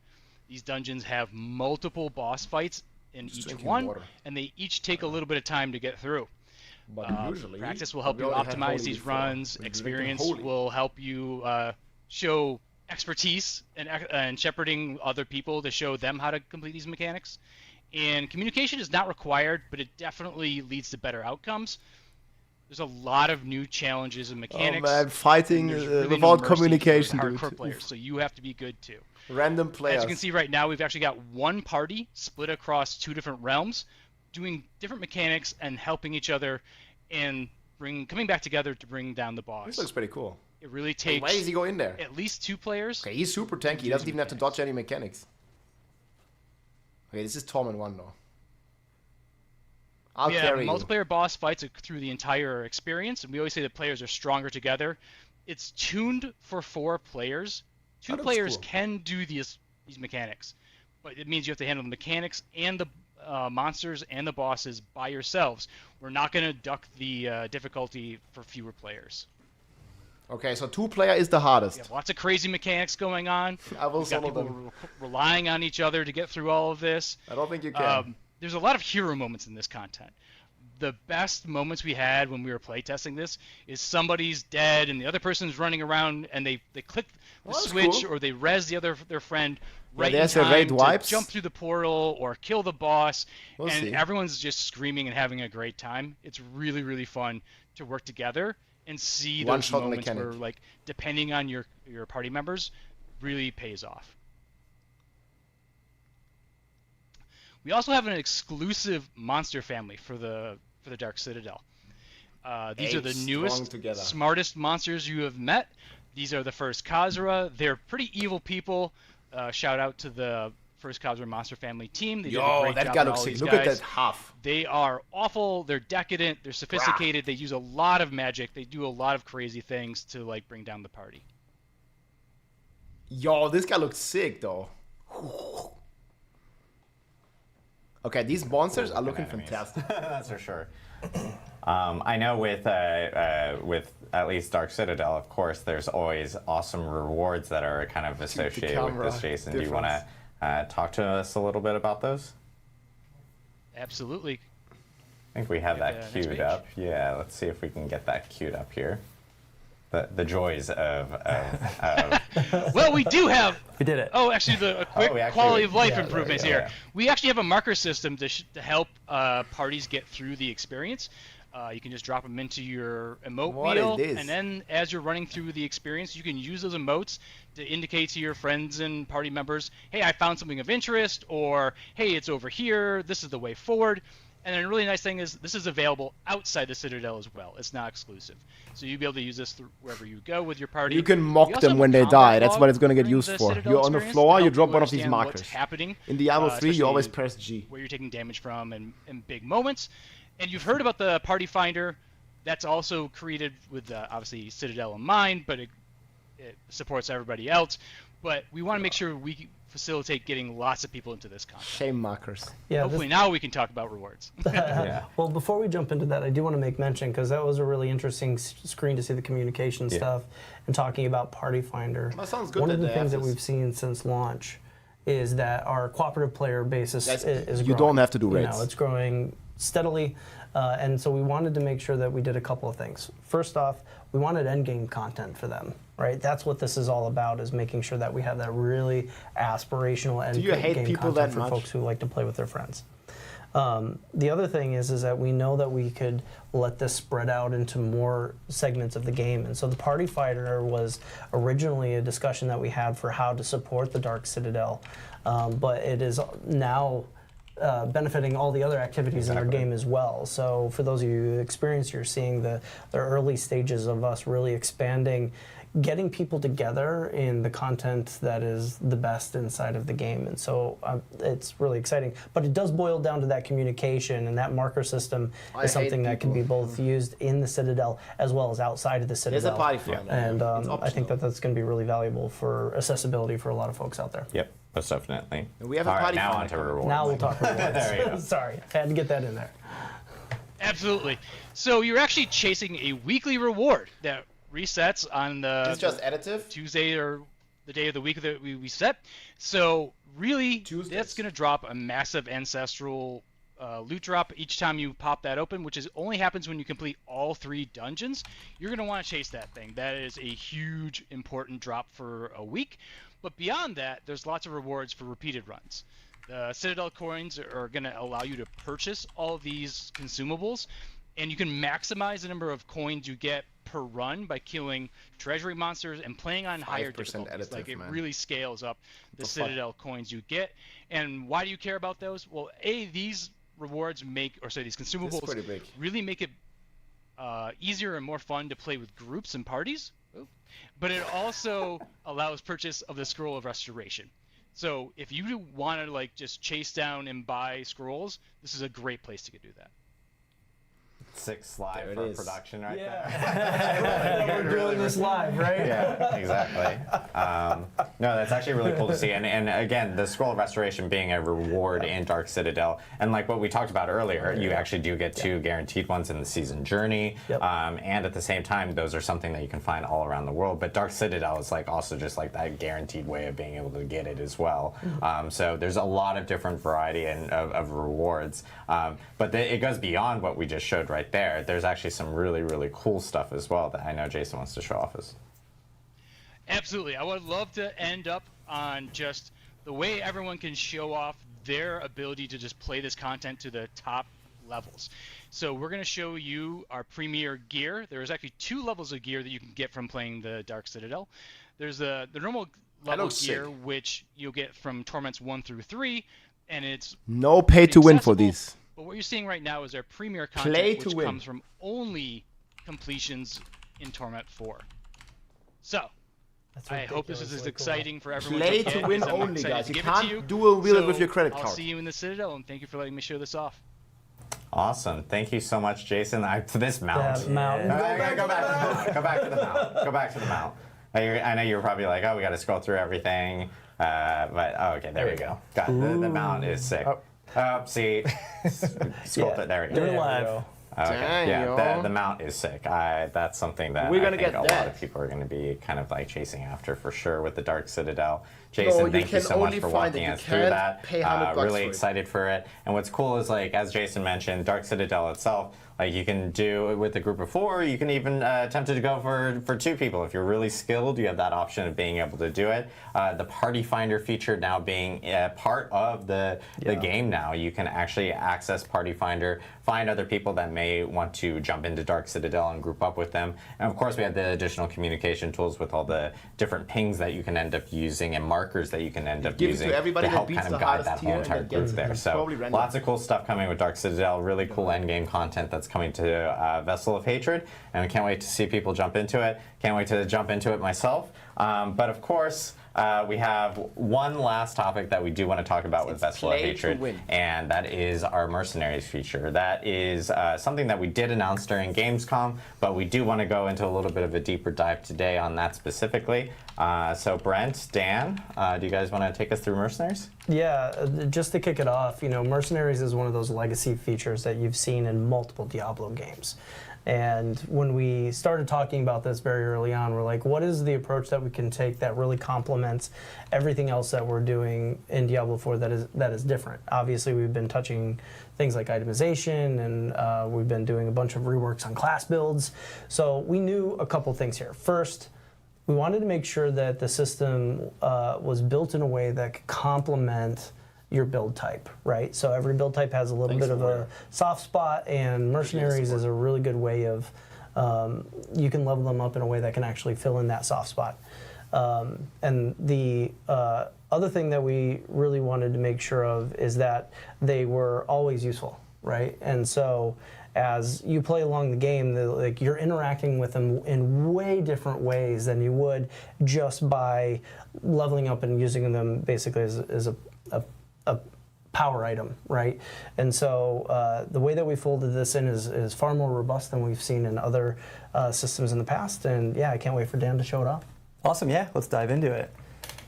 These dungeons have multiple boss fights in each one, and they each take a little bit of time to get through. But usually, practice will help you optimize these runs. Experience will help you show expertise and shepherding other people to show them how to complete these mechanics. And communication is not required, but it definitely leads to better outcomes. There's a lot of new challenges and mechanics. Oh man, fighting really without communication, dude. Hardcore players, so you have to be good too. Random players. As you can see right now, we've actually got one party split across 2 different realms, doing different mechanics and helping each other, and coming back together to bring down the boss. This looks pretty cool. It really takes. Why does he go in there? At least 2 players. Okay, he's super tanky. He doesn't even have to dodge any mechanics. Okay, this is Torment 1 though. I'll carry multiplayer boss fights through the entire experience, and we always say that players are stronger together. It's tuned for 4 players. 2 players can do these mechanics, but it means you have to handle the mechanics and the monsters and the bosses by yourselves. We're not going to duck the difficulty for fewer players. Okay, so 2-player is the hardest. We have lots of crazy mechanics going on. I will We've got solo people them. relying on each other to get through all of this. I don't think you can. There's a lot of hero moments in this content. The best moments we had when we were playtesting this is somebody's dead and the other person's running around and they click the switch cool. or they res their friend right in there's the time raid to wipes. jump through the portal or kill the boss, We'll and see. everyone's just screaming and having a great time. It's really, really fun to work together and see those One-shot moments mechanic. where, like, depending on your party members, really pays off. We also have an exclusive monster family for the Dark Citadel. These are the newest, smartest monsters you have met. These are the first Khazra. They're pretty evil people. Shout out to the first Khazra monster family team. They did a great that job guy on looks all sick. these Look guys. at that huff. They are awful. They're decadent. They're sophisticated. They use a lot of magic. They do a lot of crazy things to like bring down the party. Yo, this guy looks sick though. Okay, these monsters are looking fantastic. That's for sure. I know with at least Dark Citadel, of course, there's always awesome rewards that are kind of associated with this, Jason. Do you want to talk to us a little bit about those? Absolutely. I think we have that queued up. Yeah, let's see if we can get that queued up here. The joys of Well, we do have. We did it. Oh, actually, a quick quality of life improvements here. Yeah. We actually have a marker system to help parties get through the experience. You can just drop them into your emote wheel, and then as you're running through the experience, you can use those emotes to indicate to your friends and party members, hey, I found something of interest, or hey, it's over here, this is the way forward. And then a really nice thing is this is available outside the Citadel as well. It's not exclusive. So you'll be able to use this wherever you go with your party. You can mock them when they die. That's what it's going to get used for. You're on the floor, you drop one of these markers. What's happening, in Diablo 3, you always press G. Where you're taking damage from and big moments. And you've heard about the Party Finder. That's also created with obviously Citadel in mind, but it supports everybody else. But we want to make sure we facilitate getting lots of people into this content. Shame markers. Yeah, hopefully now we can talk about rewards. Well, before we jump into that, I do want to make mention, because that was a really interesting screen to see the communication stuff and talking about Party Finder. That sounds good. One of the things that we've seen since launch is that our cooperative player base is growing. You don't have to do raids. It's growing steadily, and so we wanted to make sure that we did a couple of things. First off, we wanted endgame content for them, right? That's what this is all about, is making sure that we have that really aspirational endgame content for folks who like to play with their friends. The other thing is that we know that we could let this spread out into more segments of the game. And so the Party Fighter was originally a discussion that we had for how to support the Dark Citadel, but it is now benefiting all the other activities in our game as well. So for those of you who experience, you're seeing the early stages of us really expanding, getting people together in the content that is the best inside of the game. And so it's really exciting. But it does boil down to that communication, and that marker system is something that can be both used in the Citadel as well as outside of the Citadel. There's a Party Finder. And I think that that's going to be really valuable for accessibility for a lot of folks out there. Yep, most definitely. And we have a Party now Finder. on to rewards. Now we'll talk rewards. There you go. Sorry, I had to get that in there. Absolutely. So you're actually chasing a weekly reward that resets on the It's just additive? Tuesday or the day of the week that we set. So really, that's going to drop a massive ancestral loot drop each time you pop that open, which only happens when you complete all 3 dungeons. You're going to want to chase that thing. That is a huge, important drop for a week. But beyond that, there's lots of rewards for repeated runs. The Citadel coins are going to allow you to purchase all of these consumables, and you can maximize the number of coins you get per run by killing treasury monsters and playing on higher difficulties. Like, it really scales up the Citadel coins you get. And why do you care about those? Well, these rewards these consumables really make it easier and more fun to play with groups and parties. But it also allows purchase of the Scroll of Restoration. So if you want to just chase down and buy scrolls, this is a great place to do that. Sick slide for production right there. We're doing this live, right? Yeah, exactly. No, that's actually really cool to see. And again, the scroll of restoration being a reward in Dark Citadel, and like what we talked about earlier, you actually do get 2 guaranteed ones in the season journey, and at the same time, those are something that you can find all around the world. But Dark Citadel is like also just like that guaranteed way of being able to get it as well. So there's a lot of different variety of rewards, but it goes beyond what we just showed right there. There's actually some really, really cool stuff as well that I know Jason wants to show off us. Absolutely. I would love to end up on just the way everyone can show off their ability to just play this content to the top levels. So we're going to show you our premier gear. There's actually 2 levels of gear that you can get from playing the Dark Citadel. There's the normal level gear, which you'll get from Torments 1 through 3, and it's no pay to win for these. But what you're seeing right now is our premier content, which comes from only completions in Torment 4. So, I hope this is as exciting for everyone. Play to win only, guys. You can't dual wield it with your credit card. I'll see you in the Citadel, and thank you for letting me show this off. Awesome. Thank you so much, Jason. To this mount. Go back to the mount. Go back to the mount. I know you were probably like, oh, we got to scroll through everything. But, okay, there we go. Got the mount is sick. See, scroll through. There we go. You're live. Okay. Yeah, the mount is sick. That's something that I think a lot of people are going to be kind of like chasing after for sure with the Dark Citadel. Jason, thank you so much for walking us through that. Really excited for it. And what's cool is, like, as Jason mentioned, Dark Citadel itself, like, you can do it with a group of 4. You can even attempt to go for 2 people. If you're really skilled, you have that option of being able to do it. The Party Finder feature now being part of the game now. You can actually access Party Finder, find other people that may want to jump into Dark Citadel and group up with them. And of course, we have the additional communication tools with all the different pings that you can end up using and markers that you can end up using to help kind of guide that whole entire group there. So lots of cool stuff coming with Dark Citadel. Really cool endgame content that's coming to Vessel of Hatred, and we can't wait to see people jump into it. Can't wait to jump into it myself. But of course, we have one last topic that we do want to talk about with Vessel of Hatred, and that is our Mercenaries feature. That is something that we did announce during Gamescom, but we do want to go into a little bit of a deeper dive today on that specifically. So Brent, Dan, do you guys want to take us through Mercenaries? Yeah, just to kick it off, Mercenaries is one of those legacy features that you've seen in multiple Diablo games. And when we started talking about this very early on, we're like, what is the approach that we can take that really complements everything else that we're doing in Diablo 4 that is different? Obviously, we've been touching things like itemization, and we've been doing a bunch of reworks on class builds. So we knew a couple things here. First, we wanted to make sure that the system was built in a way that could complement your build type, right? So every build type has a little bit of a soft spot, and Mercenaries is a really good way of, you can level them up in a way that can actually fill in that soft spot. And the other thing that we really wanted to make sure of is that they were always useful, right? And so as you play along the game, you're interacting with them in way different ways than you would just by leveling up and using them basically as a power item, right? And so the way that we folded this in is far more robust than we've seen in other systems in the past. And yeah, I can't wait for Dan to show it off. Awesome, yeah, let's dive into it.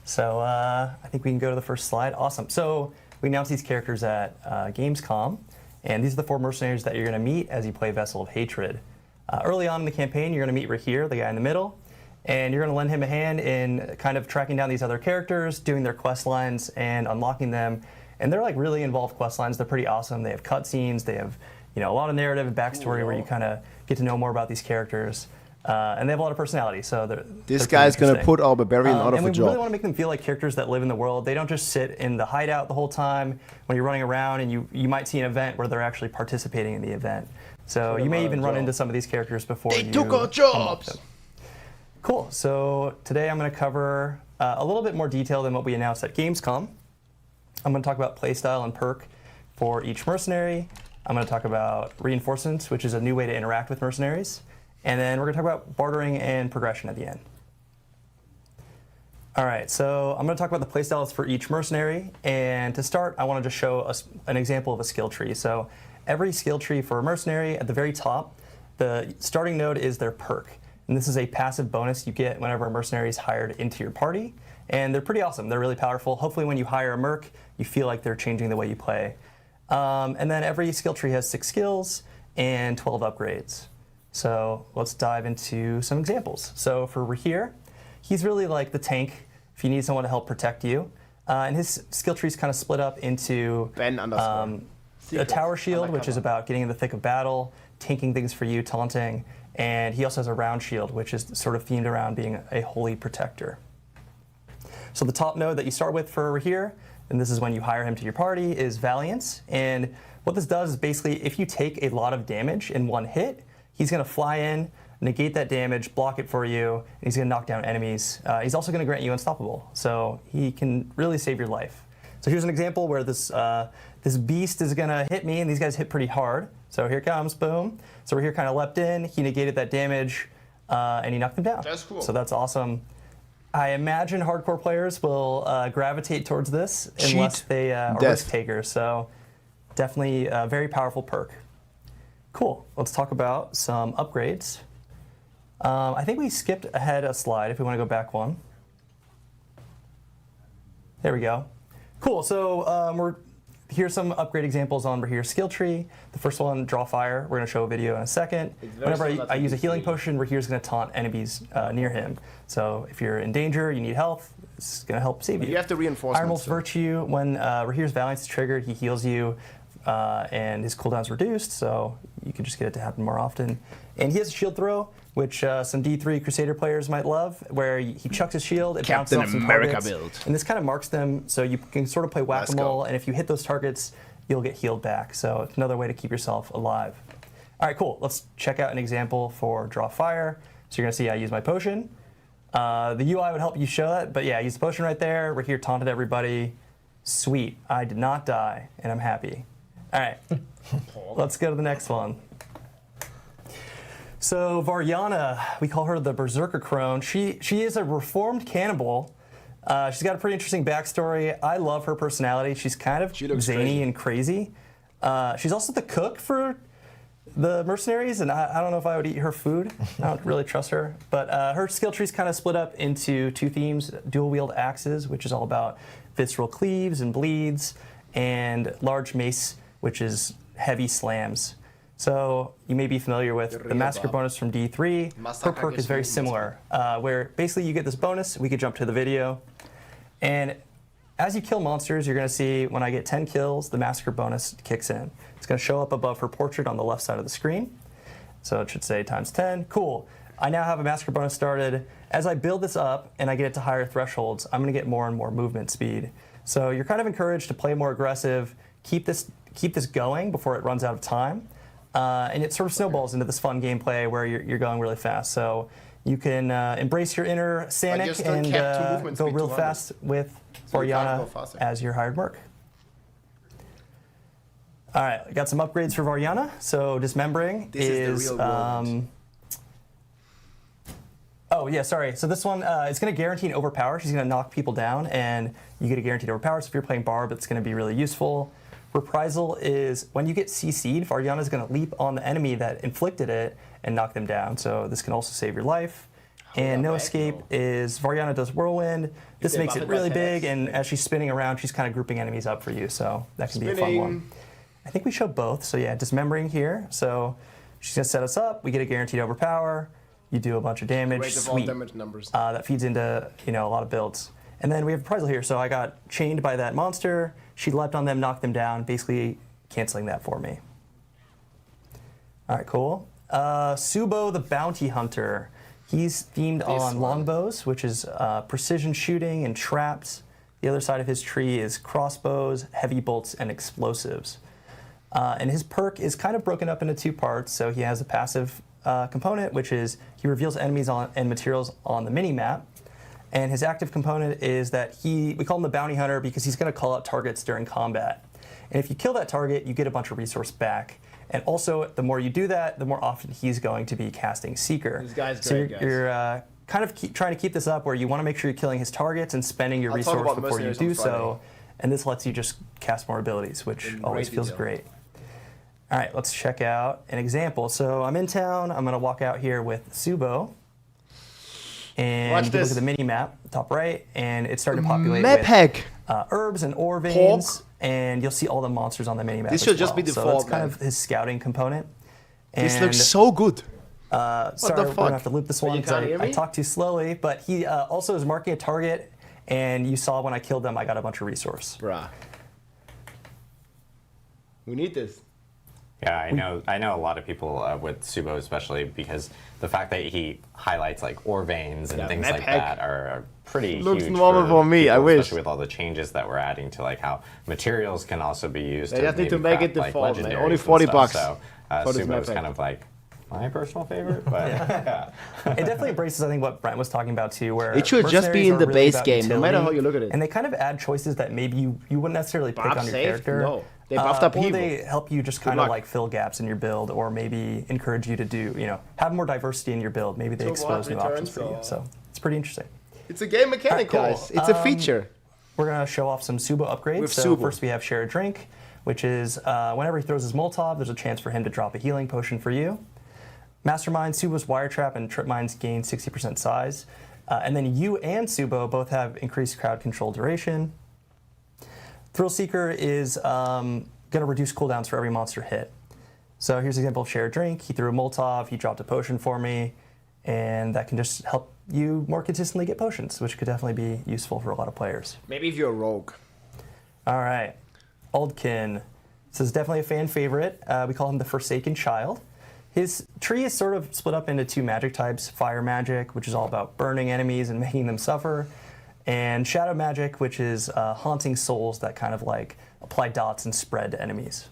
So I think we can go to the first slide. Awesome. So we announced these characters at Gamescom, and these are the 4 mercenaries that you're going to meet as you play Vessel of Hatred. Early on in the campaign, you're going to meet Rahir, the guy in the middle, and you're going to lend him a hand in kind of tracking down these other characters, doing their quest lines, and unlocking them. And they're like really involved quest lines. They're pretty awesome. They have cutscenes. They have a lot of narrative and backstory where you kind of get to know more about these characters. And they have a lot of personality. So this guy's going to put our barbarian out of a job. And we really want to make them feel like characters that live in the world. They don't just sit in the hideout the whole time when you're running around, and you might see an event where they're actually participating in the event. So you may even run into some of these characters before you took our jobs. Cool. So today I'm going to cover a little bit more detail than what we announced at Gamescom. I'm going to talk about playstyle and perk for each mercenary. I'm going to talk about reinforcements, which is a new way to interact with mercenaries. And then we're going to talk about bartering and progression at the end. All right, so I'm going to talk about the playstyles for each mercenary. And to start, I want to just show an example of a skill tree. So every skill tree for a mercenary, at the very top, the starting node is their perk. And this is a passive bonus you get whenever a mercenary is hired into your party. And they're pretty awesome. They're really powerful. Hopefully when you hire a merc, you feel like they're changing the way you play. And then every skill tree has 6 skills and 12 upgrades. So let's dive into some examples. So for Rahir, he's really like the tank if you need someone to help protect you. And his skill tree is kind of split up into a tower shield, which is about getting in the thick of battle, tanking things for you, taunting. And he also has a round shield, which is sort of themed around being a holy protector. So the top node that you start with for Rahir, and this is when you hire him to your party, is Valiance. And what this does is basically if you take a lot of damage in one hit, he's going to fly in, negate that damage, block it for you, and he's going to knock down enemies. He's also going to grant you Unstoppable, so he can really save your life. So here's an example where this beast is going to hit me, and these guys hit pretty hard. So here comes, boom. So Rahir kind of leapt in, he negated that damage, and he knocked them down. That's cool. So that's awesome. I imagine hardcore players will gravitate towards this unless they are risk takers. So definitely a very powerful perk. Cool. Let's talk about some upgrades. I think we skipped ahead a slide if we want to go back one. There we go. Cool. So here's some upgrade examples on Rahir's skill tree. The first one, Draw Fire. We're going to show a video in a second. Whenever I use a healing potion, Rahir's going to taunt enemies near him. So if you're in danger, you need health, it's going to help save you. You have to reinforce Ironmold's Virtue, when Rahir's Valiance is triggered, he heals you, and his cooldown's reduced, so you can just get it to happen more often. And he has a shield throw, which some D3 Crusader players might love, where he chucks his shield, it bounces off some targets, and this kind of marks them, so you can sort of play whack-a-mole, and if you hit those targets, you'll get healed back. So it's another way to keep yourself alive. All right, cool. Let's check out an example for Draw Fire. So you're going to see I use my potion. The UI would help you show that, but yeah, I used the potion right there. Rahir taunted everybody. Sweet. I did not die, and I'm happy. All right, let's go to the next one. So Varyana, we call her the Berserker Crone. She is a reformed cannibal. She's got a pretty interesting backstory. I love her personality. She's kind of zany and crazy. She's also the cook for the Mercenaries, and I don't know if I would eat her food. I don't really trust her. But her skill tree's kind of split up into 2 themes, dual wield axes, which is all about visceral cleaves and bleeds, and large mace, which is heavy slams. So you may be familiar with the Massacre bonus from D3. Her perk is very similar, where basically you get this bonus. We could jump to the video. And as you kill monsters, you're going to see when I get 10 kills, the Massacre bonus kicks in. It's going to show up above her portrait on the left side of the screen. So it should say times 10. Cool. I now have a Massacre bonus started. As I build this up and I get it to higher thresholds, I'm going to get more and more movement speed. So you're kind of encouraged to play more aggressive, keep this going before it runs out of time. And it sort of snowballs into this fun gameplay where you're going really fast. So you can embrace your inner Sanic and go real fast with Varyana as your hired merc. All right, I got some upgrades for Varyana. So Dismembering is the real world. Oh yeah, sorry. So this one, it's going to guarantee an overpower. She's going to knock people down, and you get a guaranteed overpower. So if you're playing Barb, it's going to be really useful. Reprisal is when you get CC'd, Varyana is going to leap on the enemy that inflicted it and knock them down. So this can also save your life. And No Escape is Varyana does Whirlwind. This makes it really big, and as she's spinning around, she's kind of grouping enemies up for you. So that can be a fun one. I think we showed both. So yeah, Dismembering here. So she's going to set us up. We get a guaranteed overpower. You do a bunch of damage. Sweet. Damage numbers. That feeds into a lot of builds. And then we have Reprisal here. So I got chained by that monster. She leapt on them, knocked them down, basically canceling that for me. All right, cool. Subo the Bounty Hunter. He's themed on longbows, which is precision shooting and traps. The other side of his tree is crossbows, heavy bolts, and explosives. And his perk is kind of broken up into 2 parts. So he has a passive component, which is he reveals enemies and materials on the mini-map. And his active component is that we call him the Bounty Hunter because he's going to call out targets during combat. And if you kill that target, you get a bunch of resource back. And also, the more you do that, the more often he's going to be casting Seeker. This guy's so great, you're kind of trying to keep this up where you want to make sure you're killing his targets and spending your resource before you do so. And this lets you just cast more abilities, which always feels great. All right, let's check out an example. So I'm in town. I'm going to walk out here with Subo. And Watch you this. look at the mini map, top right, and it's starting to populate Map with hack. Herbs and ore veins, and you'll see all the monsters on the mini map. This as should just well. be So default, that's kind man. of his scouting component. This And, looks so good. sorry, the we're gonna fuck? have to loop this Oh, you one can't because hear I me? talked too slowly. But he also is marking a target, and you saw when I killed them, I got a bunch of resource. Bruh. We need this. Yeah, I know a lot of people with Subo, especially because the fact that he highlights like ore veins and things map like hack. that are pretty Looks huge normal for me, people, I wish. especially with all the changes that we're adding to like how materials can also be used. They just need to maybe make it craft, default, like, man. legendaries Only and 40 stuff. bucks So for this Subo map is hack. kind of like my personal favorite, but yeah. It definitely embraces, I think, what Brent was talking about too, where It should just be mercenaries in are the really base about game, no matter utility, how you look at it. And they kind of add choices that maybe you wouldn't necessarily pick Buff on your safe? character. No. They buffed up or evil. they help you just Good kind of luck. like fill gaps in your build, or maybe encourage you to do, have more diversity in your build. Maybe they So expose what new options returns, for you. or- So it's pretty interesting. It's a game mechanic, Alright, guys. cool. It's a feature. We're going to show off some Subo upgrades. With So Subo. first we have Share a Drink, which is whenever he throws his Molotov, there's a chance for him to drop a healing potion for you. Mastermind, Subo's Wire Trap and Trip Mines gain 60% size. And then you and Subo both have increased crowd control duration. Thrill Seeker is going to reduce cooldowns for every monster hit. So here's an example of Share a Drink. He threw a Molotov, he dropped a potion for me, and that can just help you more consistently get potions, which could definitely be useful for a lot of players. Maybe if you're a rogue. All right. Oldkin. This is definitely a fan favorite. We call him the Forsaken Child. His tree is sort of split up into two magic types, Fire Magic, which is all about burning enemies and making them suffer, and Shadow Magic, which is haunting souls that kind of like apply dots and spread to enemies.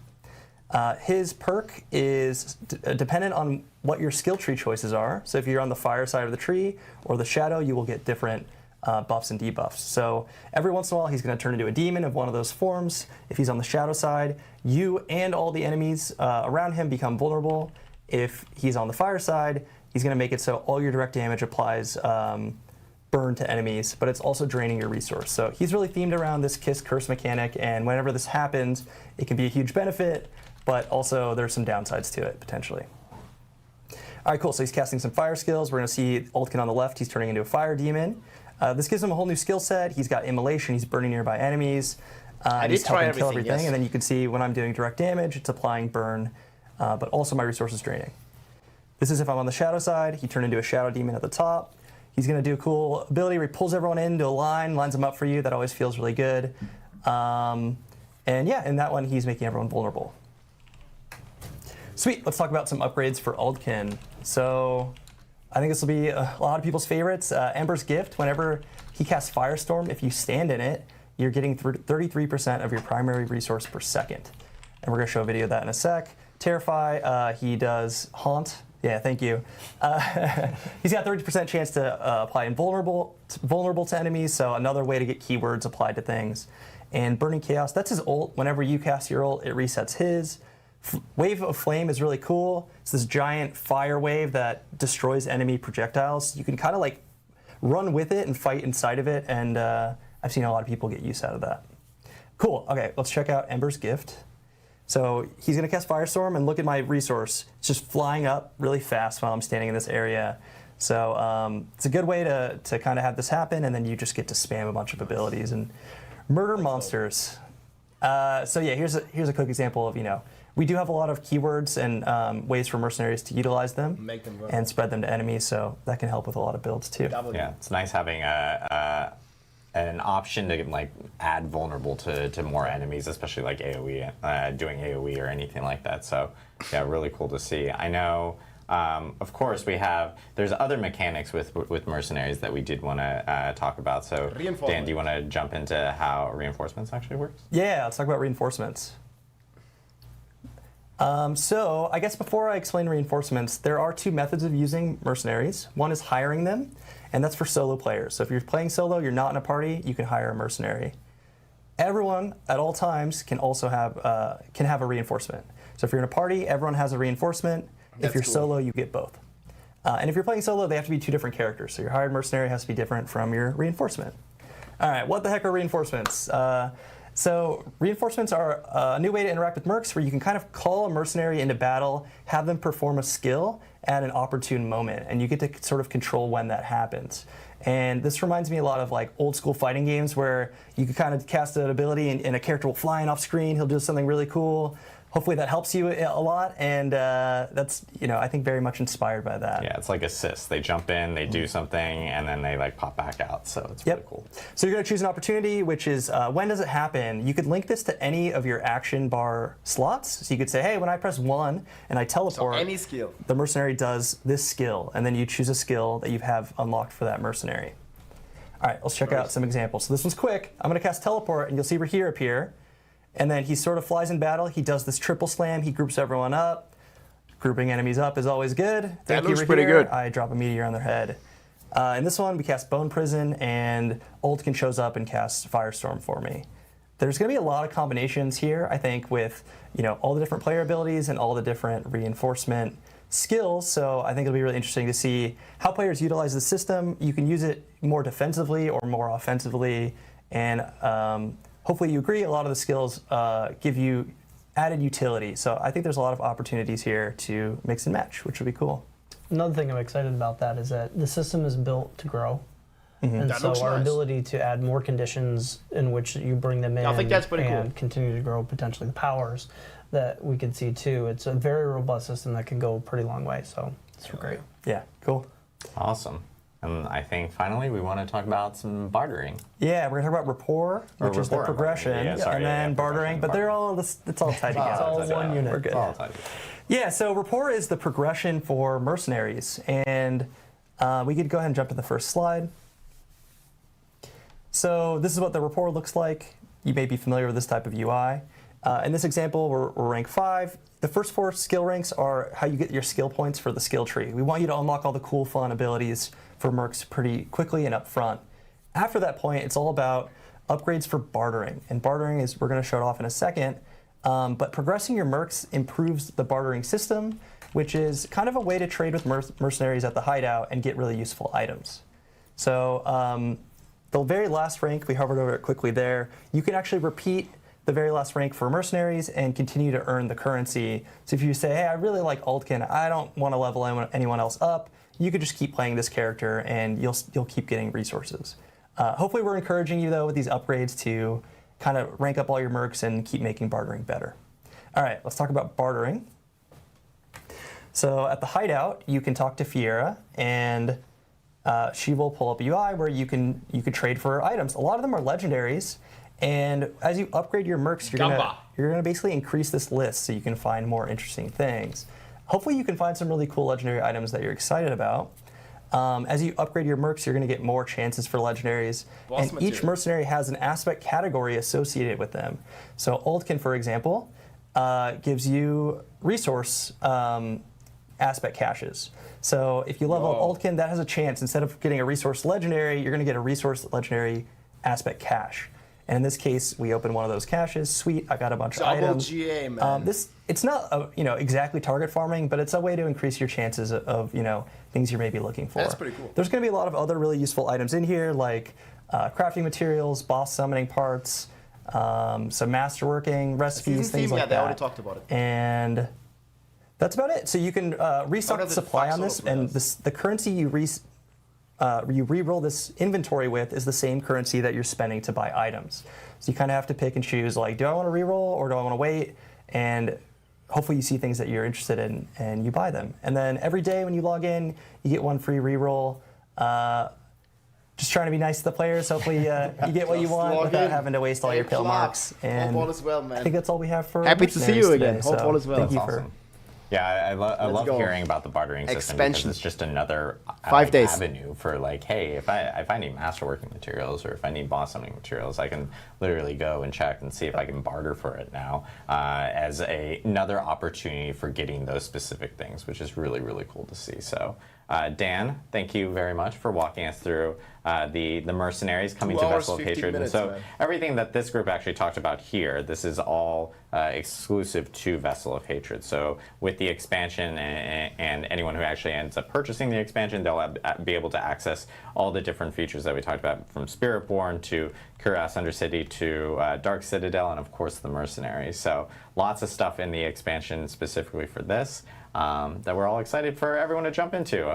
His perk is dependent on what your skill tree choices are. So if you're on the fire side of the tree or the shadow, you will get different buffs and debuffs. So every once in a while, he's going to turn into a demon of one of those forms. If he's on the shadow side, you and all the enemies around him become vulnerable. If he's on the fire side, he's going to make it so all your direct damage applies burn to enemies, but it's also draining your resource. So he's really themed around this Kiss Curse mechanic, and whenever this happens, it can be a huge benefit, but also there's some downsides to it, potentially. All right, cool, so he's casting some fire skills. We're gonna see Oldkin on the left, he's turning into a fire demon. This gives him a whole new skill set. He's got immolation, he's burning nearby enemies. He's try helping kill everything, everything, yes. and then you can see when I'm doing direct damage, it's applying burn, but also my resource is draining. This is if I'm on the shadow side. He turned into a shadow demon at the top. He's going to do a cool ability where he pulls everyone into a line, lines them up for you. That always feels really good. And yeah, in that one, he's making everyone vulnerable. Sweet, let's talk about some upgrades for Oldkin. So I think this will be a lot of people's favorites. Ember's Gift, whenever he casts Firestorm, if you stand in it, you're getting 33% of your primary resource per second. And we're going to show a video of that in a sec. Terrify, he does Haunt. Yeah, thank you. He's got 30% chance to apply invulnerable to enemies, so another way to get keywords applied to things. And Burning Chaos, that's his ult. Whenever you cast your ult, it resets his. Wave of Flame is really cool. It's this giant fire wave that destroys enemy projectiles. You can kind of like run with it and fight inside of it, and I've seen a lot of people get use out of that. Cool, okay, let's check out Ember's Gift. So he's going to cast Firestorm, and look at my resource. It's just flying up really fast while I'm standing in this area. So it's a good way to kind of have this happen, and then you just get to spam a bunch of abilities and murder monsters. So yeah, here's a quick example of, we do have a lot of keywords and ways for mercenaries to utilize them and spread them to enemies, so that can help with a lot of builds too. Yeah, it's nice having an option to like add vulnerable to more enemies, especially like AoE, doing AoE or anything like that. So yeah, really cool to see. I know, of course, there's other mechanics with mercenaries that we did want to talk about. So Dan, do you want to jump into how reinforcements actually works? Yeah, let's talk about reinforcements. So I guess before I explain reinforcements, there are two methods of using mercenaries. One is hiring them, and that's for solo players. So if you're playing solo, you're not in a party, you can hire a mercenary. Everyone at all times can also have a reinforcement. So if you're in a party, everyone has a reinforcement. If you're solo, you get both. And if you're playing solo, they have to be two different characters. So your hired mercenary has to be different from your reinforcement. All right, what the heck are reinforcements? So reinforcements are a new way to interact with mercs where you can kind of call a mercenary into battle, have them perform a skill at an opportune moment, and you get to sort of control when that happens. And this reminds me a lot of like old school fighting games where you can kind of cast an ability and a character will fly in off screen, he'll do something really cool. Hopefully that helps you a lot, and that's, I think very much inspired by that. Yeah, it's like assists. They jump in, they do something, and then they like pop back out, so it's really cool. So you're gonna choose an opportunity, which is when does it happen? You could link this to any of your action bar slots. So you could say, hey, when I press 1 and I teleport, so any skill, the mercenary does this skill, and then you choose a skill that you have unlocked for that mercenary. All right, let's check out some examples. So this one's quick. I'm gonna cast teleport, and you'll see Rahir appear. And then he sort of flies in battle. He does this triple slam. He groups everyone up. Grouping enemies up is always good. That looks pretty good. I drop a meteor on their head. In this one, we cast Bone Prison, and Oldkin shows up and casts Firestorm for me. There's going to be a lot of combinations here, I think, with all the different player abilities and all the different reinforcement skills. So I think it'll be really interesting to see how players utilize the system. You can use it more defensively or more offensively, and hopefully you agree, a lot of the skills give you added utility. So I think there's a lot of opportunities here to mix and match, which would be cool. Another thing I'm excited about that is that the system is built to grow. And That so looks our nice. ability to add more conditions in which you bring them in I think that's pretty and cool. continue to grow potentially the powers that we could see too. It's a very robust system that can go a pretty long way. So it's great. Yeah, cool. Awesome. And I think finally we want to talk about some bartering. Yeah, we're going to talk about rapport, which is the progression, and then bartering, but they're all, it's all tied together. It's all one unit. We're good. It's all tied together. Yeah, so rapport is the progression for mercenaries, and we could go ahead and jump to the first slide. So this is what the rapport looks like. You may be familiar with this type of UI. In this example, we're rank 5. The first 4 skill ranks are how you get your skill points for the skill tree. We want you to unlock all the cool, fun abilities for mercs pretty quickly and up front. After that point, it's all about upgrades for bartering. And bartering is, we're going to show it off in a second, but progressing your mercs improves the bartering system, which is kind of a way to trade with mercenaries at the hideout and get really useful items. So the very last rank, we hovered over it quickly there, you can actually repeat the very last rank for mercenaries and continue to earn the currency. So if you say, hey, I really like Aldkin, I don't want to level anyone else up, you could just keep playing this character and you'll keep getting resources. Hopefully we're encouraging you though with these upgrades to kind of rank up all your mercs and keep making bartering better. All right, let's talk about bartering. So at the hideout, you can talk to Fiera, and she will pull up a UI where you can trade for items. A lot of them are legendaries, and as you upgrade your mercs, you're gonna basically increase this list so you can find more interesting things. Hopefully you can find some really cool legendary items that you're excited about. As you upgrade your mercs, you're going to get more chances for legendaries. And each mercenary has an aspect category associated with them. So Oldkin, for example, gives you resource aspect caches. So if you level up Oldkin, that has a chance. Instead of getting a resource legendary, you're going to get a resource legendary aspect cache. And in this case, we open one of those caches. Sweet, I got a bunch of items. GA, man. It's not exactly target farming, but it's a way to increase your chances of things you may be looking for. That's pretty cool. There's going to be a lot of other really useful items in here, like crafting materials, boss summoning parts, some masterworking recipes, things like that. They already talked about it. And that's about it. So you can restock the supply on this, and the currency you re-roll this inventory with is the same currency that you're spending to buy items. So you kind of have to pick and choose, like, do I want to re-roll or do I want to wait? And hopefully you see things that you're interested in and you buy them. And then every day when you log in, you get one free re-roll. Just trying to be nice to the players. Hopefully you get what you want without having to waste all your pill marks. And hope all is well, man. I think that's all we have for Happy to see you again. Today, Hope all is well. Thank you That's for awesome. Yeah, I love hearing about the bartering system because it's just another 5 days. avenue for like, hey, if I need masterworking materials or if I need boss summoning materials, I can literally go and check and see if I can barter for it now as another opportunity for getting those specific things, which is really, really cool to see. So Dan, thank you very much for walking us through the Mercenaries coming 2 to hours, Vessel of 15 Hatred. minutes, And so man. everything that this group actually talked about here, this is all exclusive to Vessel of Hatred. So with the expansion and anyone who actually ends up purchasing the expansion, they'll be able to access all the different features that we talked about, from Spiritborn to Kurast Undercity to Dark Citadel, and of course the Mercenaries. So lots of stuff in the expansion specifically for this that we're all excited for everyone to jump into.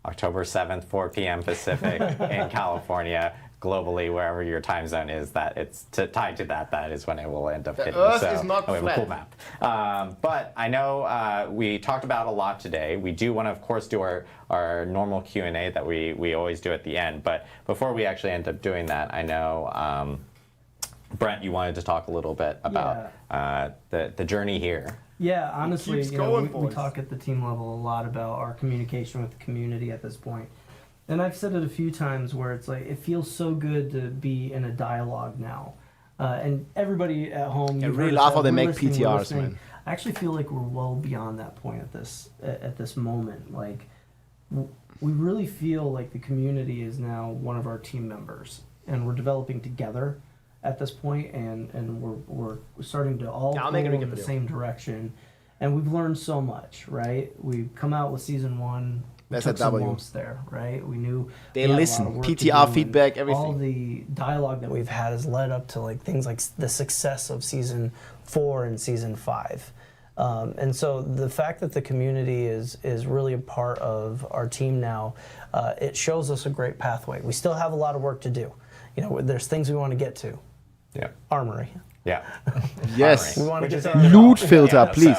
October 7th, 4 p.m. Pacific in California. Globally, wherever your time zone is, that it's tied to that is when it will end up hitting. Earth so is not we have a flat. cool map. But I know we talked about a lot today. We do want to, of course, do our normal Q&A that we always do at the end. But before we actually end up doing that, I know, Brent, you wanted to talk a little bit about the journey here. Yeah, honestly, keeps you know, going, we boys. talk at the team level a lot about our communication with the community at this point. And I've said it a few times where it's like, it feels so good to be in a dialogue now. And everybody at home, I you've really heard love us how they we're make listening, we're PTRs, listening. man. I actually feel like we're well beyond that point at this moment. Like, we really feel like the community is now one of our team members, and we're developing together at this point, and we're starting to all I'll go make a recap in the video. same direction. And we've learned so much, right? We've come out with season 1. We That's took a some W. lumps there, right? We knew They we had a lot listen. of work to PTR do, feedback, and everything. All the dialogue that we've had has led up to like things like the success of season 4 and season 5. And so the fact that the community is really a part of our team now, it shows us a great pathway. We still have a lot of work to do. You know, there's things we want to get to. Yeah. Armory. Yeah. Yes. We want to get Loot filter, please.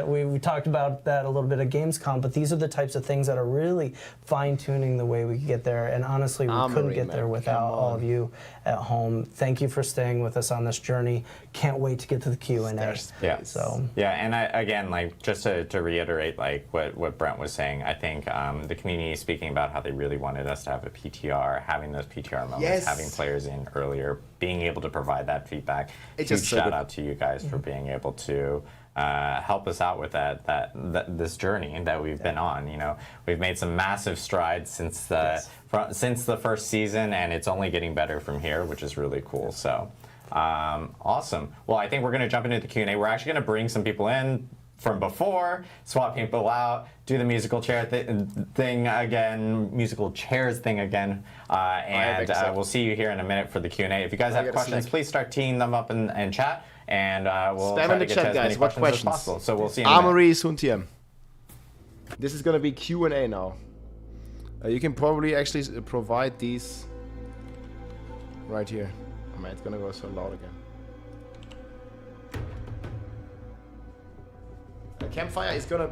We talked about that a little bit at Gamescom, but these are the types of things that are really fine-tuning the way we could get there. And honestly, we couldn't get there without all of you at home. Thank you for staying with us on this journey. Can't wait to get to the Q&A. Yeah. So. Yeah, and again, like just to reiterate, like what Brent was saying, I think the community is speaking about how they really wanted us to have a PTR, having those PTR moments, Yes. having players in earlier, being able to provide that feedback. It's Huge just so shout good. out to you guys for being able to help us out with this journey that we've been on. You know, we've made some massive strides since the first season, and it's only getting better from here, which is really cool. So awesome. Well, I think we're going to jump into the Q&A. We're actually going to bring some people in from before, swap people out, do the musical chair thing again, musical chairs thing again, and we'll see you here in a minute for the Q&A. If you guys have questions, please start teeing them up in chat, and we'll Spam try in the to get to chat, as many guys. What questions as questions? possible. So we'll see you in a minute. Armory Suntiam. This is gonna be Q&A now. You can probably actually provide these right here. Oh man, it's gonna go so loud again. Campfire is gonna...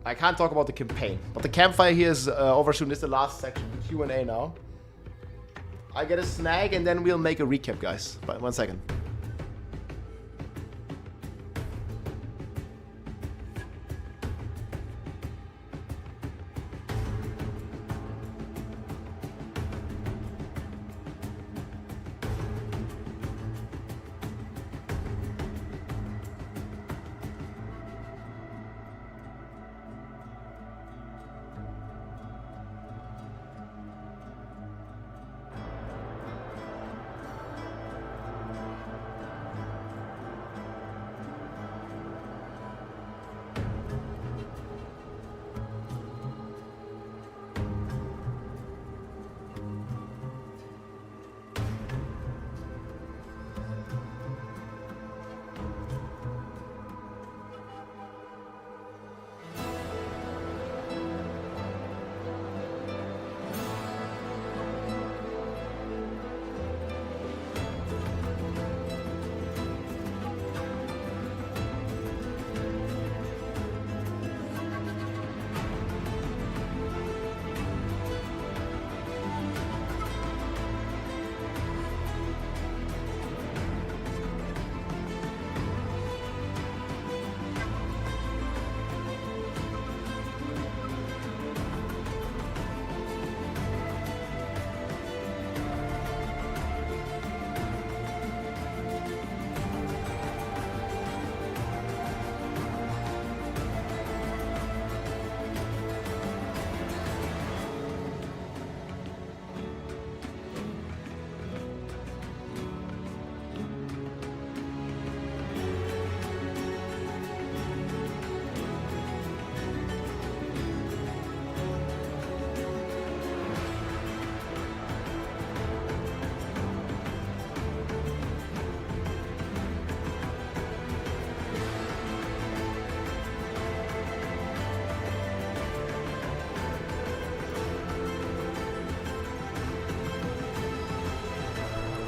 I can't talk about the campaign, but the campfire here is over soon. This is the last section, the Q&A now. I get a snag and then we'll make a recap, guys. But 1 second.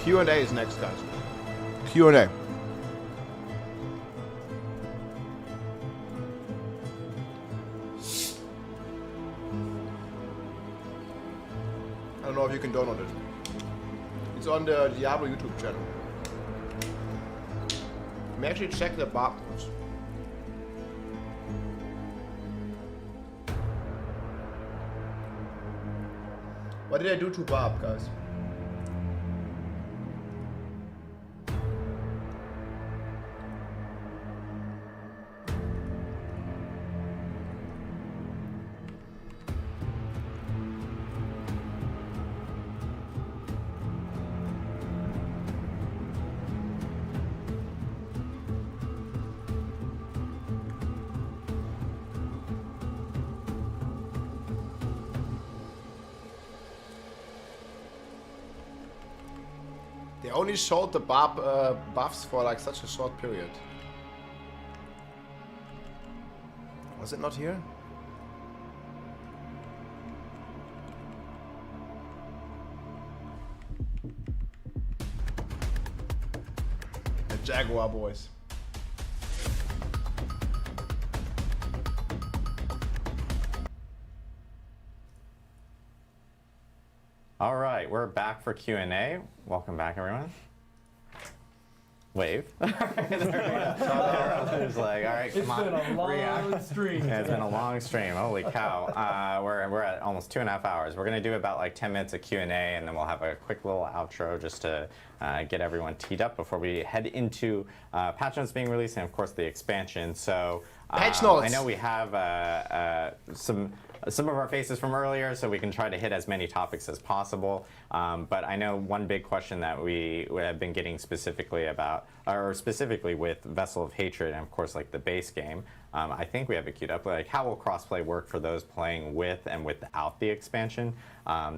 Q&A is next, guys. Q&A. I don't know if you can download it. It's on the Diablo YouTube channel. Let me actually check the bar codes. What did I do to Bob, guys? They only showed the buffs for like such a short period. Was it not here? The Jaguar boys. All right, we're back for Q&A. Welcome back, everyone. Wave. There's like, all right, come on. It's been a long stream. Yeah, it's been a long stream. Holy cow. We're at almost 2.5 hours. We're going to do about like 10 minutes of Q&A, and then we'll have a quick little outro just to get everyone teed up before we head into patch notes being released and, of course, the expansion. So patch notes. I know we have some of our faces from earlier, so we can try to hit as many topics as possible. But I know one big question that we have been getting specifically about, or specifically with Vessel of Hatred, and of course like the base game. I think we have it queued up. Like, how will crossplay work for those playing with and without the expansion?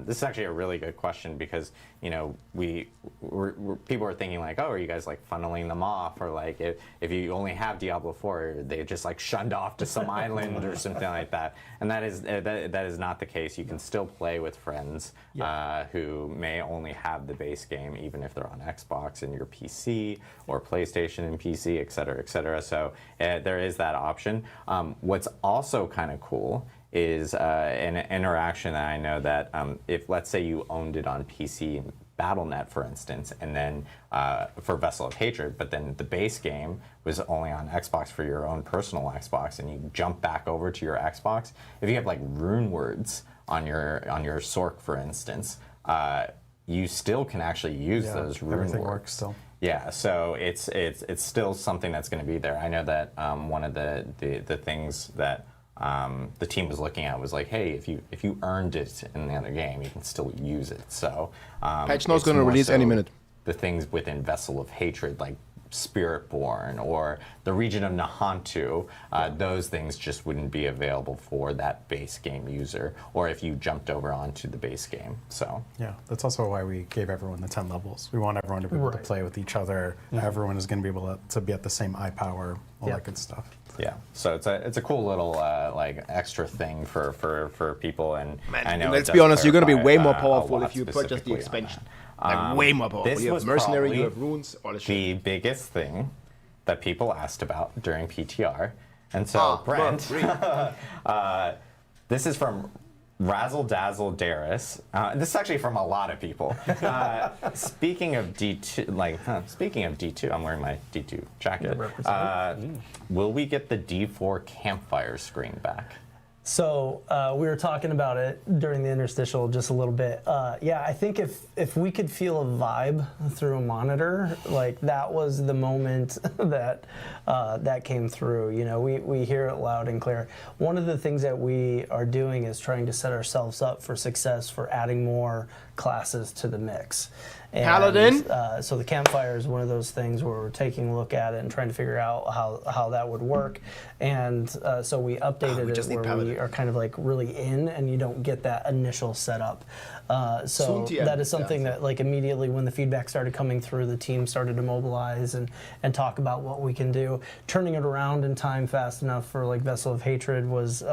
This is actually a really good question because, you know, people are thinking like, oh, are you guys like funneling them off, or like if you only have Diablo 4, they just like shunned off to some island or something like that. And that is not the case. You can still play with friends who may only have the base game, even if they're on Xbox and your PC or PlayStation and PC, et cetera, et cetera. So there is that option. What's also kind of cool is an interaction that I know that if, let's say, you owned it on PC and Battle.net, for instance, and then for Vessel of Hatred, but then the base game was only on Xbox for your own personal Xbox, and you jump back over to your Xbox, if you have like rune words on your Sorc, for instance, you still can actually use those rune everything words. Works still. Yeah, so it's still something that's going to be there. I know that one of the things that the team was looking at was like, hey, if you earned it in the other game, you can still use it. So patch notes going to release any minute. The things within Vessel of Hatred, like Spiritborn or the region of Nahantu, those things just wouldn't be available for that base game user, or if you jumped over onto the base game. So yeah, that's also why we gave everyone the 10 levels. We want everyone to be able to play with each other. Everyone is going to be able to be at the same eye power, all that good stuff. Yeah, so it's a cool little like extra thing for people, and man, I know. Let's be honest, you're going to be way more powerful if you purchase the expansion. Like way more powerful. You have Mercenary, you have Runes, all the shit. The biggest thing that people asked about during PTR, and so Brent, this is from Razzle Dazzle Darius. This is actually from a lot of people. Speaking of D2, I'm wearing my D2 jacket. Will we get the D4 Campfire screen back? So we were talking about it during the interstitial just a little bit. Yeah, I think if we could feel a vibe through a monitor, like that was the moment that that came through. You know, we hear it loud and clear. One of the things that we are doing is trying to set ourselves up for success for adding more classes to the mix. And, Paladin? So the Campfire is one of those things where we're taking a look at it and trying to figure out how that would work. And so we updated it where Paladin. We are kind of like really in, and you don't get that initial setup. So that is something that like immediately when the feedback started coming through, the team started to mobilize and talk about what we can do. Turning it around in time fast enough for like Vessel of Hatred was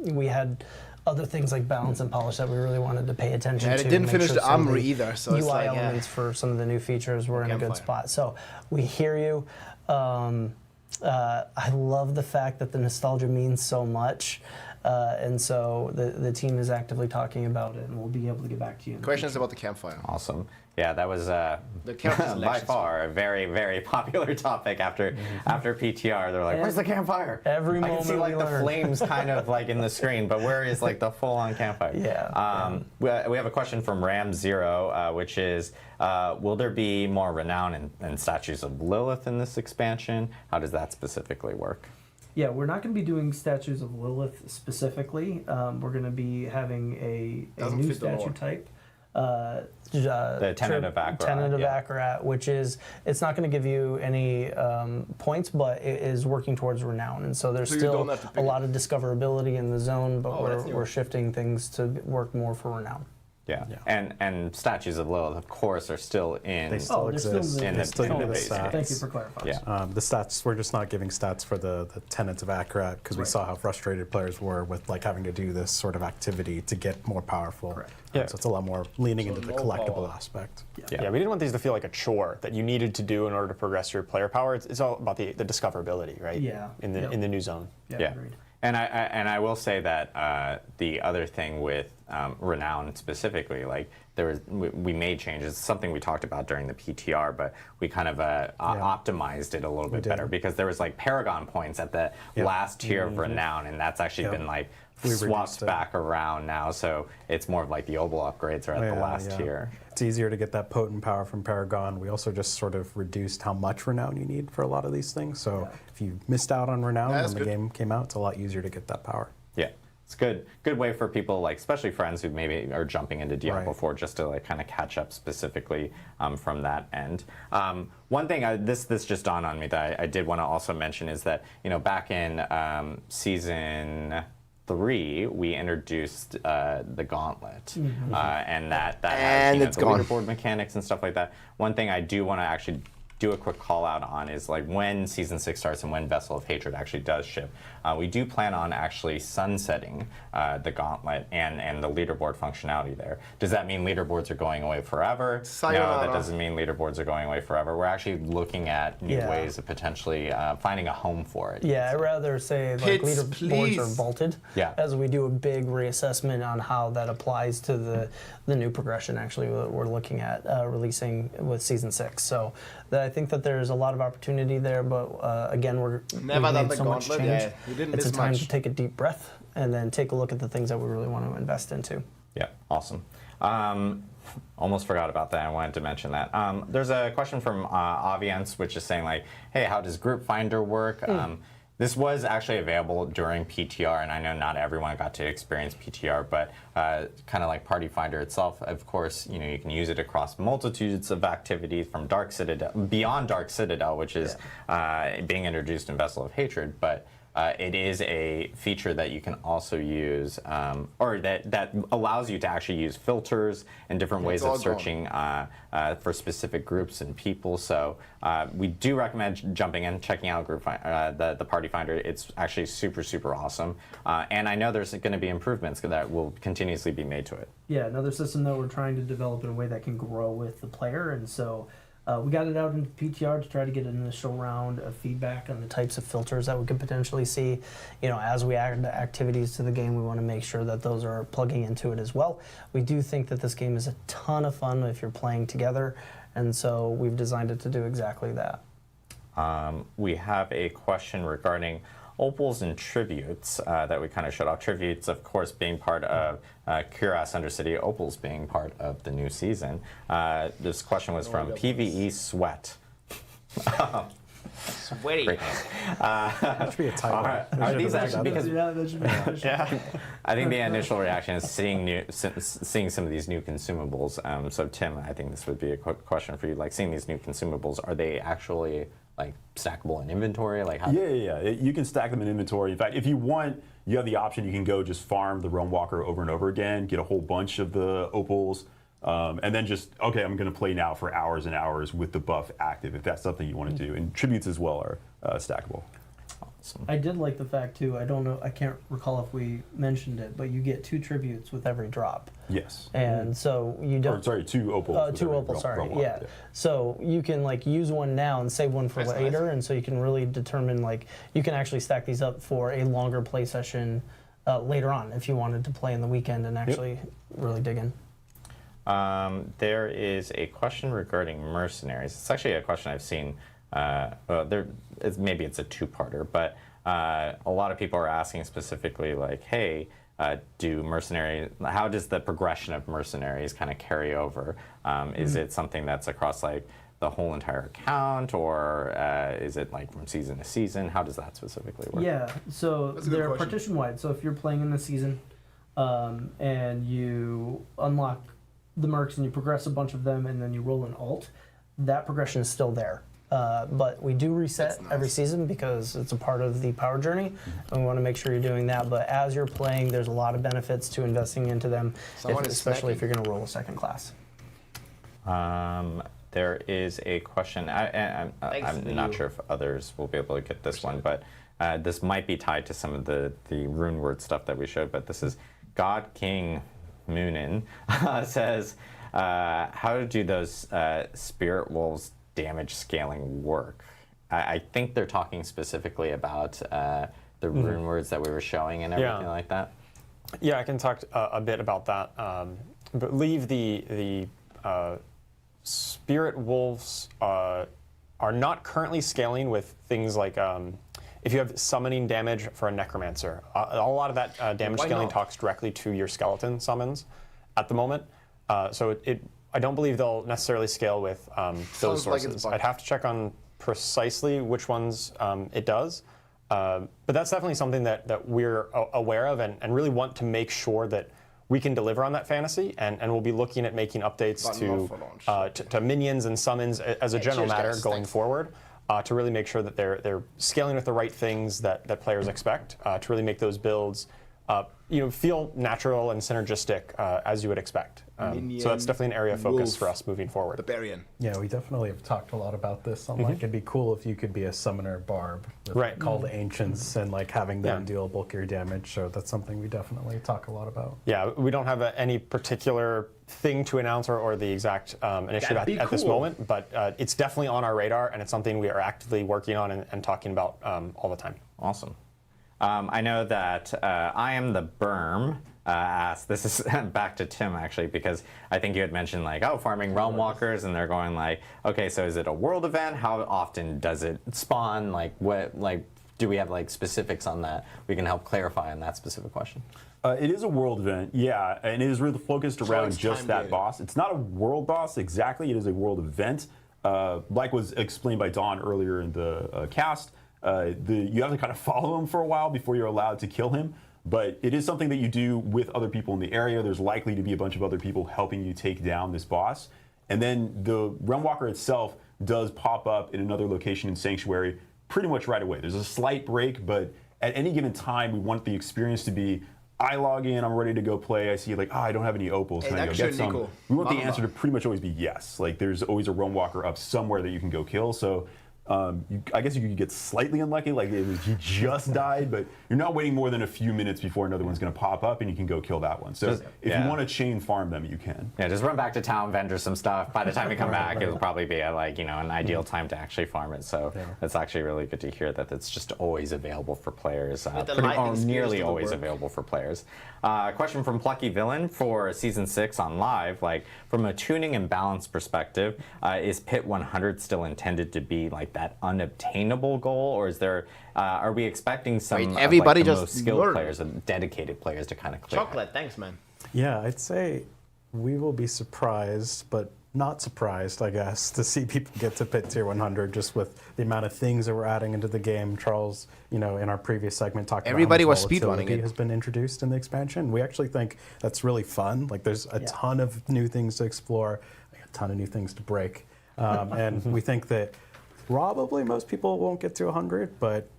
we had other things like balance and polish that we really wanted to pay attention to. And it didn't finish the armory either, so UI it's like, elements for some of the new features were in a good spot. So we hear you. I love the fact that the nostalgia means so much. And so the team is actively talking about it, and we'll be able to get back to you. Questions about the campfire. Awesome. Yeah, that was by far a very, very popular topic after PTR. They're like, "Where's the campfire?" Every moment I can see like the learn. flames kind of like in the screen, but where is like the full-on campfire? Yeah. We have a question from Ram0, which is, will there be more renown and statues of Lilith in this expansion? How does that specifically work? Yeah, we're not going to be doing statues of Lilith specifically. We're going to be having a new statue type. The Tenant of Akarat. Tenant of Akarat, which is, it's not going to give you any points, but it is working towards renown. And so there's still a lot of discoverability in the zone, but we're shifting things to work more for renown. Yeah. And statues of Lilith, of course, are still in. They still exist. In the base. Thank you for clarifying. Yeah. The stats, we're just not giving stats for the Tenant of Akarat because we saw how frustrated players were with like having to do this sort of activity to get more powerful. Correct. Yeah. So it's a lot more leaning into the collectible aspect. Yeah, we didn't want these to feel like a chore that you needed to do in order to progress your player power. It's all about the discoverability, right? Yeah. In the new zone. Yeah. Agreed. And I will say that the other thing with renown specifically, like we made changes. Something we talked about during the PTR, but we kind of optimized it a little bit better because there was like Paragon points at the last tier of renown, and that's actually been like swapped back around now. So it's more of like the Obel upgrades are at the last tier. It's easier to get that potent power from Paragon. We also just sort of reduced how much renown you need for a lot of these things. So if you missed out on renown when the game came out, it's a lot easier to get that power. Yeah. It's good way for people, like especially friends who maybe are jumping into Diablo 4 just to like kind of catch up specifically from that end. One thing this just dawned on me that I did want to also mention is that back in season 3 we introduced the gauntlet, and that has it's the leaderboard mechanics and stuff like that. One thing I do want to actually do a quick call out on is like when Season 6 starts and when Vessel of Hatred actually does ship. We do plan on actually sunsetting the Gauntlet and the leaderboard functionality there. Does that mean leaderboards are going away forever? Sayonara. No, that doesn't mean leaderboards are going away forever. We're actually looking at new ways of potentially finding a home for it. Yeah, I'd rather say like leaderboards are vaulted as we do a big reassessment on how that applies to the new progression actually that we're looking at releasing with Season 6. So I think that there's a lot of opportunity there, but again, we've made so much change. It's a time to take a deep breath and then take a look at the things that we really want to invest into. Yeah, awesome. Almost forgot about that. I wanted to mention that. There's a question from Aviance, which is saying like, hey, how does Group Finder work? This was actually available during PTR, and I know not everyone got to experience PTR, but kind of like Party Finder itself, of course, you can use it across multitudes of activities from Dark Citadel, beyond Dark Citadel, which is being introduced in Vessel of Hatred, but it is a feature that you can also use, or that allows you to actually use filters and different ways of searching for specific groups and people. So we do recommend jumping in, checking out the Party Finder. It's actually super, super awesome. And I know there's going to be improvements that will continuously be made to it. Yeah, another system that we're trying to develop in a way that can grow with the player. And so we got it out into PTR to try to get an initial round of feedback on the types of filters that we could potentially see. As we add activities to the game, we want to make sure that those are plugging into it as well. We do think that this game is a ton of fun if you're playing together, and so we've designed it to do exactly that. We have a question regarding opals and tributes that we kind of showed off. Tributes, of course, being part of Kurast Undercity, opals being part of the new season. This question was from PvE Sweat. Sweaty. That should be a title. Are these actually because yeah. I think the initial reaction is seeing some of these new consumables. So Tim, I think this would be a question for you. Like seeing these new consumables, are they actually like stackable in inventory? Like how yeah. You can stack them in inventory. In fact, if you want, you have the option. You can go just farm the Realm Walker over and over again, get a whole bunch of the opals, and then just I'm going to play now for hours and hours with the buff active. If that's something you want to do, and tributes as well are stackable. I did like the fact too. I don't know. I can't recall if we mentioned it, but you get 2 tributes with every drop. Yes. And so you don't. Or, sorry, 2 opals. 2 opals. Sorry. Yeah. So you can like use one now and save one for later, and so you can really determine like you can actually stack these up for a longer play session later on if you wanted to play in the weekend and actually really dig in. There is a question regarding mercenaries. It's actually a question I've seen. Maybe it's a 2-parter, but a lot of people are asking specifically, like, hey, how does the progression of mercenaries kind of carry over? Is it something that's across like the whole entire account, or is it like from season to season? How does that specifically work? Yeah, so they're partition wide. So if you're playing in the season and you unlock the mercs and you progress a bunch of them and then you roll an alt, that progression is still there. But we do reset every season because it's a part of the power journey, and we want to make sure you're doing that. But as you're playing, there's a lot of benefits to investing into them, especially if you're going to roll a second class. There is a question. I'm not sure if others will be able to get this one, but this might be tied to some of the rune word stuff that we showed. But this is God King Moonin says, how do those spirit wolves damage scaling work? I think they're talking specifically about the rune words that we were showing and everything like that. Yeah, I can talk a bit about that. I believe the spirit wolves are not currently scaling with things like if you have summoning damage for a necromancer. A lot of that damage scaling talks directly to your skeleton summons at the moment. So I don't believe they'll necessarily scale with those sources. I'd have to check on precisely which ones it does. But that's definitely something that we're aware of and really want to make sure that we can deliver on that fantasy. And we'll be looking at making updates to minions and summons as a general matter going forward to really make sure that they're scaling with the right things that players expect to really make those builds feel natural and synergistic as you would expect. So that's definitely an area of focus for us moving forward. Barbarian. Yeah, we definitely have talked a lot about this. Like, it'd be cool if you could be a summoner barb with Call to Ancients and like having them deal bulkier damage. So that's something we definitely talk a lot about. Yeah, we don't have any particular thing to announce or the exact initiative at this moment, but it's definitely on our radar, and it's something we are actively working on and talking about all the time. Awesome. I know that I Am the Berm asked, this is back to Tim actually, because I think you had mentioned like, farming realm walkers, and they're going like, okay, so is it a world event? How often does it spawn? Like do we have like specifics on that? We can help clarify on that specific question. It is a world event, yeah, and it is really focused around just that boss. It's not a world boss exactly, it is a world event. Like was explained by Don earlier in the cast, you have to kind of follow him for a while before you're allowed to kill him, but it is something that you do with other people in the area. There's likely to be a bunch of other people helping you take down this boss. And then the Realm Walker itself does pop up in another location in Sanctuary pretty much right away. There's a slight break, but at any given time, we want the experience to be, I log in, I'm ready to go play, I see like, I don't have any opals, can I go get some? We want the answer to pretty much always be yes. Like there's always a Realm Walker up somewhere that you can go kill. So I guess you could get slightly unlucky, like he just died, but you're not waiting more than a few minutes before another one's going to pop up and you can go kill that one. So if you want to chain farm them, you can. Yeah, just run back to town, vendor some stuff. By the time you come back, it'll probably be at like, an ideal time to actually farm it. So it's actually really good to hear that it's just always available for players, nearly always available for players. Question from Plucky Villain for Season 6 on live, like from a tuning and balance perspective, is Pit 100 still intended to be like that unobtainable goal, or is there are we expecting some everybody the most skilled players and dedicated players to kind of clear Chocolate, thanks man. Yeah, I'd say we will be surprised, but not surprised, I guess, to see people get to Pit Tier 100 just with the amount of things that we're adding into the game. Charles, in our previous segment talked about how much volatility has been introduced in the expansion. We actually think that's really fun. Like there's a ton of new things to explore, a ton of new things to break. And we think that probably most people won't get to 100, but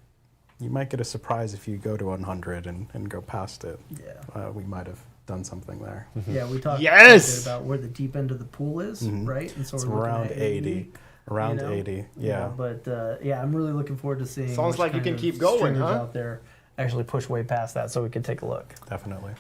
you might get a surprise if you go to 100 and go past it. Yeah. We might have done something there. Yeah, we talked a bit about where the deep end of the pool is, right? And so it's we're around 80. Around you know? 80, yeah. But yeah, I'm really looking forward to seeing. Sounds which like you kind can of keep going, streamers huh? Out there actually push way past that, so we could take a look. Definitely.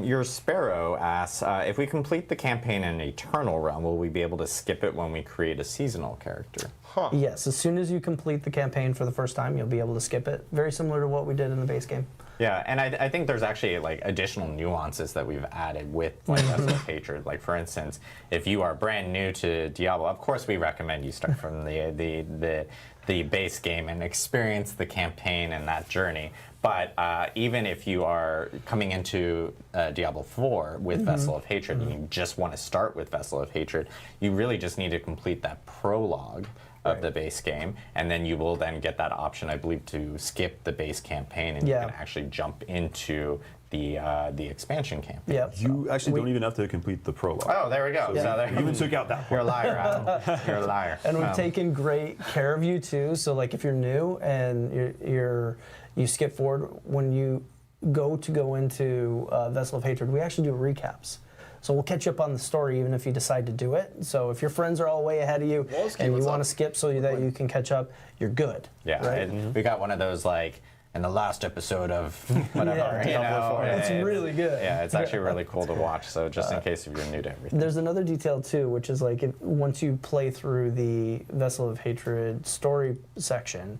Your Sparrow asks, if we complete the campaign in Eternal Realm, will we be able to skip it when we create a seasonal character? Huh. Yes, as soon as you complete the campaign for the first time, you'll be able to skip it. Very similar to what we did in the base game. Yeah, and I think there's actually like additional nuances that we've added with like Vessel of Hatred. Like for instance, if you are brand new to Diablo, of course we recommend you start from the base game and experience the campaign and that journey. But even if you are coming into Diablo 4 with Vessel of Hatred and you just want to start with Vessel of Hatred, you really just need to complete that prologue of the base game, and then you will then get that option, I believe, to skip the base campaign, and you can actually jump into the expansion campaign. Yeah, you actually don't even have to complete the prologue. Oh, there we go. So So there you even took out that part. You're a liar, Adam. You're a liar. And we've taken great care of you too. So like if you're new and you skip forward, when you go into Vessel of Hatred, we actually do recaps. So we'll catch you up on the story even if you decide to do it. So if your friends are all way ahead of you and you want to skip so that you can catch up, you're good. Yeah, right? We got one of those like in the last episode of whatever. Yeah, you know, it's really good. Yeah, it's actually really cool to watch. So just in case if you're new to everything. There's another detail too, which is like once you play through the Vessel of Hatred story section,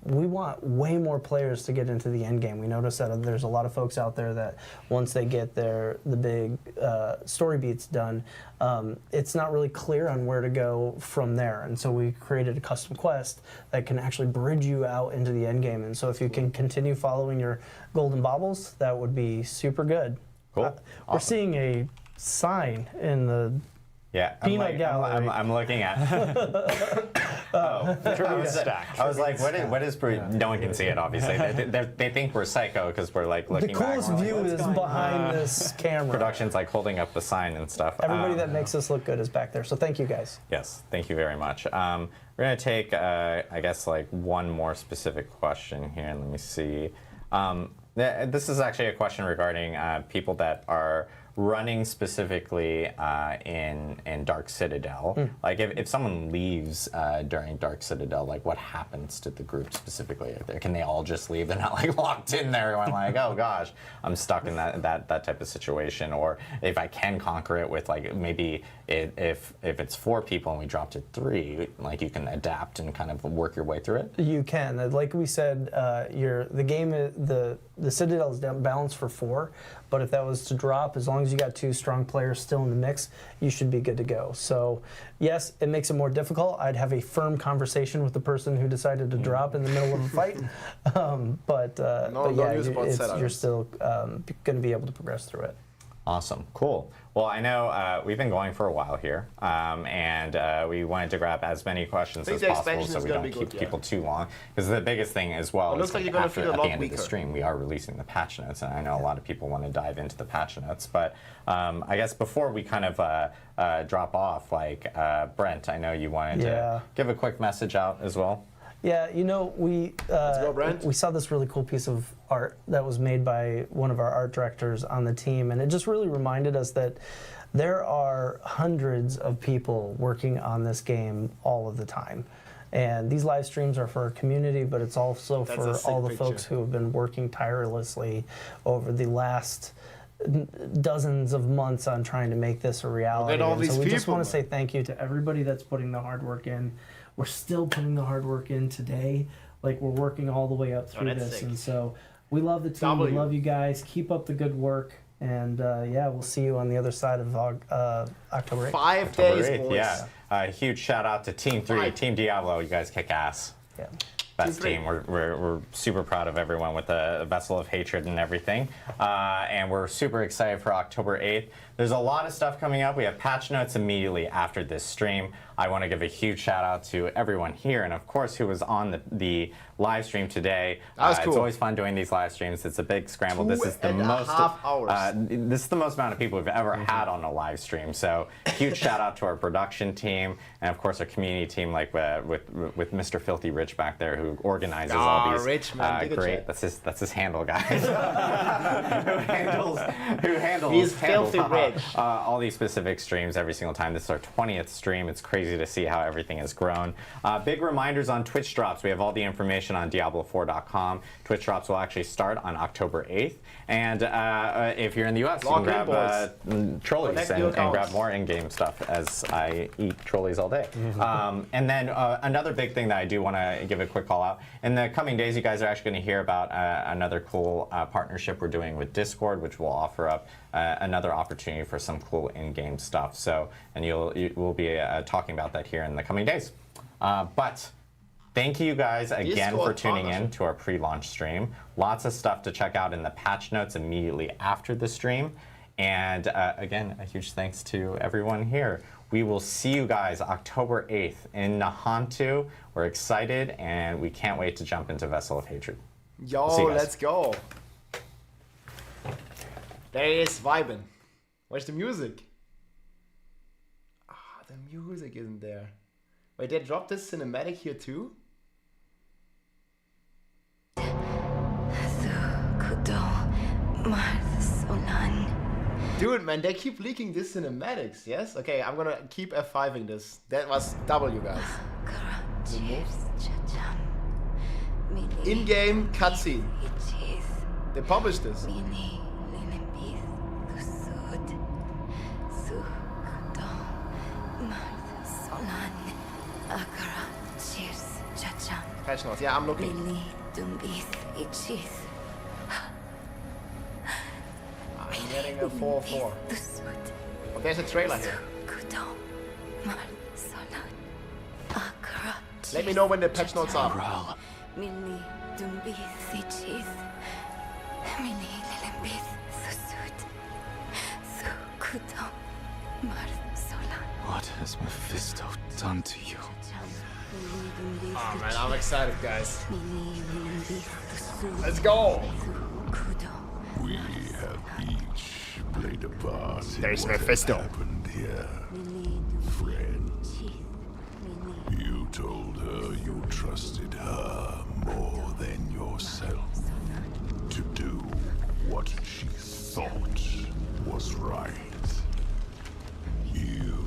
we want way more players to get into the end game. We notice that there's a lot of folks out there that once they get the big story beats done, it's not really clear on where to go from there. And so we created a custom quest that can actually bridge you out into the end game. And so if you can continue following your golden baubles, that would be super good. Cool. We're seeing a sign in the peanut gallery. I'm looking at. I was like, what is? No one can see it. Obviously, they think we're psycho because we're like looking. The coolest back, view is behind this camera. Production's like holding up the sign and stuff. Everybody that makes us look good is back there. So thank you guys. Yes, thank you very much. We're gonna take, I guess, like one more specific question here. Let me see. This is actually a question regarding people that are running specifically in Dark Citadel. Like if someone leaves during Dark Citadel, like what happens to the group specifically? Can they all just leave? They're not like locked in there going like, oh gosh, I'm stuck in that type of situation. Or if I can conquer it with like maybe if it's 4 people and we drop to 3, like you can adapt and kind of work your way through it. You can. Like we said, the Citadel is balanced for 4, but if that was to drop, as long as you got 2 strong players still in the mix, you should be good to go. So yes, it makes it more difficult. I'd have a firm conversation with the person who decided to drop in the middle of a fight. But yeah, you're still going to be able to progress through it. Awesome, cool. Well, I know we've been going for a while here, and we wanted to grab as many questions as possible so we don't keep people too long. Because the biggest thing as well is like at the end of the stream, we are releasing the patch notes, and I know a lot of people want to dive into the patch notes. But I guess before we kind of drop off, like Brent, I know you wanted to give a quick message out as well. Yeah, you know, we saw this really cool piece of art that was made by one of our art directors on the team, and it just really reminded us that there are hundreds of people working on this game all of the time. And these live streams are for our community, but it's also for all the folks who have been working tirelessly over the last dozens of months on trying to make this a reality. So we just want to say thank you to everybody that's putting the hard work in. We're still putting the hard work in today. Like, we're working all the way up through this. And so we love the team. We love you guys. Keep up the good work. And yeah, we'll see you on the other side of October 8th. 5 days, boys. Yeah. Huge shout out to Team 3, Team Diablo. You guys kick ass. Yeah. Best team. We're super proud of everyone with the Vessel of Hatred and everything. And we're super excited for October 8th. There's a lot of stuff coming up. We have patch notes immediately after this stream. I want to give a huge shout out to everyone here and of course who was on the live stream today. That was cool. It's always fun doing these live streams. It's a big scramble. This is the most. This is the most amount of people we've ever had on a live stream. So huge shout out to our production team and of course our community team, like with Mr. Filthy Rich back there, who organizes all these Rich, man, great. That's his handle, guys. who handles He's Filthy Rich. All these specific streams every single time. This is our 20th stream. It's crazy to see how everything has grown. Big reminders on Twitch drops. We have all the information on Diablo4.com. Twitch drops will actually start on October 8th. And if you're in the US, you can grab trolleys and grab more in-game stuff as I eat trolleys all day. And then another big thing that I do want to give a quick call out. In the coming days, you guys are actually going to hear about another cool partnership we're doing with Discord, which will offer up another opportunity for some cool in-game stuff. So, and we'll be talking about that here in the coming days. But thank you guys again for tuning in to our pre-launch stream. Lots of stuff to check out in the patch notes immediately after the stream. And again, a huge thanks to everyone here. We will see you guys October 8th in Nahantu. We're excited and we can't wait to jump into Vessel of Hatred. Yo, let's go. There he is, vibing. Where's the music? Ah, the music isn't there. Wait, they dropped this cinematic here too? Dude, man, they keep leaking this cinematics, yes? Okay, I'm gonna keep F5ing this. That was W, guys. In-game cutscene. They published this. Patch notes, yeah, I'm looking. I'm getting a 4-4. Oh, there's a trailer here. Let me know when the patch notes are. What has Mephisto done to you? Oh man, I'm excited, guys. Let's go! We have each played a part. There's Mephisto. Happened here. Friend, you told her you trusted her more than yourself to do what she thought was right. You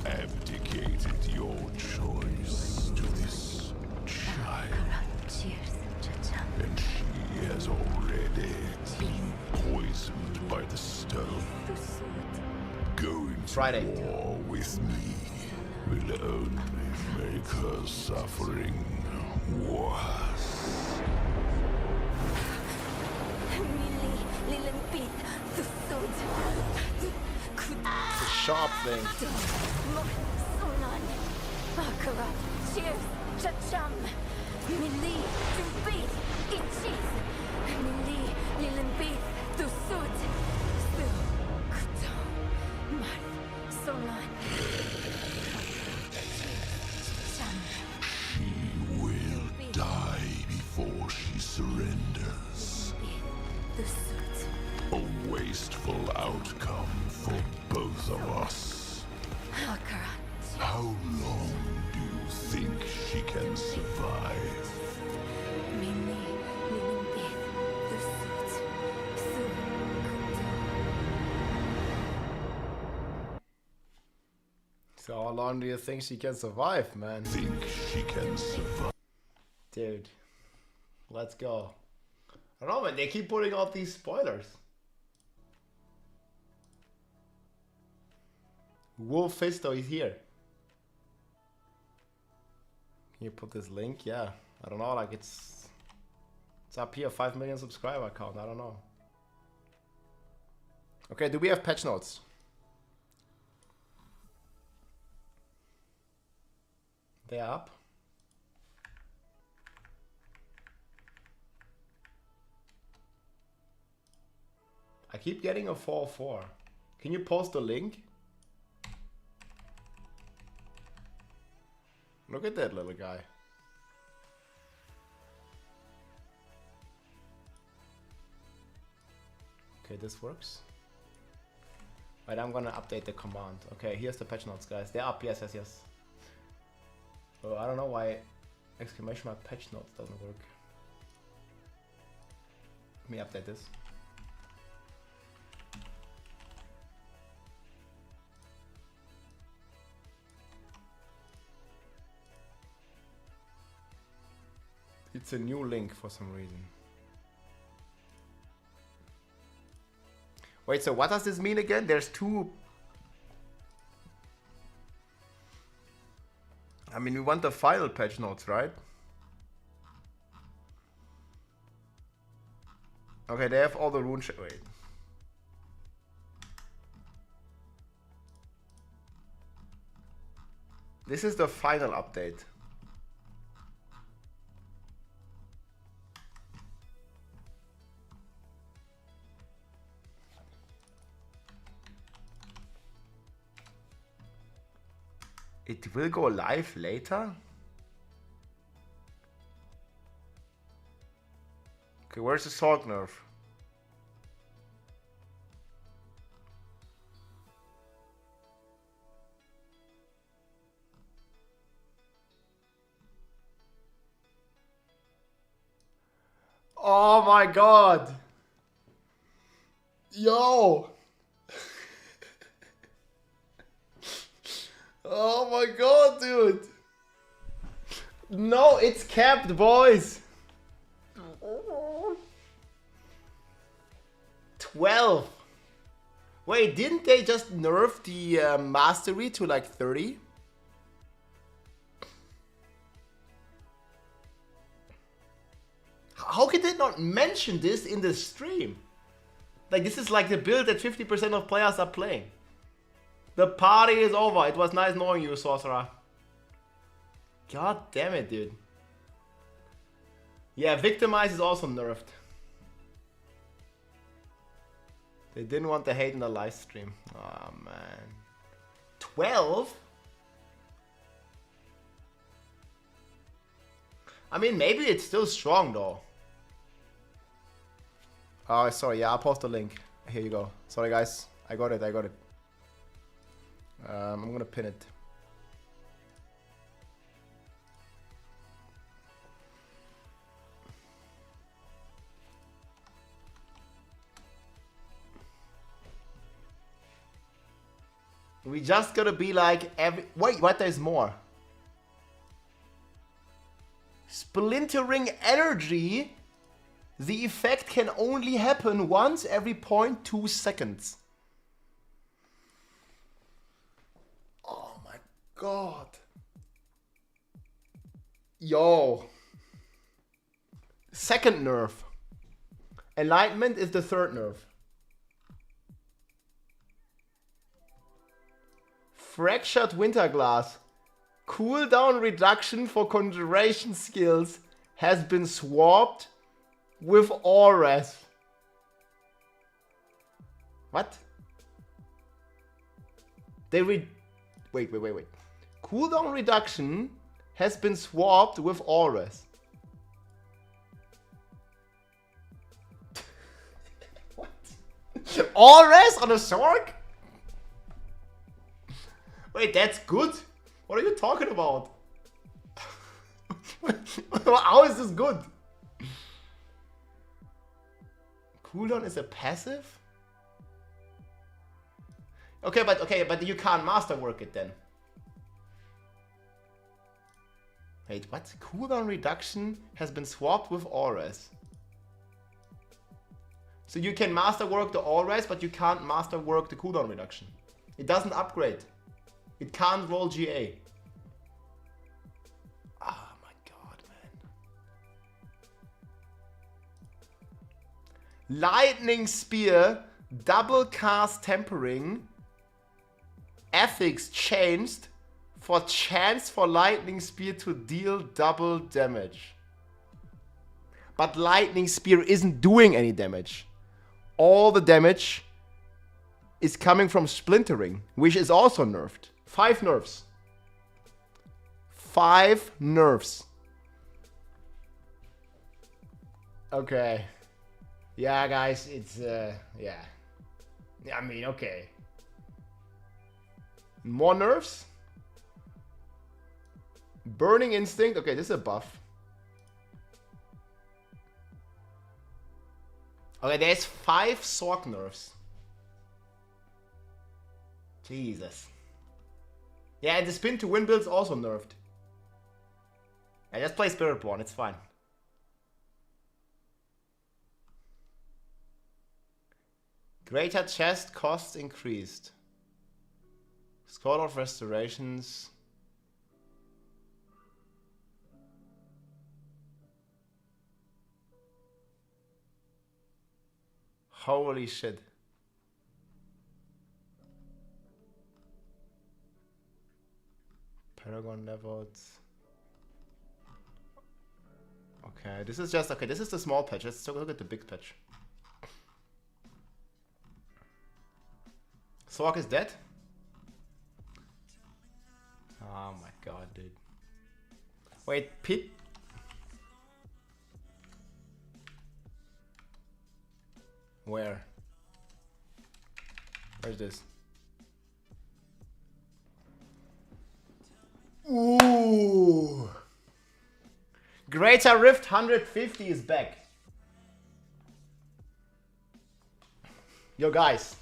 abdicated your choice to this child, and she has already been poisoned by the stone. Going to war with me will only make her suffering worse. The sharp thing. She will die before she surrenders. A wasteful outcome for both of us. How long do you think she can survive? So how long do you think she can survive, man? Think she can survive? Dude, let's go. I don't know, man. They keep putting out these spoilers. Wolf Fisto is here. Can you put this link? Yeah. I don't know, like it's up here, 5 million subscriber count. I don't know. Okay, do we have patch notes? They're up. I keep getting a 4-4. Can you post the link? Look at that little guy. Okay, this works. Right, I'm gonna update the command. Okay, here's the patch notes, guys. They're up. Yes, yes, yes. Oh, I don't know why exclamation mark patch notes doesn't work. Let me update this. It's a new link for some reason. Wait, so what does this mean again? There's two... I mean, we want the final patch notes, right? Okay, they have all the rune... Wait. This is the final update. It will go live later? Okay, where's the sword nerf? Oh my god! Yo! Oh my god, dude! No, it's capped, boys! 12! Wait, didn't they just nerf the mastery to like 30? How could they not mention this in the stream? Like, this is like the build that 50% of players are playing. The party is over. It was nice knowing you, Sorcerer. God damn it, dude. Yeah, Victimize is also nerfed. They didn't want the hate in the live stream. Oh, man. 12? I mean, maybe it's still strong, though. Oh, sorry. Yeah, I'll post the link. Here you go. Sorry, guys. I got it. I got it. I'm gonna pin it. We just gotta be like every... Wait, what? There's more. Splintering energy. The effect can only happen once every 0.2 seconds. Oh my god. Yo. Second nerf. Enlightenment is the third nerf. Fractured Winterglass. Cooldown reduction for conjuration skills has been swapped with Auras. What? They wait. Cooldown reduction has been swapped with Auras. What? Auras on a Sorc? Wait, that's good? What are you talking about? How is this good? Cooldown is a passive? Okay, but you can't masterwork it then. Wait, what? Cooldown reduction has been swapped with Auras. So you can masterwork the Auras, but you can't masterwork the cooldown reduction. It doesn't upgrade. It can't roll GA. Oh my god, man. Lightning Spear, double cast tempering, ethics changed for chance for Lightning Spear to deal double damage. But Lightning Spear isn't doing any damage. All the damage is coming from Splintering, which is also nerfed. 5 nerfs. 5 nerfs. Okay. Yeah, guys, it's, yeah. I mean, okay. More nerfs? Burning Instinct. Okay, this is a buff. Okay, there's 5 Sork nerfs. Jesus. Yeah, and the spin to win build's also nerfed. I just play Spiritborn, it's fine. Greater chest costs increased. Scroll of restorations. Holy shit. Paragon levels. Okay, this is just, okay, this is the small patch. Let's take a look at the big patch. Sork is dead? Oh my god, dude. Wait, Pit? Where? Where's this? Ooh! Greater Rift 150 is back. Yo, guys.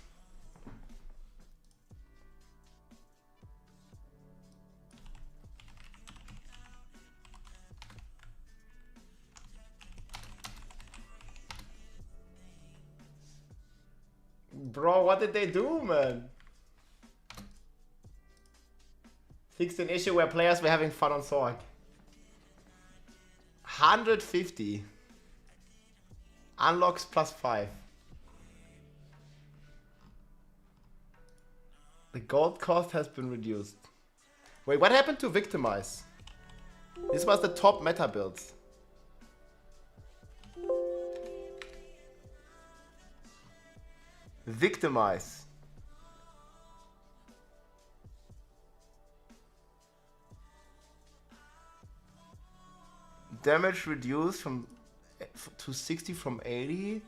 Bro, what did they do, man? Fixed an issue where players were having fun on Sork. 150. Unlocks +5. The gold cost has been reduced. Wait, what happened to Victimize? This was the top meta builds. Victimize. Damage reduced from to 60 from 80.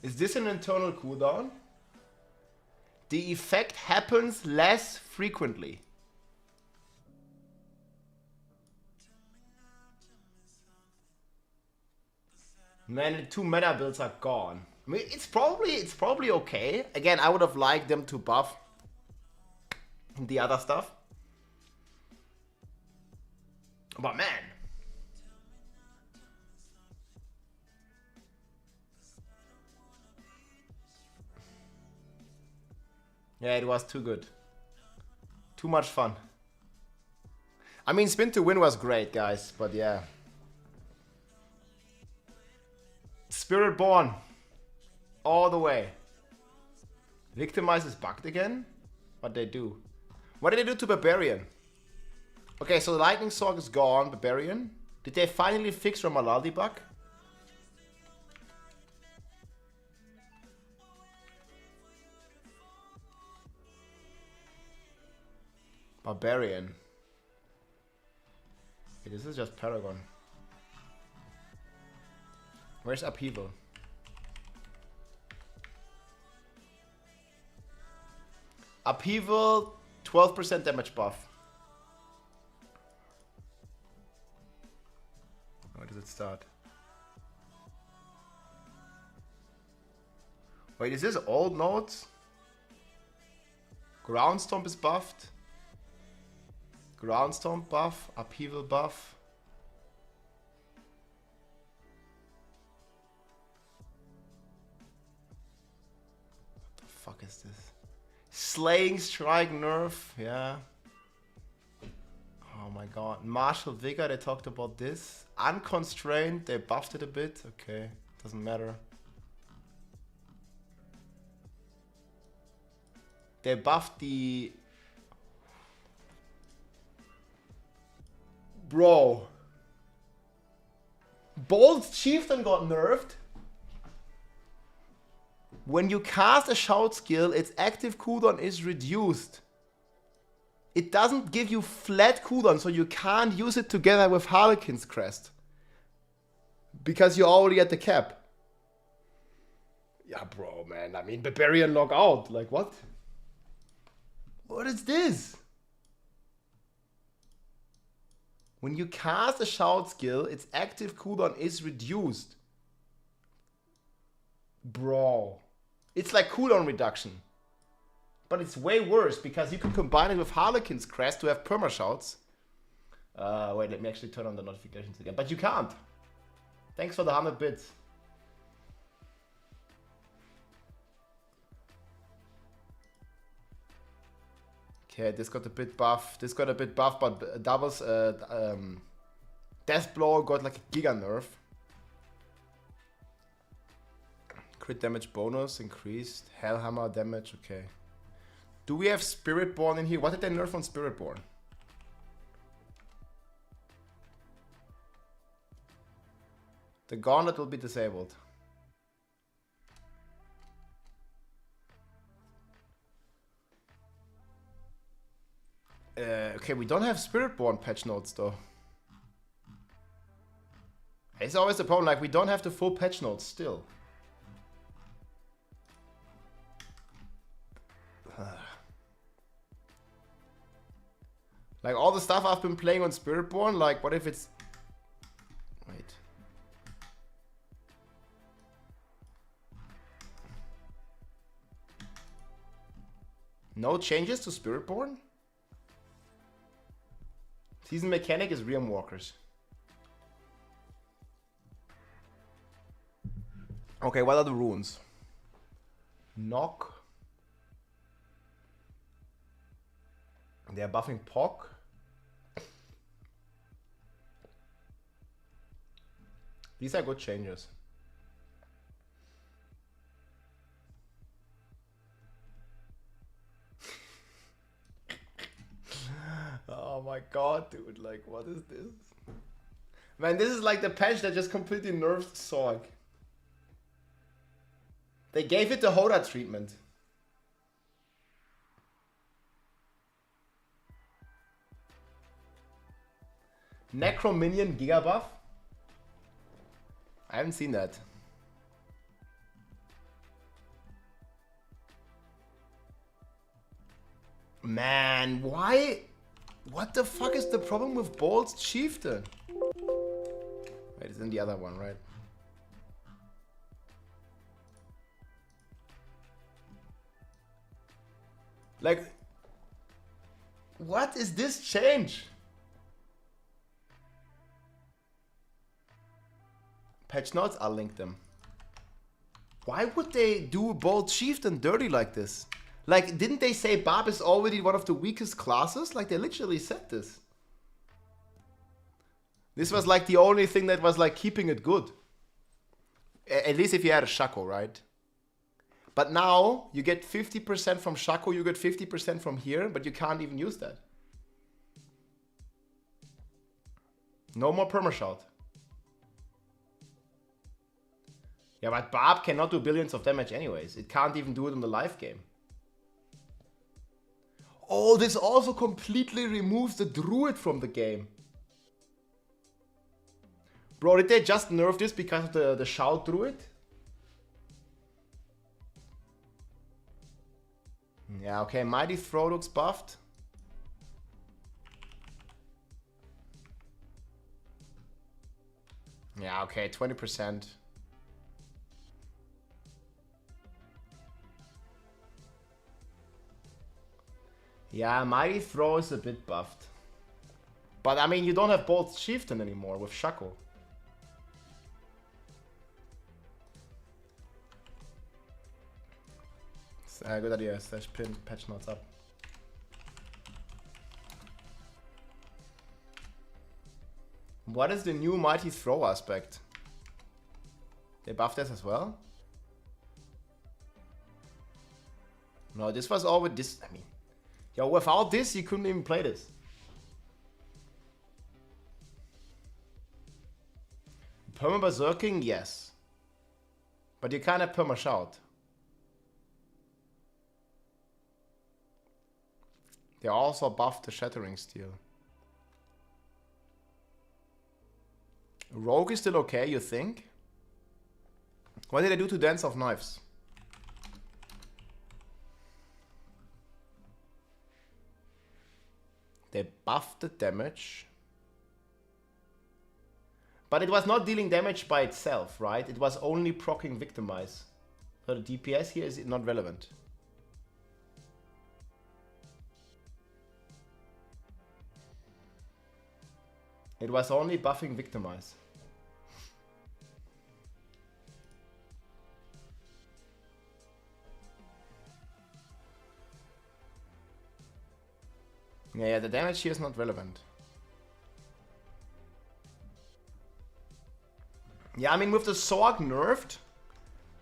Is this an internal cooldown? The effect happens less frequently. Man, the 2 meta builds are gone. I mean, it's probably okay. Again, I would have liked them to buff the other stuff. But man. Yeah, it was too good. Too much fun. I mean, spin to win was great, guys, but yeah. Spiritborn. All the way. Victimize is bugged again? What they do? What did they do to Barbarian? Okay, so the Lightning Sork is gone, Barbarian. Did they finally fix Ramalaldi bug? Barbarian. Okay, this is just Paragon. Where's Upheaval? Upheaval, 12% damage buff. Where does it start? Wait, is this old nodes? Ground Stomp is buffed. Ground Stomp buff, Upheaval buff. What the fuck is this? Slaying Strike nerf, yeah. Oh my god. Martial Vigor, they talked about this. Unconstrained, they buffed it a bit. Okay, doesn't matter. They buffed the... Bro. Bold Chieftain got nerfed. When you cast a shout skill, its active cooldown is reduced. It doesn't give you flat cooldown, so you can't use it together with Harlequin's Crest. Because you're already at the cap. Yeah, bro, man. I mean, Barbarian log out. Like, what? What is this? When you cast a shout skill, its active cooldown is reduced. Bro. It's like cooldown reduction. But it's way worse because you can combine it with Harlequin's Crest to have perma-shouts. Wait, let me actually turn on the notifications again. But you can't. Thanks for the 100 bits. Okay, this got a bit buff. This got a bit buff, but doubles. Death Blow got like a giga nerf. Crit damage bonus increased. Hellhammer damage, okay. Do we have Spiritborn in here? What did they nerf on Spiritborn? The gauntlet will be disabled. Okay, we don't have Spiritborn patch notes though. It's always the problem, like we don't have the full patch notes still. Like all the stuff I've been playing on Spiritborn, like what if it's... Wait. No changes to Spiritborn? Season mechanic is Realm Walkers. Okay, what are the runes? Knock. They are buffing Pock. These are good changes. Oh my god, dude, like what is this? Man, this is like the patch that just completely nerfed Sorg. They gave it the Hoda treatment. Necro Minion Giga buff? I haven't seen that. Man, why? What the fuck is the problem with Bolt's Chieftain? Wait, it's in the other one, right? Like, what is this change? Patch notes, I'll link them. Why would they do Bold Chieftain dirty like this? Like, didn't they say Barb is already one of the weakest classes? Like, they literally said this. This was like the only thing that was like keeping it good. At least if you had a Shaco, right? But now, you get 50% from Shaco, you get 50% from here, but you can't even use that. No more perma-shout. Yeah, but Barb cannot do billions of damage anyways. It can't even do it in the live game. Oh, this also completely removes the Druid from the game. Bro, did they just nerf this because of the Shout Druid? Yeah, okay, Mighty Throw looks buffed. Yeah, okay, 20%. Yeah, Mighty Throw is a bit buffed. But I mean, you don't have Bolt Chieftain anymore with Shaco. Good idea, slash pin patch notes up. What is the new Mighty Throw aspect? They buffed this as well? No, this was always this. I mean, yo, without this, you couldn't even play this. Perma Berserking, yes. But you can't have Perma Shout. They also buffed the Shattering Steel. Rogue is still okay, you think? What did I do to Dance of Knives? They buffed the damage. But it was not dealing damage by itself, right? It was only proccing Victimize. So the DPS here is not relevant. It was only buffing Victimize. Yeah, the damage here is not relevant. Yeah, I mean, with the Sorg nerfed,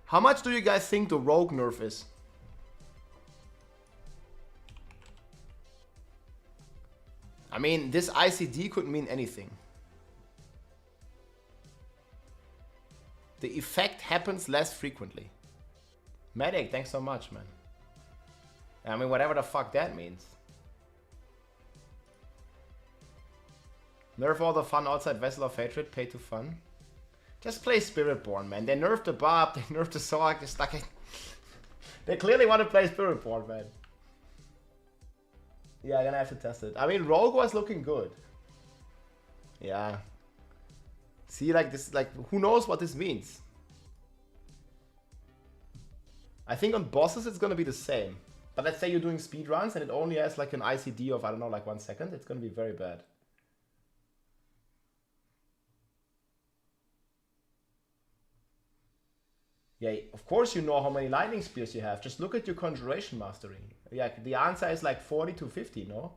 how much do you guys think the Rogue nerf is? I mean, this ICD could mean anything. The effect happens less frequently. Medic, thanks so much, man. I mean, whatever the fuck that means. Nerf all the fun outside Vessel of Hatred, pay to fun. Just play Spiritborn, man. They nerfed the Barb, they nerfed the Sorg, they stuck it. They clearly want to play Spiritborn, man. Yeah, I'm gonna have to test it. I mean, Rogue was looking good. Yeah. See, like this, like, who knows what this means? I think on bosses it's gonna be the same. But let's say you're doing speedruns and it only has like an ICD of, I don't know, like 1 second. It's gonna be very bad. Yeah, of course you know how many lightning spears you have. Just look at your conjuration mastery. Yeah, the answer is like 40 to 50, no?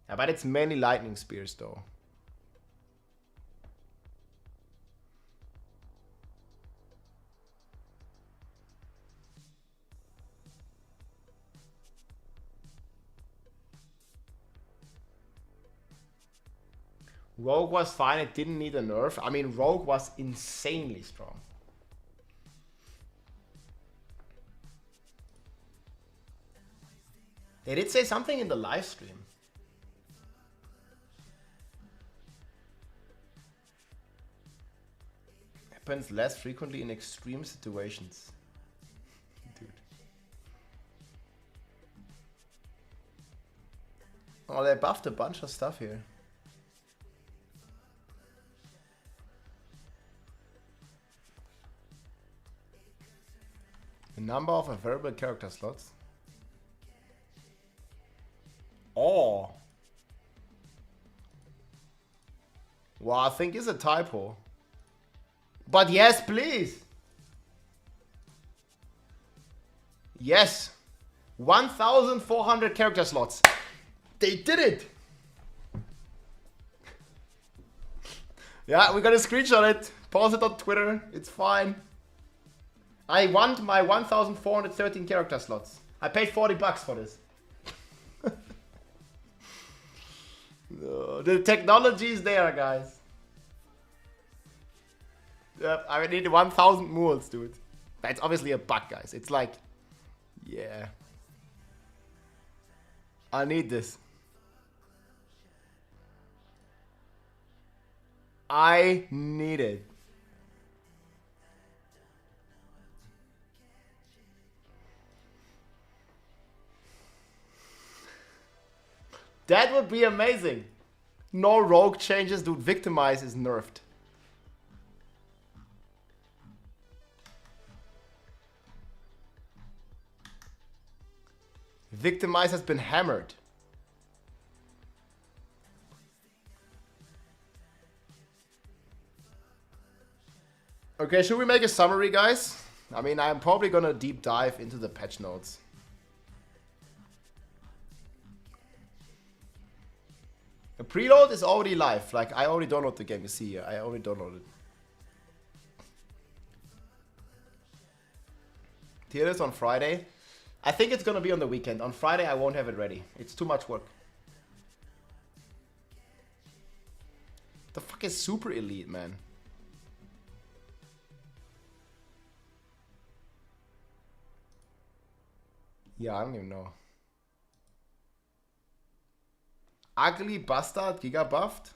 Yeah, but it's many lightning spears though. Rogue was fine, it didn't need a nerf. I mean, Rogue was insanely strong. They did say something in the live stream. Happens less frequently in extreme situations. Dude. Oh, they buffed a bunch of stuff here. The number of available character slots. Oh. Well, I think it's a typo. But yes, please. Yes. 1,400 character slots. They did it. Yeah, we gotta screenshot it. Post it on Twitter. It's fine. I want my 1,413 character slots. I paid $40 for this. The technology is there, guys. Yep, I need 1,000 mules, dude. That's obviously a bug, guys. It's like, yeah. I need this. I need it. That would be amazing. No rogue changes, dude. Victimize is nerfed. Victimize has been hammered. Okay, should we make a summary, guys? I mean, I'm probably gonna deep dive into the patch notes. The preload is already live. Like, I already downloaded the game. You see here, I already downloaded. Tier list on Friday. I think it's gonna be on the weekend. On Friday, I won't have it ready. It's too much work. The fuck is super elite, man? Yeah, I don't even know. Ugly Bastard Giga buffed.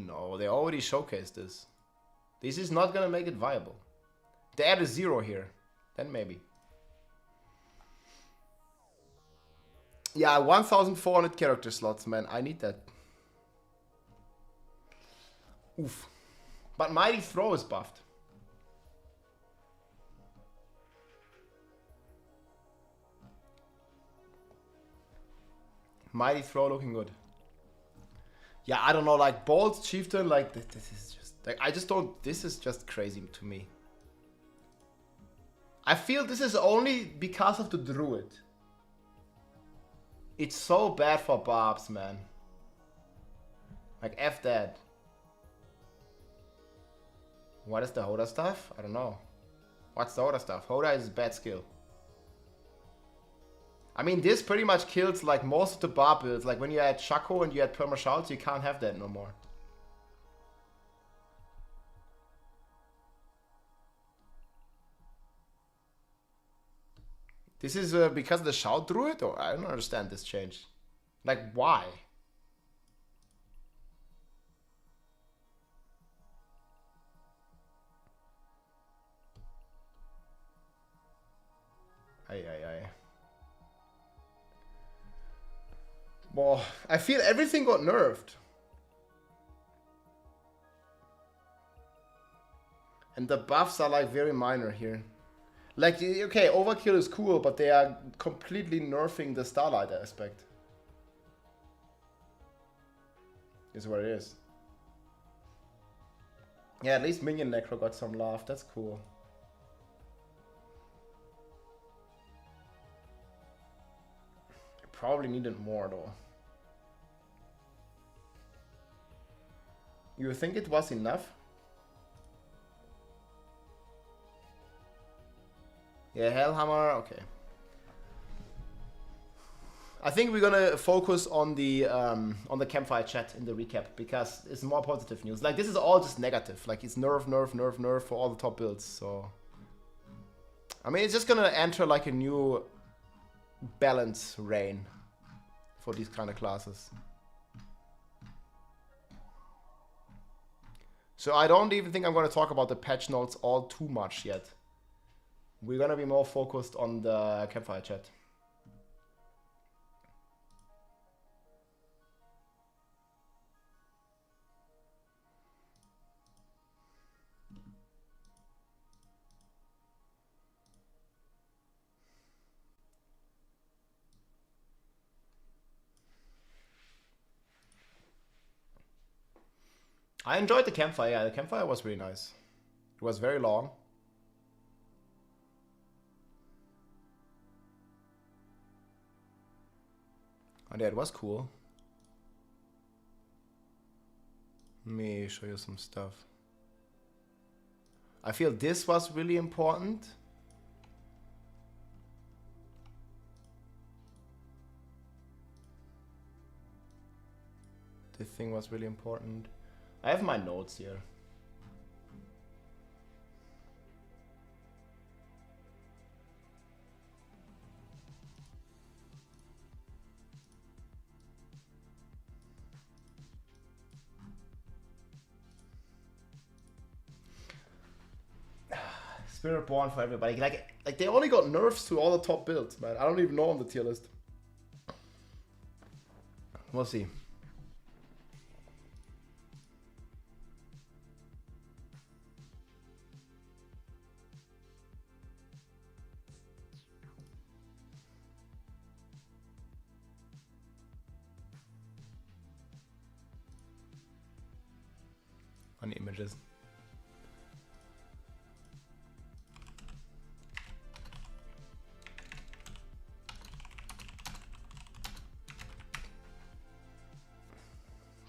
No, they already showcased this. This is not gonna make it viable. They add a 0 here. Then maybe. Yeah, 1,400 character slots, man. I need that. Oof. But Mighty Throw is buffed. Mighty Throw looking good. Yeah, I don't know, like Bolt Chieftain, like this is just like I just don't. This is just crazy to me. I feel this is only because of the Druid. It's so bad for Barbs, man. Like F that. What is the Hoda stuff? I don't know. What's the Hoda stuff? Hoda is a bad skill. I mean, this pretty much kills like most of the bar builds. Like when you add Shaco and you add Perma-Shouts, you can't have that no more. This is because of the Shout Druid? Or I don't understand this change. Like, why? Aye. Well, I feel everything got nerfed. And the buffs are like very minor here. Like, okay, Overkill is cool, but they are completely nerfing the Starlight aspect. Is what it is. Yeah, at least Minion Necro got some love. That's cool. Probably needed more though. You think it was enough? Yeah, Hellhammer, okay. I think we're gonna focus on the Campfire chat in the recap because it's more positive news. Like this is all just negative. Like it's nerf for all the top builds. So I mean, it's just gonna enter like a new balance reign for these kind of classes. So I don't even think I'm going to talk about the patch notes all too much yet. We're going to be more focused on the Campfire chat. I enjoyed the Campfire. Yeah, the Campfire was really nice. It was very long. And yeah, it was cool. Let me show you some stuff. I feel this was really important. This thing was really important. I have my notes here. Spiritborn for everybody. Like they only got nerfs to all the top builds, man. I don't even know on the tier list. We'll see. On the images.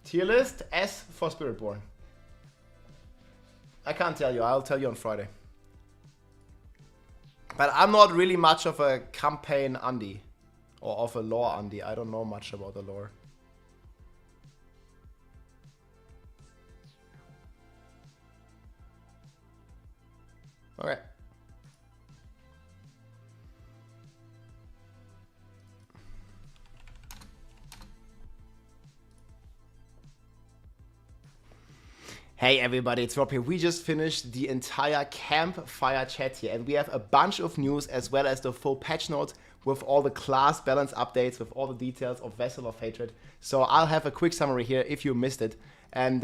Tier list S for Spiritborn. I can't tell you. I'll tell you on Friday. But I'm not really much of a campaign Andy or of a lore Andy. I don't know much about the lore. Okay. Hey everybody, it's Rob here. We just finished the entire Campfire chat here, and we have a bunch of news as well as the full patch notes with all the class balance updates, with all the details of Vessel of Hatred. So I'll have a quick summary here if you missed it. And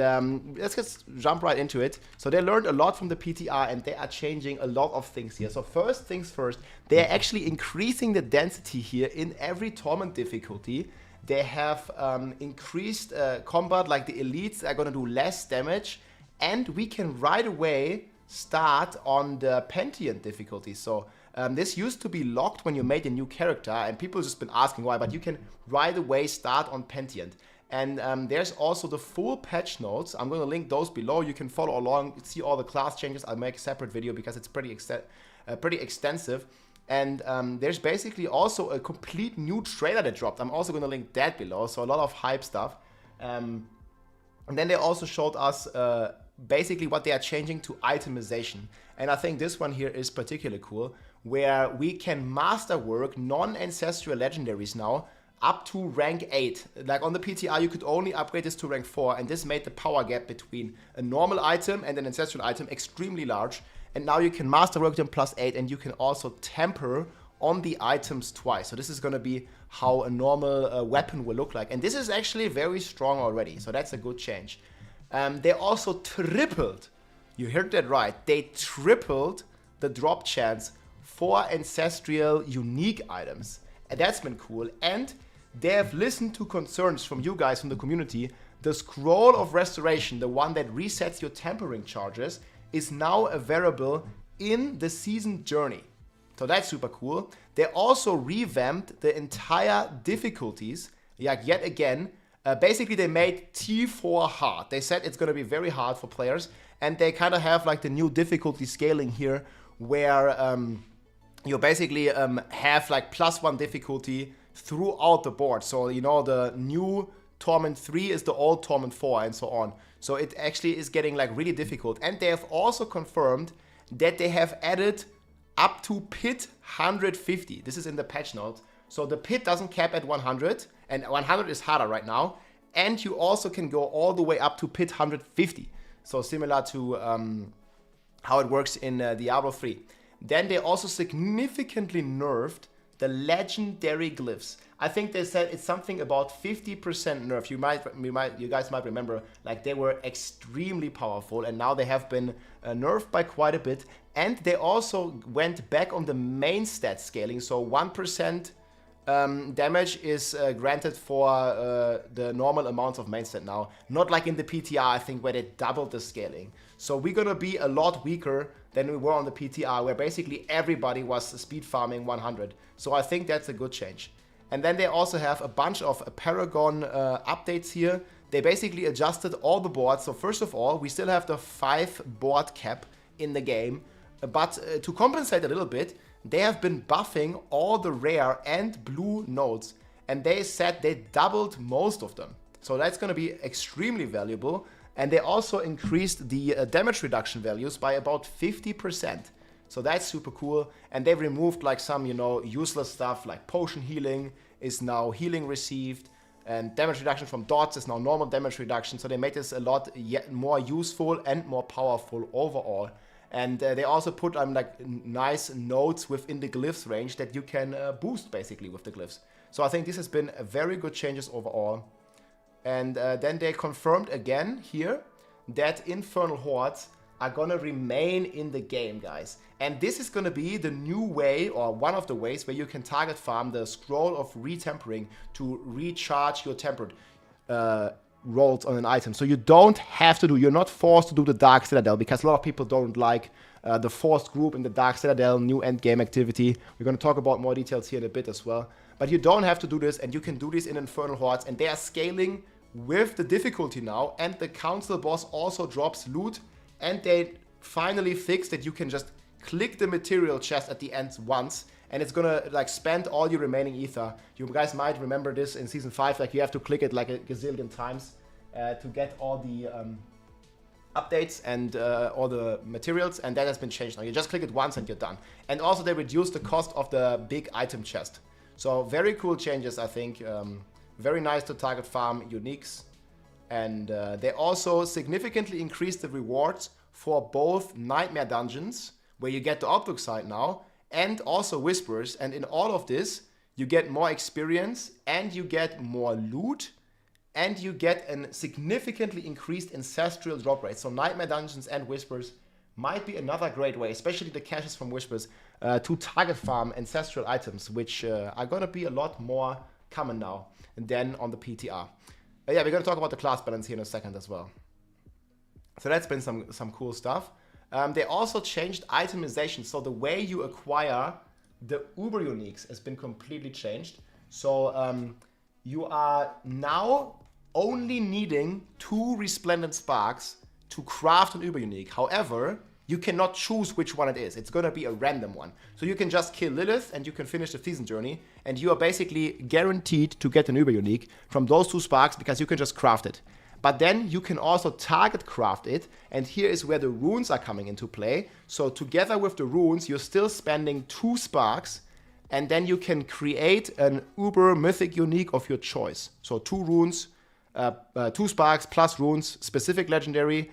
let's just jump right into it. So they learned a lot from the PTR and they are changing a lot of things here. So first things first, they're actually increasing the density here in every Torment difficulty. They have increased combat, like the elites are going to do less damage, and we can right away start on the Pantheon difficulty. So this used to be locked when you made a new character, and people have just been asking why, but you can right away start on Pantheon. And there's also the full patch notes. I'm going to link those below. You can follow along, see all the class changes. I'll make a separate video because it's pretty extensive. And there's basically also a complete new trailer that dropped. I'm also going to link that below. So a lot of hype stuff. And then they also showed us basically what they are changing to itemization. And I think this one here is particularly cool, where we can masterwork non-ancestral legendaries now up to rank 8. Like on the PTR, you could only upgrade this to rank 4, and this made the power gap between a normal item and an ancestral item extremely large. And now you can masterwork them +8, and you can also temper on the items twice. So this is going to be how a normal weapon will look like. And this is actually very strong already, so that's a good change. They also tripled, you heard that right, they tripled the drop chance for ancestral unique items. And that's been cool. And they have listened to concerns from you guys from the community. The Scroll of Restoration, the one that resets your tempering charges, is now available in the season journey. So that's super cool. They also revamped the entire difficulties, yet again. Basically, they made T4 hard. They said it's going to be very hard for players, and they kind of have like the new difficulty scaling here, where you basically have like +1 difficulty throughout the board. So, you know, the new Torment 3 is the old Torment 4 and so on. So it actually is getting like really difficult. And they have also confirmed that they have added up to pit 150. This is in the patch notes. So the pit doesn't cap at 100, and 100 is harder right now. And you also can go all the way up to pit 150. So similar to how it works in Diablo 3. Then they also significantly nerfed the legendary glyphs. I think they said it's something about 50% nerf. You guys might remember, like they were extremely powerful, and now they have been nerfed by quite a bit. And they also went back on the main stat scaling. So 1% damage is granted for the normal amounts of main stat now. Not like in the PTR, I think, where they doubled the scaling. So we're gonna be a lot weaker than we were on the PTR, where basically everybody was speed farming 100. So I think that's a good change. And then they also have a bunch of Paragon updates here. They basically adjusted all the boards. So first of all, we still have the 5 board cap in the game. But to compensate a little bit, they have been buffing all the rare and blue nodes. And they said they doubled most of them. So that's going to be extremely valuable. And they also increased the damage reduction values by about 50%. So that's super cool. And they've removed like some, you know, useless stuff like potion healing is now healing received. And damage reduction from dots is now normal damage reduction. So they made this a lot yet more useful and more powerful overall. And they also put like nice nodes within the glyphs range that you can boost basically with the glyphs. So I think this has been a very good changes overall. And then they confirmed again here that Infernal Hordes are gonna remain in the game, guys. And this is gonna be the new way, or one of the ways, where you can target farm the Scroll of Retempering to recharge your tempered rolls on an item. So you don't have to do, you're not forced to do the Dark Citadel, because a lot of people don't like the forced group in the Dark Citadel new endgame activity. We're gonna talk about more details here in a bit as well. But you don't have to do this, and you can do this in Infernal Hordes, and they are scaling with the difficulty now, and the council boss also drops loot, and they finally fixed that you can just click the material chest at the end once, and it's gonna like spend all your remaining ether. You guys might remember this in season 5, like you have to click it like a gazillion times to get all the updates and all the materials, and that has been changed now. You just click it once and you're done. And also they reduced the cost of the big item chest. So very cool changes, I think. Very nice to target farm uniques. And they also significantly increased the rewards for both Nightmare Dungeons, where you get the Outlook site now, and also Whispers. And in all of this, you get more experience, and you get more loot, and you get a significantly increased Ancestral drop rate. So Nightmare Dungeons and Whispers might be another great way, especially the caches from Whispers, to target farm Ancestral items, which are going to be a lot more common now than on the PTR. Yeah, we're going to talk about the class balance here in a second as well. So that's been some cool stuff. They also changed itemization. So the way you acquire the Uber Uniques has been completely changed. So you are now only needing 2 Resplendent Sparks to craft an Uber Unique. However, you cannot choose which one it is. It's going to be a random one. So you can just kill Lilith and you can finish the season journey, and you are basically guaranteed to get an Uber Unique from those 2 sparks because you can just craft it. But then you can also target craft it, and here is where the runes are coming into play. So together with the runes, you're still spending 2 sparks, and then you can create an Uber Mythic Unique of your choice. So 2 runes, 2 sparks plus runes, specific legendary,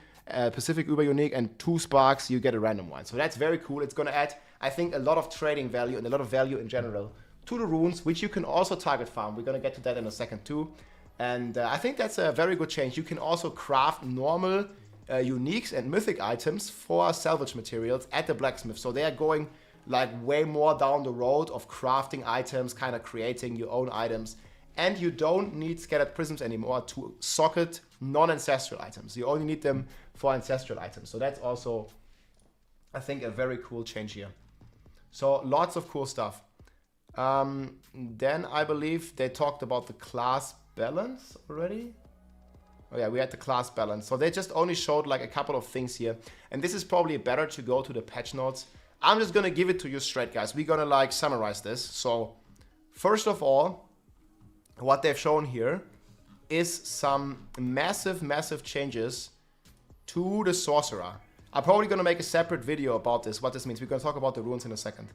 Pacific Uber Unique, and 2 sparks, you get a random one. So that's very cool. It's going to add, I think, a lot of trading value and a lot of value in general to the runes, which you can also target farm. We're going to get to that in a second too. And I think that's a very good change. You can also craft normal uniques and mythic items for salvage materials at the blacksmith. So they are going like way more down the road of crafting items, kind of creating your own items. And you don't need scattered prisms anymore to socket non-ancestral items. You only need them for ancestral items. So that's also, I think, a very cool change here. So lots of cool stuff. Then I believe they talked about the class balance already. Oh yeah, we had the class balance. So they just only showed like a couple of things here. And this is probably better to go to the patch notes. I'm just going to give it to you straight, guys. We're going to like summarize this. So first of all, what they've shown here is some massive changes to the Sorcerer. I'm probably going to make a separate video about this, what this means. We're going to talk about the runes in a second.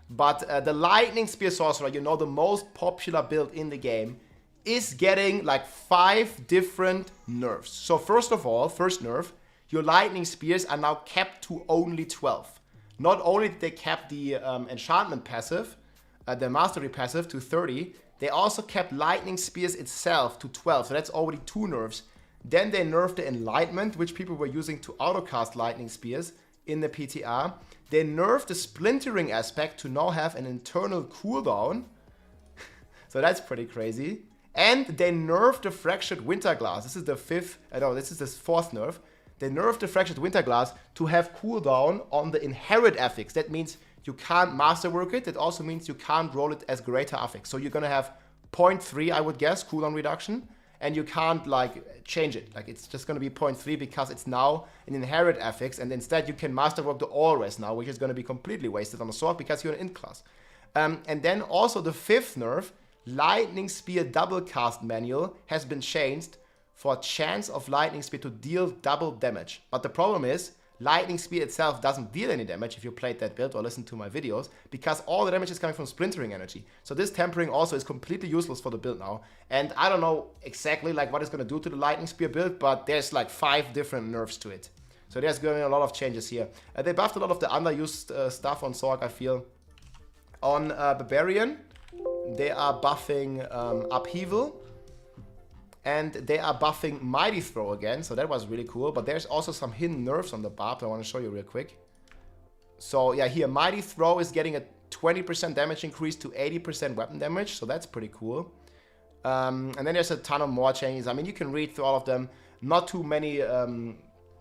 But the Lightning Spear Sorcerer, you know, the most popular build in the game, is getting like 5 different nerfs. So first of all, first nerf, your Lightning Spears are now capped to only 12. Not only did they cap the enchantment passive, the mastery passive to 30, they also kept Lightning Spears itself to 12, so that's already 2 nerfs. Then they nerfed the Enlightenment, which people were using to autocast Lightning Spears in the PTR. They nerfed the Splintering aspect to now have an internal cooldown. So that's pretty crazy. And they nerfed the Fractured Winterglass. This is the 4th nerf. They nerfed the Fractured Winterglass to have cooldown on the Inherit affix. That means you can't masterwork it. It also means you can't roll it as greater affix. So you're gonna have 0.3, I would guess, cooldown reduction, and you can't like change it. Like it's just gonna be 0.3 because it's now an Inherit affix, and instead you can masterwork the All Res now, which is gonna be completely wasted on the sword because you're an int class. And then also the 5th nerf, Lightning Spear double cast manual has been changed for chance of Lightning Spear to deal double damage. But the problem is, Lightning Spear itself doesn't deal any damage if you played that build or listened to my videos, because all the damage is coming from Splintering energy. So this tempering also is completely useless for the build now. And I don't know exactly like what it's going to do to the Lightning Spear build, but there's like 5 different nerfs to it. So there's going to be a lot of changes here. They buffed a lot of the underused stuff on Sorg, I feel. On Barbarian, they are buffing Upheaval. And they are buffing Mighty Throw again, so that was really cool. But there's also some hidden nerfs on the Barb I want to show you real quick. So yeah, here, Mighty Throw is getting a 20% damage increase to 80% weapon damage, so that's pretty cool. And then there's a ton of more changes. I mean, you can read through all of them. Not too many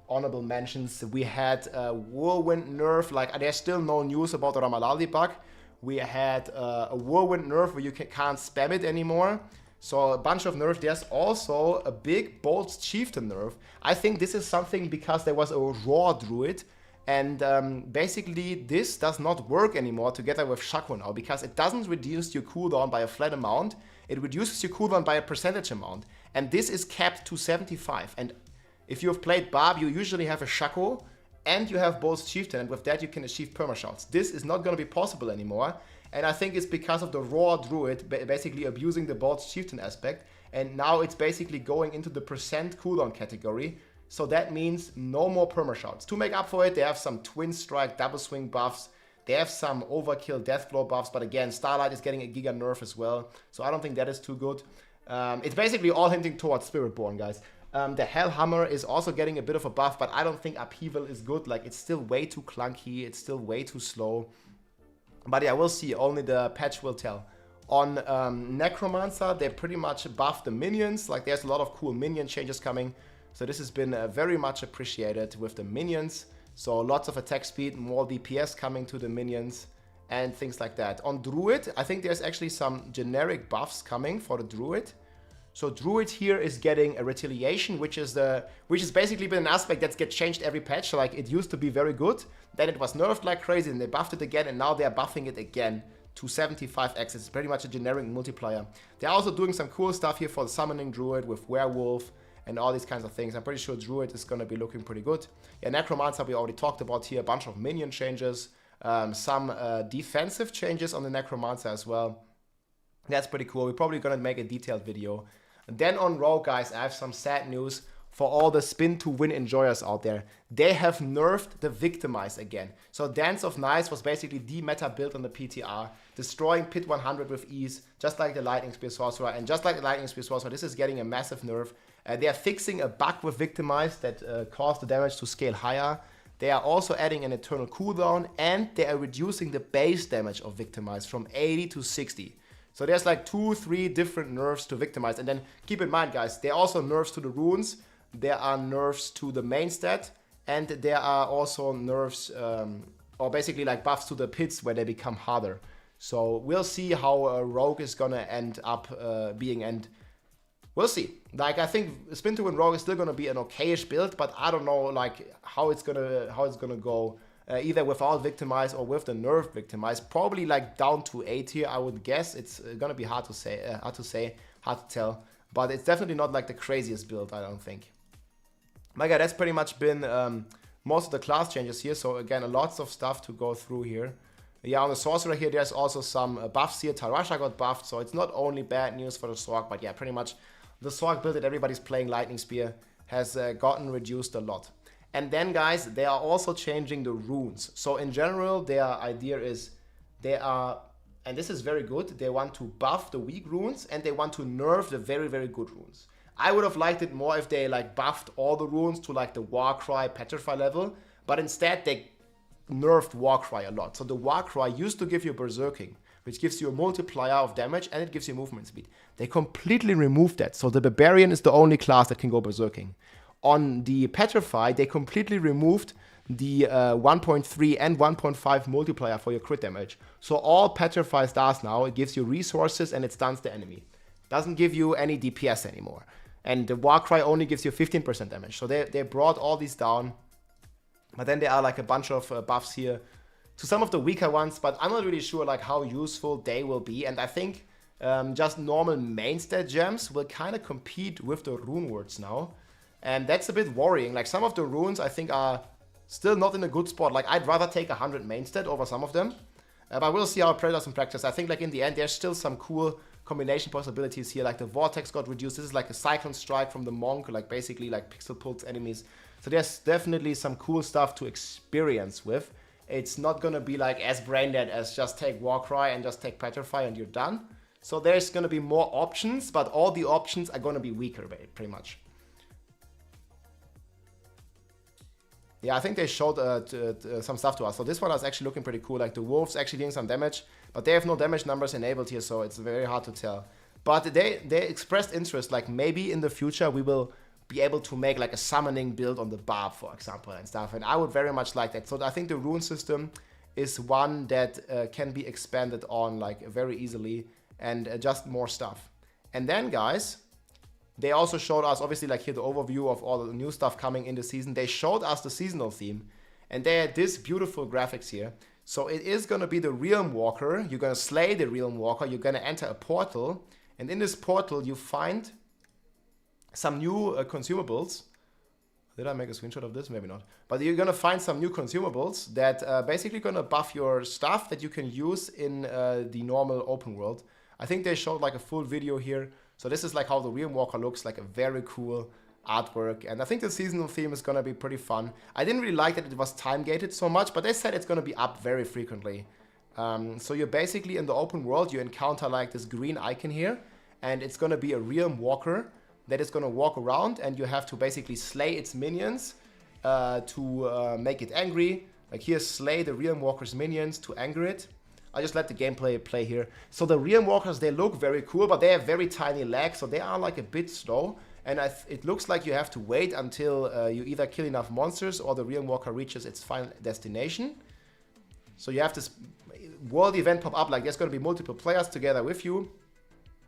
honorable mentions. We had Whirlwind nerf, like there's still no news about the Ramalali bug. We had a Whirlwind nerf where you can't spam it anymore. So a bunch of nerfs. There's also a big Bolt's Chieftain nerf. I think this is something because there was a Raw Druid, and basically this does not work anymore together with Shaco now, because it doesn't reduce your cooldown by a flat amount, it reduces your cooldown by a percentage amount, and this is capped to 75. And if you have played Barb, you usually have a Shaco and you have Bolt's Chieftain, and with that you can achieve permashots. This is not going to be possible anymore. And I think it's because of the Raw Druid basically abusing the Bolt's Chieftain aspect. And now it's basically going into the percent cooldown category. So that means no more perma-shots. To make up for it, they have some twin strike, double swing buffs. They have some overkill death blow buffs, but again, Starlight is getting a giga nerf as well. So I don't think that is too good. It's basically all hinting towards Spiritborn, guys. The Hellhammer is also getting a bit of a buff, but I don't think Upheaval is good. Like, it's still way too clunky. It's still way too slow. But yeah, we'll see. Only the patch will tell. On Necromancer, they pretty much buffed the minions. Like, there's a lot of cool minion changes coming. So this has been very much appreciated with the minions. So lots of attack speed, more DPS coming to the minions and things like that. On Druid, I think there's actually some generic buffs coming for the Druid. So Druid here is getting a retaliation, which is basically been an aspect that gets changed every patch. So like, it used to be very good, then it was nerfed like crazy, and they buffed it again, and now they're buffing it again to 75x. It's pretty much a generic multiplier. They're also doing some cool stuff here for the Summoning Druid with Werewolf and all these kinds of things. I'm pretty sure Druid is going to be looking pretty good. Yeah, Necromancer we already talked about here. A bunch of minion changes. Some defensive changes on the Necromancer as well. That's pretty cool. We're probably going to make a detailed video. And then on Rogue, guys, I have some sad news for all the spin to win enjoyers out there. They have nerfed the Victimize again. So Dance of Nice was basically the meta build on the PTR, destroying Pit 100 with ease, just like the Lightning Spear Sorcerer. And just like the Lightning Spear Sorcerer, this is getting a massive nerf. They are fixing a bug with Victimize that caused the damage to scale higher. They are also adding an eternal cooldown, and they are reducing the base damage of Victimize from 80 to 60. So there's like 2-3 different nerfs to Victimize. And then keep in mind, guys, there are also nerfs to the runes. There are nerfs to the main stat. And there are also nerfs, or basically like buffs to the pits where they become harder. So we'll see how Rogue is going to end up being. And we'll see. Like, I think Spin to Win Rogue is still going to be an okayish build, but I don't know like how it's gonna go. Either without Victimize or with the nerf Victimize, probably like down to 8 here, I would guess. It's gonna be hard to tell, but it's definitely not like the craziest build, I don't think. My guy, that's pretty much been most of the class changes here. So again, lots of stuff to go through here. Yeah, on the Sorcerer here, there's also some buffs here. Tarasha got buffed, so it's not only bad news for the Sorc, but yeah, pretty much the Sorc build that everybody's playing Lightning Spear has gotten reduced a lot. And then, guys, they are also changing the runes. So in general, their idea is and this is very good, they want to buff the weak runes and they want to nerf the very, very good runes. I would have liked it more if they like buffed all the runes to like the Warcry, Petrify level, but instead they nerfed Warcry a lot. So the Warcry used to give you Berserking, which gives you a multiplier of damage and it gives you movement speed. They completely removed that. So the Barbarian is the only class that can go Berserking. On the Petrify, they completely removed the 1.3 and 1.5 multiplier for your crit damage. So all Petrify does now, it gives you resources and it stuns the enemy. Doesn't give you any DPS anymore. And the Warcry only gives you 15% damage. So they brought all these down. But then there are like a bunch of buffs here to some of the weaker ones, but I'm not really sure like how useful they will be. And I think just normal main stat gems will kind of compete with the rune words now. And that's a bit worrying. Like some of the runes I think are still not in a good spot. Like I'd rather take 100 main stat over some of them. But we'll see how it plays out in practice. I think like in the end there's still some cool combination possibilities here. Like the Vortex got reduced. This is like a Cyclone Strike from the Monk. Like basically like pixel pulls enemies. So there's definitely some cool stuff to experience with. It's not going to be like as brain dead as just take Warcry and just take Petrify and you're done. So there's going to be more options, but all the options are going to be weaker pretty much. Yeah, I think they showed some stuff to us. So this one is actually looking pretty cool. Like the wolves actually doing some damage, but they have no damage numbers enabled here, so it's very hard to tell. But they expressed interest, like maybe in the future we will be able to make like a summoning build on the Barb, for example, and stuff. And I would very much like that. So I think the rune system is one that can be expanded on like very easily and just more stuff. And then, guys, they also showed us, obviously, like here, the overview of all the new stuff coming in the season. They showed us the seasonal theme, and they had this beautiful graphics here. So it is going to be the Realm Walker. You're going to slay the Realm Walker. You're going to enter a portal, and in this portal, you find some new consumables. Did I make a screenshot of this? Maybe not. But you're going to find some new consumables that basically going to buff your stuff that you can use in the normal open world. I think they showed like a full video here. So this is like how the Realm Walker looks, like a very cool artwork. And I think the seasonal theme is going to be pretty fun. I didn't really like that it was time gated so much, but they said it's going to be up very frequently. So you're basically in the open world, you encounter like this green icon here, and it's going to be a Realm Walker that is going to walk around, and you have to basically slay its minions to make it angry. Like here, slay the Realm Walker's minions to anger it. I just let the gameplay play here. So the Realm Walkers, they look very cool, but they have very tiny legs, so they are like a bit slow. And it looks like you have to wait until you either kill enough monsters or the Realm Walker reaches its final destination. So you have this world event pop up, like there's going to be multiple players together with you.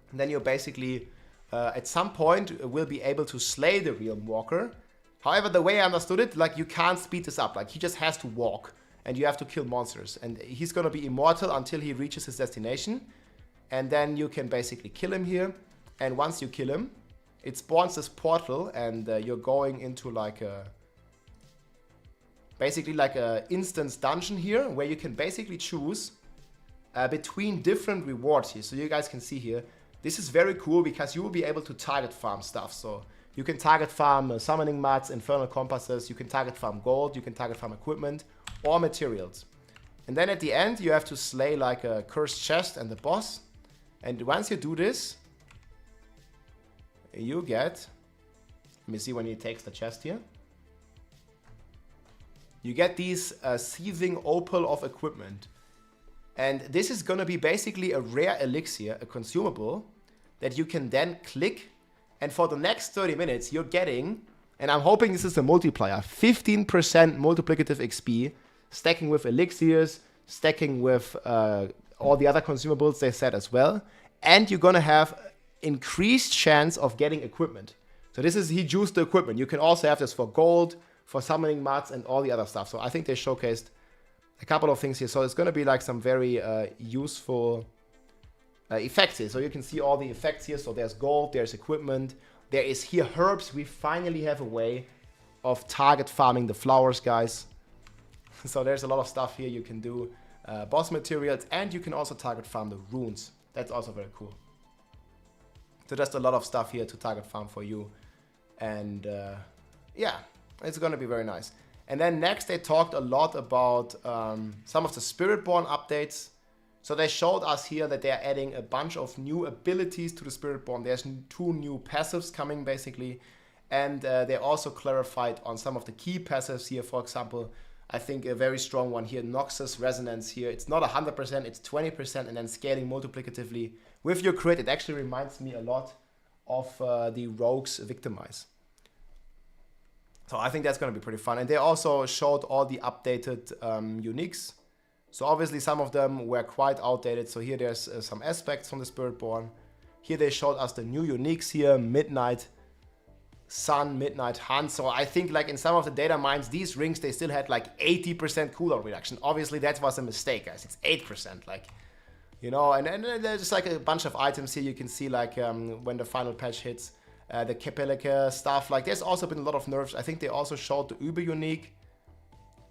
And then you're basically, at some point, will be able to slay the Realm Walker. However, the way I understood it, like you can't speed this up. Like he just has to walk and you have to kill monsters. And he's going to be immortal until he reaches his destination. And then you can basically kill him here. And once you kill him, it spawns this portal and you're going into like a... basically like a instance dungeon here where you can basically choose between different rewards here. So you guys can see here, this is very cool because you will be able to target farm stuff. So you can target farm summoning mats, infernal compasses, you can target farm gold, you can target farm equipment or materials. And then at the end you have to slay like a cursed chest and the boss. And once you do this, you get, let me see when he takes the chest here. You get these seething opal of equipment. And this is going to be basically a rare elixir, a consumable, that you can then click. And for the next 30 minutes, you're getting, and I'm hoping this is a multiplier, 15% multiplicative XP, stacking with elixirs, stacking with all the other consumables they said as well. And you're going to have increased chance of getting equipment. So this is, he juiced the equipment. You can also have this for gold, for summoning mats and all the other stuff. So I think they showcased a couple of things here. So it's going to be like some very useful effects here. So you can see all the effects here. So there's gold, there's equipment, there is here herbs. We finally have a way of target farming the flowers, guys. So there's a lot of stuff here you can do. Boss materials, and you can also target farm the runes. That's also very cool. So just a lot of stuff here to target farm for you. And yeah, it's going to be very nice. And then next they talked a lot about some of the Spiritborn updates. So they showed us here that they're adding a bunch of new abilities to the Spiritborn. There's 2 new passives coming basically. And they also clarified on some of the key passives here. For example, I think a very strong one here, Noxus Resonance here. It's not 100%, it's 20%, and then scaling multiplicatively with your crit. It actually reminds me a lot of the Rogue's Victimize. So I think that's going to be pretty fun. And they also showed all the updated uniques. So obviously some of them were quite outdated. So here there's some aspects from the Spiritborn. Here they showed us the new uniques here, Midnight Sun, Midnight Hunt. So I think like in some of the data mines, these rings, they still had like 80% cooldown reduction. Obviously that was a mistake, guys. It's 8%, like, you know, and there's just like a bunch of items here. You can see like when the final patch hits, the Kepeleke stuff. Like there's also been a lot of nerfs. I think they also showed the Uber unique.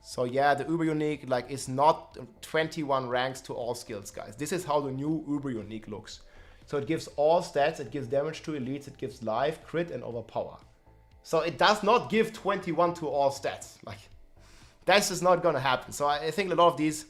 So yeah, the Uber unique like is not 21 ranks to all skills, guys. This is how the new Uber unique looks. So it gives all stats, it gives damage to elites, it gives life, crit, and overpower. So it does not give 21 to all stats. Like, that's just not gonna happen. So I think a lot of these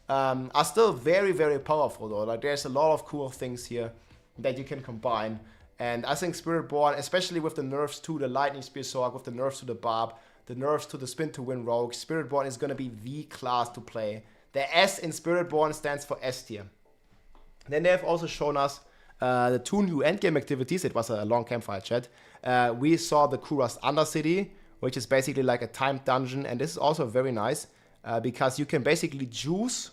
are still very, very powerful though. Like there's a lot of cool things here that you can combine. And I think Spiritborn, especially with the nerfs to the Lightning Spear Sword, with the nerfs to the Barb, the nerfs to the Spin to Win Rogue, Spiritborn is gonna be the class to play. The S in Spiritborn stands for S tier. Then they have also shown us the 2 new endgame activities. It was a long campfire chat. We saw the Kurast Undercity, which is basically like a timed dungeon. And this is also very nice because you can basically juice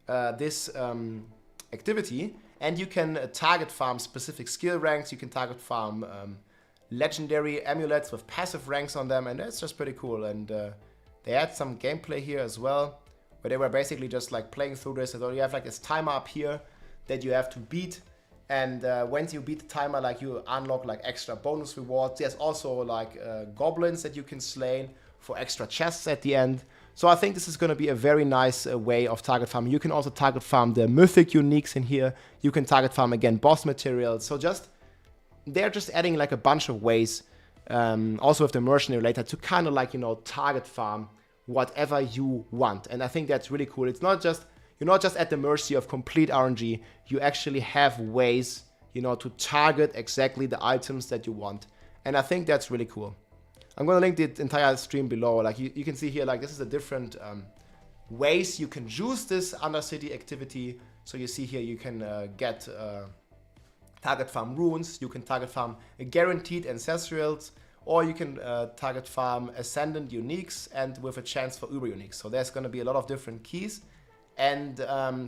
this activity and you can target farm specific skill ranks. You can target farm legendary amulets with passive ranks on them. And that's just pretty cool. And they had some gameplay here as well, where they were basically just like playing through this. So you have like this timer up here that you have to beat. And once you beat the timer, like you unlock like extra bonus rewards. There's also like goblins that you can slay for extra chests at the end. So I think this is going to be a very nice way of target farming. You can also target farm the mythic uniques in here. You can target farm again boss materials. So just they're just adding like a bunch of ways, also with the Mercenary later, to kind of like, you know, target farm whatever you want. And I think that's really cool. It's not just, you're not just at the mercy of complete RNG. You actually have ways, you know, to target exactly the items that you want. And I think that's really cool. I'm going to link the entire stream below. Like you can see here, like this is the different ways you can use this Undercity activity. So you see here, you can get target farm runes, you can target farm guaranteed ancestrals, or you can target farm ascendant uniques and with a chance for uber uniques. So there's going to be a lot of different keys, and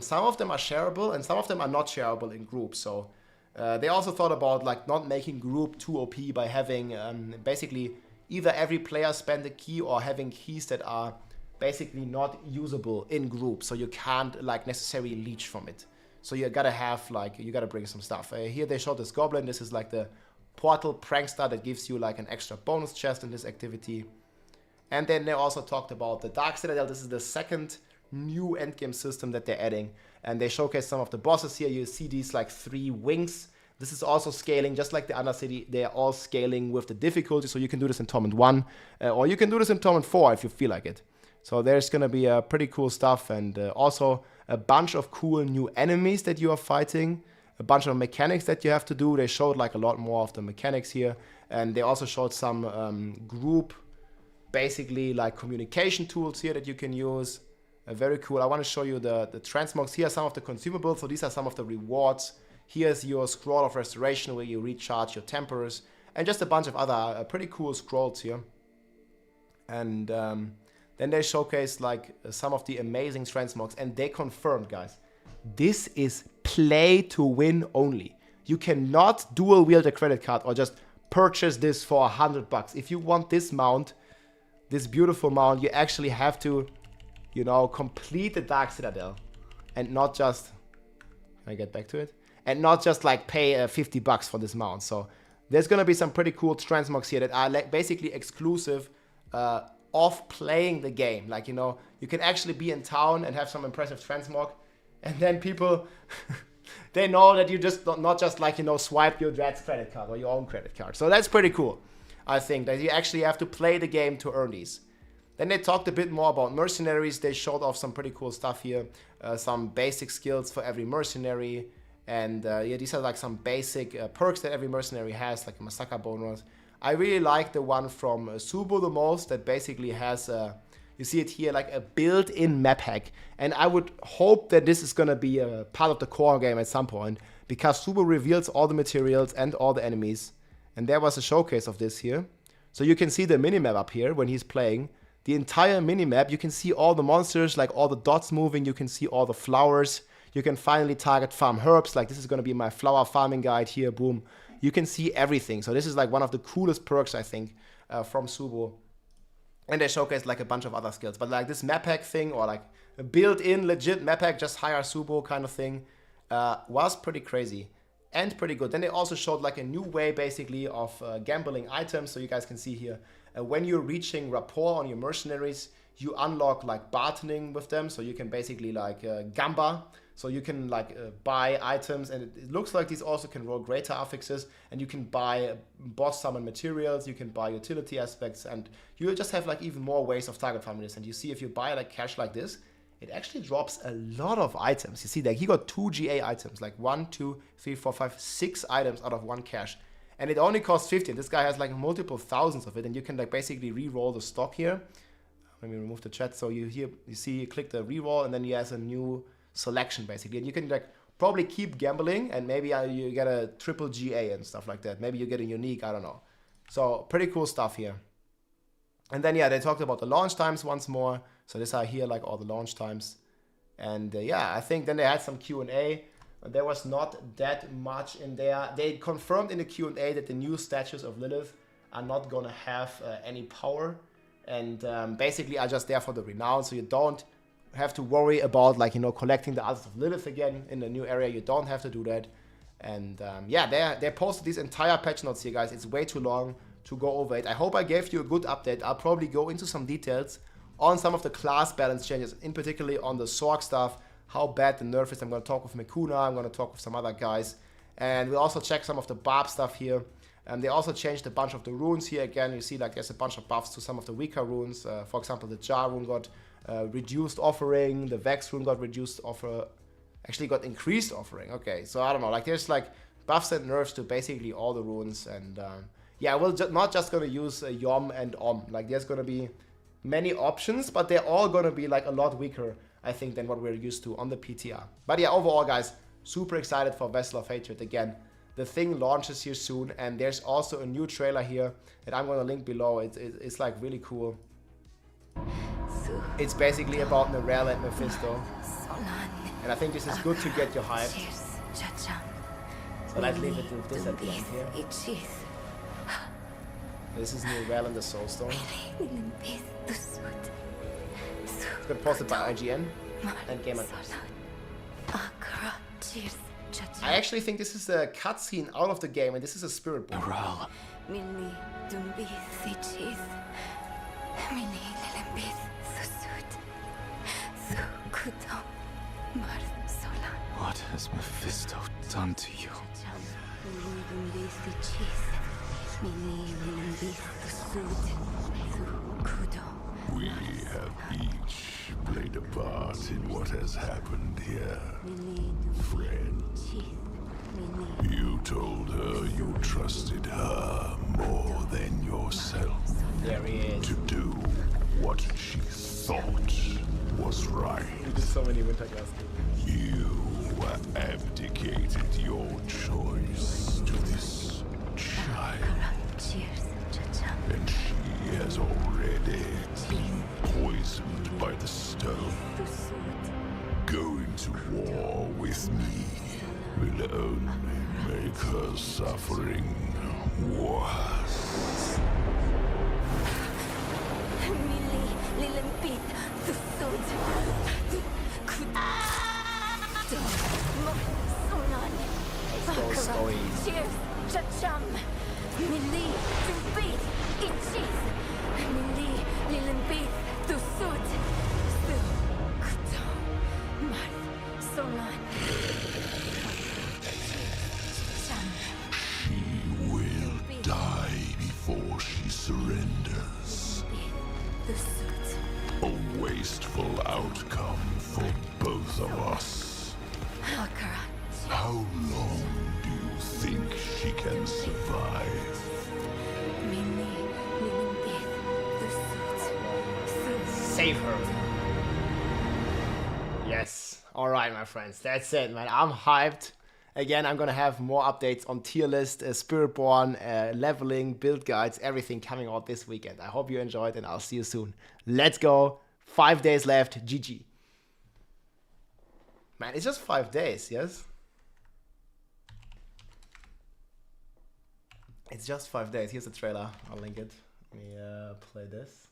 some of them are shareable and some of them are not shareable in groups. So they also thought about like not making group too OP by having basically either every player spend a key or having keys that are basically not usable in group, so you can't like necessarily leech from it. So you gotta have like, you gotta bring some stuff. Here they showed this goblin. This is like the portal prankster that gives you like an extra bonus chest in this activity. And then they also talked about the Dark Citadel. This is the second new endgame system that they're adding, and they showcase some of the bosses here. You see these like 3 wings. This is also scaling, just like the Undercity. They are all scaling with the difficulty, so you can do this in Torment 1, or you can do this in Torment 4 if you feel like it. So there's going to be pretty cool stuff, and also a bunch of cool new enemies that you are fighting, a bunch of mechanics that you have to do. They showed like a lot more of the mechanics here, and they also showed some group, basically like communication tools here that you can use. Very cool. I want to show you the transmogs. Here are some of the consumables, so these are some of the rewards. Here's your scroll of restoration where you recharge your tempers, and just a bunch of other pretty cool scrolls here. And then they showcased like some of the amazing transmogs, and they confirmed, guys, this is play to win only. You cannot dual wield a credit card or just purchase this for $100. If you want this mount, this beautiful mount, you actually have to, you know, complete the Dark Citadel, and not just, can I get back to it? And not just like pay $50 for this mount. So there's gonna be some pretty cool transmogs here that are like basically exclusive of playing the game. Like, you know, you can actually be in town and have some impressive transmog, and then people they know that you just not just like, you know, swipe your dad's credit card or your own credit card. So that's pretty cool. I think that you actually have to play the game to earn these. Then they talked a bit more about mercenaries. They showed off some pretty cool stuff here, some basic skills for every mercenary. And yeah, these are like some basic perks that every mercenary has, like a massacre bonus. I really like the one from Subo the most, that basically has, you see it here, like a built-in map hack. And I would hope that this is going to be a part of the core game at some point, because Subo reveals all the materials and all the enemies. And there was a showcase of this here. So you can see the minimap up here when he's playing. The entire minimap, you can see all the monsters, like all the dots moving, you can see all the flowers. You can finally target farm herbs, like this is going to be my flower farming guide here, boom. You can see everything. So this is like one of the coolest perks, I think, from Subo. And they showcased like a bunch of other skills. But like this map hack thing, or like a built-in legit map hack, just hire Subo kind of thing, was pretty crazy and pretty good. Then they also showed like a new way basically of gambling items. So you guys can see here, when you're reaching rapport on your mercenaries, you unlock like bartering with them. So you can basically like gamba. So you can like buy items, and it looks like these also can roll greater affixes, and you can buy boss summon materials, you can buy utility aspects, and you just have like even more ways of target farming this. And you see if you buy like cash like this, it actually drops a lot of items. You see that he got 2 GA items, like 1, 2, 3, 4, 5, 6 items out of 1 cash. And it only costs 50. This guy has like multiple thousands of it, and you can like basically re-roll the stock here. Let me remove the chat. So you see, you click the re-roll, and then he has a new selection basically, and you can like probably keep gambling, and maybe you get a triple GA and stuff like that. Maybe you get a unique, I don't know. So pretty cool stuff here. And then yeah, they talked about the launch times once more. So this are here like all the launch times, and yeah, I think then they had some Q&A. There was not that much in there. They confirmed in the Q&A that the new statues of Lilith are not gonna have any power, and basically are just there for the renown, so you don't have to worry about like, you know, collecting the Altars of Lilith again in the new area. You don't have to do that. And yeah, they posted these entire patch notes here, guys. It's way too long to go over it. I hope I gave you a good update. I'll probably go into some details on some of the class balance changes, in particular on the Sorg stuff, how bad the nerf is. I'm going to talk with Mikuna, I'm going to talk with some other guys, And we'll also check some of the barb stuff here. They also changed a bunch of the runes here. Again, you see like there's a bunch of buffs to some of the weaker runes. For example, the Jar rune got reduced offering. The Vex rune got reduced actually got increased offering. Okay, so I don't know. Like there's like buffs and nerfs to basically all the runes. And yeah, we're not just going to use Yom and Om. Like there's going to be many options, but they're all going to be like a lot weaker, I think, than what we're used to on the PTR. But yeah, overall, guys, super excited for Vessel of Hatred again. The thing launches here soon, and there's also a new trailer here that I'm going to link below. It's like really cool. It's basically about Narelle and Mephisto. And I think this is good to get you hyped. So let's leave it with this at the end here. This is Narelle and the Soulstone. It's been posted by IGN and Gamer. I actually think this is a cutscene out of the game, and this is a Spiritborn. What has Mephisto done to you? We have each played a part in what has happened here. Friend, you told her you trusted her more than yourself. There he is. To do what she thought was right. He did so many winter gusts. You abdicated your choice to this child. And she has already been poisoned by the stone. Going to war with me will only make her suffering worse. Let's go, story. She will die before she surrenders. A wasteful outcome for both of us. How long do you think she can survive? Save her. Yes. Alright, my friends. That's it, man. I'm hyped. Again, I'm gonna have more updates on tier list, Spiritborn, leveling, build guides, everything coming out this weekend. I hope you enjoyed, and I'll see you soon. Let's go. 5 days left. GG. Man, it's just 5 days, yes? It's just 5 days. Here's the trailer. I'll link it. Let me play this.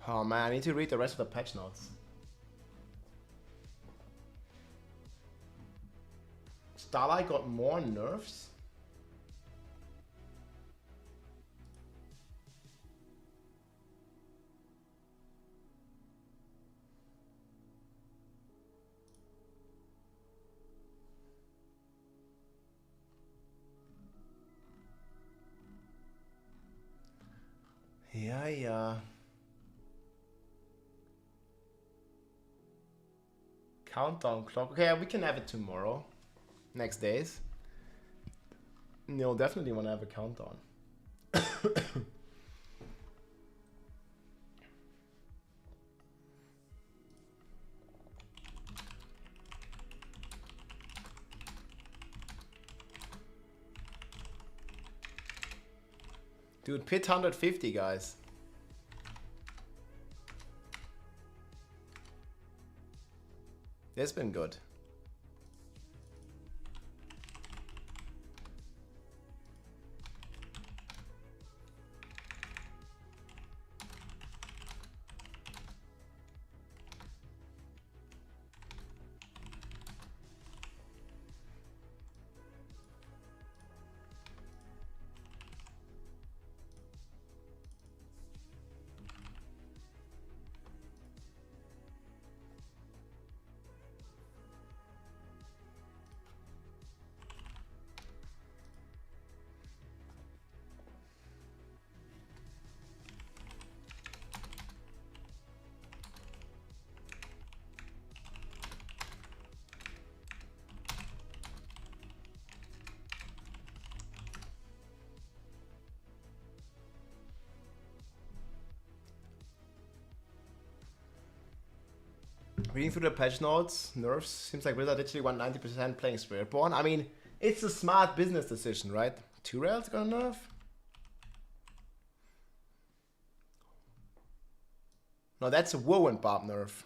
Oh man, I need to read the rest of the patch notes. Starlight got more nerfs? Yeah. Countdown clock. Okay, we can have it tomorrow. Next days. You'll definitely want to have a countdown. Dude, pit 150, guys. It's been good. Reading through the patch notes, nerfs, seems like Blizzard literally won 90% playing Spiritborn. I mean, it's a smart business decision, right? 2 rails gonna nerf? No, that's a Whirlwind Barb nerf.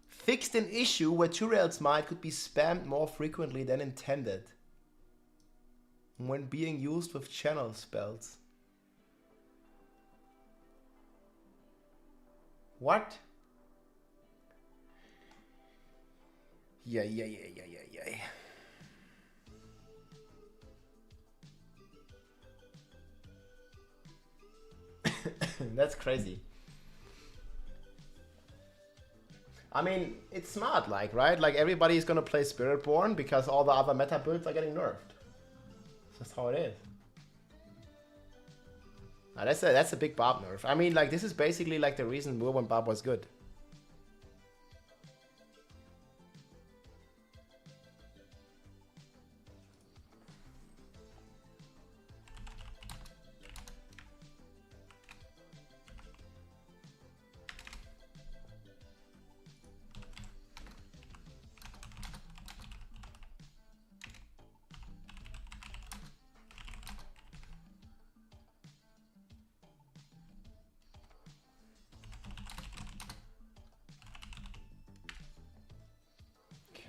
Fixed an issue where 2 rails might could be spammed more frequently than intended when being used with channel spells. What? Yeah. That's crazy. I mean, it's smart, like, right? Like, everybody's gonna play Spiritborn because all the other meta builds are getting nerfed. That's just how it is. Now, that's a big Barb nerf. I mean, like, this is basically like the reason Whirlwind Barb was good.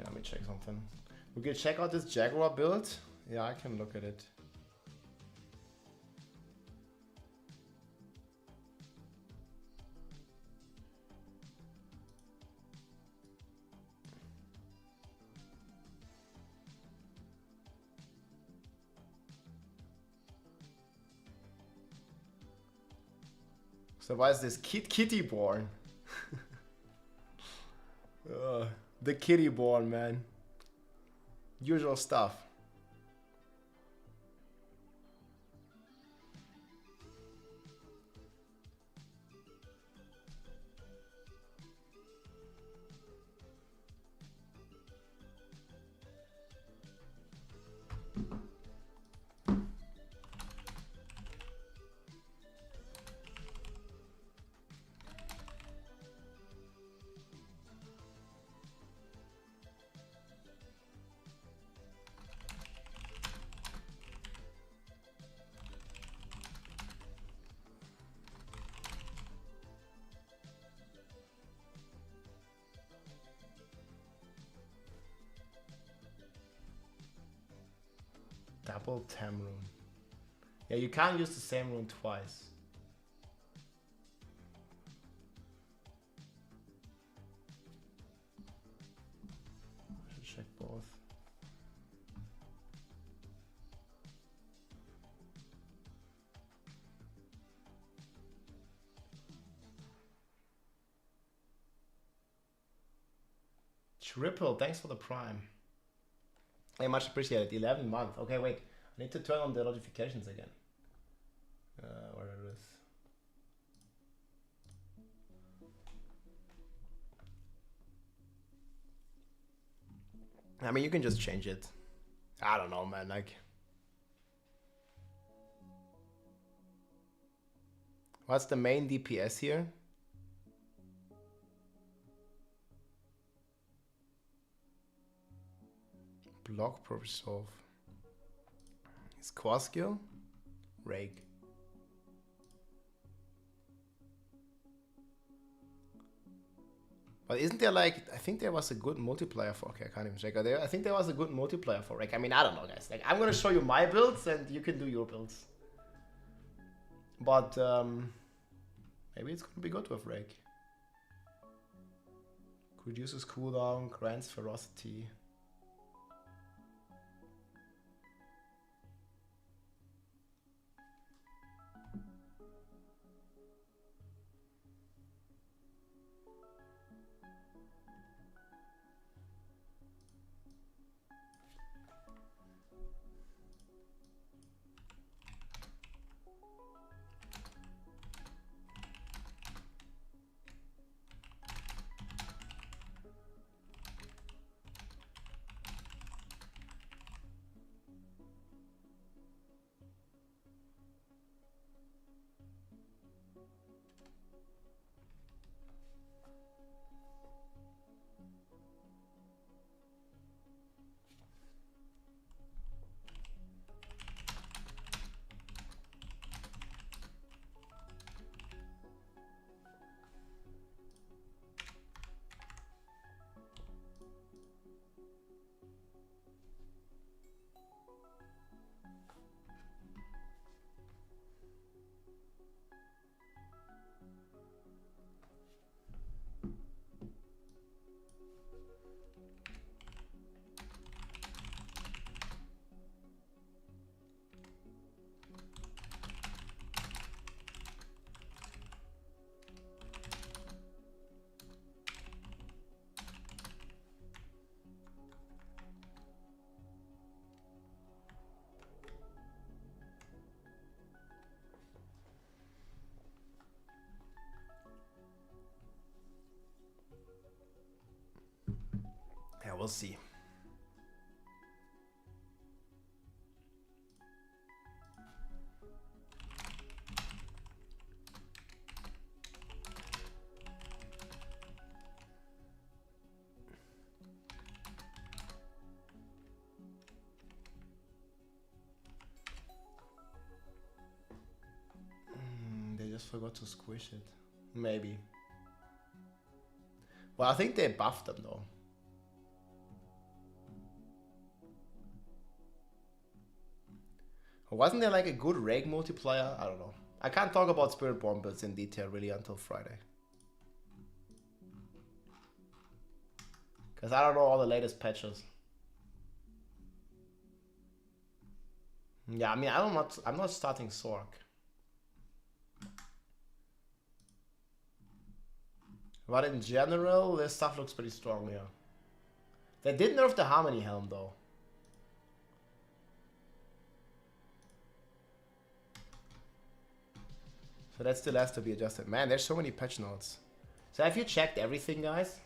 Let me check something. We can check out this Jaguar build. Yeah, I can look at it. So why is this Kittyborn? The Kittyborn, man. Usual stuff. Double Tam rune. Yeah, you can't use the same rune twice. I should check both. Triple, thanks for the prime. Hey, much appreciated. 11 month. Okay, wait. I need to turn on the notifications again. Where it is. I mean, you can just change it. I don't know, man. Like, what's the main DPS here? Block per resolve. Is core skill? Rake. But isn't there like, I think there was a good multiplier for, okay, I can't even check out there. I think there was a good multiplier for Rake. I mean, I don't know, guys. Like, I'm gonna show you my builds and you can do your builds. But maybe it's gonna be good with Rake. Reduces cooldown, grants ferocity. we'll see. They just forgot to squish it. Maybe. Well, I think they buffed them though. Wasn't there like a good reg multiplier? I don't know. I can't talk about Spiritborn builds in detail really until Friday. Because I don't know all the latest patches. Yeah, I mean, I'm not starting Sork. But in general, this stuff looks pretty strong, yeah. They did nerf the Harmony Helm though. So that still has to be adjusted. Man, there's so many patch notes. So have you checked everything, guys?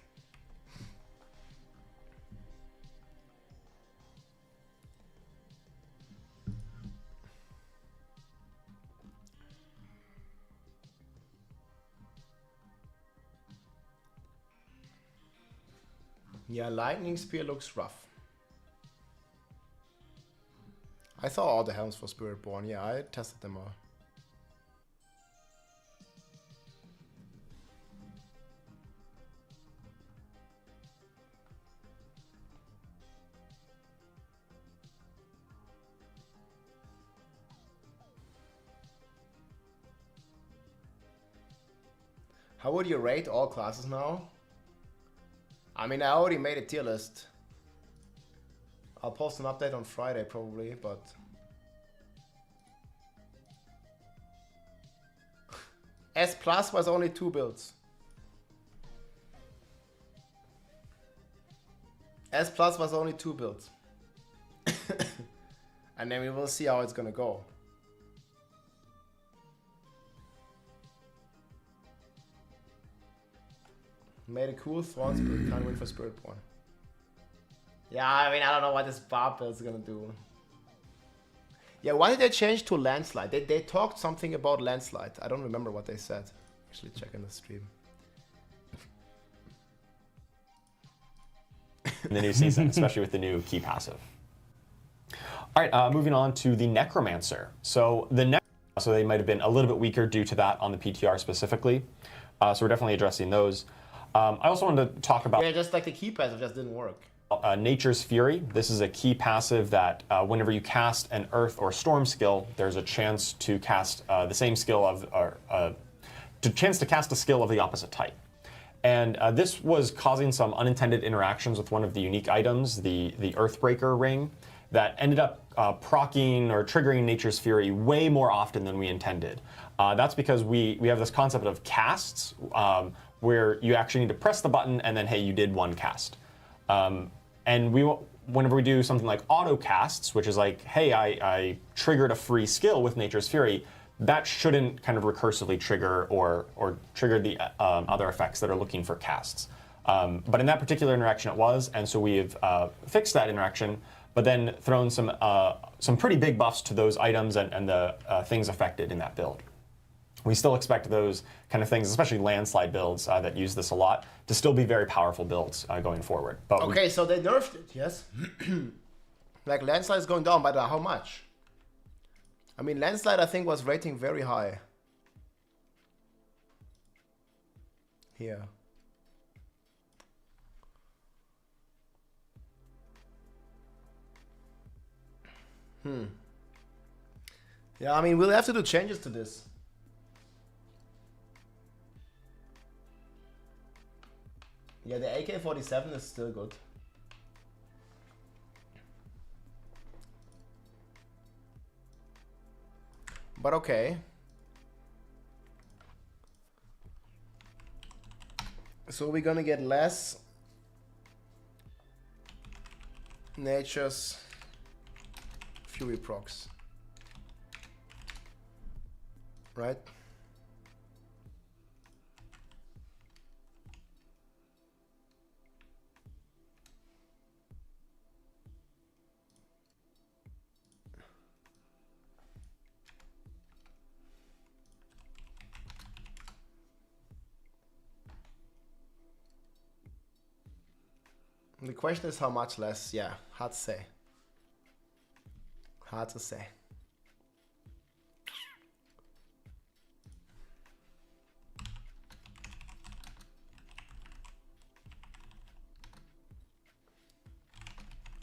Yeah, Lightning Spear looks rough. I saw all the helms for Spiritborn. Yeah, I tested them all. How would you rate all classes now? I mean, I already made a tier list. I'll post an update on Friday probably, but... S Plus was only 2 builds. S Plus was only 2 builds. And then we will see how it's gonna go. Made a cool Thrawn's build, can't wait for Spiritborn. Yeah, I mean, I don't know what this Barb build is gonna do. Yeah, why did they change to Landslide? They talked something about Landslide. I don't remember what they said. Actually, check in the stream. In the new season, especially with the new key passive. All right, moving on to the Necromancer. So they might have been a little bit weaker due to that on the PTR specifically. So we're definitely addressing those. I also wanted to talk about... Yeah, just like the key passive just didn't work. Nature's Fury. This is a key passive that whenever you cast an Earth or Storm skill, there's a chance to cast the same skill to cast a skill of the opposite type. And this was causing some unintended interactions with one of the unique items, the Earthbreaker ring, that ended up proccing or triggering Nature's Fury way more often than we intended. That's because we have this concept of casts, where you actually need to press the button and then, hey, you did one cast. And whenever we do something like auto casts, which is like, hey, I triggered a free skill with Nature's Fury, that shouldn't kind of recursively trigger or trigger the other effects that are looking for casts. But in that particular interaction it was, and so we've fixed that interaction, but then thrown some pretty big buffs to those items and the things affected in that build. We still expect those kind of things, especially landslide builds that use this a lot, to still be very powerful builds going forward. But okay, so they nerfed it, yes? Like landslide is going down, but how much? I mean, landslide I think was rating very high. Here. Yeah, I mean, we'll have to do changes to this. Yeah, the AK-47 is still good. But okay. So we're gonna get less Nature's Fury procs. Right? The question is how much less. Yeah, hard to say. Hard to say.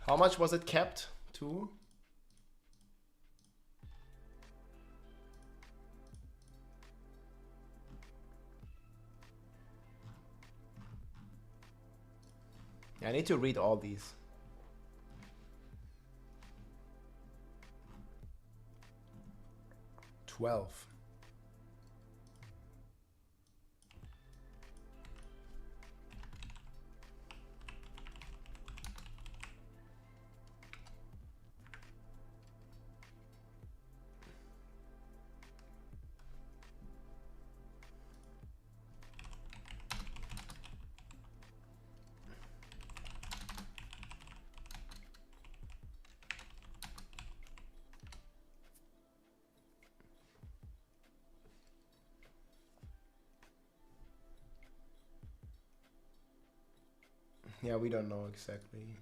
How much was it capped to? Yeah, I need to read all these. $12. Yeah, we don't know exactly.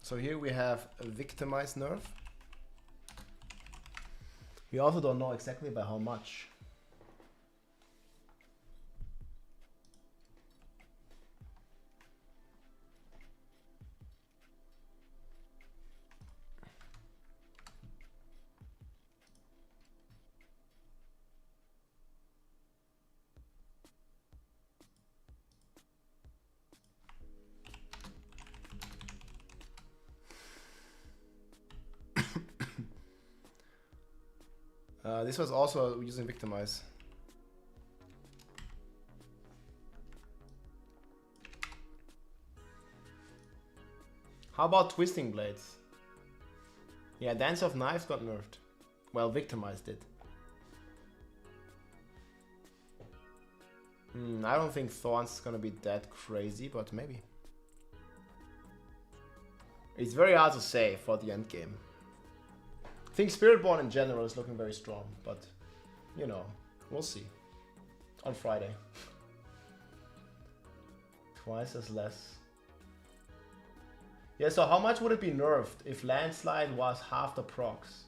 So here we have a victimized nerf. We also don't know exactly by how much. This was also using Victimize. How about Twisting Blades? Yeah, Dance of Knives got nerfed. Well, Victimized did. I don't think Thorns is gonna be that crazy, but maybe. It's very hard to say for the end game. I think Spiritborn in general is looking very strong, but you know, we'll see. On Friday. Twice as less. Yeah, so how much would it be nerfed if Landslide was half the procs?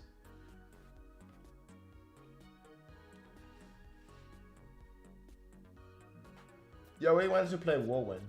Yeah, we wanted to play Warwind.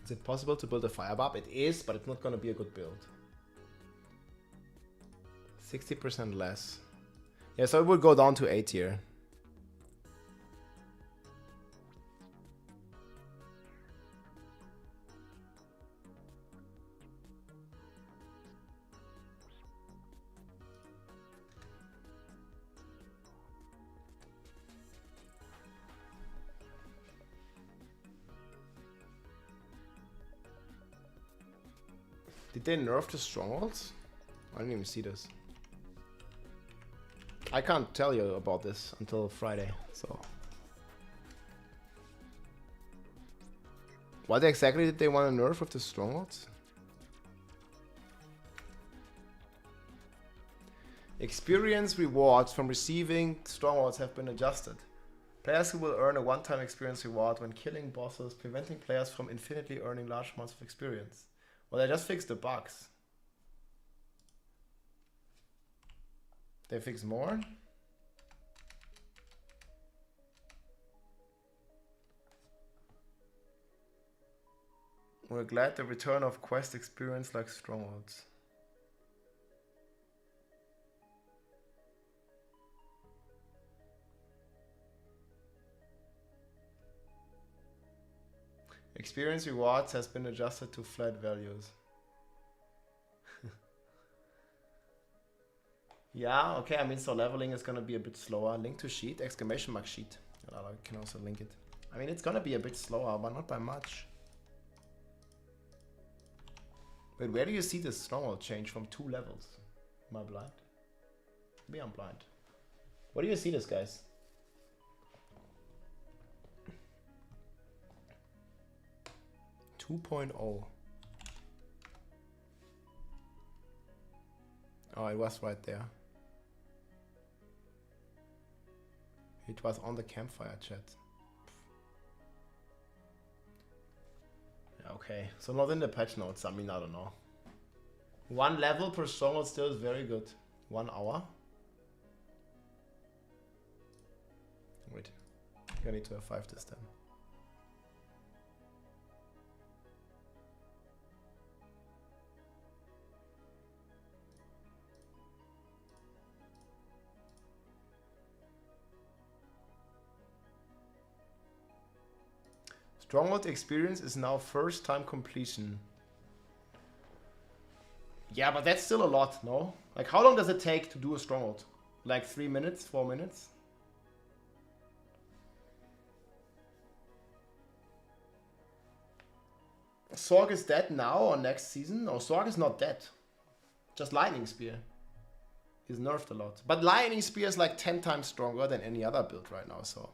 Is it possible to build a Firebarb? It is, but it's not going to be a good build. 60% less. Yeah, so it will go down to A tier. Did they nerf the strongholds? I didn't even see this. I can't tell you about this until Friday, so. What exactly did they want to nerf with the strongholds? Experience rewards from receiving strongholds have been adjusted. Players who will earn a one-time experience reward when killing bosses, preventing players from infinitely earning large amounts of experience. Well, they just fixed the bugs. They fixed more? We're glad the return of quest experience like strongholds. Experience rewards has been adjusted to flat values. Yeah, okay, I mean, so leveling is gonna be a bit slower. Link to sheet, exclamation mark sheet. I can also link it. I mean, it's gonna be a bit slower, but not by much. But where do you see this stronghold change from 2 levels? Am I blind? Maybe I'm blind. Where do you see this, guys? .0. Oh, it was right there. It was on the Campfire chat. Okay, so not in the patch notes. I mean, I don't know. 1 level per stronghold still is very good. 1 hour. Wait, I need to have 5 this time. Stronghold experience is now first time completion. Yeah, but that's still a lot, no? Like, how long does it take to do a stronghold? Like 3 minutes, 4 minutes? Sorg is dead now or next season? No, Sorg is not dead. Just Lightning Spear. He's nerfed a lot. But Lightning Spear is like 10 times stronger than any other build right now, so...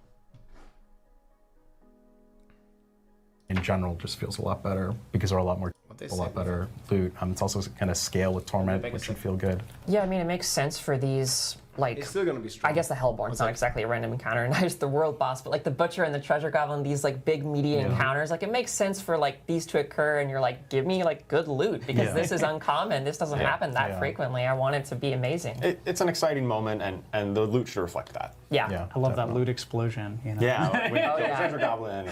In general, just feels a lot better because there are a lot better loot. It's also going to scale with Torment, which should feel good. Yeah, I mean, it makes sense for these, like... It's still going to be strong. I guess the Hellborn's not exactly a random encounter, and just the World Boss, but like the Butcher and the Treasure Goblin, these like big meaty encounters, like it makes sense for like these to occur, and you're like, give me like good loot, because this is uncommon. This doesn't happen that frequently. I want it to be amazing. It's an exciting moment, and the loot should reflect that. Yeah. I love that loot explosion. You know? Yeah, with the Treasure Goblin,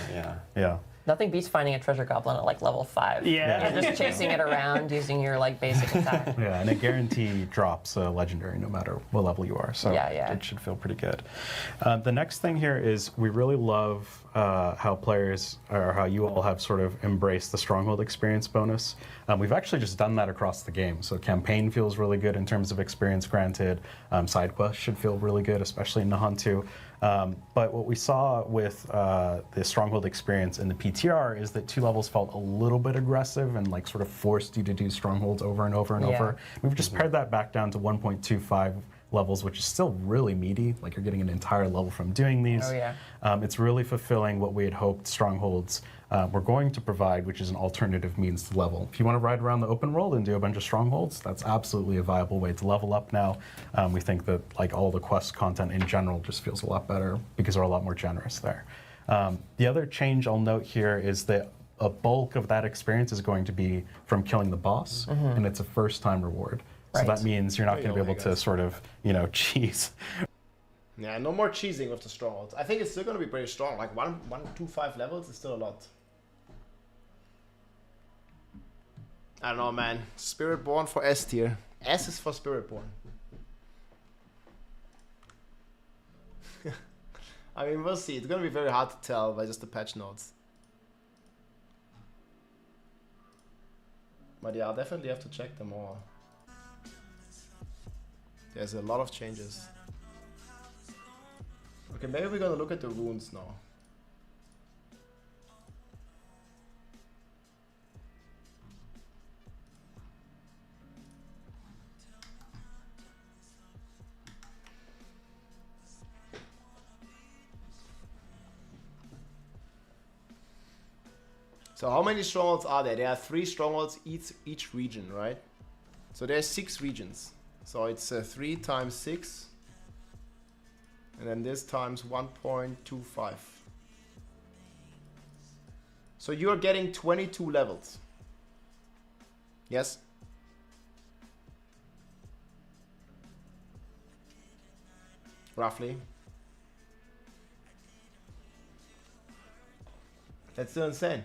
Yeah. Nothing beats finding a treasure goblin at like level 5. Yeah. You're just chasing it around using your like basic attack. Yeah, and it guarantee drops legendary no matter what level you are. So it should feel pretty good. The next thing here is we really love how players, or how you all have sort of embraced the Stronghold experience bonus. We've actually just done that across the game. So campaign feels really good in terms of experience granted. Side quests should feel really good, especially in Nahantu. But what we saw with the Stronghold experience in the PTR is that 2 levels felt a little bit aggressive and like sort of forced you to do Strongholds over and over and over. We've just pared that back down to 1.25 levels, which is still really meaty. Like you're getting an entire level from doing these. Oh, yeah. It's really fulfilling what we had hoped Strongholds were going to provide, which is an alternative means to level. If you want to ride around the open world and do a bunch of Strongholds, that's absolutely a viable way to level up now. We think that like all the quest content in general just feels a lot better because they're a lot more generous there. The other change I'll note here is that a bulk of that experience is going to be from killing the boss, and it's a first-time reward. So that means you're not going to be able to sort of, cheese. Yeah, no more cheesing with the Strongholds. I think it's still going to be pretty strong. Like 1.25 levels is still a lot. I don't know, man. Spiritborn for S tier. S is for Spiritborn. I mean, we'll see. It's going to be very hard to tell by just the patch notes. But yeah, I'll definitely have to check them all. There's a lot of changes. Okay, maybe we're gonna look at the runes now. So how many strongholds are there? There are 3 strongholds each region, right? So there's 6 regions. So it's 3 times 6. And then this times 1.25. So you're getting 22 levels. Yes? Roughly. That's still insane.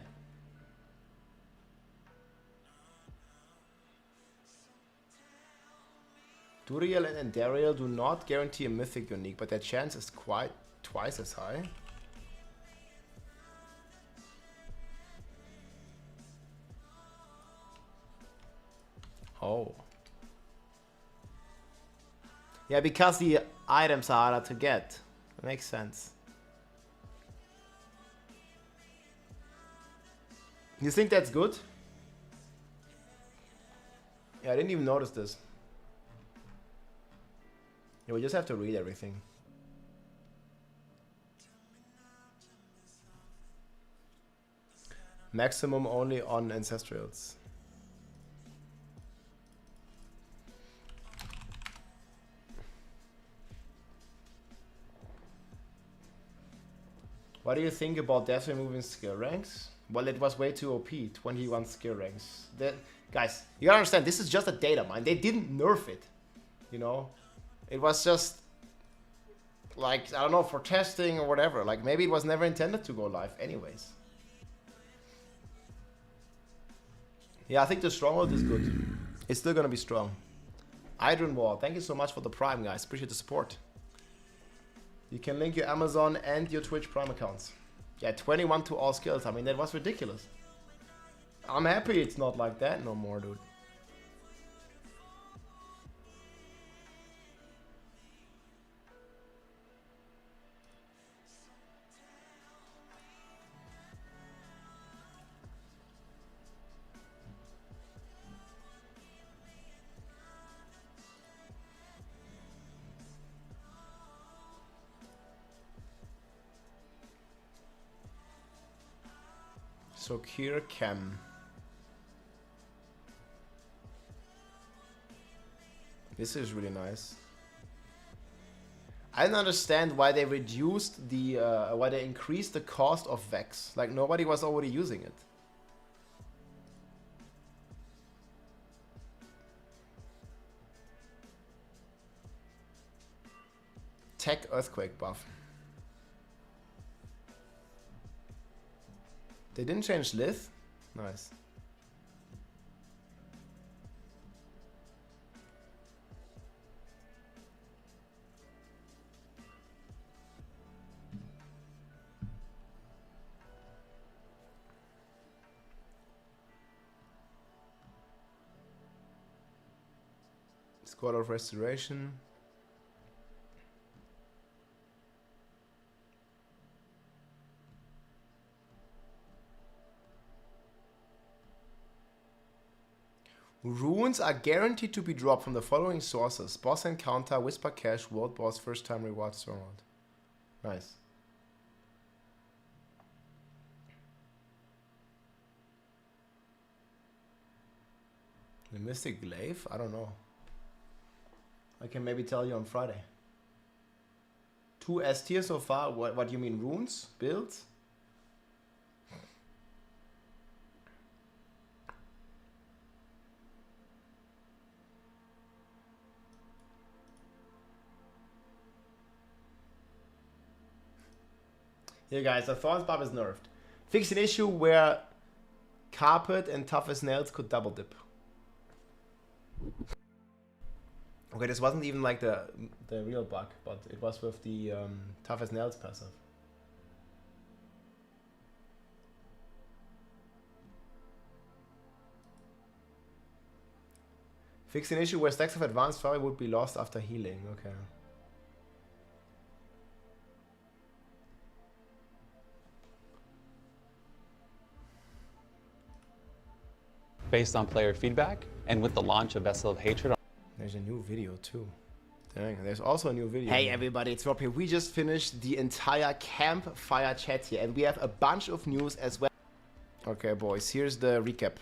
Duriel and Dariel do not guarantee a mythic unique, but their chance is quite twice as high. Oh. Yeah, because the items are harder to get. That makes sense. You think that's good? Yeah, I didn't even notice this. Yeah, we just have to read everything. Maximum only on Ancestrals. What do you think about Death removing skill ranks? Well, it was way too OP, 21 skill ranks. Guys, you gotta understand, this is just a data mine. They didn't nerf it, you know? It was just, like, I don't know, for testing or whatever. Like, maybe it was never intended to go live anyways. Yeah, I think the Stronghold is good. It's still gonna be strong. Idron Wall, thank you so much for the Prime, guys. Appreciate the support. You can link your Amazon and your Twitch Prime accounts. Yeah, 21 to all skills. I mean, that was ridiculous. I'm happy it's not like that no more, dude. So Kier Chem. This is really nice. I don't understand why they reduced the, why they increased the cost of Vex. Like nobody was already using it. Tech Earthquake buff. They didn't change Lith? Nice. Squad of Restoration. Runes are guaranteed to be dropped from the following sources: Boss Encounter, Whisper Cache, World Boss, First Time Reward, Stronghold. Nice. The Mystic Glaive? I don't know. I can maybe tell you on Friday. 2 S tier so far. What do you mean? Runes? Builds? Yeah, guys, the Thorns buff is nerfed. Fix an issue where Carpet and Tough as Nails could double dip. Okay, this wasn't even like the real bug, but it was with the Tough as Nails passive. Fix an issue where stacks of advanced fairy would be lost after healing. Okay. Based on player feedback and with the launch of Vessel of Hatred. There's a new video too. Dang, there's also a new video. Hey everybody, it's Rob here. We just finished the entire Campfire chat here and we have a bunch of news as well. Okay boys, here's the recap.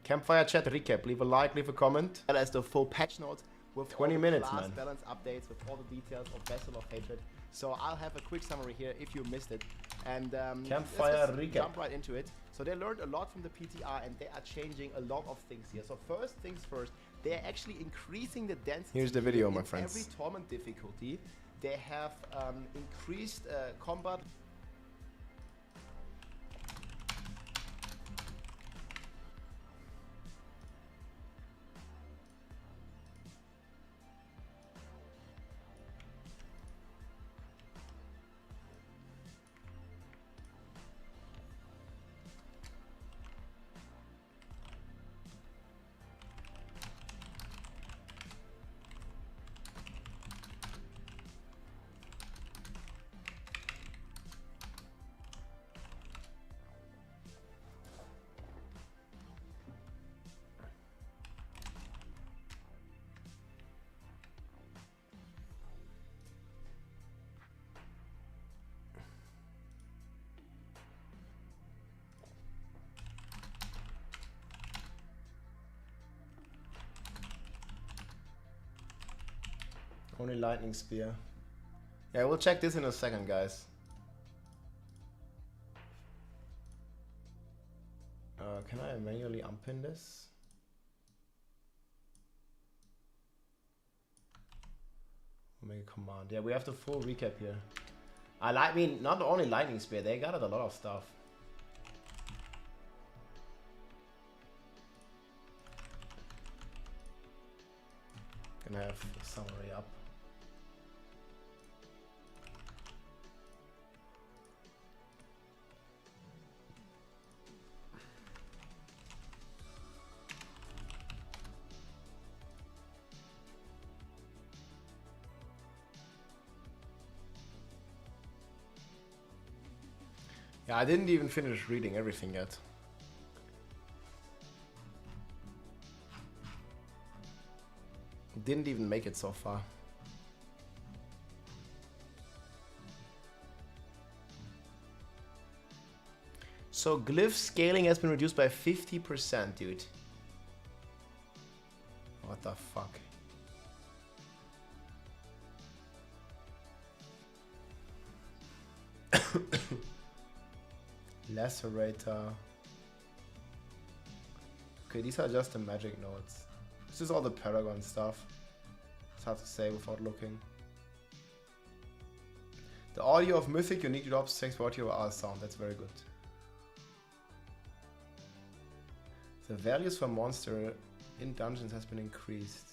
Campfire chat recap. Leave a like, leave a comment. And as the full patch notes with 20 minutes, man. Balance updates with all the details of Vessel of Hatred. So I'll have a quick summary here if you missed it. And Campfire recap. Jump right into it. So they learned a lot from the PTR and they are changing a lot of things here. So first things first, they're actually increasing the density. Here's the video, my friends. Every torment difficulty, they have increased combat. Only lightning spear. Yeah, we'll check this in a second, guys. Can I manually unpin this? We'll make a command. Yeah, we have the full recap here. I mean, not only lightning spear, they got a lot of stuff. Gonna have a summary up. Yeah, I didn't even finish reading everything yet. Didn't even make it so far. So glyph scaling has been reduced by 50%, dude. What the fuck? Lacerator. Okay, these are just the magic notes. This is all the Paragon stuff. It's hard to say without looking. The audio of Mythic unique drops takes what you are sound. That's very good. The values for monster in dungeons has been increased.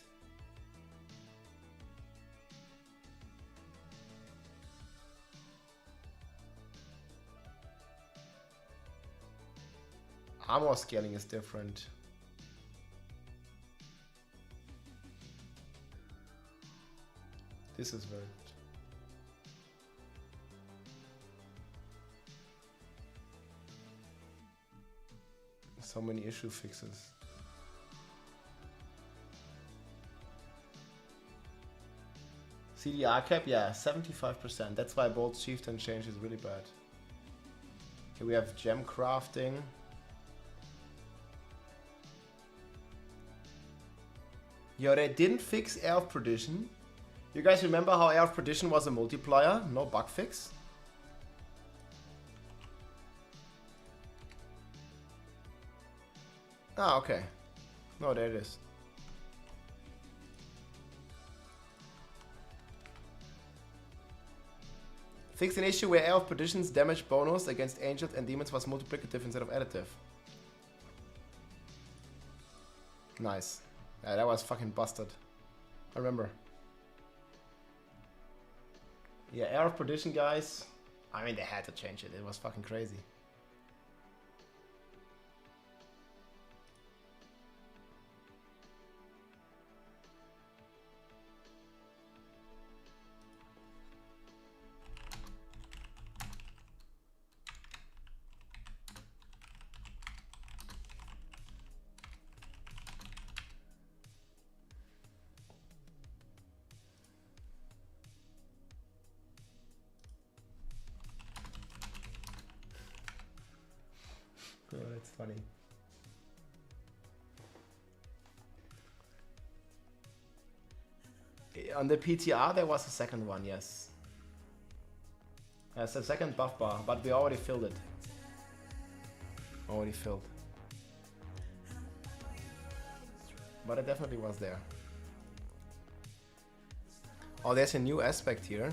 Armor scaling is different. This is very good. So many issue fixes. CDR cap, yeah, 75%. That's why Bold Chieftain change is really bad. Okay, we have gem crafting. Yo, they didn't fix Air of Perdition. You guys remember how Air of Perdition was a multiplier? No bug fix? Ah, okay. No, there it is. Fixed an issue where Air of Perdition's damage bonus against angels and demons was multiplicative instead of additive. Nice. Yeah, that was fucking busted. I remember. Yeah, Air of Perdition, guys. I mean, they had to change it. It was fucking crazy. Oh, that's funny. On the PTR there was a second one, yes. There's a second buff bar, but we already filled it. Already filled. But it definitely was there. Oh, there's a new aspect here.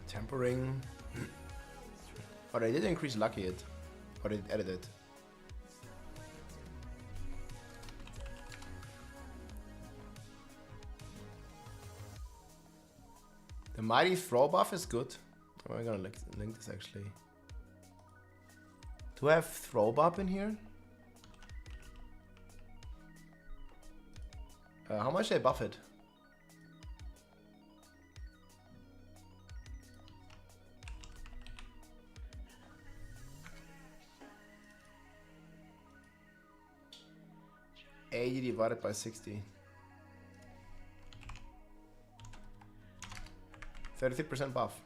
Tempering. Oh, they did increase lucky it. Or they added it. The mighty throw buff is good. Oh, I'm gonna link this actually. Do I have throw buff in here? How much they buff it? $80 divided by 60. 33% buff.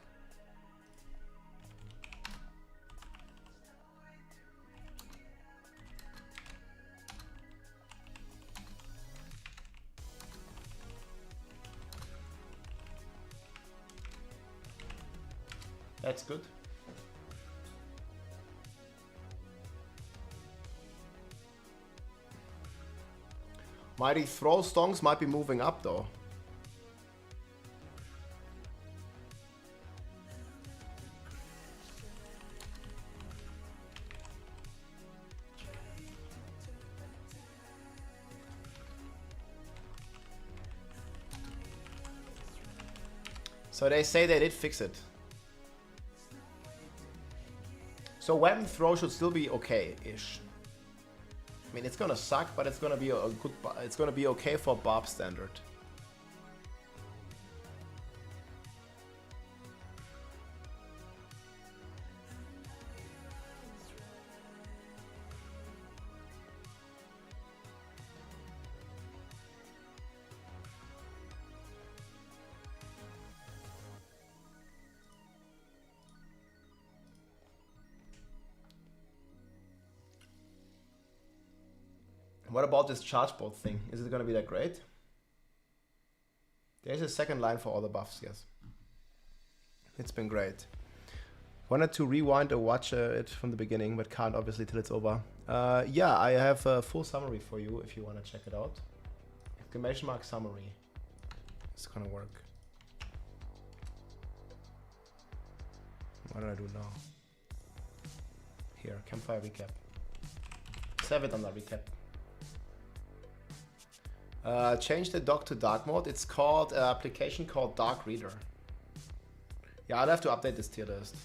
That's good. Mighty throw stonks might be moving up though. So they say they did fix it. So weapon throw should still be okay-ish. I mean, it's gonna suck, but it's gonna be a good. It's gonna be okay for Bob standard. What about this charge bolt thing? Is it going to be that great? There's a second line for all the buffs, yes. It's been great. Wanted to rewind or watch it from the beginning, but can't obviously till it's over. Yeah, I have a full summary for you if you want to check it out. Exclamation mark summary. It's going to work. What do I do now? Here, Campfire recap. Save it on the recap. Change the dock to dark mode. It's called an application called Dark Reader. Yeah, I'll have to update this tier list.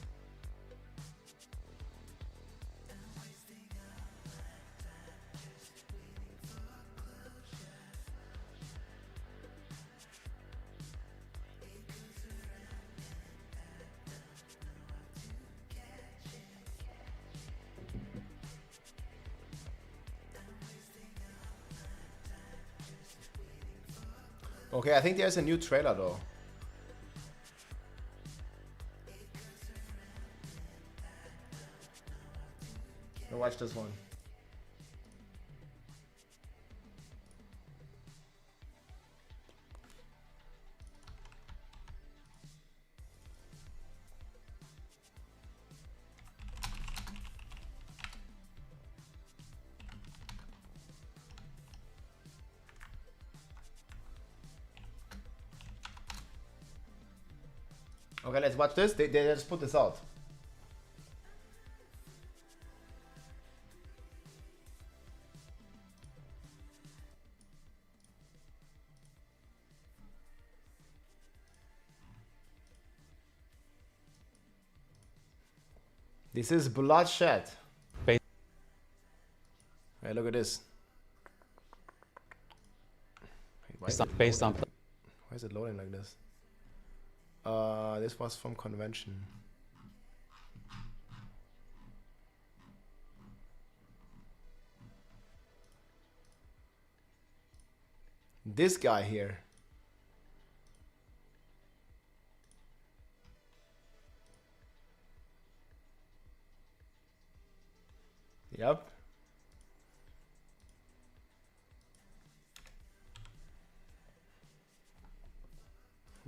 Okay, I think there's a new trailer though. Now watch this one. Okay, let's watch this. They just put this out. This is bloodshed. Hey, look at this. Based on why is it loading like this? This was from convention. This guy here. Yep.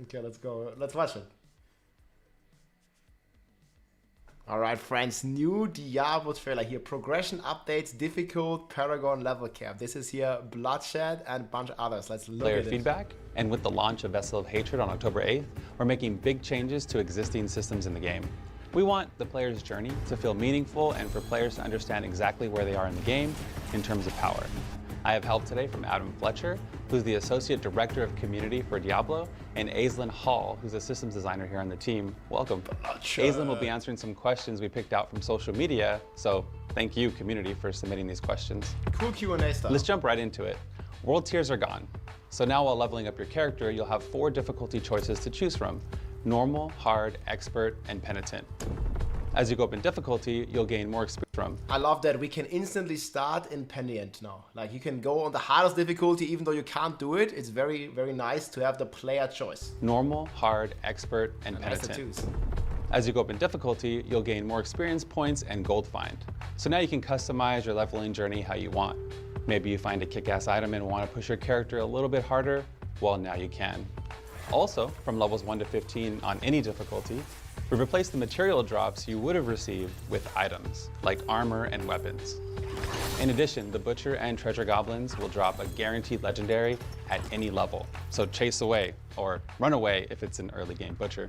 Okay, let's go. Let's watch it. Alright friends, new Diablo trailer here. Progression updates, difficult, Paragon level cap. This is here Bloodshed and a bunch of others. Let's look player at it. feedback. And with the launch of Vessel of Hatred on October 8th, we're making big changes to existing systems in the game. We want the player's journey to feel meaningful and for players to understand exactly where they are in the game in terms of power. I have help today from Adam Fletcher, who's the Associate Director of Community for Diablo, and Aislinn Hall, who's a systems designer here on the team. Welcome. Aislinn will be answering some questions we picked out from social media, so thank you, community, for submitting these questions. Cool Q&A stuff. Let's jump right into it. World tiers are gone. So now while leveling up your character, you'll have 4 difficulty choices to choose from: normal, hard, expert, and penitent. As you go up in difficulty, you'll gain more experience from. I love that we can instantly start in penitent now. Like you can go on the hardest difficulty even though you can't do it. It's very, very nice to have the player choice. Normal, hard, expert, and penitent. As you go up in difficulty, you'll gain more experience points and gold find. So now you can customize your leveling journey how you want. Maybe you find a kick-ass item and want to push your character a little bit harder. Well, now you can. Also, from levels 1 to 15 on any difficulty, we replaced the material drops you would have received with items, like armor and weapons. In addition, the Butcher and Treasure Goblins will drop a guaranteed legendary at any level, so chase away, or run away if it's an early game Butcher.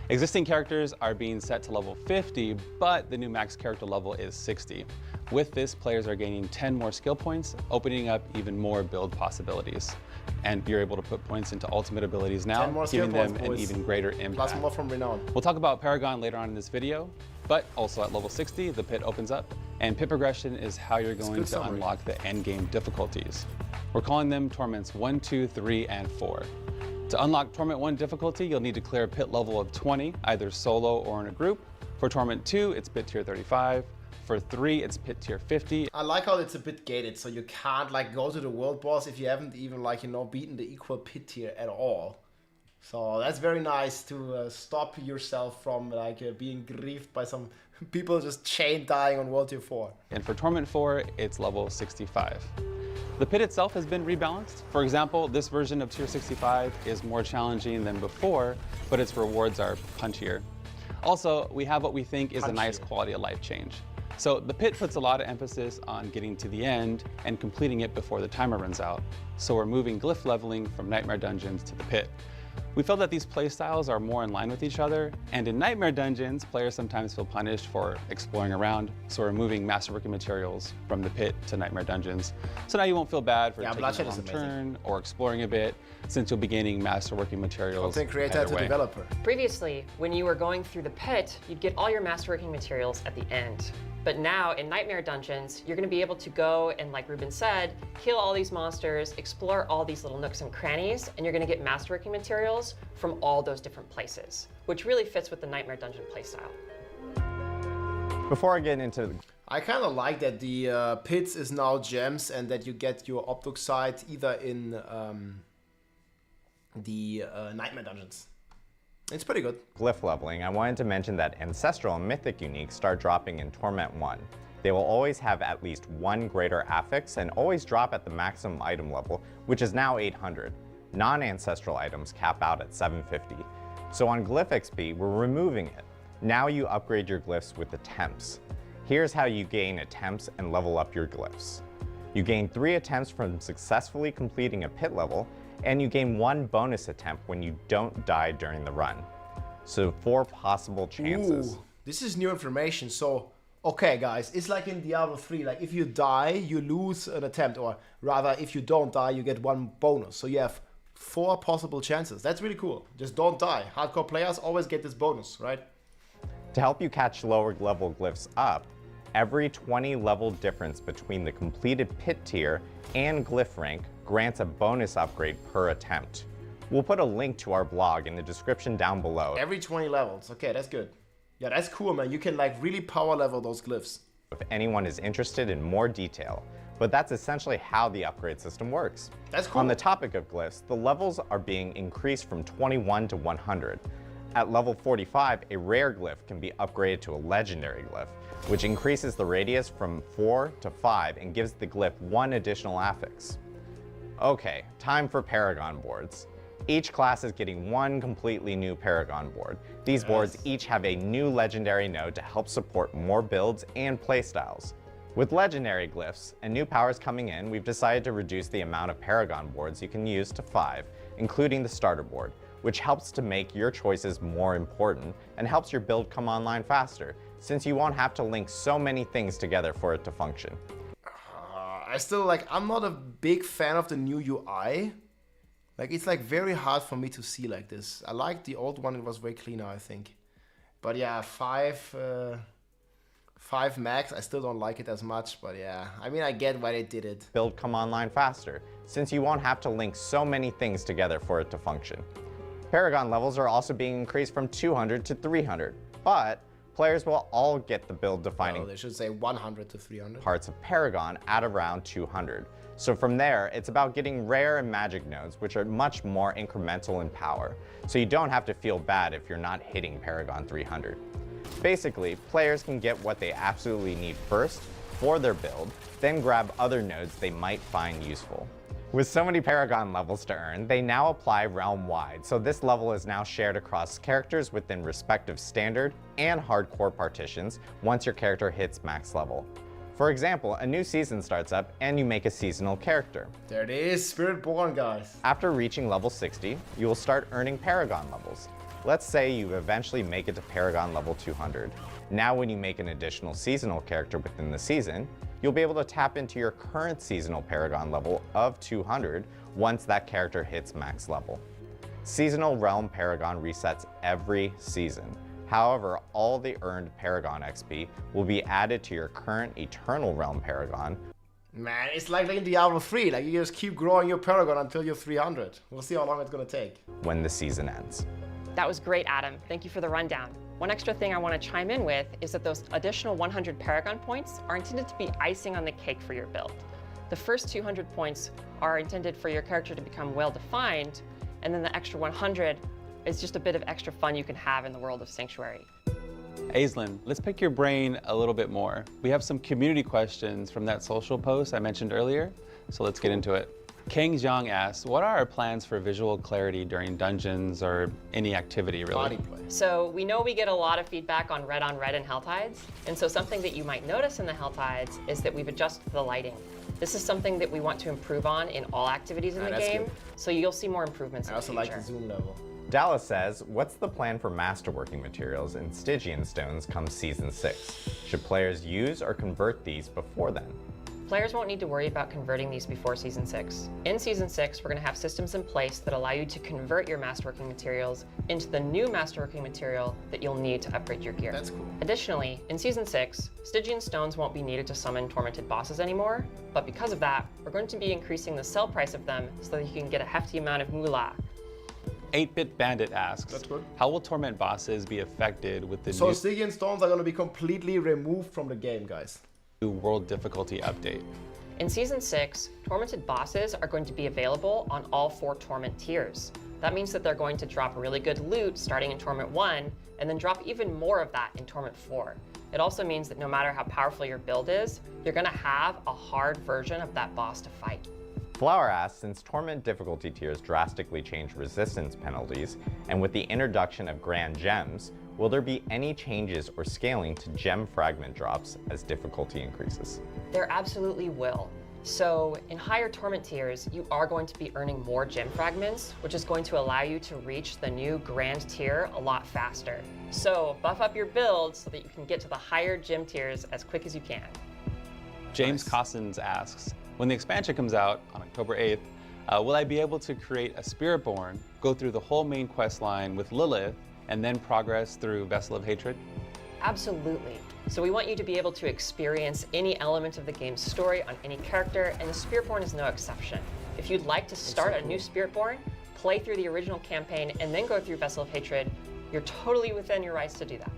Existing characters are being set to level 50, but the new max character level is 60. With this, players are gaining 10 more skill points, opening up even more build possibilities. And you're able to put points into ultimate abilities now, giving them an even greater impact. Plus more from Renown. We'll talk about Paragon later on in this video, but also at level 60, the pit opens up, and pit progression is how you're going to unlock the endgame difficulties. We're calling them Torments 1, 2, 3, and 4. To unlock Torment 1 difficulty, you'll need to clear a pit level of 20, either solo or in a group. For Torment 2, it's pit tier 35. For 3, it's pit tier 50. I like how it's a bit gated, so you can't like go to the world boss if you haven't even like, you know, beaten the equal pit tier at all. So that's very nice to stop yourself from like being grieved by some people just chain dying on World Tier 4. And for Torment 4, it's level 65. The pit itself has been rebalanced. For example, this version of tier 65 is more challenging than before, but its rewards are punchier. Also, we have what we think is a nice quality of life change. So the pit puts a lot of emphasis on getting to the end and completing it before the timer runs out. So we're moving glyph leveling from Nightmare Dungeons to the pit. We feel that these playstyles are more in line with each other, and in Nightmare Dungeons, players sometimes feel punished for exploring around, so we're moving masterworking materials from the pit to Nightmare Dungeons. So now you won't feel bad for taking a long turn or exploring a bit, since you'll be gaining masterworking materials. Content creator to developer. Previously, when you were going through the pit, you'd get all your masterworking materials at the end. But now in Nightmare Dungeons, you're going to be able to go and, like Ruben said, kill all these monsters, explore all these little nooks and crannies, and you're going to get masterworking materials from all those different places, which really fits with the Nightmare Dungeon playstyle. Before I get into I kind of like that the pits is now gems and that you get your Optic Sight either in the Nightmare Dungeons. It's pretty good. Glyph leveling, I wanted to mention that Ancestral and Mythic uniques start dropping in Torment 1. They will always have at least one greater affix and always drop at the maximum item level, which is now 800. Non-ancestral items cap out at 750. So on Glyph XP, we're removing it. Now you upgrade your glyphs with attempts. Here's how you gain attempts and level up your glyphs. You gain 3 attempts from successfully completing a pit level, and you gain 1 bonus attempt when you don't die during the run. So 4 possible chances. Ooh, this is new information. So, okay guys, it's like in Diablo 3, like if you die, you lose an attempt, or rather if you don't die, you get 1 bonus. So you have 4 possible chances. That's really cool. Just don't die. Hardcore players always get this bonus, right? To help you catch lower level glyphs up, every 20 level difference between the completed pit tier and glyph rank grants a bonus upgrade per attempt. We'll put a link to our blog in the description down below. Every 20 levels. Okay, that's good. Yeah, that's cool, man. You can like really power level those glyphs. If anyone is interested in more detail, but that's essentially how the upgrade system works. That's cool. On the topic of glyphs, the levels are being increased from 21 to 100. At level 45, a rare glyph can be upgraded to a legendary glyph, which increases the radius from 4 to 5 and gives the glyph 1 additional affix. Okay, time for Paragon boards. Each class is getting 1 completely new Paragon board. These boards each have a new legendary node to help support more builds and playstyles. With legendary glyphs and new powers coming in, we've decided to reduce the amount of Paragon boards you can use to 5, including the starter board, which helps to make your choices more important and helps your build come online faster, since you won't have to link so many things together for it to function. I still like, I'm not a big fan of the new UI. Like, it's like very hard for me to see like this. I liked the old one, it was way cleaner, I think. But yeah, 5 5 max, I still don't like it as much, but yeah. I mean, I get why they did it. Build come online faster, since you won't have to link so many things together for it to function. Paragon levels are also being increased from 200 to 300, but players will all get the build defining they should say 100 to 300. Parts of Paragon at around 200. So from there, it's about getting rare and magic nodes, which are much more incremental in power. So you don't have to feel bad if you're not hitting Paragon 300. Basically, players can get what they absolutely need first for their build, then grab other nodes they might find useful. With so many Paragon levels to earn, they now apply realm-wide, so this level is now shared across characters within respective standard and hardcore partitions once your character hits max level. For example, a new season starts up and you make a seasonal character. There it is, Spiritborn, guys. After reaching level 60, you will start earning Paragon levels. Let's say you eventually make it to Paragon level 200. Now when you make an additional seasonal character within the season, you'll be able to tap into your current seasonal Paragon level of 200 once that character hits max level. Seasonal Realm Paragon resets every season. However, all the earned Paragon XP will be added to your current Eternal Realm Paragon. Man, it's like in Diablo 3, like you just keep growing your Paragon until you're 300. We'll see how long it's gonna take. When the season ends. That was great, Adam. Thank you for the rundown. One extra thing I want to chime in with is that those additional 100 Paragon points are intended to be icing on the cake for your build. The first 200 points are intended for your character to become well-defined, and then the extra 100 is just a bit of extra fun you can have in the world of Sanctuary. Aislinn, let's pick your brain a little bit more. We have some community questions from that social post I mentioned earlier, so let's get into it. Kang Jiang asks, what are our plans for visual clarity during dungeons or any activity, really? So we know we get a lot of feedback on Red and Helltides, and so something that you might notice in the Helltides is that we've adjusted the lighting. This is something that we want to improve on in all activities in the game, so you'll see more improvements in the future. I also like the zoom level. Dallas says, what's the plan for masterworking materials and Stygian stones come Season 6? Should players use or convert these before then? Players won't need to worry about converting these before Season 6. In Season 6, we're going to have systems in place that allow you to convert your masterworking materials into the new masterworking material that you'll need to upgrade your gear. That's cool. Additionally, in Season 6, Stygian stones won't be needed to summon tormented bosses anymore, but because of that, we're going to be increasing the sell price of them so that you can get a hefty amount of moolah. 8-Bit Bandit asks, how will torment bosses be affected with the new... So Stygian stones are going to be completely removed from the game, guys. World difficulty update. In Season 6, tormented bosses are going to be available on all 4 torment tiers. That means that they're going to drop really good loot starting in Torment 1, and then drop even more of that in Torment 4. It also means that no matter how powerful your build is, you're going to have a hard version of that boss to fight. Flower asks, since torment difficulty tiers drastically change resistance penalties, and with the introduction of grand gems, will there be any changes or scaling to gem fragment drops as difficulty increases? There absolutely will. So in higher torment tiers, you are going to be earning more gem fragments, which is going to allow you to reach the new grand tier a lot faster. So buff up your build so that you can get to the higher gem tiers as quick as you can. James Cossins asks, when the expansion comes out on October 8th, will I be able to create a Spiritborn, go through the whole main quest line with Lilith, and then progress through Vessel of Hatred? Absolutely. So we want you to be able to experience any element of the game's story on any character, and the Spiritborn is no exception. If you'd like to start a new Spiritborn, play through the original campaign, and then go through Vessel of Hatred, you're totally within your rights to do that.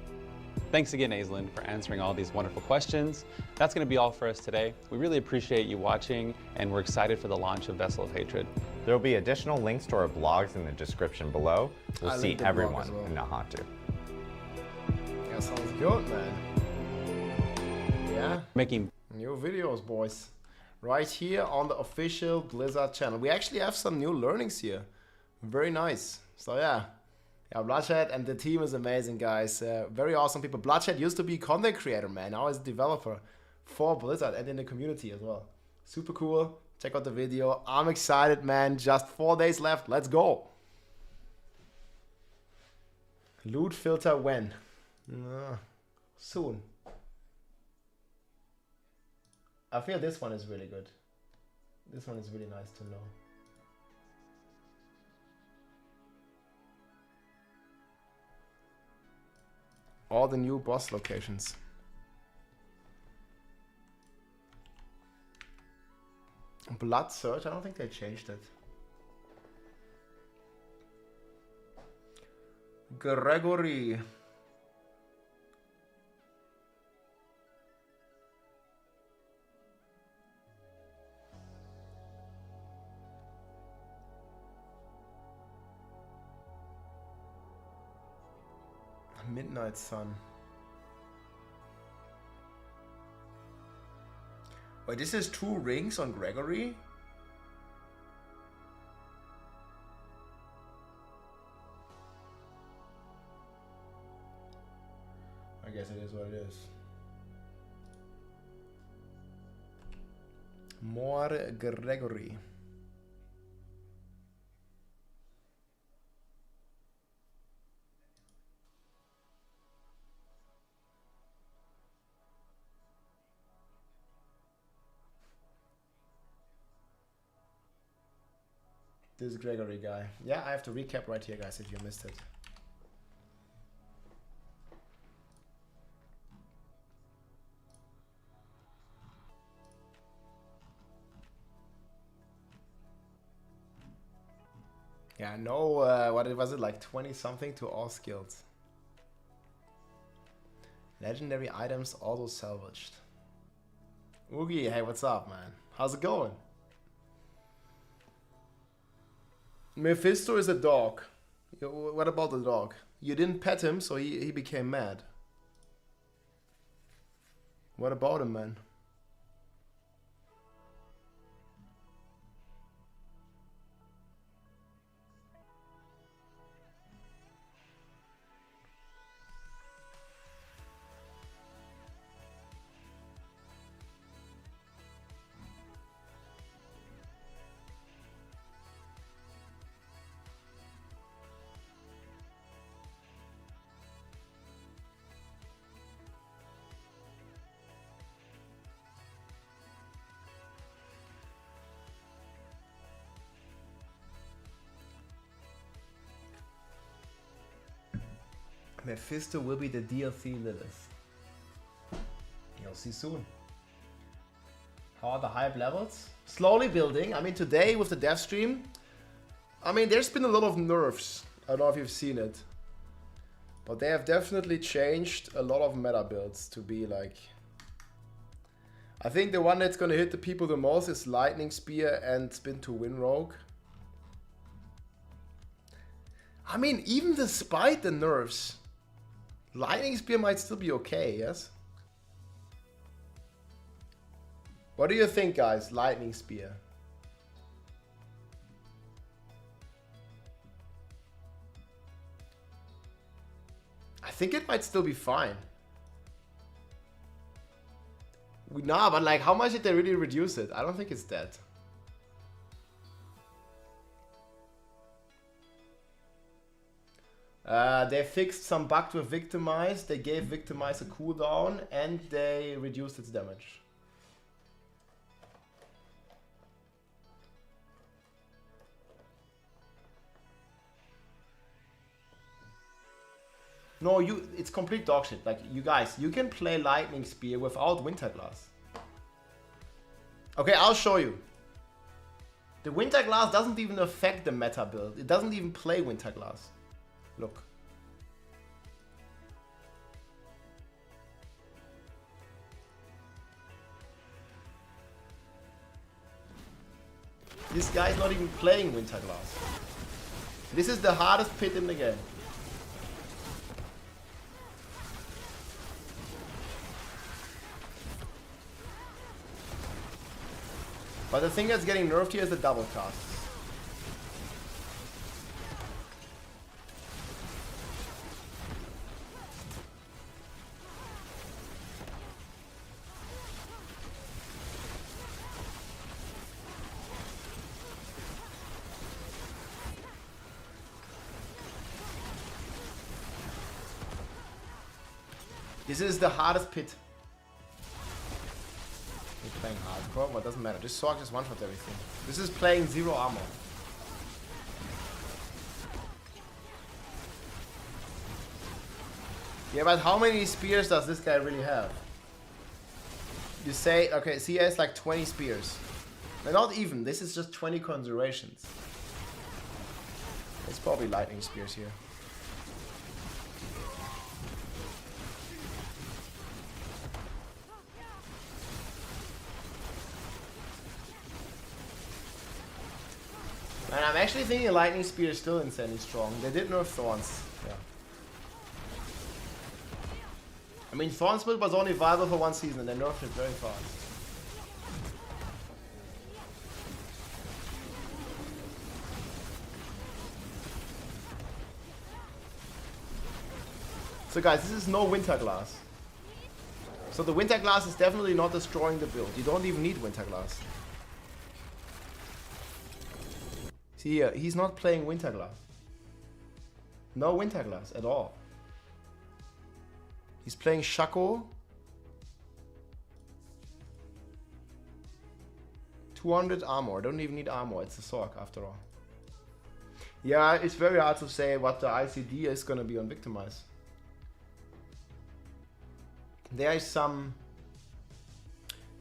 Thanks again, Aislinn, for answering all these wonderful questions. That's going to be all for us today. We really appreciate you watching, and we're excited for the launch of Vessel of Hatred. There will be additional links to our blogs in the description below. We'll see everyone in Nahantu. That sounds good, man. Yeah. Making new videos, boys. Right here on the official Blizzard channel. We actually have some new learnings here. Very nice. So yeah. Yeah, Bloodshed and the team is amazing, guys. Very awesome people. Bloodshed used to be a content creator, man. Now he's a developer for Blizzard and in the community as well. Super cool. Check out the video. I'm excited, man. Just 4 days left. Let's go. Loot filter when? Soon. I feel this one is really good. This one is really nice to know. All the new boss locations. Blood Surge, I don't think they changed it. Gregory. Midnight Sun. Wait, this is 2 rings on Gregory? I guess it is what it is. More Gregory. This Gregory guy. Yeah, I have to recap right here, guys, if you missed it. Yeah, no, what was it, like 20 something to all skills. Legendary items auto salvaged. Oogie, hey, what's up, man? How's it going? Mephisto is a dog. What about the dog? You didn't pet him, so he became mad. What about him, man? Mephisto will be the DLC Lilith. You'll see soon. How are the hype levels? Slowly building. I mean, today with the dev stream, I mean, there's been a lot of nerfs. I don't know if you've seen it. But they have definitely changed a lot of meta builds to be like... I think the one that's gonna hit the people the most is Lightning Spear and Spin to Win Rogue. I mean, even despite the nerfs, Lightning Spear might still be okay, yes? What do you think, guys? Lightning Spear. I think it might still be fine. Nah, but like, how much did they really reduce it? I don't think it's dead. They fixed some bug with Victimize, they gave Victimize a cooldown, and they reduced its damage. No, it's complete dog shit. Like, you guys, you can play Lightning Spear without Winterglass. Okay, I'll show you. The Winterglass doesn't even affect the meta build. It doesn't even play Winterglass. Look. This guy's not even playing Winterglass. This is the hardest pit in the game. But the thing that's getting nerfed here is the double cast. This is the hardest pit. You're playing hardcore, but it doesn't matter. This sword just one-shots everything. This is playing zero armor. Yeah, but how many spears does this guy really have? You say, okay, so he has like 20 spears. Not even, this is just 20 conjurations. It's probably lightning spears here. And I'm actually thinking a lightning spear is still insanely strong. They did nerf thorns. Yeah. I mean, thorn split was only viable for one season and they nerfed it very fast. So guys, this is no winter glass. So the winter glass is definitely not destroying the build. You don't even need winter glass. See here, he's not playing winter glass. No winter glass at all. He's playing Shaco. 200 armor. Don't even need armor. It's a Sork after all. Yeah, it's very hard to say what the ICD is gonna be on Victimize. There is some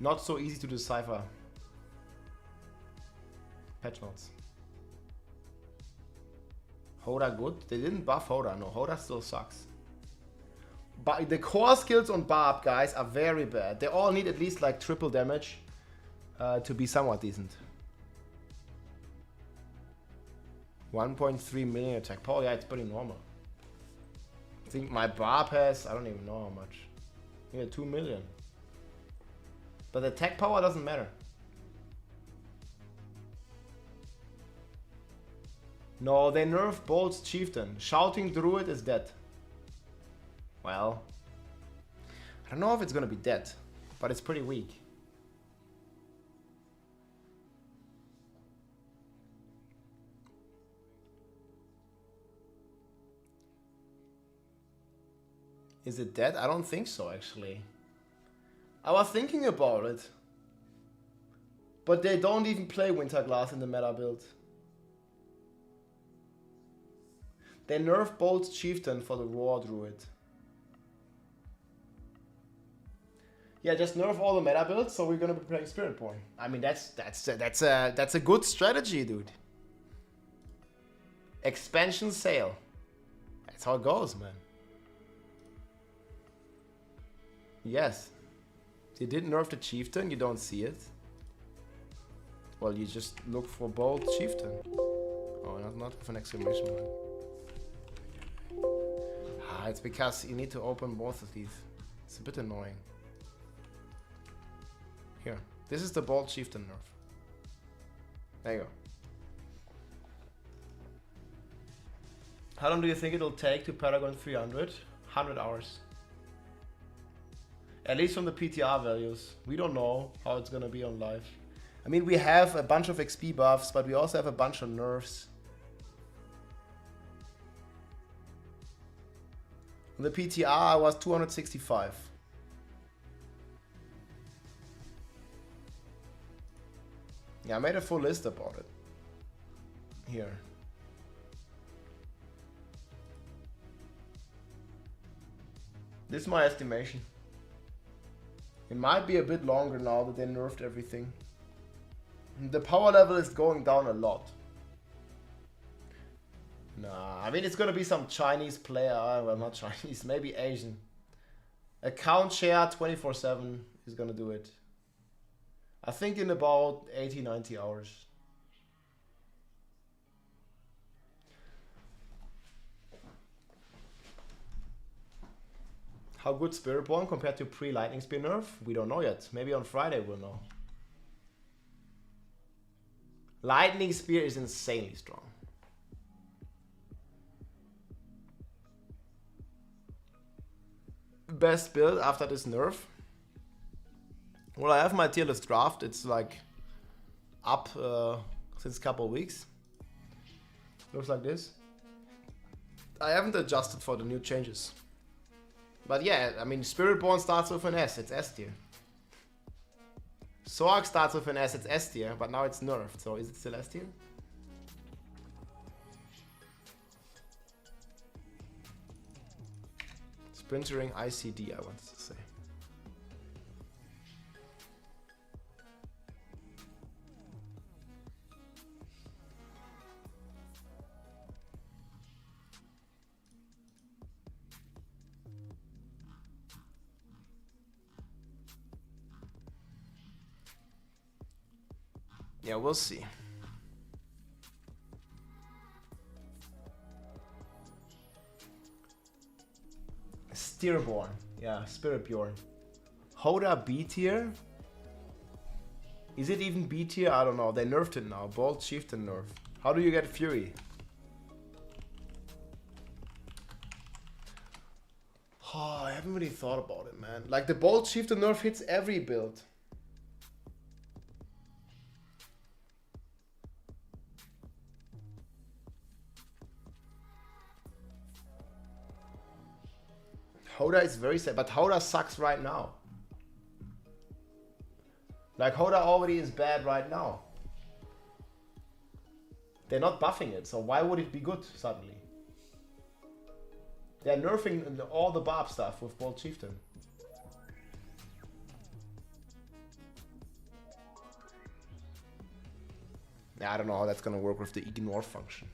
not so easy to decipher patch notes. Hoda good? They didn't buff Hoda. No, Hoda still sucks. But the core skills on Barb, guys, are very bad. They all need at least like triple damage to be somewhat decent. 1.3 million attack power. Yeah, it's pretty normal. I think my Barb has, I don't even know how much. Yeah, 2 million. But the attack power doesn't matter. No, they nerfed Bolt's Chieftain. Shouting Druid is dead. Well, I don't know if it's gonna be dead, but it's pretty weak. Is it dead? I don't think so, actually. I was thinking about it. But they don't even play Winterglass in the meta build. They nerfed Bolt's Chieftain for the Raw Druid. Yeah, just nerf all the meta builds, so we're gonna be playing Spiritborn. I mean, that's a good strategy, dude. Expansion sale. That's how it goes, man. Yes. They did nerf the Chieftain, you don't see it. Well, you just look for Bold Chieftain. Oh, not with an exclamation mark. Ah, it's because you need to open both of these. It's a bit annoying. Here, this is the Bold Chieftain nerf. There you go. How long do you think it'll take to Paragon 300? 100 hours. At least from the PTR values. We don't know how it's gonna be on live. I mean, we have a bunch of XP buffs, but we also have a bunch of nerfs. On the PTR was 265. Yeah, I made a full list about it. Here. This is my estimation. It might be a bit longer now that they nerfed everything. The power level is going down a lot. Nah, I mean, it's gonna be some Chinese player, well, not Chinese, maybe Asian. Account share 24/7 is gonna do it. I think in about 80-90 hours. How good Spiritborn compared to pre-Lightning Spear nerf? We don't know yet. Maybe on Friday we'll know. Lightning Spear is insanely strong. Best build after this nerf? Well, I have my tier list draft. It's like up since a couple of weeks. Looks like this. I haven't adjusted for the new changes. But yeah, I mean, Spiritborn starts with an S, it's S tier. Sorg starts with an S, it's S tier, but now it's nerfed, so is it still S tier? Sprintering ICD, I wanted to say. Yeah, we'll see. Spiritborn. Yeah, Spiritborn. Hoda B tier? Is it even B tier? I don't know. They nerfed it now. Bolt Chieftain nerf. How do you get Fury? Oh, I haven't really thought about it, man. Like, the Bolt Chieftain nerf hits every build. Hoda is very sad, but Hoda sucks right now. Like, Hoda already is bad right now. They're not buffing it, so why would it be good suddenly? They're nerfing all the Barb stuff with Bolt Chieftain. Yeah, I don't know how that's gonna work with the ignore function.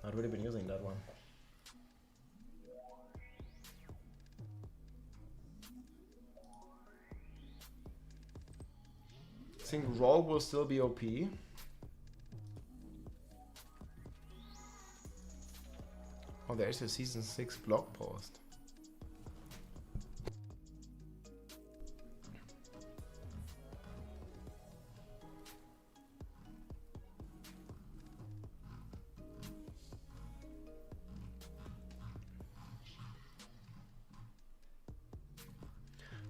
I've really been using that one. I think Rogue will still be OP. Oh, there's a Season 6 blog post.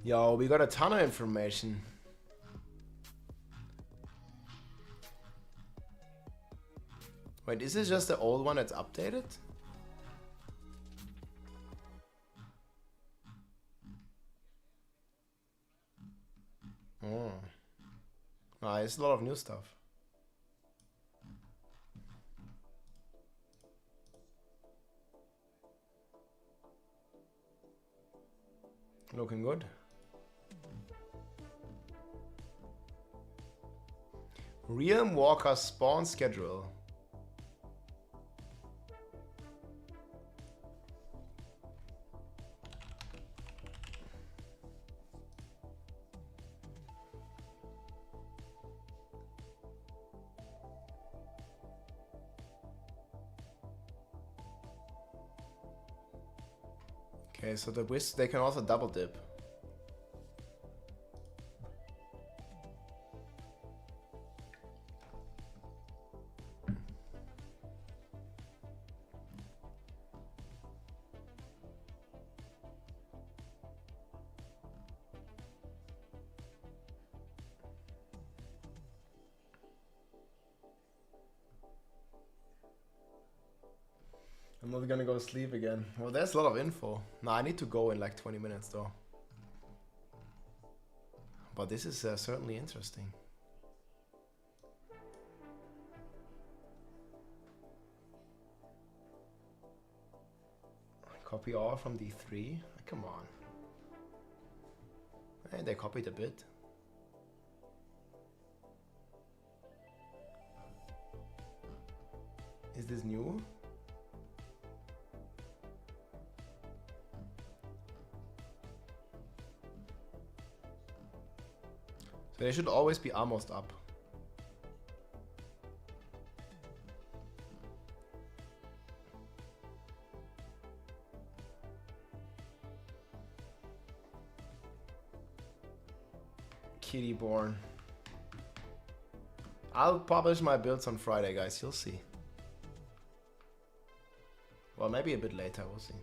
Yo, we got a ton of information. Wait, is this just the old one that's updated? Oh. Ah, it's a lot of new stuff. Looking good. Realm Walker spawn schedule. Okay, so the Wisp, they can also double dip. I'm not gonna go to sleep again. Well, there's a lot of info. No, I need to go in like 20 minutes though. But this is certainly interesting. Copy all from D3? Come on. Hey, they copied a bit. Is this new? So they should always be almost up. Kittyborn. I'll publish my builds on Friday, guys. You'll see. Well, maybe a bit later. We'll see.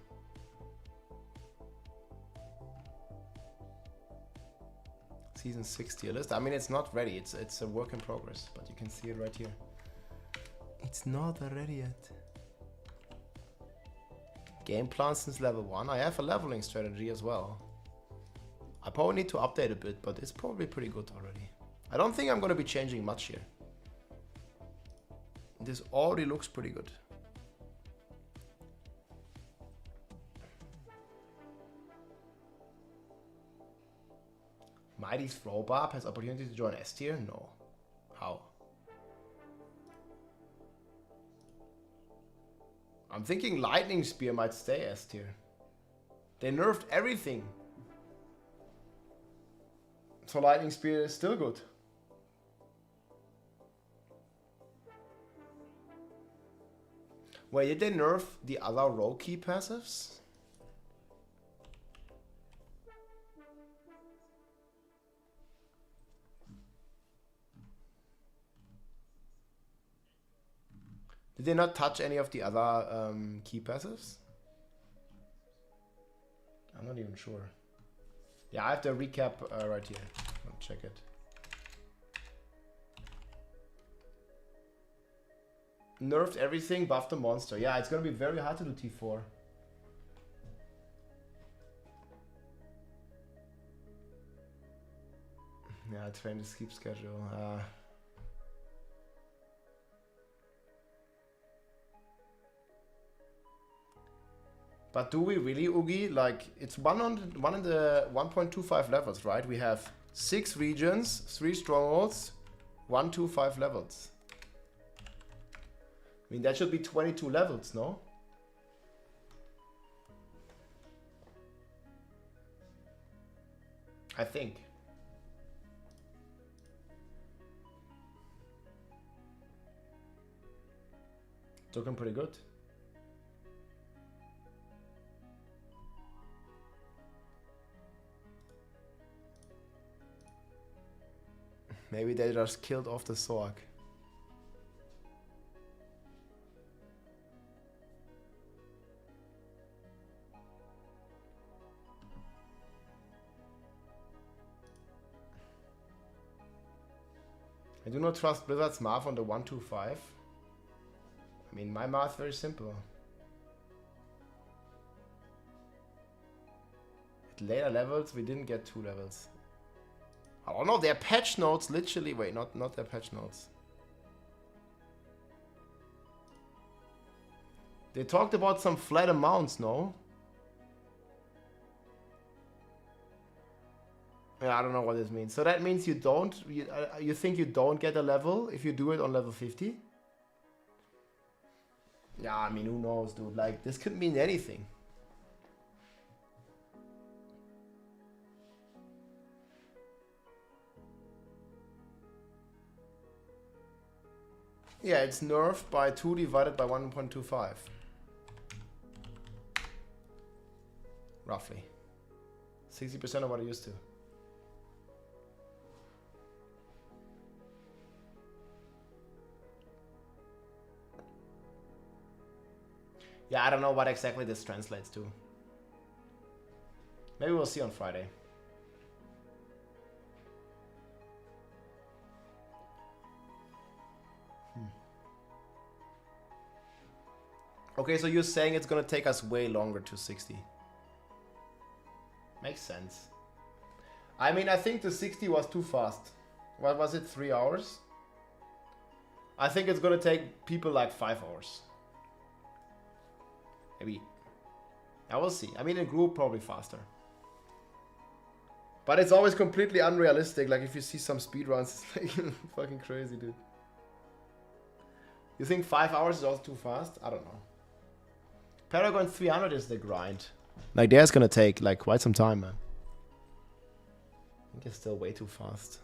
Season 6 tier list. I mean, it's not ready. It's a work in progress, but you can see it right here. It's not ready yet. Game plan since level 1. I have a leveling strategy as well. I probably need to update a bit, but it's probably pretty good already. I don't think I'm going to be changing much here. This already looks pretty good. Mighty's Throwbarb has opportunity to join S tier? No. How? I'm thinking Lightning Spear might stay S tier. They nerfed everything. So Lightning Spear is still good. Wait, did they nerf the other row key passives? Did they not touch any of the other key passives? I'm not even sure. Yeah, I have the recap right here. I'll check it. Nerfed everything, buffed the monster. Yeah, it's gonna be very hard to do T4. Yeah, train the sleep schedule. But do we really, Oogie? Like, it's one in the 1.25 levels, right? We have 6 regions, 3 strongholds, 125 levels. I mean, that should be 22 levels, no? I think. It's looking pretty good. Maybe they just killed off the Sorg. I do not trust Blizzard's math on the 125. I mean, my math is very simple. At later levels, we didn't get 2 levels. Oh no, their patch notes literally... Wait, not their patch notes. They talked about some flat amounts, no? Yeah, I don't know what this means. So that means you don't... You think you don't get a level if you do it on level 50? Yeah, I mean, who knows, dude? Like, this could mean anything. Yeah, it's nerfed by 2 divided by 1.25. Roughly. 60% of what it used to. Yeah, I don't know what exactly this translates to. Maybe we'll see on Friday. Okay, so you're saying it's gonna take us way longer to 60. Makes sense. I mean, I think the 60 was too fast. What was it, 3 hours? I think it's gonna take people like 5 hours. Maybe. I will see. I mean, in group, probably faster. But it's always completely unrealistic. Like, if you see some speedruns, it's like fucking crazy, dude. You think 5 hours is also too fast? I don't know. Paragon 300 is the grind. Like, there's gonna take, like, quite some time, man. I think it's still way too fast.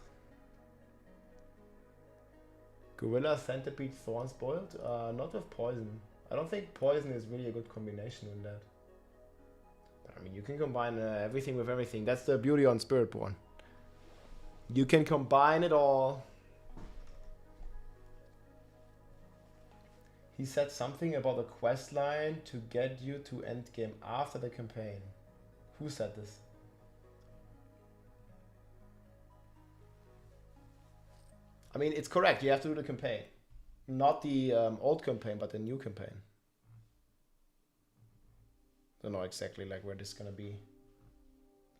Gorilla, Centipede, Thorns boiled? Not with poison. I don't think poison is really a good combination in that. But I mean, you can combine everything with everything. That's the beauty on Spiritborn. You can combine it all. He said something about a quest line to get you to endgame after the campaign. Who said this? I mean, it's correct. You have to do the campaign. Not the old campaign, but the new campaign. Don't know exactly like where this is gonna be.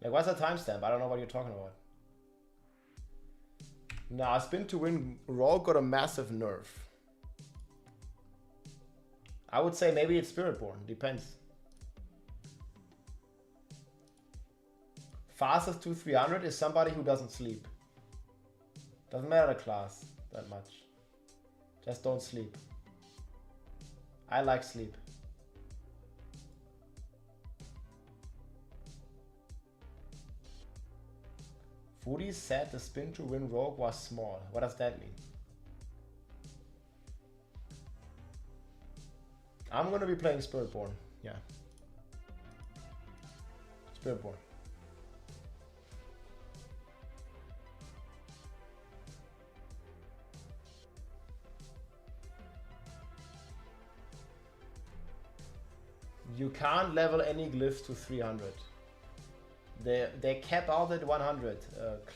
Like, what's the timestamp? I don't know what you're talking about. Nah, Spin to Win Raw got a massive nerf. I would say maybe it's Spiritborn. Depends. Fastest to 300 is somebody who doesn't sleep. Doesn't matter the class that much. Just don't sleep. I like sleep. Foodie said the spin to win rogue was small. What does that mean? I'm gonna be playing Spiritborn. Yeah. Spiritborn. You can't level any glyphs to 300. They cap out at 100,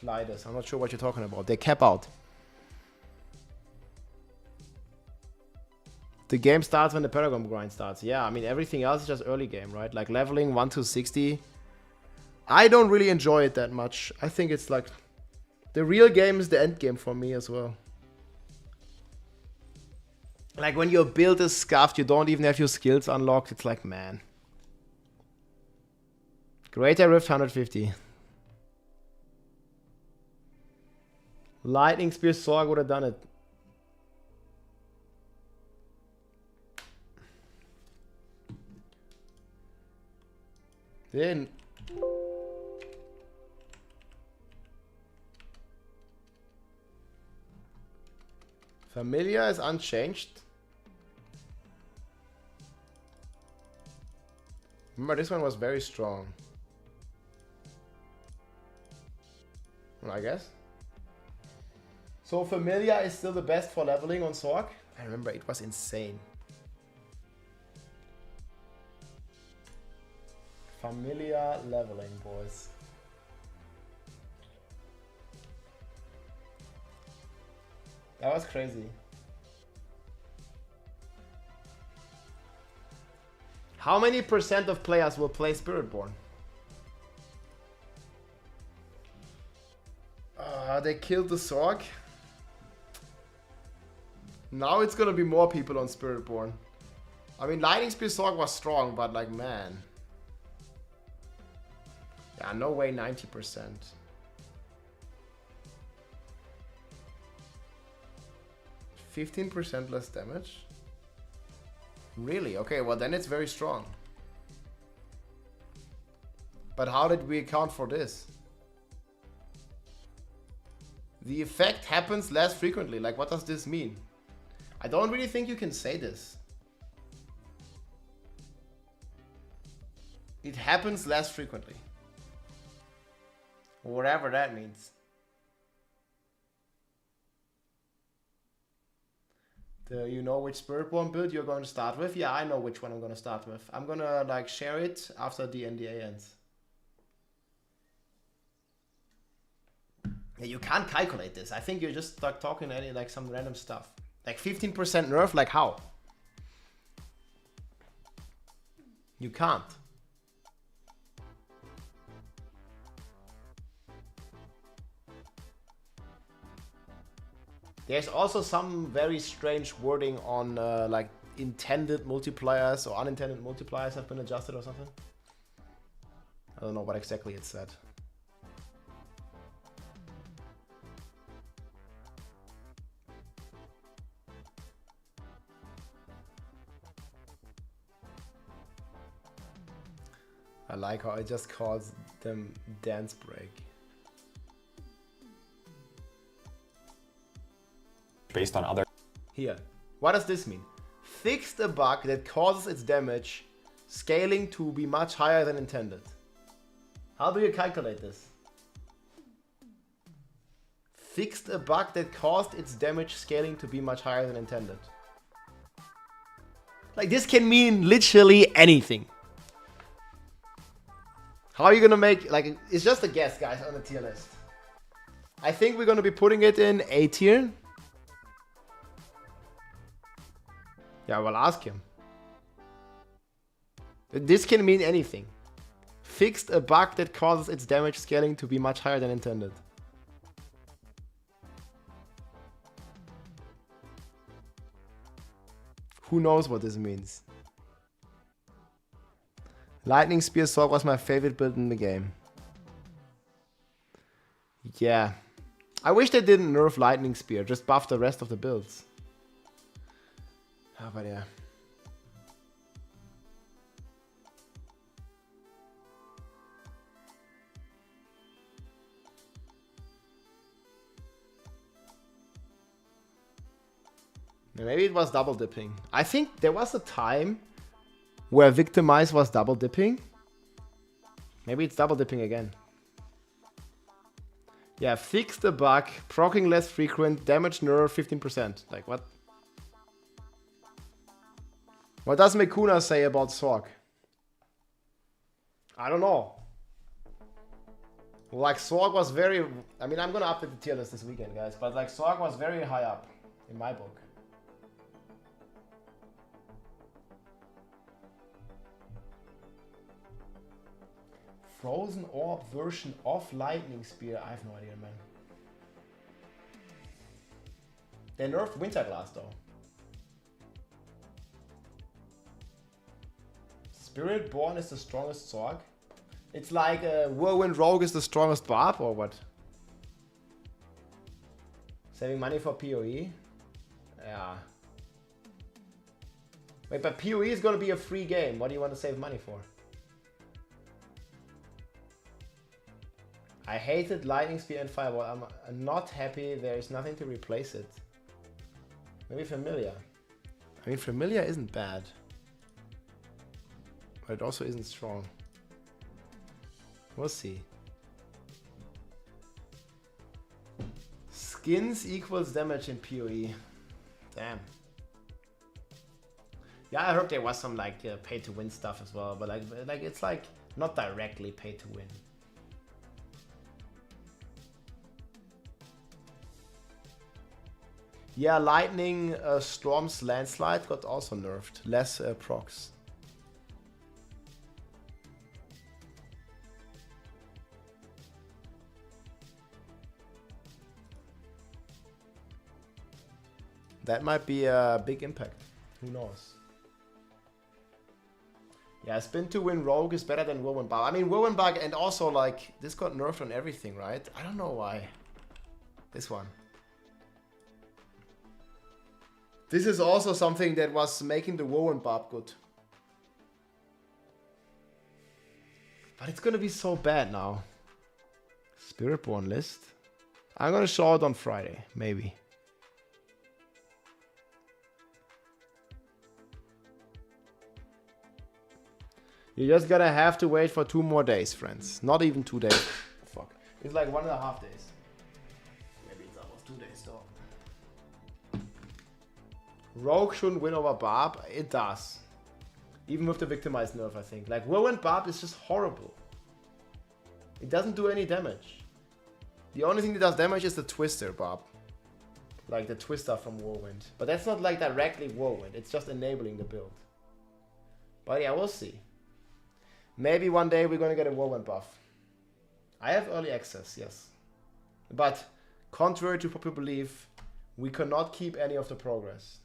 Clydes. I'm not sure what you're talking about. They cap out. The game starts when the Paragon grind starts. Yeah, I mean, everything else is just early game, right? Like leveling 1 to 60. I don't really enjoy it that much. I think it's like the real game is the end game for me as well. Like when your build is scuffed, you don't even have your skills unlocked. It's like, man. Greater Rift 150. Lightning Spear Sorg would have done it. Then Familia is unchanged. Remember, this one was very strong. Well, I guess. So Familia is still the best for leveling on Sorg. I remember it was insane. Familia leveling, boys. That was crazy. How many % of players will play Spiritborn? They killed the Sorg. Now it's gonna be more people on Spiritborn. I mean, Lightning Spear Sorg was strong, but like, man. Yeah, no way 90%. 15% less damage? Really? Okay, well then it's very strong. But how did we account for this? The effect happens less frequently. Like, what does this mean? I don't really think you can say this. It happens less frequently. Whatever that means. You know which Spiritborn build you're going to start with? Yeah, I know which one I'm going to start with. I'm going to like share it after the NDA ends. Yeah, you can't calculate this. I think you're just like talking any like some random stuff. Like 15% nerf, like how? You can't. There's also some very strange wording on like intended multipliers or unintended multipliers have been adjusted or something. I don't know what exactly it said. I like how it just calls them dance break. Based on other. Here, what does this mean? Fixed a bug that causes its damage scaling to be much higher than intended. How do you calculate this? Fixed a bug that caused its damage scaling to be much higher than intended. Like, this can mean literally anything. How are you gonna make, like, it's just a guess, guys, on the tier list. I think we're gonna be putting it in A tier. Yeah, well, ask him. This can mean anything. Fixed a bug that causes its damage scaling to be much higher than intended. Who knows what this means? Lightning Spear Sorg was my favorite build in the game. Yeah. I wish they didn't nerf Lightning Spear, just buff the rest of the builds. But yeah. Maybe it was double dipping. I think there was a time where Victimize was double dipping. Maybe it's double dipping again. Yeah, fix the bug. Proccing less frequent. Damage nerf 15%. Like what? What does Mekuna say about Sorg? I don't know. Like Sorg was very... I mean, I'm gonna update the tier list this weekend, guys. But like Sorg was very high up in my book. Frozen Orb version of Lightning Spear. I have no idea, man. They nerfed Winter Glass though. Spiritborn is the strongest Sorg. It's like Whirlwind Rogue is the strongest Barb or what? Saving money for PoE? Yeah. Wait, but PoE is gonna be a free game. What do you want to save money for? I hated Lightning Spear and Fireball. I'm not happy there is nothing to replace it. Maybe Familiar. I mean, Familiar isn't bad. But it also isn't strong. We'll see. Skins equals damage in PoE. Damn. Yeah, I heard there was some like pay to win stuff as well, but like it's like not directly pay to win. Yeah, Lightning Storm's Landslide got also nerfed. Less procs. That might be a big impact. Who knows? Yeah, Spin to win Rogue is better than Whirlwind Bug. I mean, Whirlwind Bug and also like this got nerfed on everything, right? I don't know why. This one. This is also something that was making the Whirlwind Barb good. But it's gonna be so bad now. Spiritborn list. I'm gonna show it on Friday, maybe. You're just gonna have to wait for 2 more days, friends. Not even 2 days. Fuck. It's like 1.5 days. Maybe it's almost 2 days though. Rogue shouldn't win over Barb. It does. Even with the Victimized nerf, I think. Like, Whirlwind Barb is just horrible. It doesn't do any damage. The only thing that does damage is the Twister Barb. Like the Twister from Whirlwind. But that's not like directly Whirlwind. It's just enabling the build. But yeah, we'll see. Maybe one day we're gonna get a Whirlwind buff. I have early access, yes. But contrary to popular belief, we cannot keep any of the progress.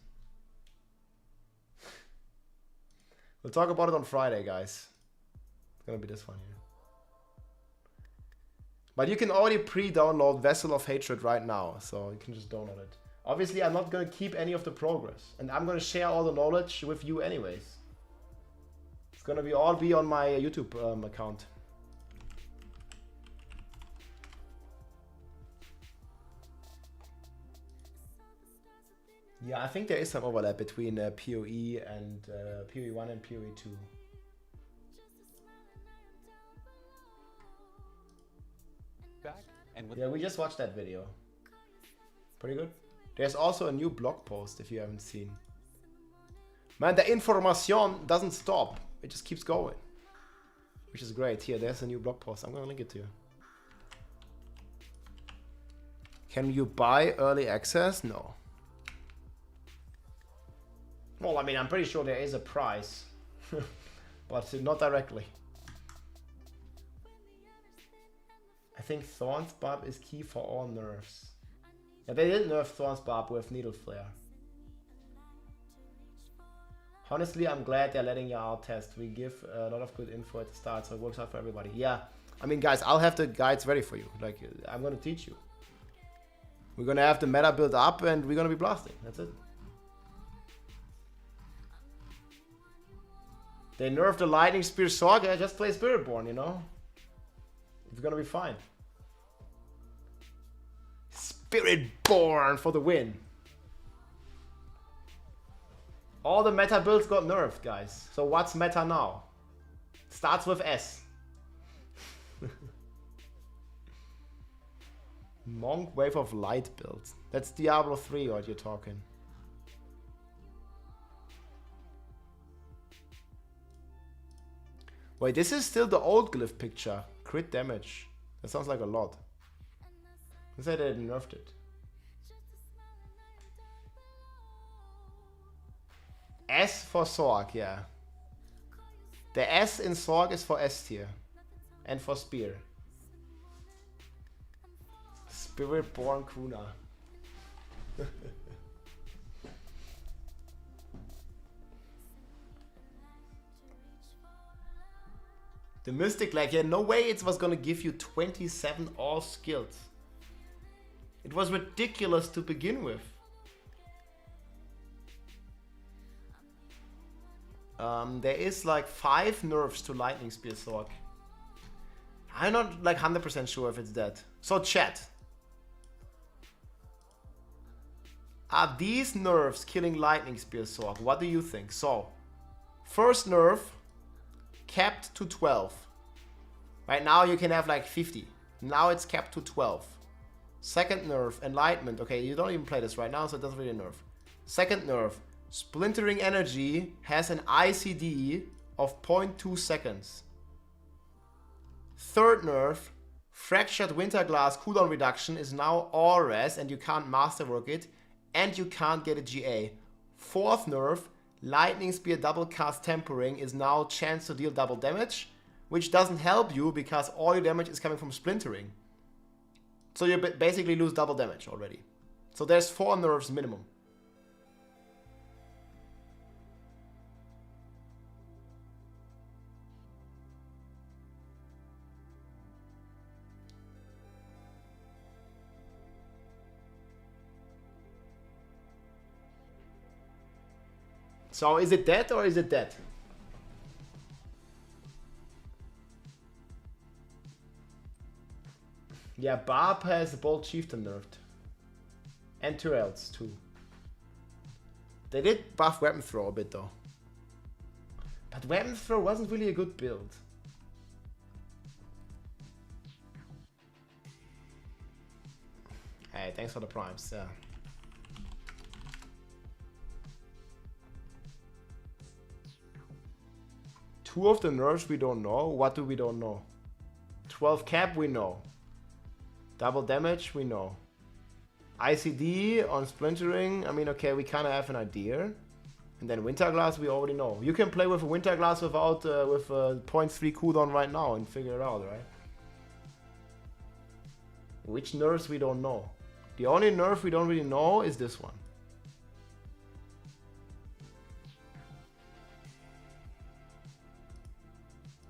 We'll talk about it on Friday, guys. It's gonna be this one here. But you can already pre-download Vessel of Hatred right now, so you can just download it. Obviously, I'm not gonna keep any of the progress, and I'm gonna share all the knowledge with you anyways. It's gonna be all on my YouTube account. Yeah, I think there is some overlap between PoE and PoE 1 and PoE 2. Yeah, we just watched that video. Pretty good. There's also a new blog post if you haven't seen. Man, the information doesn't stop. It just keeps going. Which is great. Here, there's a new blog post. I'm gonna link it to you. Can you buy early access? No. Well, I mean, I'm pretty sure there is a price, but not directly. I think Thorn's Barb is key for all nerfs. Yeah, they did nerf Thorn's Barb with Needle Flare. Honestly, I'm glad they're letting you out test. We give a lot of good info at the start, so it works out for everybody. Yeah, I mean, guys, I'll have the guides ready for you. Like, I'm gonna teach you. We're gonna have the meta build up, and we're gonna be blasting. That's it. They nerfed the Lightning Spear Saga. Just play Spiritborn, you know? It's gonna be fine. Spiritborn for the win. All the meta builds got nerfed, guys. So what's meta now? Starts with S. Monk Wave of Light build. That's Diablo 3 what you're talking. Wait, this is still the old glyph picture. Crit damage. That sounds like a lot. They said they nerfed it. S for Sorg, yeah. The S in Sorg is for S tier. And for Spear. Spiritborn Kuna. The Mystic, like, yeah, no way it was gonna give you 27 all skills. It was ridiculous to begin with. There is like 5 nerfs to Lightning Spear Sorg. I'm not like 100% sure if it's that. So chat. Are these nerfs killing Lightning Spear Sorg? What do you think? So, first nerf, capped to 12. Right now you can have like 50. Now it's capped to 12. Second nerf, Enlightenment. Okay, you don't even play this right now, so it doesn't really nerf. Second nerf, Splintering Energy has an ICD of 0.2 seconds. Third nerf, Fractured Winterglass cooldown reduction is now Ores and you can't masterwork it and you can't get a GA. Fourth nerf, Lightning Spear double cast Tempering is now chance to deal double damage, which doesn't help you because all your damage is coming from Splintering. So you basically lose double damage already. So there's 4 nerfs minimum. So is it dead or is it dead? Yeah, Barb has Bold Chieftain nerfed. And Tyrells too. They did buff Weapon Throw a bit though. But Weapon Throw wasn't really a good build. Hey, thanks for the primes, yeah. Two of the nerfs we don't know. What do we don't know? 12 cap we know. Double damage we know. ICD on Splintering, I mean, okay, we kind of have an idea. And then Winterglass we already know. You can play with a Winterglass without with a 0.3 cooldown right now and figure it out, right? Which nerfs we don't know. The only nerf we don't really know is this one.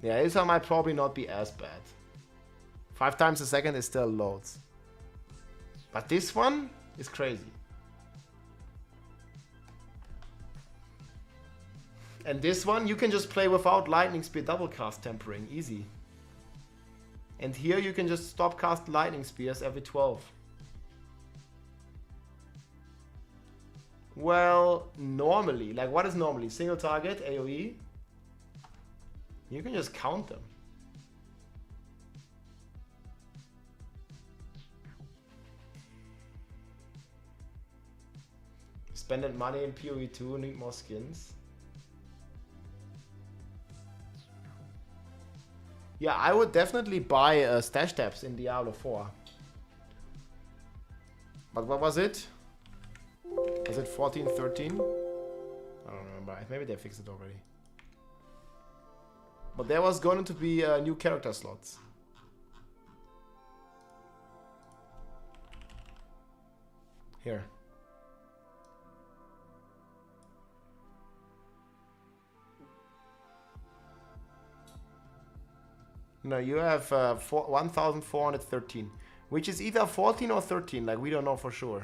Yeah, this one might probably not be as bad. 5 times a second is still loads. But this one is crazy. And this one you can just play without Lightning Spear double cast Tempering, easy. And here you can just stop cast Lightning Spears every 12. Well, normally, like what is normally? Single target, AoE? You can just count them. Spending money in PoE 2, need more skins. Yeah, I would definitely buy stash tabs in Diablo 4. But what was it? Was it 14, 13? I don't remember. Maybe they fixed it already. But there was going to be new character slots. Here. No, you have 1,413, which is either 14 or 13, like we don't know for sure.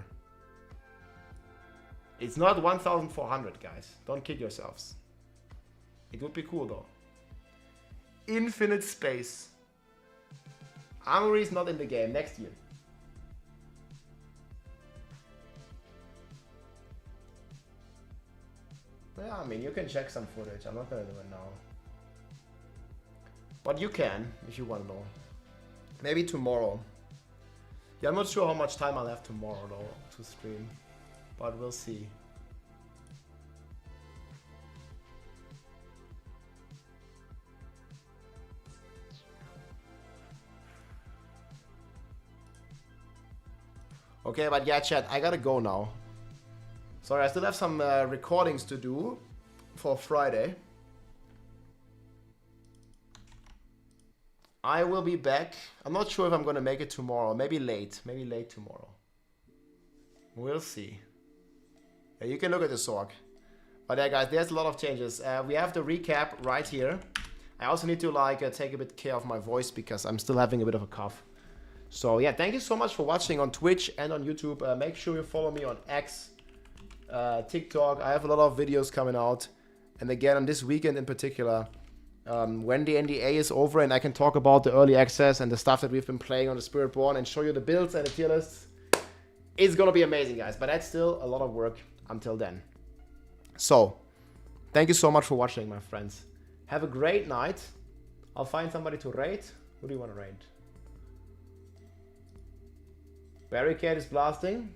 It's not 1,400, guys. Don't kid yourselves. It would be cool though. Infinite space. Armory is not in the game next year. Yeah, I mean, you can check some footage. I'm not gonna do it now. But you can, if you want to know. Maybe tomorrow. Yeah, I'm not sure how much time I'll have tomorrow, though, to stream. But we'll see. Okay, but yeah, chat, I gotta go now. Sorry, I still have some recordings to do for Friday. I will be back. I'm not sure if I'm gonna make it tomorrow. Maybe late tomorrow. We'll see. Yeah, you can look at the Sorg. But yeah, guys, there's a lot of changes. We have the recap right here. I also need to take a bit care of my voice because I'm still having a bit of a cough. So yeah, thank you so much for watching on Twitch and on YouTube. Make sure you follow me on X, TikTok. I have a lot of videos coming out. And again, on this weekend in particular, when the NDA is over and I can talk about the early access and the stuff that we've been playing on the Spiritborn and show you the builds and the tier lists, it's gonna be amazing, guys. But that's still a lot of work until then. So, thank you so much for watching, my friends. Have a great night. I'll find somebody to raid. Who do you want to raid? Barricade is blasting.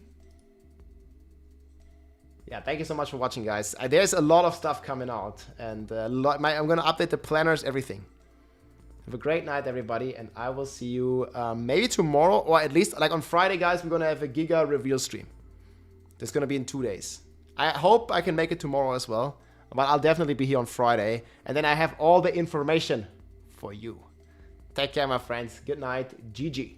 Yeah, thank you so much for watching, guys. There's a lot of stuff coming out, and I'm gonna update the planners, everything. Have a great night, everybody, and I will see you maybe tomorrow, or at least on Friday, guys. We're gonna have a Giga reveal stream. That's gonna be in 2 days. I hope I can make it tomorrow as well, but I'll definitely be here on Friday, and then I have all the information for you. Take care, my friends. Good night. GG.